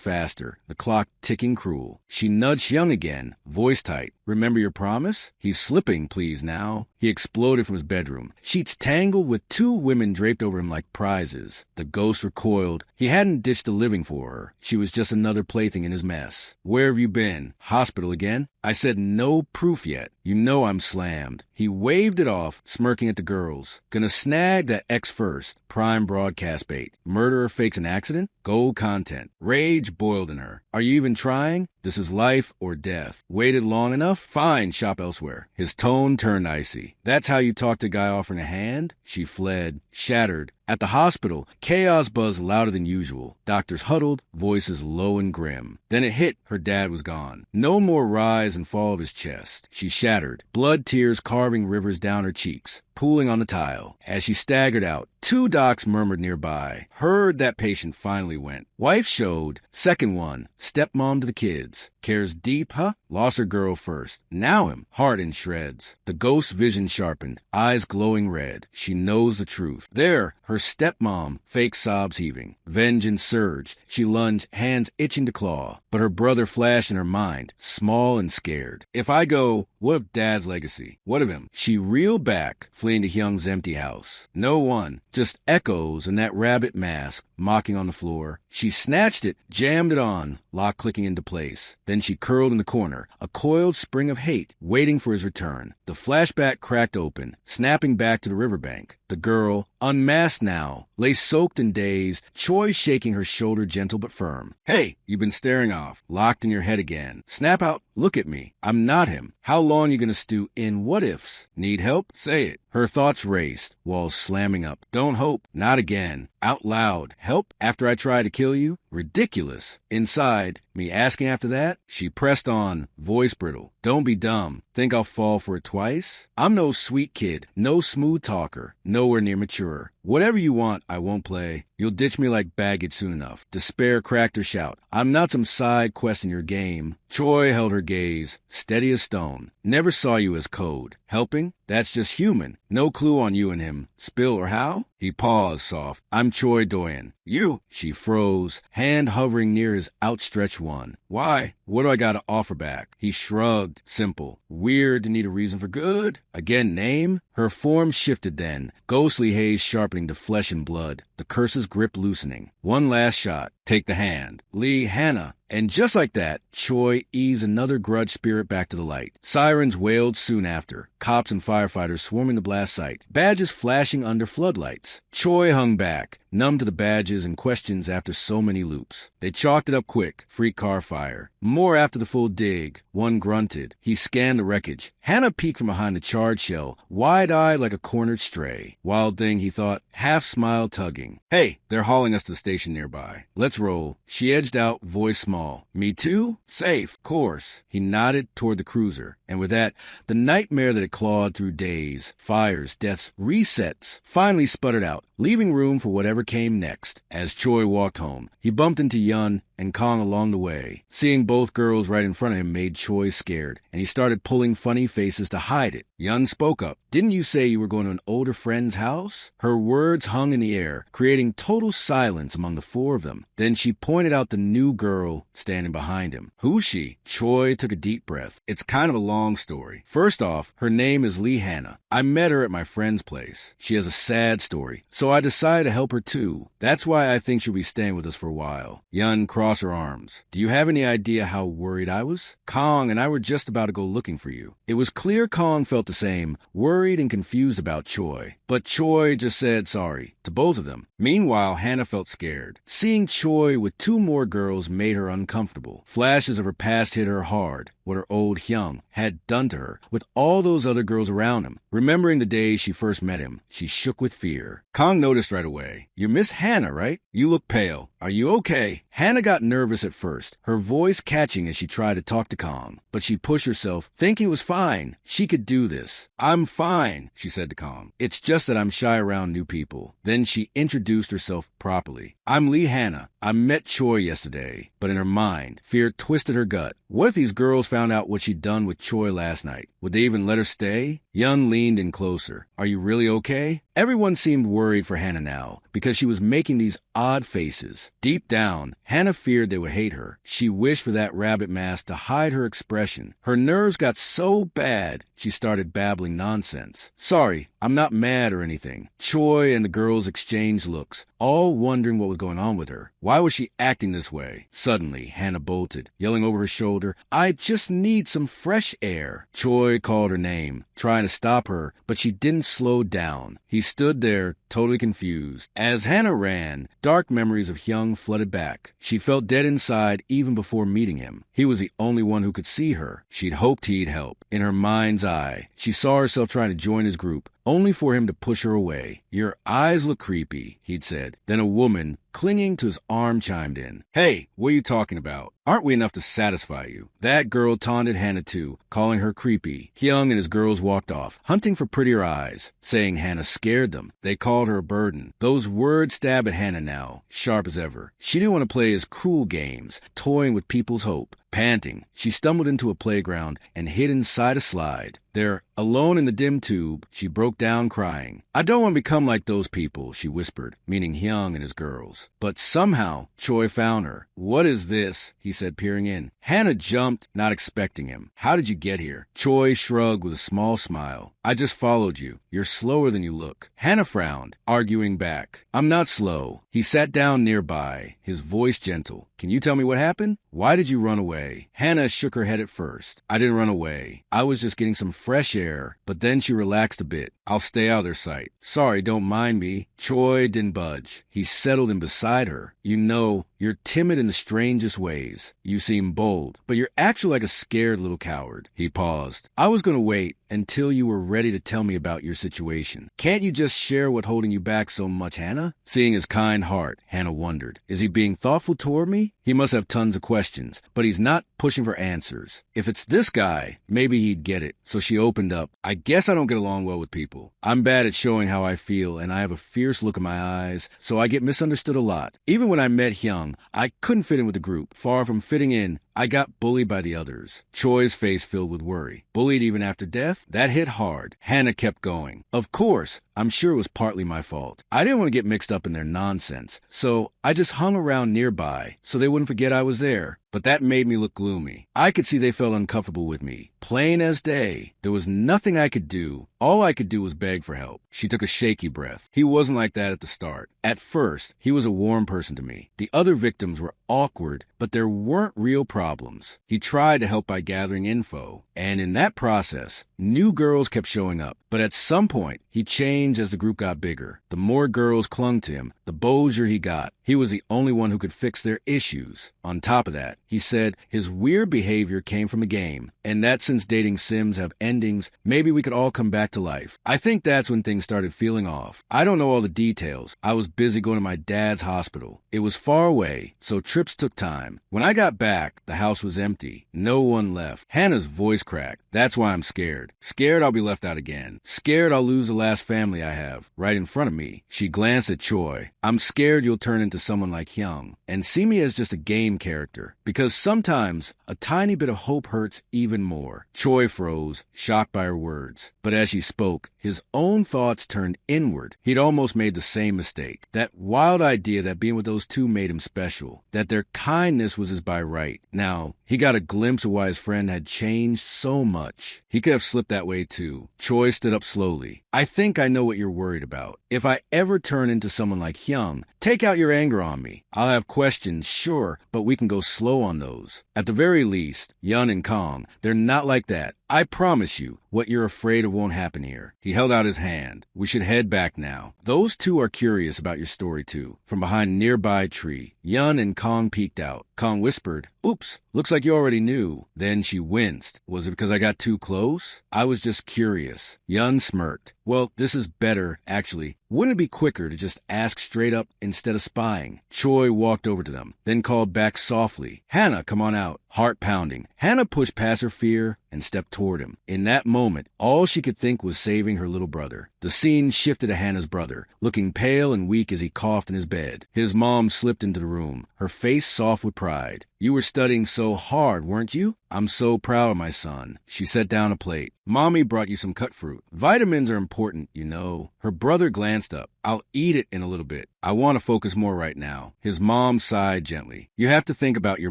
faster, the clock ticking cruel. She nudged Hyung again, voice tight. Remember your promise? He's slipping, please, now. He exploded from his bedroom, sheets tangled with two women draped over him like prizes. The ghost recoiled. He hadn't ditched a living for her. She was just another plaything in his mess. Where have you been? Hospital again? I said no proof yet. You know I'm slammed. He waved it off, smirking at the girls. Gonna snag that X first. Prime broadcast bait. Murderer fakes an accident? Gold content. Rage boiled in her. Are you even trying? This is life or death. Waited long enough? Fine, shop elsewhere. His tone turned icy. That's how you talk to a guy offering a hand? She fled, shattered. At the hospital, chaos buzzed louder than usual. Doctors huddled, voices low and grim. Then it hit, her dad was gone. No more rise and fall of his chest. She shattered, blood tears carving rivers down her cheeks, pooling on the tile. As she staggered out, two docs murmured nearby. Heard that patient finally went. Wife showed. Second one, stepmom to the kids. Cares deep, huh? Lost her girl first. Now him, heart in shreds. The ghost's vision sharpened, eyes glowing red. She knows the truth. There, her stepmom, fake sobs heaving. Vengeance surged. She lunged, hands itching to claw. But her brother flashed in her mind, small and scared. If I go, what of Dad's legacy? What of him? She reeled back, fleeing to Hyung's empty house. No one, just echoes and that rabbit mask, mocking on the floor. She snatched it, jammed it on, lock clicking into place. Then she curled in the corner, a coiled spring of hate, waiting for his return. The flashback cracked open, snapping back to the riverbank. The girl, unmasked now, lay soaked in daze, Choi shaking her shoulder gentle but firm. Hey, you've been staring off, locked in your head again. Snap out, look at me. I'm not him. How long you gonna stew in what-ifs? Need help? Say it. Her thoughts raced, walls slamming up. Don't hope. Not again. Out loud. Help? After I try to kill you? Ridiculous. Inside, me asking after that? She pressed on, voice brittle. Don't be dumb. Think I'll fall for it twice? I'm no sweet kid, no smooth talker, nowhere near mature. Whatever you want, I won't play. You'll ditch me like baggage soon enough. Despair cracked her shout. I'm not some side quest in your game. Choi held her gaze, steady as stone. Never saw you as code. Helping? That's just human. No clue on you and him. Spill or how? He paused, soft. I'm Choi Do-yeon. You? She froze, hand hovering near his outstretched one. Why? What do I got to offer back? He shrugged. Simple. Weird to need a reason for good? Again, name? Her form shifted then, ghostly haze sharpening to flesh and blood, the curse's grip loosening. One last shot. Take the hand. Lee, Hannah. And just like that, Choi eased another grudge spirit back to the light. Sirens wailed soon after, cops and firefighters swarming the blast site, badges flashing under floodlights. Choi hung back, numb to the badges and questions after so many loops. They chalked it up quick, freak car fire. More after the full dig. One grunted. He scanned the wreckage. Hannah peeked from behind the charred shell, wide-eyed like a cornered stray. Wild thing, he thought, half-smile tugging. Hey, they're hauling us to the station nearby. Let's roll. She edged out, voice small. Me too? Safe, course. He nodded toward the cruiser. And with that, the nightmare that had clawed through days, fires, deaths, resets, finally sputtered out, leaving room for whatever came next. As Choi walked home, he bumped into Yeon, and Kong along the way. Seeing both girls right in front of him made Choi scared, and he started pulling funny faces to hide it. Yun spoke up. Didn't you say you were going to an older friend's house? Her words hung in the air, creating total silence among the four of them. Then she pointed out the new girl standing behind him. Who's she? Choi took a deep breath. It's kind of a long story. First off, her name is Lee Hannah. I met her at my friend's place. She has a sad story, so I decided to help her too. That's why I think she'll be staying with us for a while. Yun crossed her arms. Do you have any idea how worried I was? Kong and I were just about to go looking for you. It was clear Kong felt the same, worried and confused about Choi. But Choi just said sorry to both of them. Meanwhile, Hannah felt scared. Seeing Choi with two more girls made her uncomfortable. Flashes of her past hit her hard, what her old Hyung had done to her with all those other girls around him. Remembering the day she first met him, she shook with fear. Kong noticed right away. You're Miss Hannah, right? You look pale. Are you okay? Hannah got nervous at first, her voice catching as she tried to talk to Kong. But she pushed herself, thinking it was fine. She could do this. I'm fine, she said to Kong. It's just that I'm shy around new people. Then she introduced herself properly. I'm Lee Hannah. I met Choi yesterday. But in her mind, fear twisted her gut. What if these girls found out what she'd done with Choi last night? Would they even let her stay? Yun leaned in closer. Are you really okay? Everyone seemed worried for Hannah now, because she was making these odd faces. Deep down, Hannah feared they would hate her. She wished for that rabbit mask to hide her expression. Her nerves got so bad, she started babbling nonsense. Sorry, I'm not mad or anything. Choi and the girls exchanged looks, all wondering what was going on with her. Why was she acting this way? Suddenly, Hannah bolted, yelling over her shoulder, I just need some fresh air. Choi called her name, trying to stop her, but she didn't slow down. He stood there, totally confused. As Hannah ran, dark memories of Hyung flooded back. She felt dead inside even before meeting him. He was the only one who could see her. She'd hoped he'd help. In her mind's eye, she saw herself trying to join his group, only for him to push her away. Your eyes look creepy, he'd said. Then a woman, clinging to his arm, chimed in. Hey, what are you talking about? Aren't we enough to satisfy you? That girl taunted Hannah too, calling her creepy. Hyung and his girls walked off, hunting for prettier eyes, saying Hannah scared them. They called her a burden. Those words stabbed at Hannah now, sharp as ever. She didn't want to play his cruel games, toying with people's hope. Panting, she stumbled into a playground and hid inside a slide. There, alone in the dim tube, she broke down crying. I don't want to become like those people, she whispered, meaning Hyung and his girls. But somehow, Choi found her. What is this? He said, peering in. Hannah jumped, not expecting him. How did you get here? Choi shrugged with a small smile. I just followed you. You're slower than you look. Hannah frowned, arguing back. I'm not slow. He sat down nearby, his voice gentle. Can you tell me what happened? Why did you run away? Hannah shook her head at first. I didn't run away. I was just getting some fresh air. But then she relaxed a bit. I'll stay out of their sight. Sorry, don't mind me. Choi didn't budge. He settled in beside her. You know, you're timid in the strangest ways. You seem bold, but you're actually like a scared little coward. He paused. I was going to wait until you were ready to tell me about your situation. Can't you just share what's holding you back so much, Hannah? Seeing his kind heart, Hannah wondered. Is he being thoughtful toward me? He must have tons of questions, but he's not pushing for answers. If it's this guy, maybe he'd get it. So she opened up. I guess I don't get along well with people. I'm bad at showing how I feel, and I have a fierce look in my eyes, so I get misunderstood a lot. Even when I met Hyung, I couldn't fit in with the group. Far from fitting in, I got bullied by the others. Choi's face filled with worry. Bullied even after death? That hit hard. Hannah kept going. Of course, I'm sure it was partly my fault. I didn't want to get mixed up in their nonsense, so I just hung around nearby so they wouldn't forget I was there. But that made me look gloomy. I could see they felt uncomfortable with me. Plain as day. There was nothing I could do. All I could do was beg for help. She took a shaky breath. He wasn't like that at the start. At first, he was a warm person to me. The other victims were awkward, but there weren't real problems. He tried to help by gathering info, and in that process, new girls kept showing up. But at some point, he changed as the group got bigger. The more girls clung to him, the bolder he got. He was the only one who could fix their issues. On top of that, he said his weird behavior came from a game, and that since dating sims have endings, maybe we could all come back to life. I think that's when things started feeling off. I don't know all the details. I was busy going to my dad's hospital. It was far away, so trips took time. When I got back, the house was empty. No one left. Hannah's voice cracked. That's why I'm scared. Scared I'll be left out again. Scared I'll lose the last family I have, right in front of me. She glanced at Choi. I'm scared you'll turn into to someone like Hyung and see me as just a game character, because sometimes a tiny bit of hope hurts even more. Choi froze, shocked by her words. But as she spoke, his own thoughts turned inward. He'd almost made the same mistake. That wild idea that being with those two made him special, that their kindness was his by right. Now, he got a glimpse of why his friend had changed so much. He could have slipped that way too. Choi stood up slowly. I think I know what you're worried about. If I ever turn into someone like Hyung, take out your anger on me. I'll have questions, sure, but we can go slow on those. At the very least, Yun and Kong, they're not like that. I promise you, what you're afraid of won't happen here. He held out his hand. We should head back now. Those two are curious about your story too. From behind a nearby tree, Yun and Kong peeked out. Kong whispered, "Oops, looks like you already knew." Then she winced. Was it because I got too close? I was just curious. Yun smirked. Well, this is better, actually. Wouldn't it be quicker to just ask straight up instead of spying? Choi walked over to them, then called back softly, "Hannah, come on out." Heart pounding, Hannah pushed past her fear and stepped toward him. In that moment, all she could think was saving her little brother. The scene shifted to Hannah's brother, looking pale and weak as he coughed in his bed. His mom slipped into the room, her face soft with pride. "You were studying so hard, weren't you? I'm so proud of my son." She set down a plate. "Mommy brought you some cut fruit. Vitamins are important, you know." Her brother glanced up. "I'll eat it in a little bit. I want to focus more right now." His mom sighed gently. "You have to think about your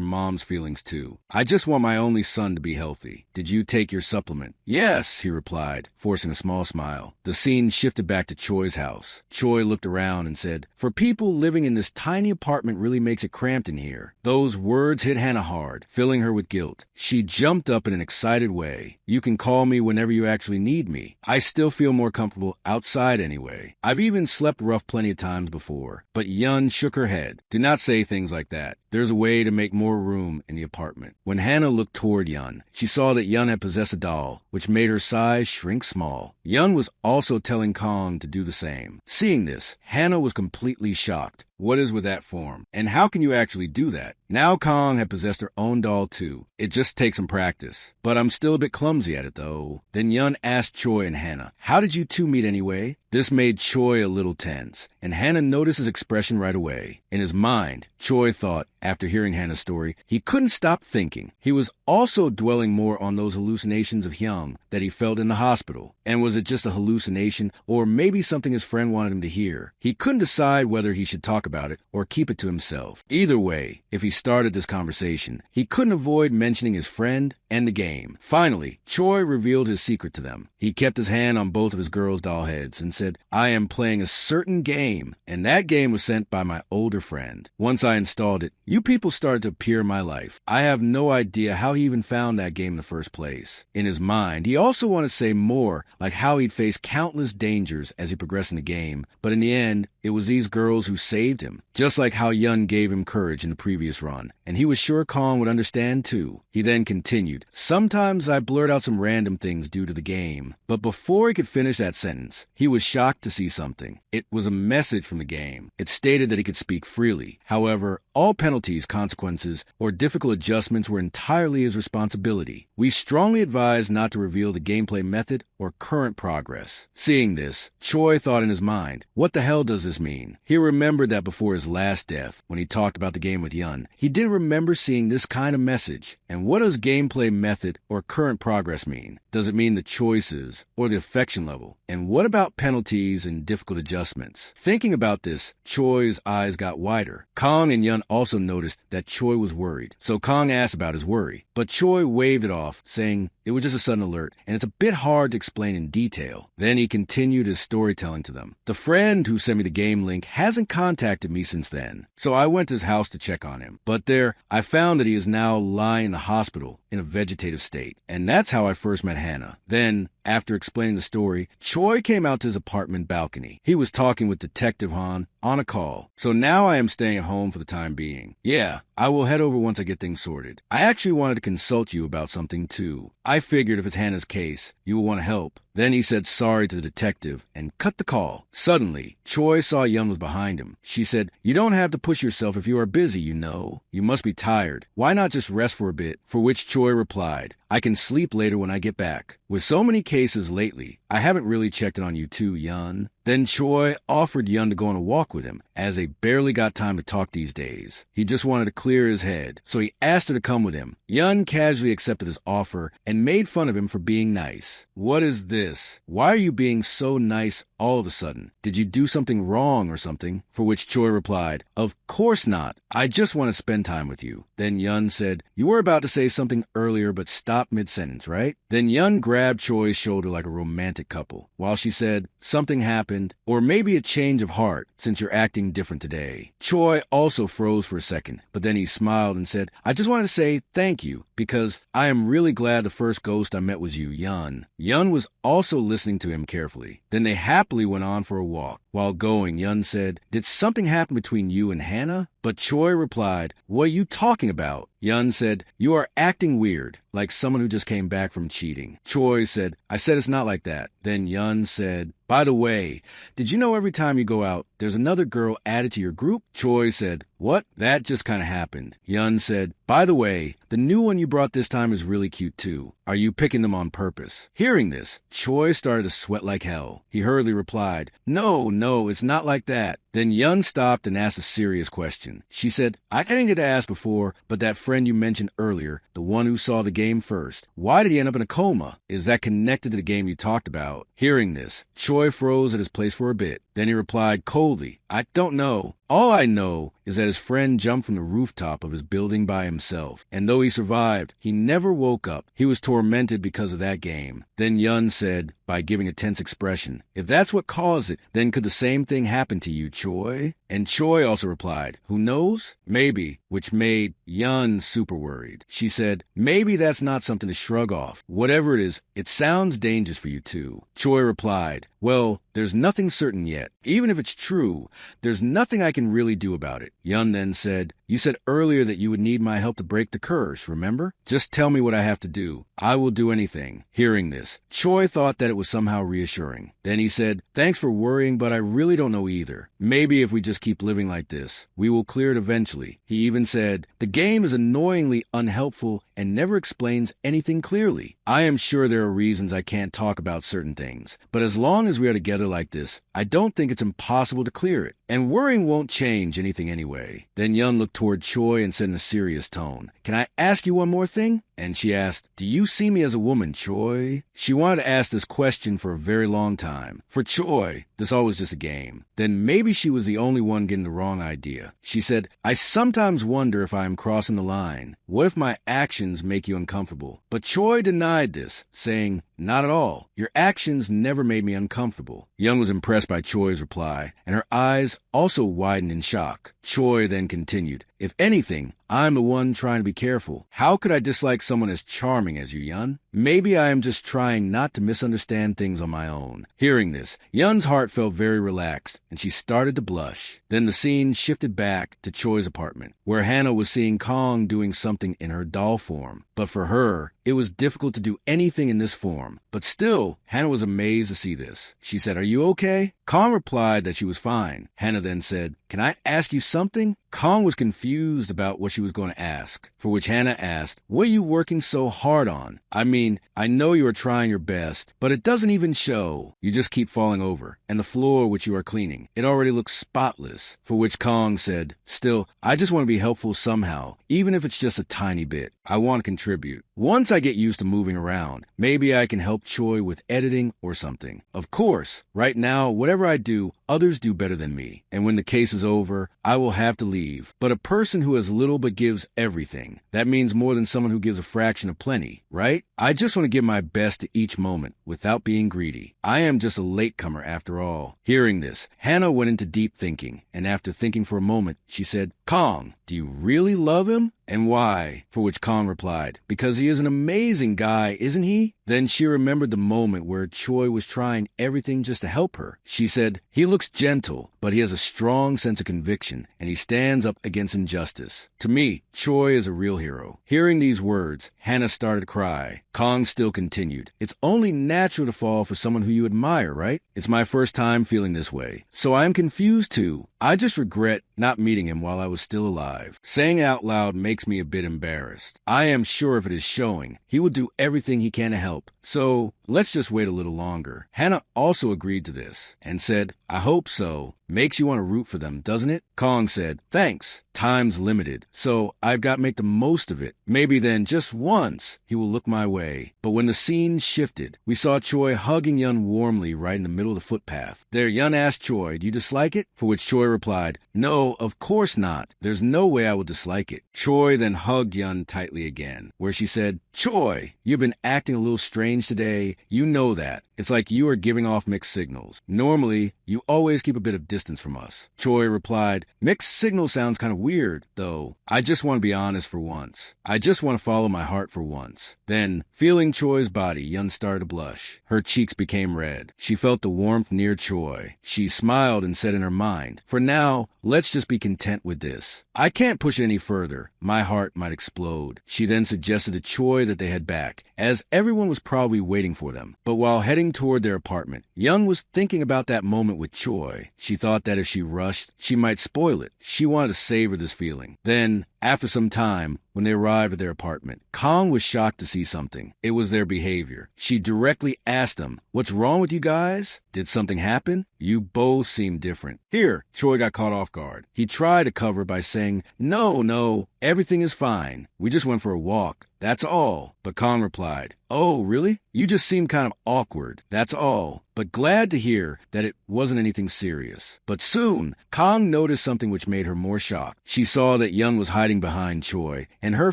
mom's feelings too. I just want my only son to be healthy. Did you take your supplement?" "Yes," he replied, forcing a small smile. The scene shifted back to Choi's house. Choi looked around and said, "For people living in this tiny apartment really makes it cramped in here." Those words hit Hannah hard, filling her with guilt. She jumped up in an excited way. "You can call me whenever you actually need me. I still feel more comfortable outside anyway. I've even slept rough plenty of times before." But Yun shook her head. "Do not say things like that. There's a way to make more room in the apartment." When Hannah looked toward Yun, she saw that Yun had possessed a doll, which made her size shrink small. Yun was also telling Kong to do the same. Seeing this, Hannah was completely shocked. What is with that form? And how can you actually do that? Now Kong had possessed her own doll too. It just takes some practice. But I'm still a bit clumsy at it though. Then Yun asked Choi and Hannah, "How did you two meet anyway?" This made Choi a little tense, and Hannah noticed his expression right away. In his mind, Choi thought, after hearing Hannah's story, he couldn't stop thinking. He was also dwelling more on those hallucinations of Hyung that he felt in the hospital. And was it just a hallucination, or maybe something his friend wanted him to hear? He couldn't decide whether he should talk about it or keep it to himself. Either way, if he started this conversation, he couldn't avoid mentioning his friend and the game. Finally, Choi revealed his secret to them. He kept his hand on both of his girls' doll heads and said, "I am playing a certain game, and that game was sent by my older friend. Once I installed it, you people started to appear in my life. I have no idea how he even found that game in the first place." In his mind, he also wanted to say more, like how he'd faced countless dangers as he progressed in the game, but in the end, it was these girls who saved him, just like how Yun gave him courage in the previous run, and he was sure Kong would understand too. He then continued, "Sometimes I blurt out some random things due to the game," but before he could finish that sentence, he was shocked to see something. It was a message from the game. It stated that he could speak freely. However, all penalties, consequences, or difficult adjustments were entirely his responsibility. We strongly advise not to reveal the gameplay method or current progress. Seeing this, Choi thought in his mind, what the hell does this mean? He remembered that before his last death, when he talked about the game with Yun, he didn't remember seeing this kind of message. And what does gameplay method or current progress mean? Does it mean the choices or the affection level? And what about penalties and difficult adjustments? Thinking about this, Choi's eyes got wider. Kong and Yun also noticed that Choi was worried, so Kong asked about his worry. But Choi waved it off, saying it was just a sudden alert, and it's a bit hard to explain in detail. Then he continued his storytelling to them. "The friend who sent me the game link hasn't contacted me since then, so I went to his house to check on him. But there, I found that he is now lying in the hospital in a vegetative state, and that's how I first met Hannah." Then, after explaining the story, Choi came out to his apartment balcony. He was talking with Detective Han on a call. "So now I am staying at home for the time being. Yeah, I will head over once I get things sorted. I actually wanted to consult you about something too. I figured if it's Hannah's case, you will want to help. Then he said sorry to the detective and cut the call. Suddenly, Choi saw Yun was behind him. She said, "You don't have to push yourself if you are busy, you know. You must be tired. Why not just rest for a bit?" For which Choi replied, "I can sleep later when I get back. With so many cases lately, I haven't really checked in on you too, Yun." Then Choi offered Yun to go on a walk with him, as they barely got time to talk these days. He just wanted to clear his head, so he asked her to come with him. Yun casually accepted his offer and made fun of him for being nice. "What is this? Why are you being so nice all of a sudden? Did you do something wrong or something?" For which Choi replied, "Of course not. I just want to spend time with you." Then Yun said, "You were about to say something earlier but stopped mid-sentence, right?" Then Yun grabbed Choi's shoulder like a romantic couple, while she said, "Something happened, or maybe a change of heart since you're acting different today." Choi also froze for a second, but then he smiled and said, "I just wanted to say thank you, because I am really glad the first ghost I met was you, Yun." Yun was also listening to him carefully. Then they happily went on for a walk. While going, Yun said, "Did something happen between you and Hannah?" But Choi replied, "What are you talking about?" Yun said, "You are acting weird, like someone who just came back from cheating." Choi said, "I said it's not like that." Then Yun said, "By the way, did you know every time you go out, there's another girl added to your group?" Choi said, "What? That just kind of happened." Yun said, "By the way, the new one you brought this time is really cute too. Are you picking them on purpose?" Hearing this, Choi started to sweat like hell. He hurriedly replied, No, it's not like that." Then Yun stopped and asked a serious question. She said, "I didn't get to ask before, but that friend you mentioned earlier, the one who saw the game first, why did he end up in a coma? Is that connected to the game you talked about?" Hearing this, Choi froze at his place for a bit. Then he replied coldly, "I don't know. All I know is that his friend jumped from the rooftop of his building by himself, and though he survived, he never woke up. He was tormented because of that game." Then Yun said, by giving a tense expression, "If that's what caused it, then could the same thing happen to you, Choi?" And Choi also replied, "Who knows? Maybe," which made Yun super worried. She said, "Maybe that's not something to shrug off. Whatever it is, it sounds dangerous for you too." Choi replied, "Well, there's nothing certain yet. Even if it's true, there's nothing I can really do about it." Yun then said, "You said earlier that you would need my help to break the curse, remember? Just tell me what I have to do. I will do anything." Hearing this, Choi thought that it was somehow reassuring. Then he said, "Thanks for worrying, but I really don't know either. Maybe if we just keep living like this, we will clear it eventually." He even said, "The game is annoyingly unhelpful and never explains anything clearly. I am sure there are reasons I can't talk about certain things, but as long as we are together like this, I don't think it's impossible to clear it. And worrying won't change anything anyway." Then Yun looked toward Choi and said in a serious tone, "Can I ask you one more thing?" And she asked, "Do you see me as a woman, Choi?" She wanted to ask this question for a very long time. For Choi, this all was just a game. Then maybe she was the only one getting the wrong idea. She said, "I sometimes wonder if I am crossing the line. What if my actions make you uncomfortable?" But Choi denied this, saying, "Not at all. Your actions never made me uncomfortable." Young was impressed by Choi's reply, and her eyes also widened in shock. Choi then continued, "If anything, I'm the one trying to be careful. How could I dislike someone as charming as you, Yun? Maybe I am just trying not to misunderstand things on my own." Hearing this, Yun's heart felt very relaxed, and she started to blush. Then the scene shifted back to Choi's apartment, where Hannah was seeing Kong doing something in her doll form. But for her, it was difficult to do anything in this form. But still, Hannah was amazed to see this. She said, "Are you okay?" Kong replied that she was fine. Hannah then said, "Can I ask you something?" Kong was confused about what she was going to ask, for which Hannah asked, "What are you working so hard on? I mean, I know you are trying your best, but it doesn't even show. You just keep falling over. And the floor which you are cleaning, it already looks spotless." For which Kong said, "Still, I just want to be helpful somehow, even if it's just a tiny bit. I want to contribute. Once I get used to moving around, maybe I can help Choi with editing or something. Of course, right now, whatever I do, others do better than me. And when the case is over, I will have to leave. But a person who has little but gives everything, that means more than someone who gives a fraction of plenty, right? I just want to give my best to each moment without being greedy. I am just a latecomer after all." Hearing this, Hannah went into deep thinking, and after thinking for a moment, she said, "Kong, do you really love him? And why? For which Kong replied, because he is an amazing guy, isn't he? Then she remembered the moment where Choi was trying everything just to help her. She said, he looks gentle, but he has a strong sense of conviction, and he stands up against injustice. To me, Choi is a real hero. Hearing these words, Hannah started to cry. Kong still continued, it's only natural to fall for someone who you admire, right? It's my first time feeling this way, so I am confused too. I just regret not meeting him while I was still alive. Saying it out loud makes me a bit embarrassed. I am sure if it is showing, he will do everything he can to help. So let's just wait a little longer. Hannah also agreed to this and said, I hope so. Makes you want to root for them, doesn't it? Kong said, thanks. Time's limited, so I've got to make the most of it. Maybe then, just once, he will look my way. But when the scene shifted, we saw Choi hugging Yun warmly right in the middle of the footpath. There, Yun asked Choi, do you dislike it? For which Choi replied, no, of course not. There's no way I would dislike it. Choi then hugged Yun tightly again, where she said, Choi, you've been acting a little strange today. You know that. It's like you are giving off mixed signals. Normally, you always keep a bit of distance from us. Choi replied, mixed signal sounds kind of weird, though. I just want to be honest for once. I just want to follow my heart for once. Then, feeling Choi's body, Yun started to blush. Her cheeks became red. She felt the warmth near Choi. She smiled and said in her mind, for now, let's just be content with this. I can't push it any further. My heart might explode. She then suggested to Choi that they head back, as everyone was probably waiting for them. But while heading toward their apartment, Young was thinking about that moment with Choi. She thought that if she rushed, she might spoil it. She wanted to savor this feeling. Then, after some time, when they arrived at their apartment, Kong was shocked to see something. It was their behavior. She directly asked them, what's wrong with you guys? Did something happen? You both seem different. Here, Choi got caught off guard. He tried to cover by saying, no, everything is fine. We just went for a walk. That's all. But Kong replied, oh, really? You just seem kind of awkward. That's all. But glad to hear that it wasn't anything serious. But soon, Kong noticed something which made her more shocked. She saw that Young was hiding behind Choi, and her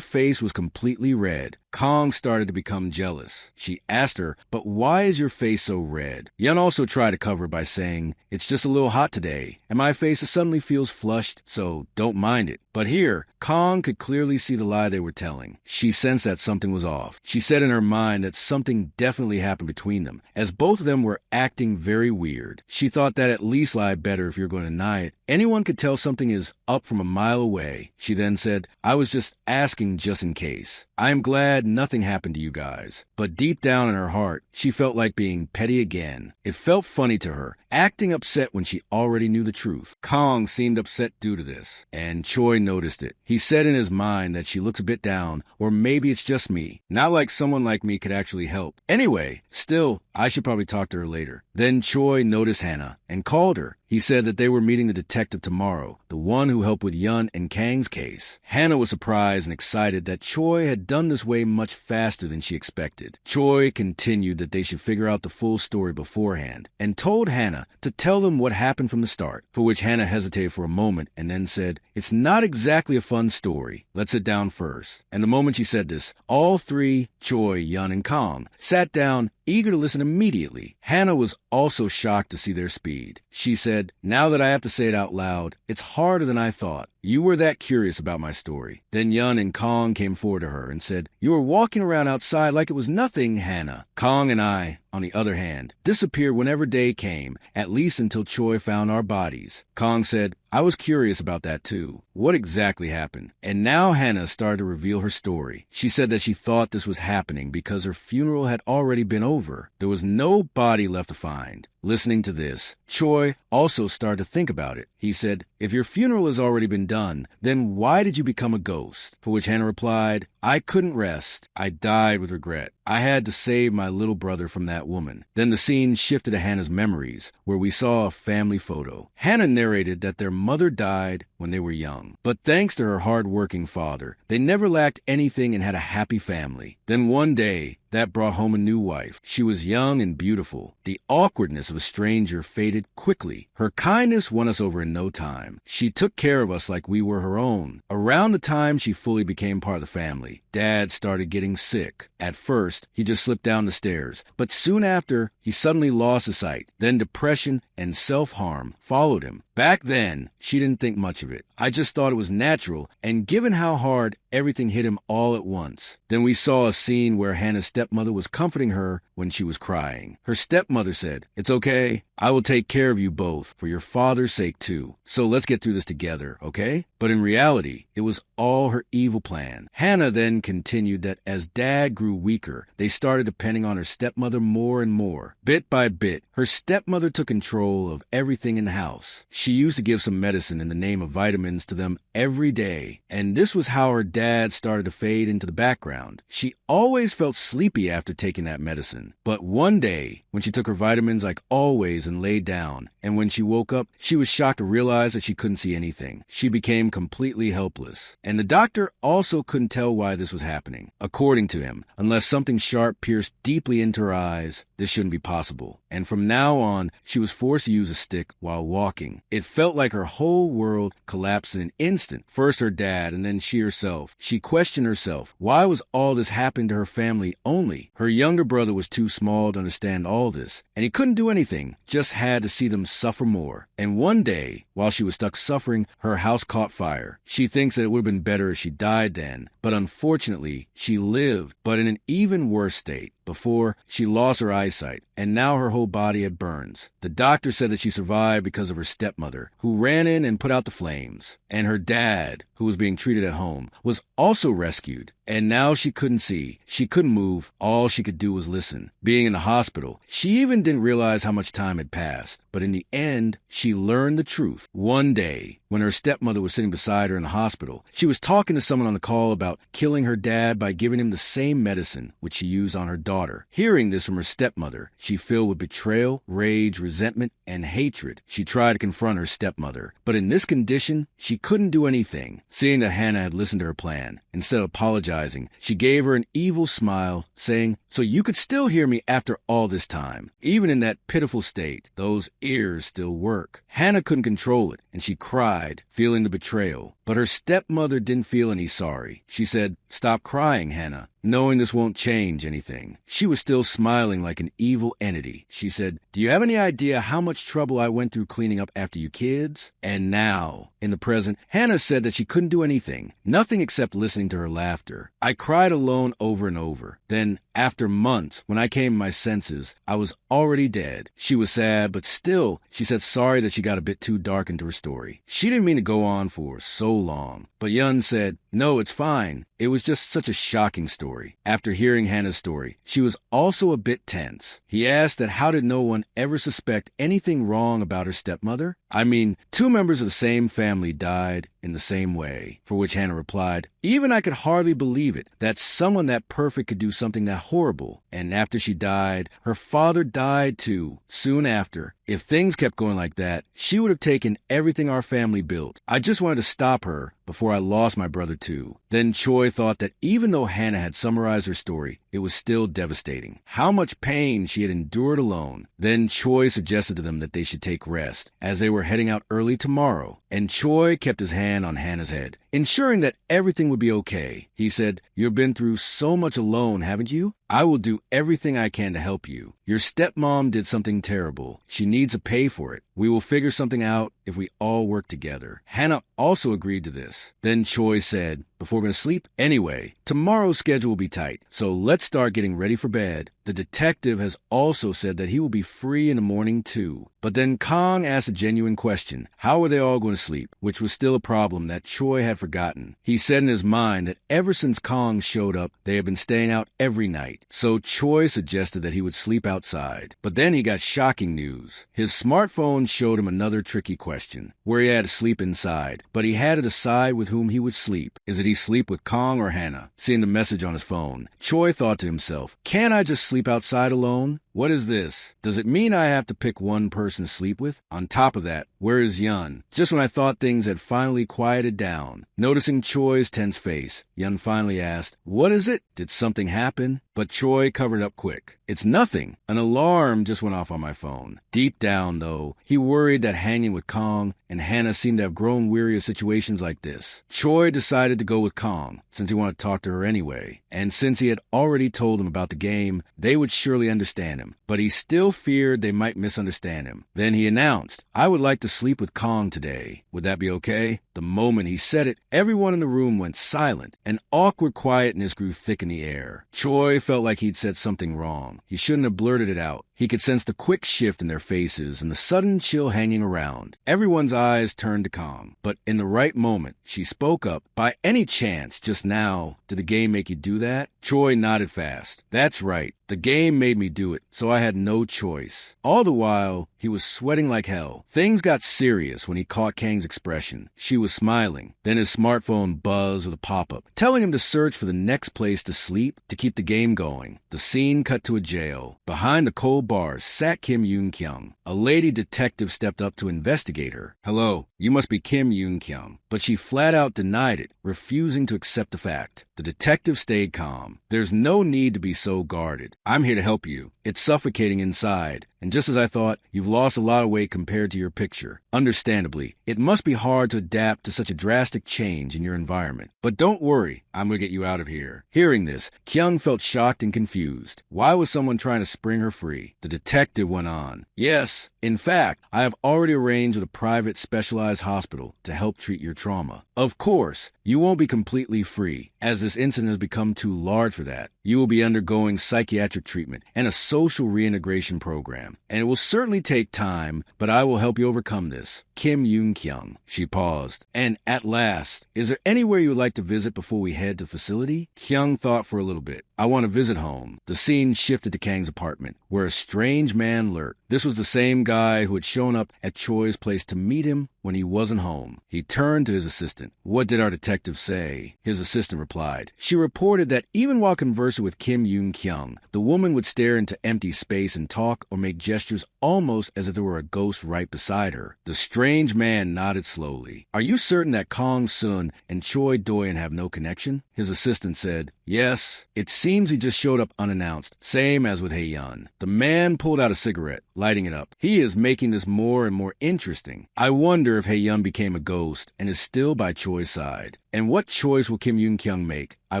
face was completely red. Kong started to become jealous. She asked her, but why is your face so red? Yun also tried to cover by saying, it's just a little hot today, and my face suddenly feels flushed, so don't mind it. But here, Kong could clearly see the lie they were telling. She sensed that something was off. She said in her mind that something definitely happened between them, as both of them were acting very weird. She thought that at least lied better if you're going to deny it. Anyone could tell something is up from a mile away. She then said, I was just asking just in case. I am glad nothing happened to you guys. But deep down in her heart, she felt like being petty again. It felt funny to her, acting upset when she already knew the truth. Kong seemed upset due to this, and Choi noticed it. He said in his mind that she looks a bit down, or maybe it's just me. Not like someone like me could actually help. Anyway, still, I should probably talk to her later. Then Choi noticed Hannah and called her. He said that they were meeting the detective tomorrow, the one who helped with Yun and Kang's case. Hannah was surprised and excited that Choi had done this way much faster than she expected. Choi continued that they should figure out the full story beforehand, and told Hannah to tell them what happened from the start, for which Hannah hesitated for a moment and then said, it's not exactly a fun story. Let's sit down first. And the moment she said this, all three, Choi, Yun, and Kong, sat down, eager to listen immediately. Hannah was also shocked to see their speed. She said, now that I have to say it out loud, it's harder than I thought. You were that curious about my story. Then Yun and Kong came forward to her and said, you were walking around outside like it was nothing, Hannah. Kong and I, on the other hand, disappeared whenever day came, at least until Choi found our bodies. Kong said, I was curious about that too. What exactly happened? And now Hannah started to reveal her story. She said that she thought this was happening because her funeral had already been over. There was no body left to find. Listening to this, Choi also started to think about it. He said, if your funeral has already been done, then why did you become a ghost? For which Hannah replied, I couldn't rest. I died with regret. I had to save my little brother from that woman. Then the scene shifted to Hannah's memories, where we saw a family photo. Hannah narrated that their mother died when they were young. But thanks to her hard-working father, they never lacked anything and had a happy family. Then one day, that brought home a new wife. She was young and beautiful. The awkwardness of a stranger faded quickly. Her kindness won us over in no time. She took care of us like we were her own. Around the time she fully became part of the family, Dad started getting sick. At first, he just slipped down the stairs, but soon after, he suddenly lost his sight. Then depression and self-harm followed him. Back then, she didn't think much of it. I just thought it was natural, and given how hard everything hit him all at once. Then we saw a scene where Hannah's stepmother was comforting her when she was crying. Her stepmother said, "It's okay. I will take care of you both, for your father's sake too. So let's get through this together, okay?" But in reality, it was all her evil plan. Hannah then continued that as Dad grew weaker, they started depending on her stepmother more and more. Bit by bit, her stepmother took control of everything in the house. She used to give some medicine in the name of vitamins to them every day, and this was how her dad started to fade into the background. She always felt sleepy after taking that medicine. But one day, when she took her vitamins like always and laid down, and when she woke up, she was shocked to realize that she couldn't see anything. She became completely helpless. And the doctor also couldn't tell why this was happening. According to him, unless something sharp pierced deeply into her eyes, this shouldn't be possible. And from now on, she was forced to use a stick while walking. It felt like her whole world collapsed in an instant. First her dad, and then she herself. She questioned herself. Why was all this happening to her family only? Her younger brother was too small to understand all this, and he couldn't do anything, just had to see them suffer more. And one day, while she was stuck suffering, her house caught fire. She thinks that it would have been better if she died then, but unfortunately, she lived, but in an even worse state. Before, she lost her eyesight, and now her whole body had burns. The doctor said that she survived because of her stepmother, who ran in and put out the flames. And her dad, who was being treated at home, was also rescued. And now she couldn't see. She couldn't move. All she could do was listen. Being in the hospital, she even didn't realize how much time had passed. But in the end, she learned the truth. One day, when her stepmother was sitting beside her in the hospital, she was talking to someone on the call about killing her dad by giving him the same medicine which she used on her daughter. Hearing this from her stepmother, she filled with betrayal, rage, resentment, and hatred. She tried to confront her stepmother, but in this condition, she couldn't do anything. Seeing that Hannah had listened to her plan, instead of apologizing, she gave her an evil smile, saying, "So you could still hear me after all this time. Even in that pitiful state, those ears still work." Hannah couldn't control it, and she cried, feeling the betrayal. But her stepmother didn't feel any sorry. She said, "Stop crying, Hannah," knowing this won't change anything. She was still smiling like an evil entity. She said, "Do you have any idea how much trouble I went through cleaning up after you kids?" And now, in the present, Hannah said that she couldn't do anything, nothing except listening to her laughter. "I cried alone over and over. Then, after months, when I came to my senses, I was already dead." She was sad, but still, she said sorry that she got a bit too dark into her story. She didn't mean to go on for so long. But Yeon said, "No, it's fine. It was just such a shocking story." After hearing Hannah's story, she was also a bit tense. He asked that how did no one ever suspect anything wrong about her stepmother? I mean, two members of the same family died in the same way. For which Hannah replied, "Even I could hardly believe it, that someone that perfect could do something that horrible." And after she died, her father died too, soon after. If things kept going like that, she would have taken everything our family built. I just wanted to stop her before I lost my brother too. Then Choi thought that even though Hannah had summarized her story, it was still devastating. How much pain she had endured alone. Then Choi suggested to them that they should take rest, as they were heading out early tomorrow. And Choi kept his hand on Hannah's head, ensuring that everything would be okay. He said, "You've been through so much alone, haven't you? I will do everything I can to help you. Your stepmom did something terrible. She needs to pay for it. We will figure something out if we all work together." Hannah also agreed to this. Then Choi said, "Before we're going to sleep, anyway, tomorrow's schedule will be tight, so let's start getting ready for bed." The detective has also said that he will be free in the morning too. But then Kong asked a genuine question. How were they all going to sleep? Which was still a problem that Choi had forgotten. He said in his mind that ever since Kong showed up, they had been staying out every night. So Choi suggested that he would sleep outside. But then he got shocking news. His smartphone showed him another tricky question, where he had to sleep inside, but he had to decide with whom he would sleep. Is it he sleep with Kong or Hannah? Seeing the message on his phone, Choi thought to himself, can't I just sleep outside alone? What is this? Does it mean I have to pick one person to sleep with? On top of that, where is Yun? Just when I thought things had finally quieted down. Noticing Choi's tense face, Yun finally asked, "What is it? Did something happen?" But Choi covered up quick. "It's nothing. An alarm just went off on my phone." Deep down, though, he worried that hanging with Kong and Hannah seemed to have grown weary of situations like this. Choi decided to go with Kong, since he wanted to talk to her anyway. And since he had already told him about the game, they would surely understand him. But he still feared they might misunderstand him. Then he announced, "I would like to sleep with Kong today. Would that be okay?" The moment he said it, everyone in the room went silent. An awkward quietness grew thick in the air. Choi felt like he'd said something wrong. He shouldn't have blurted it out. He could sense the quick shift in their faces and the sudden chill hanging around. Everyone's eyes turned to Kong. But in the right moment, she spoke up. "By any chance, just now, did the game make you do that?" Choi nodded fast. "That's right. The game made me do it, so I had no choice." All the while, he was sweating like hell. Things got serious when he caught Kang's expression. She was smiling. Then his smartphone buzzed with a pop-up, telling him to search for the next place to sleep to keep the game going. The scene cut to a jail. Behind the cold bars sat Kim Yoon-kyung. A lady detective stepped up to investigate her. "Hello, you must be Kim Yoon-kyung." But she flat out denied it, refusing to accept the fact. The detective stayed calm. "There's no need to be so guarded. I'm here to help you. It's suffocating inside. And just as I thought, you've lost a lot of weight compared to your picture. Understandably, it must be hard to adapt to such a drastic change in your environment. But don't worry, I'm going to get you out of here." Hearing this, Kyung felt shocked and confused. Why was someone trying to spring her free? The detective went on. "Yes, in fact, I have already arranged with a private specialized hospital to help treat your trauma. Of course, you won't be completely free, as this incident has become too large for that. You will be undergoing psychiatric treatment and a social reintegration program. And it will certainly take time, but I will help you overcome this. Kim Yoon-kyung." She paused. "And at last, is there anywhere you would like to visit before we head to the facility?" Kyung thought for a little bit. "I want to visit home." The scene shifted to Kang's apartment, where a strange man lurked. This was the same guy who had shown up at Choi's place to meet him when he wasn't home. He turned to his assistant. "What did our detective say?" His assistant replied. She reported that even while conversing with Kim Yoon-kyung, the woman would stare into empty space and talk or make gestures almost as if there were a ghost right beside her. The strange man nodded slowly. "Are you certain that Kong Sun and Choi Do-yeon have no connection?" His assistant said, "Yes. It seems he just showed up unannounced, same as with Hae-yeon." The man pulled out a cigarette, lighting it up. "He is making this more and more interesting. I wonder if Hae-yeon became a ghost and is still by Choi's side. And what choice will Kim Yoon-kyung make? I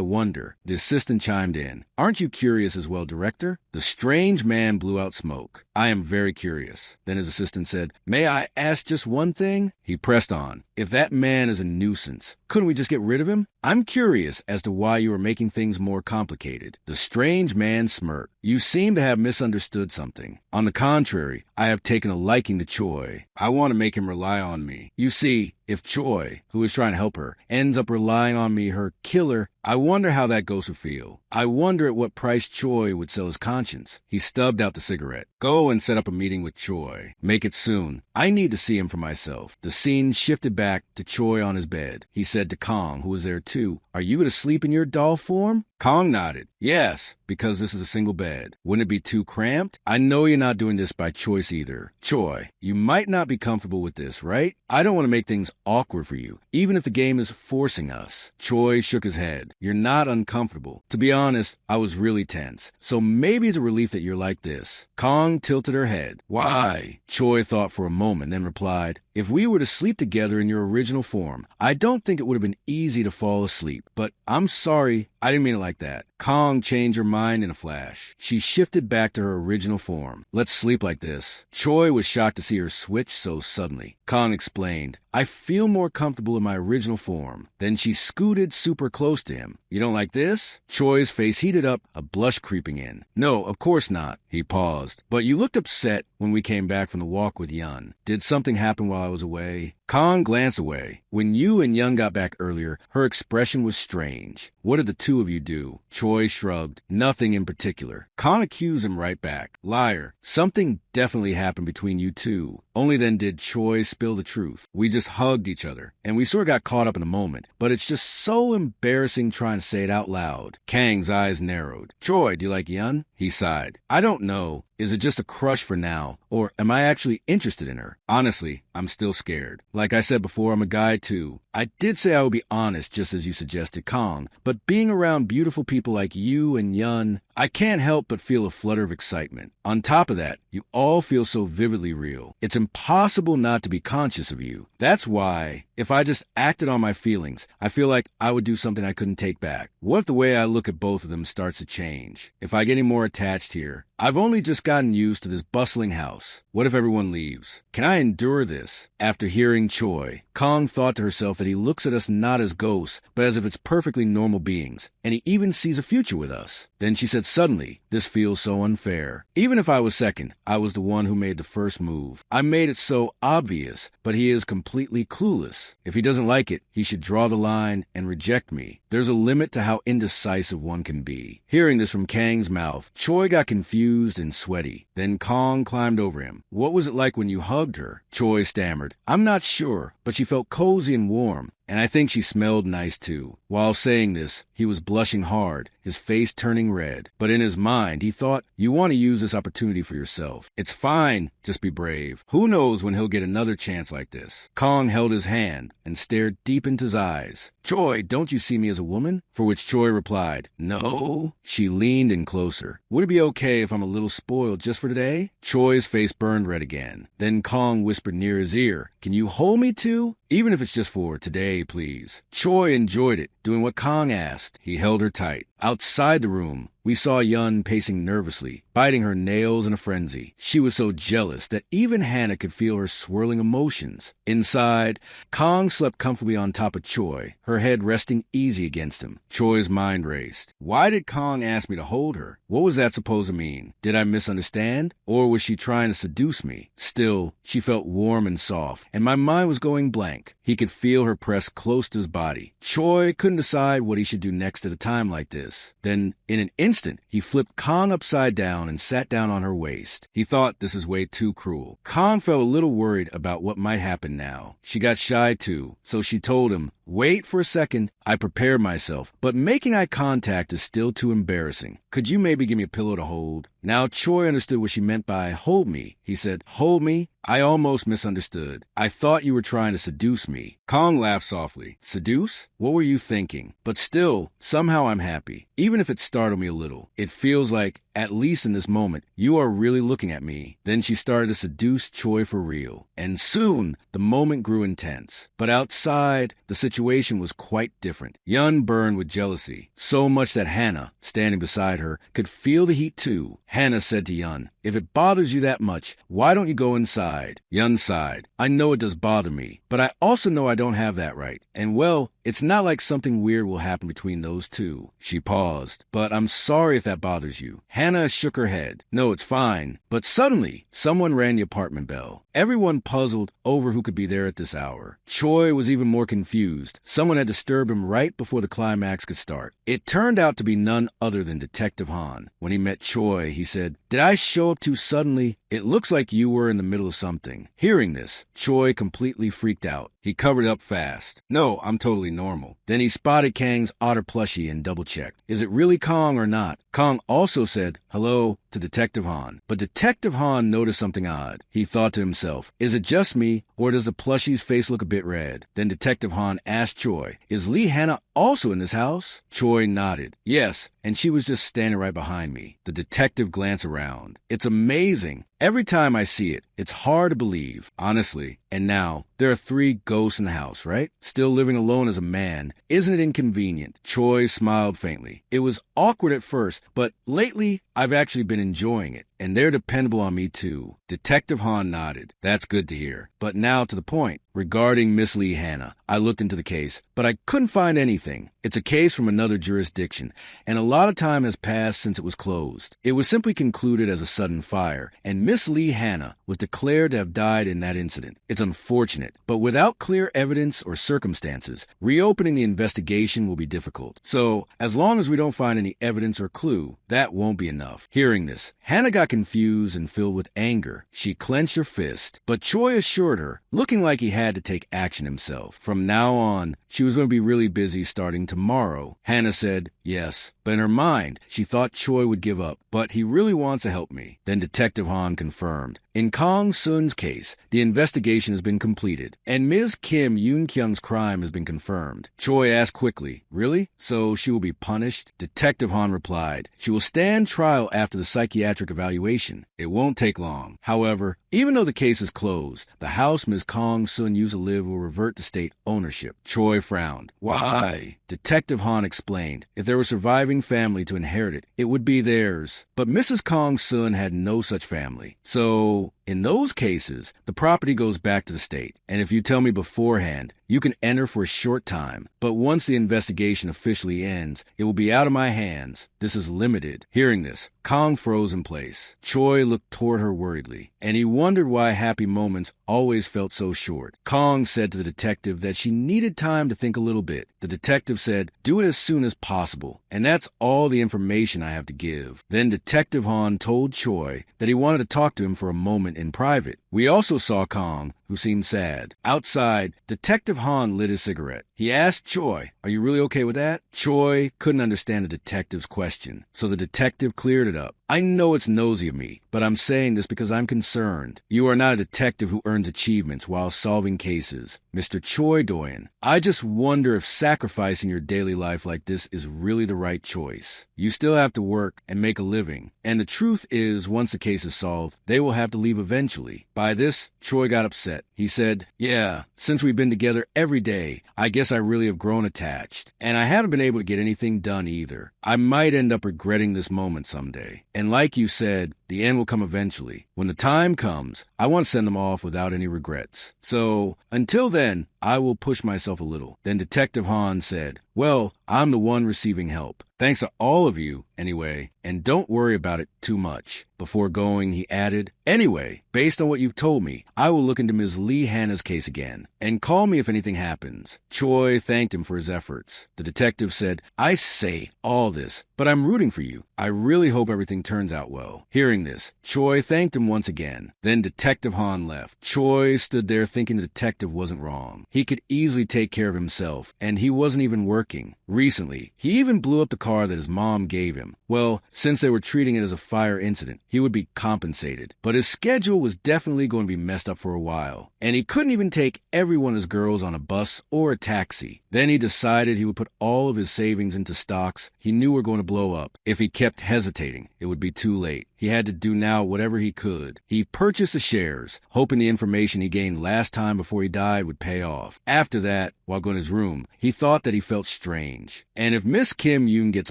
wonder." The assistant chimed in. "Aren't you curious as well, director?" The strange man blew out smoke. "I am very curious." Then his assistant said, "May I ask just one thing?" He pressed on. "If that man is a nuisance, couldn't we just get rid of him? I'm curious as to why you are making things more complicated." The strange man smirked. "You seem to have misunderstood something. On the contrary, I have taken a liking to Choi. I want to make him rely on me. You see, if Choi, who is trying to help her, ends up relying on me, her killer, I wonder how that ghost would feel. I wonder at what price Choi would sell his conscience." He stubbed out the cigarette. "Go and set up a meeting with Choi. Make it soon. I need to see him for myself." The scene shifted back to Choi on his bed. He said to Kong, who was there too, "Are you going to sleep in your doll form?" Kong nodded. "Yes, because this is a single bed. Wouldn't it be too cramped? I know you're not doing this by choice either. Choi, you might not be comfortable with this, right? I don't want to make things awkward for you, even if the game is forcing us." Choi shook his head. "You're not uncomfortable. To be honest, I was really tense. So maybe it's a relief that you're like this." Kong tilted her head. "Why?" Choi thought for a moment, then replied, "If we were to sleep together in your original form, I don't think it would have been easy to fall asleep. But I'm sorry, I didn't mean it like that." Kong changed her mind in a flash. She shifted back to her original form. "Let's sleep like this." Choi was shocked to see her switch so suddenly. Kong explained, "I feel more comfortable in my original form." Then she scooted super close to him. "You don't like this?" Choi's face heated up, a blush creeping in. "No, of course not." He paused. "But you looked upset when we came back from the walk with Yun. Did something happen while I was away?" Kong glanced away. "When you and Yun got back earlier, her expression was strange. What did the two of you do?" Choi shrugged. "Nothing in particular." Kong accused him right back. "Liar. Something definitely happened between you two. Only then did Choi spill the truth. We just hugged each other, and we sort of got caught up in the moment, but it's just so embarrassing trying to say it out loud. Kang's eyes narrowed. Choi, do you like Yeon? He sighed. I don't know. Is it just a crush for now, or am I actually interested in her? Honestly, I'm still scared. Like I said before, I'm a guy too. I did say I would be honest, just as you suggested, Kong, but being around beautiful people like you and Yun, I can't help but feel a flutter of excitement. On top of that, you all feel so vividly real. It's impossible not to be conscious of you. That's why, if I just acted on my feelings, I feel like I would do something I couldn't take back. What if the way I look at both of them starts to change? If I get any more attached here, I've only just gotten used to this bustling house. What if everyone leaves? Can I endure this? After hearing Choi, Kong thought to herself that he looks at us not as ghosts, but as if it's perfectly normal beings, and he even sees a future with us. Then she said suddenly, this feels so unfair. Even if I was second, I was the one who made the first move. I made it so obvious, but he is completely clueless. If he doesn't like it, he should draw the line and reject me. There's a limit to how indecisive one can be. Hearing this from Kang's mouth, Choi got confused and sweaty. Then Kong climbed over him. What was it like when you hugged her? Choi stammered. I'm not sure, but she felt cozy and warm. And I think she smelled nice too. While saying this, he was blushing hard, his face turning red. But in his mind, he thought, you want to use this opportunity for yourself. It's fine, just be brave. Who knows when he'll get another chance like this? Kong held his hand and stared deep into his eyes. Choi, don't you see me as a woman? For which Choi replied, no. She leaned in closer. Would it be okay if I'm a little spoiled just for today? Choi's face burned red again. Then Kong whispered near his ear, can you hold me too? Even if it's just for today, please. Choi enjoyed it, doing what Kong asked. He held her tight. Outside the room, we saw Yun pacing nervously, biting her nails in a frenzy. She was so jealous that even Hannah could feel her swirling emotions. Inside, Kong slept comfortably on top of Choi, her head resting easy against him. Choi's mind raced. Why did Kong ask me to hold her? What was that supposed to mean? Did I misunderstand? Or was she trying to seduce me? Still, she felt warm and soft, and my mind was going blank. He could feel her press close to his body. Choi couldn't decide what he should do next at a time like this. Then, in an instant, he flipped Kong upside down and sat down on her waist. He thought this is way too cruel. Kong felt a little worried about what might happen now. She got shy too, so she told him, wait for a second, I prepared myself, but making eye contact is still too embarrassing. Could you maybe give me a pillow to hold? Now Choi understood what she meant by hold me. He said, hold me? I almost misunderstood. I thought you were trying to seduce me. Kong laughed softly. Seduce? What were you thinking? But still, somehow I'm happy. Even if it startled me a little. It feels like, at least in this moment, you are really looking at me. Then she started to seduce Choi for real. And soon, the moment grew intense. But outside, the situation was quite different. Yun burned with jealousy. So much that Hannah, standing beside her, could feel the heat too. Hannah said to Yun, if it bothers you that much, why don't you go inside? Yun sighed. I know it does bother me, but I also know I don't have that right. And well, it's not like something weird will happen between those two. She paused. But I'm sorry if that bothers you. Hannah shook her head. No, it's fine. But suddenly, someone rang the apartment bell. Everyone puzzled over who could be there at this hour. Choi was even more confused. Someone had disturbed him right before the climax could start. It turned out to be none other than Detective Han. When he met Choi, he said, did I show up too suddenly? It looks like you were in the middle of something. Hearing this, Choi completely freaked out. He covered up fast. No, I'm totally normal. Then he spotted Kang's otter plushie and double-checked. Is it really Kong or not? Kong also said hello to Detective Han. But Detective Han noticed something odd. He thought to himself, is it just me, or does the plushie's face look a bit red? Then Detective Han asked Choi, is Lee Hannah also in this house? Choi nodded. Yes, and she was just standing right behind me. The detective glanced around. It's amazing. Every time I see it, it's hard to believe, honestly. And now, there are 3 ghosts in the house, right? Still living alone as a man. Isn't it inconvenient? Choi smiled faintly. It was awkward at first, but lately, I've actually been enjoying it. And they're dependable on me too. Detective Han nodded. That's good to hear. But now to the point. Regarding Miss Lee Hannah, I looked into the case, but I couldn't find anything. It's a case from another jurisdiction, and a lot of time has passed since it was closed. It was simply concluded as a sudden fire, and Miss Lee Hannah was declared to have died in that incident. It's unfortunate, but without clear evidence or circumstances, reopening the investigation will be difficult. So, as long as we don't find any evidence or clue, that won't be enough. Hearing this, Hannah got confused and filled with anger. She clenched her fist, but Choi assured her, looking like he had to take action himself. From now on, she was going to be really busy starting tomorrow. Hannah said, yes, but in her mind, she thought Choi would give up, but he really wants to help me. Then Detective Han confirmed. In Kang Sun's case, the investigation has been completed, and Ms. Kim Yoon-kyung's crime has been confirmed. Choi asked quickly, really? So she will be punished? Detective Han replied, she will stand trial after the psychiatric evaluation. It won't take long. However, even though the case is closed, the house Ms. Kang Sun used to live will revert to state ownership. Choi frowned. Why? Detective Han explained, if there were surviving family to inherit it, it would be theirs. But Mrs. Kang Sun had no such family. So, in those cases, the property goes back to the state. And if you tell me beforehand, you can enter for a short time, but once the investigation officially ends, it will be out of my hands. This is limited. Hearing this, Kang froze in place. Choi looked toward her worriedly, and he wondered why happy moments always felt so short. Kang said to the detective that she needed time to think a little bit. The detective said, do it as soon as possible, and that's all the information I have to give. Then Detective Han told Choi that he wanted to talk to him for a moment in private. We also saw Kang, who seemed sad. Outside, Detective Han lit his cigarette. He asked Choi, are you really okay with that? Choi couldn't understand the detective's question, so the detective cleared it up. I know it's nosy of me, but I'm saying this because I'm concerned. You are not a detective who earns achievements while solving cases. Mr. Choi Do-yeon, I just wonder if sacrificing your daily life like this is really the right choice. You still have to work and make a living, and the truth is, once the case is solved, they will have to leave eventually. By this, Choi got upset. He said, yeah, since we've been together every day, I guess I really have grown attached. And I haven't been able to get anything done either. I might end up regretting this moment someday. And like you said, the end will come eventually. When the time comes, I want to send them off without any regrets. So, until then, I will push myself a little. Then Detective Han said, well, I'm the one receiving help. Thanks to all of you, anyway, and don't worry about it too much. Before going, he added, anyway, based on what you've told me, I will look into Ms. Lee Hannah's case again, and call me if anything happens. Choi thanked him for his efforts. The detective said, I say all this, but I'm rooting for you. I really hope everything turns out well. Hearing this, Choi thanked him once again. Then Detective Han left. Choi stood there thinking the detective wasn't wrong. He could easily take care of himself, and he wasn't even working. Recently, he even blew up the car that his mom gave him. Well, since they were treating it as a fire incident, he would be compensated. But his schedule was definitely going to be messed up for a while, and he couldn't even take every one of his girls on a bus or a taxi. Then he decided he would put all of his savings into stocks he knew were going to blow up. If he kept hesitating, it would be too late. He had to do now whatever he could. He purchased the shares, hoping the information he gained last time before he died would pay off. After that, while going to his room, he thought that he felt strange. And if Miss Kim Yoon gets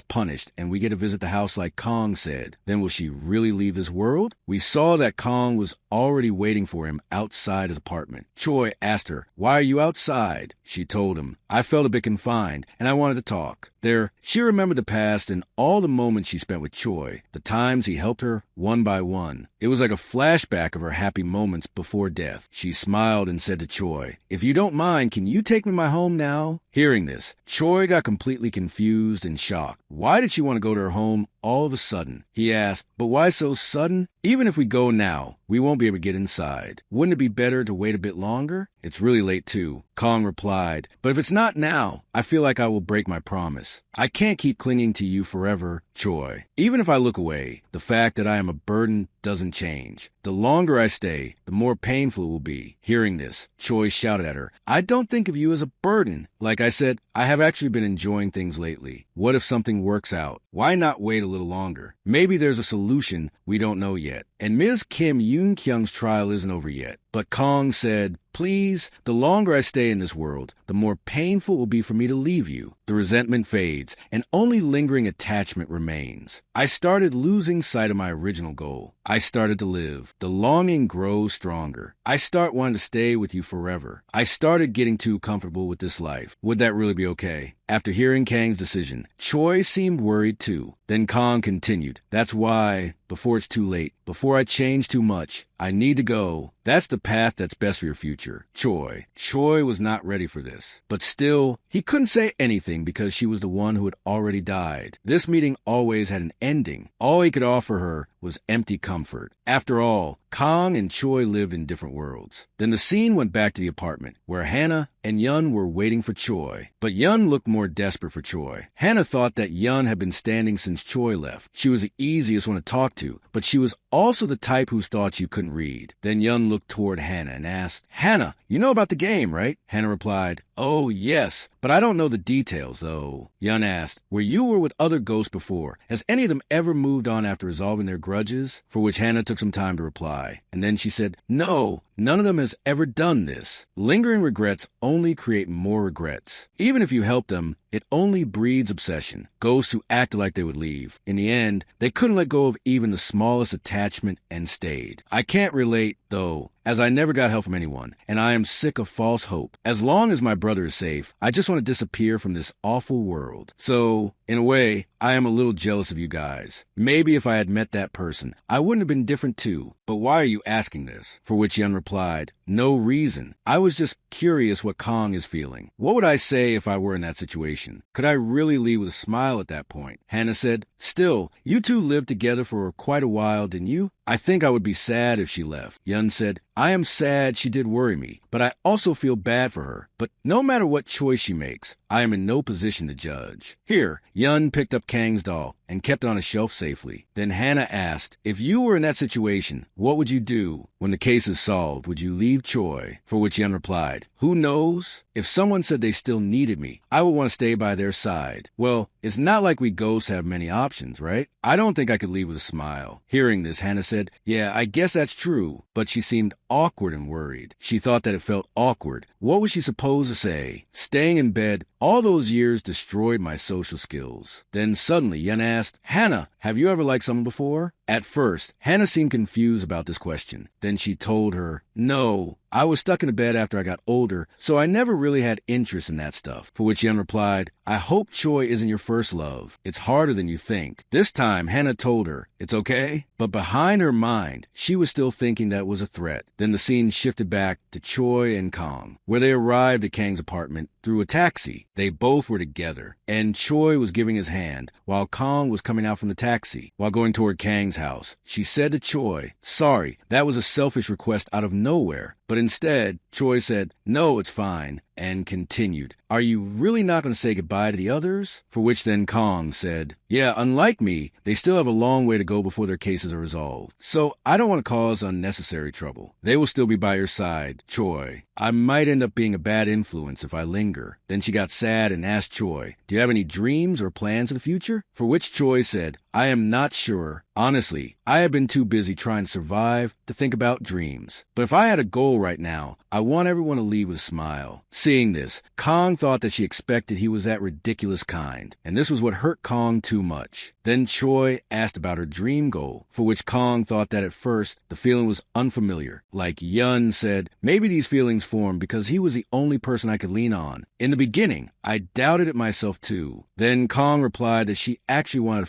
punished and we get to visit the house like Kong said, then will she really leave this world? We saw that Kong was already waiting for him outside his apartment. Choi asked her, why are you outside? She told him, I felt a bit confined and I wanted to talk. There, she remembered the past and all the moments she spent with Choi, the times he helped her one by one. It was like a flashback of her happy moments before death. She smiled and said to Choi, if you don't mind, can you take me to my home now? Hearing this, Choi got completely confused and shocked. Why did she want to go to her home all of a sudden? He asked, but why so sudden? Even if we go now, we won't be able to get inside. Wouldn't it be better to wait a bit longer? It's really late too. Kong replied, but if it's not now, I feel like I will break my promise. I can't keep clinging to you forever, Choi. Even if I look away, the fact that I am a burden doesn't change. The longer I stay, the more painful it will be. Hearing this, Choi shouted at her, I don't think of you as a burden. Like I said, I have actually been enjoying things lately. What if something works out? Why not wait a little longer? Maybe there's a solution we don't know yet. And Ms. Kim Yoon-kyung's trial isn't over yet. But Kong said, please, the longer I stay in this world, the more painful it will be for me to leave you. The resentment fades, and only lingering attachment remains. I started losing sight of my original goal. I started to live. The longing grows stronger. I start wanting to stay with you forever. I started getting too comfortable with this life. Would that really be okay? After hearing Kang's decision, Choi seemed worried too. Then Kang continued, "That's why, before it's too late, before I change too much, I need to go. That's the path that's best for your future." Choi was not ready for this. But still, he couldn't say anything because she was the one who had already died. This meeting always had an ending. All he could offer her was empty comfort. After all, Kang and Choi lived in different worlds. Then the scene went back to the apartment, where Hannah and Yun were waiting for Choi. But Yun looked more desperate for Choi. Hannah thought that Yun had been standing since Choi left. She was the easiest one to talk to, but she was also the type whose thoughts you couldn't read. Then Yun looked toward Hannah and asked, "Hannah, you know about the game, right?" Hannah replied, "Oh, yes, but I don't know the details, though." Yun asked, "Where you were with other ghosts before, has any of them ever moved on after resolving their grudges?" For which Hannah took some time to reply. And then she said, "No, none of them has ever done this. Lingering regrets only create more regrets. Even if you help them, it only breeds obsession. Ghosts who acted like they would leave. In the end, they couldn't let go of even the smallest attachment and stayed. I can't relate, though, as I never got help from anyone, and I am sick of false hope. As long as my brother is safe, I just want to disappear from this awful world. So, in a way, I am a little jealous of you guys. Maybe if I had met that person, I wouldn't have been different too. But why are you asking this?" For which Yun replied, "No reason. I was just curious what Kang is feeling. What would I say if I were in that situation? Could I really leave with a smile at that point?" Hannah said, "Still, you two lived together for quite a while, didn't you? I think I would be sad if she left." Yun said, "I am sad she did worry me, but I also feel bad for her. But no matter what choice she makes, I am in no position to judge." Here, Yun picked up Kang's doll and kept it on a shelf safely. Then Hannah asked, "If you were in that situation, what would you do? When the case is solved, would you leave Choi?" For which Yun replied, "Who knows? If someone said they still needed me, I would want to stay by their side. Well, it's not like we ghosts have many options, right? I don't think I could leave with a smile." Hearing this, Hannah said, "Yeah, I guess that's true," but she seemed awkward and worried. She thought that it felt awkward. What was she supposed to say? Staying in bed all those years destroyed my social skills. Then suddenly Yun asked, "Hannah, have you ever liked someone before?" At first, Hannah seemed confused about this question. Then she told her, "No, I was stuck in a bed after I got older, so I never really had interest in that stuff." For which Yun replied, "I hope Choi isn't your first love. It's harder than you think." This time, Hannah told her, "It's okay." But behind her mind, she was still thinking that it was a threat. Then the scene shifted back to Choi and Kang, where they arrived at Kang's apartment through a taxi. They both were together, and Choi was giving his hand, while Kang was coming out from the taxi. While going toward Kang's house, she said to Choi, "Sorry, that was a selfish request out of nowhere." But instead, Choi said, "No, it's fine," and continued, "Are you really not going to say goodbye to the others?" For which then Kang said, "Yeah, unlike me, they still have a long way to go before their cases are resolved. So I don't want to cause unnecessary trouble. They will still be by your side, Choi. I might end up being a bad influence if I linger." Then she got sad and asked Choi, "Do you have any dreams or plans for the future?" For which Choi said, "I am not sure. Honestly, I have been too busy trying to survive to think about dreams. But if I had a goal right now, I want everyone to leave with a smile." Seeing this, Kang thought that she expected he was that ridiculous kind, and this was what hurt Kang too much. Then Choi asked about her dream goal, for which Kang thought that at first the feeling was unfamiliar. Like Yun said, maybe these feelings formed because he was the only person I could lean on. In the beginning, I doubted it myself too. Then Kang replied that she actually wanted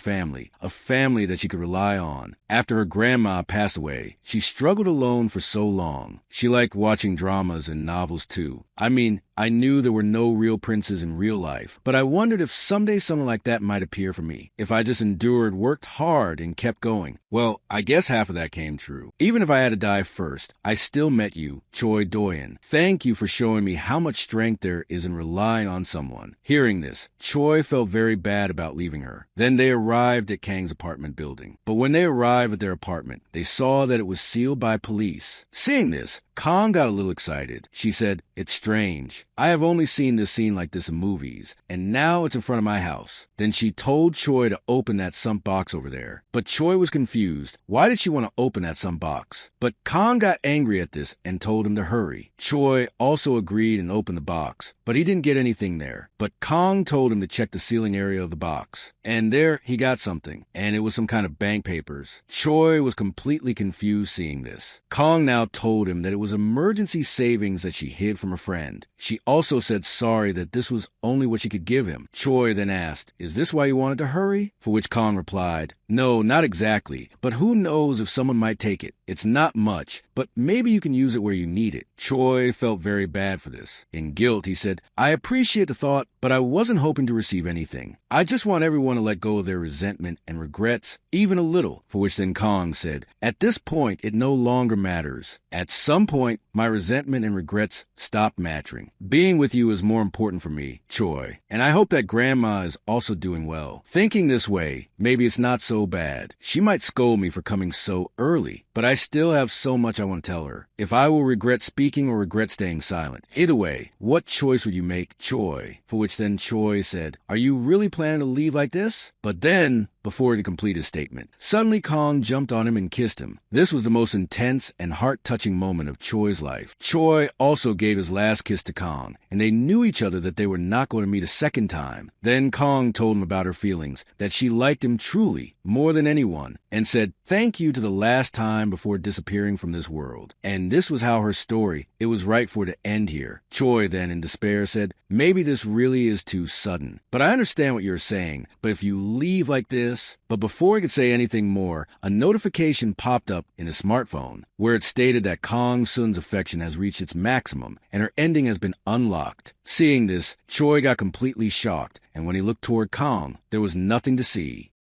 a family that she could rely on. After her grandma passed away, she struggled alone for so long. She liked watching dramas and novels too. I mean, I knew there were no real princes in real life, but I wondered if someday someone like that might appear for me, if I just endured, worked hard, and kept going. Well, I guess half of that came true. Even if I had to die first, I still met you, Choi Do-yeon. Thank you for showing me how much strength there is in relying on someone." Hearing this, Choi felt very bad about leaving her. Then they arrived at Kang's apartment building. But when they arrived at their apartment, they saw that it was sealed by police. Seeing this, Kang got a little excited. She said, "It's strange. I have only seen this scene like this in movies, and now it's in front of my house." Then she told Choi to open that sump box over there. But Choi was confused. Why did she want to open that sump box? But Kang got angry at this and told him to hurry. Choi also agreed and opened the box, but he didn't get anything there. But Kang told him to check the ceiling area of the box. And there he got something, and it was some kind of bank papers. Choi was completely confused seeing this. Kang now told him that it was emergency savings that she hid from from a friend. She also said sorry that this was only what she could give him. Choi then asked, "Is this why you wanted to hurry?" For which Kong replied, "No, not exactly, but who knows if someone might take it. It's not much, but maybe you can use it where you need it." Choi felt very bad for this. In guilt, he said, "I appreciate the thought, but I wasn't hoping to receive anything. I just want everyone to let go of their resentment and regrets, even a little." For which then Kong said, "At this point, it no longer matters. At some point, my resentment and regrets stop mattering. Being with you is more important for me, Choi, and I hope that Grandma is also doing well. Thinking this way, maybe it's not so bad. She might scold me for coming so early, but I still have so much I want to tell her. If I will regret speaking or regret staying silent. Either way, what choice would you make, Choi?" For which then Choi said, "Are you really planning to leave like this?" But then, before he could complete his statement, suddenly Kong jumped on him and kissed him. This was the most intense and heart-touching moment of Choi's life. Choi also gave his last kiss to Kong, and they knew each other that they were not going to meet a second time. Then Kong told him about her feelings, that she liked him truly, more than anyone, and said thank you to the last time before disappearing from this world. And this was how her story, it was right for it to end here. Choi then, in despair, said, "Maybe this really is too sudden, but I understand what you're saying, but if you leave like this..." But before he could say anything more, a notification popped up in his smartphone, where it stated that Kong Sun's affection has reached its maximum, and her ending has been unlocked. Seeing this, Choi got completely shocked, and when he looked toward Kong, there was nothing to see.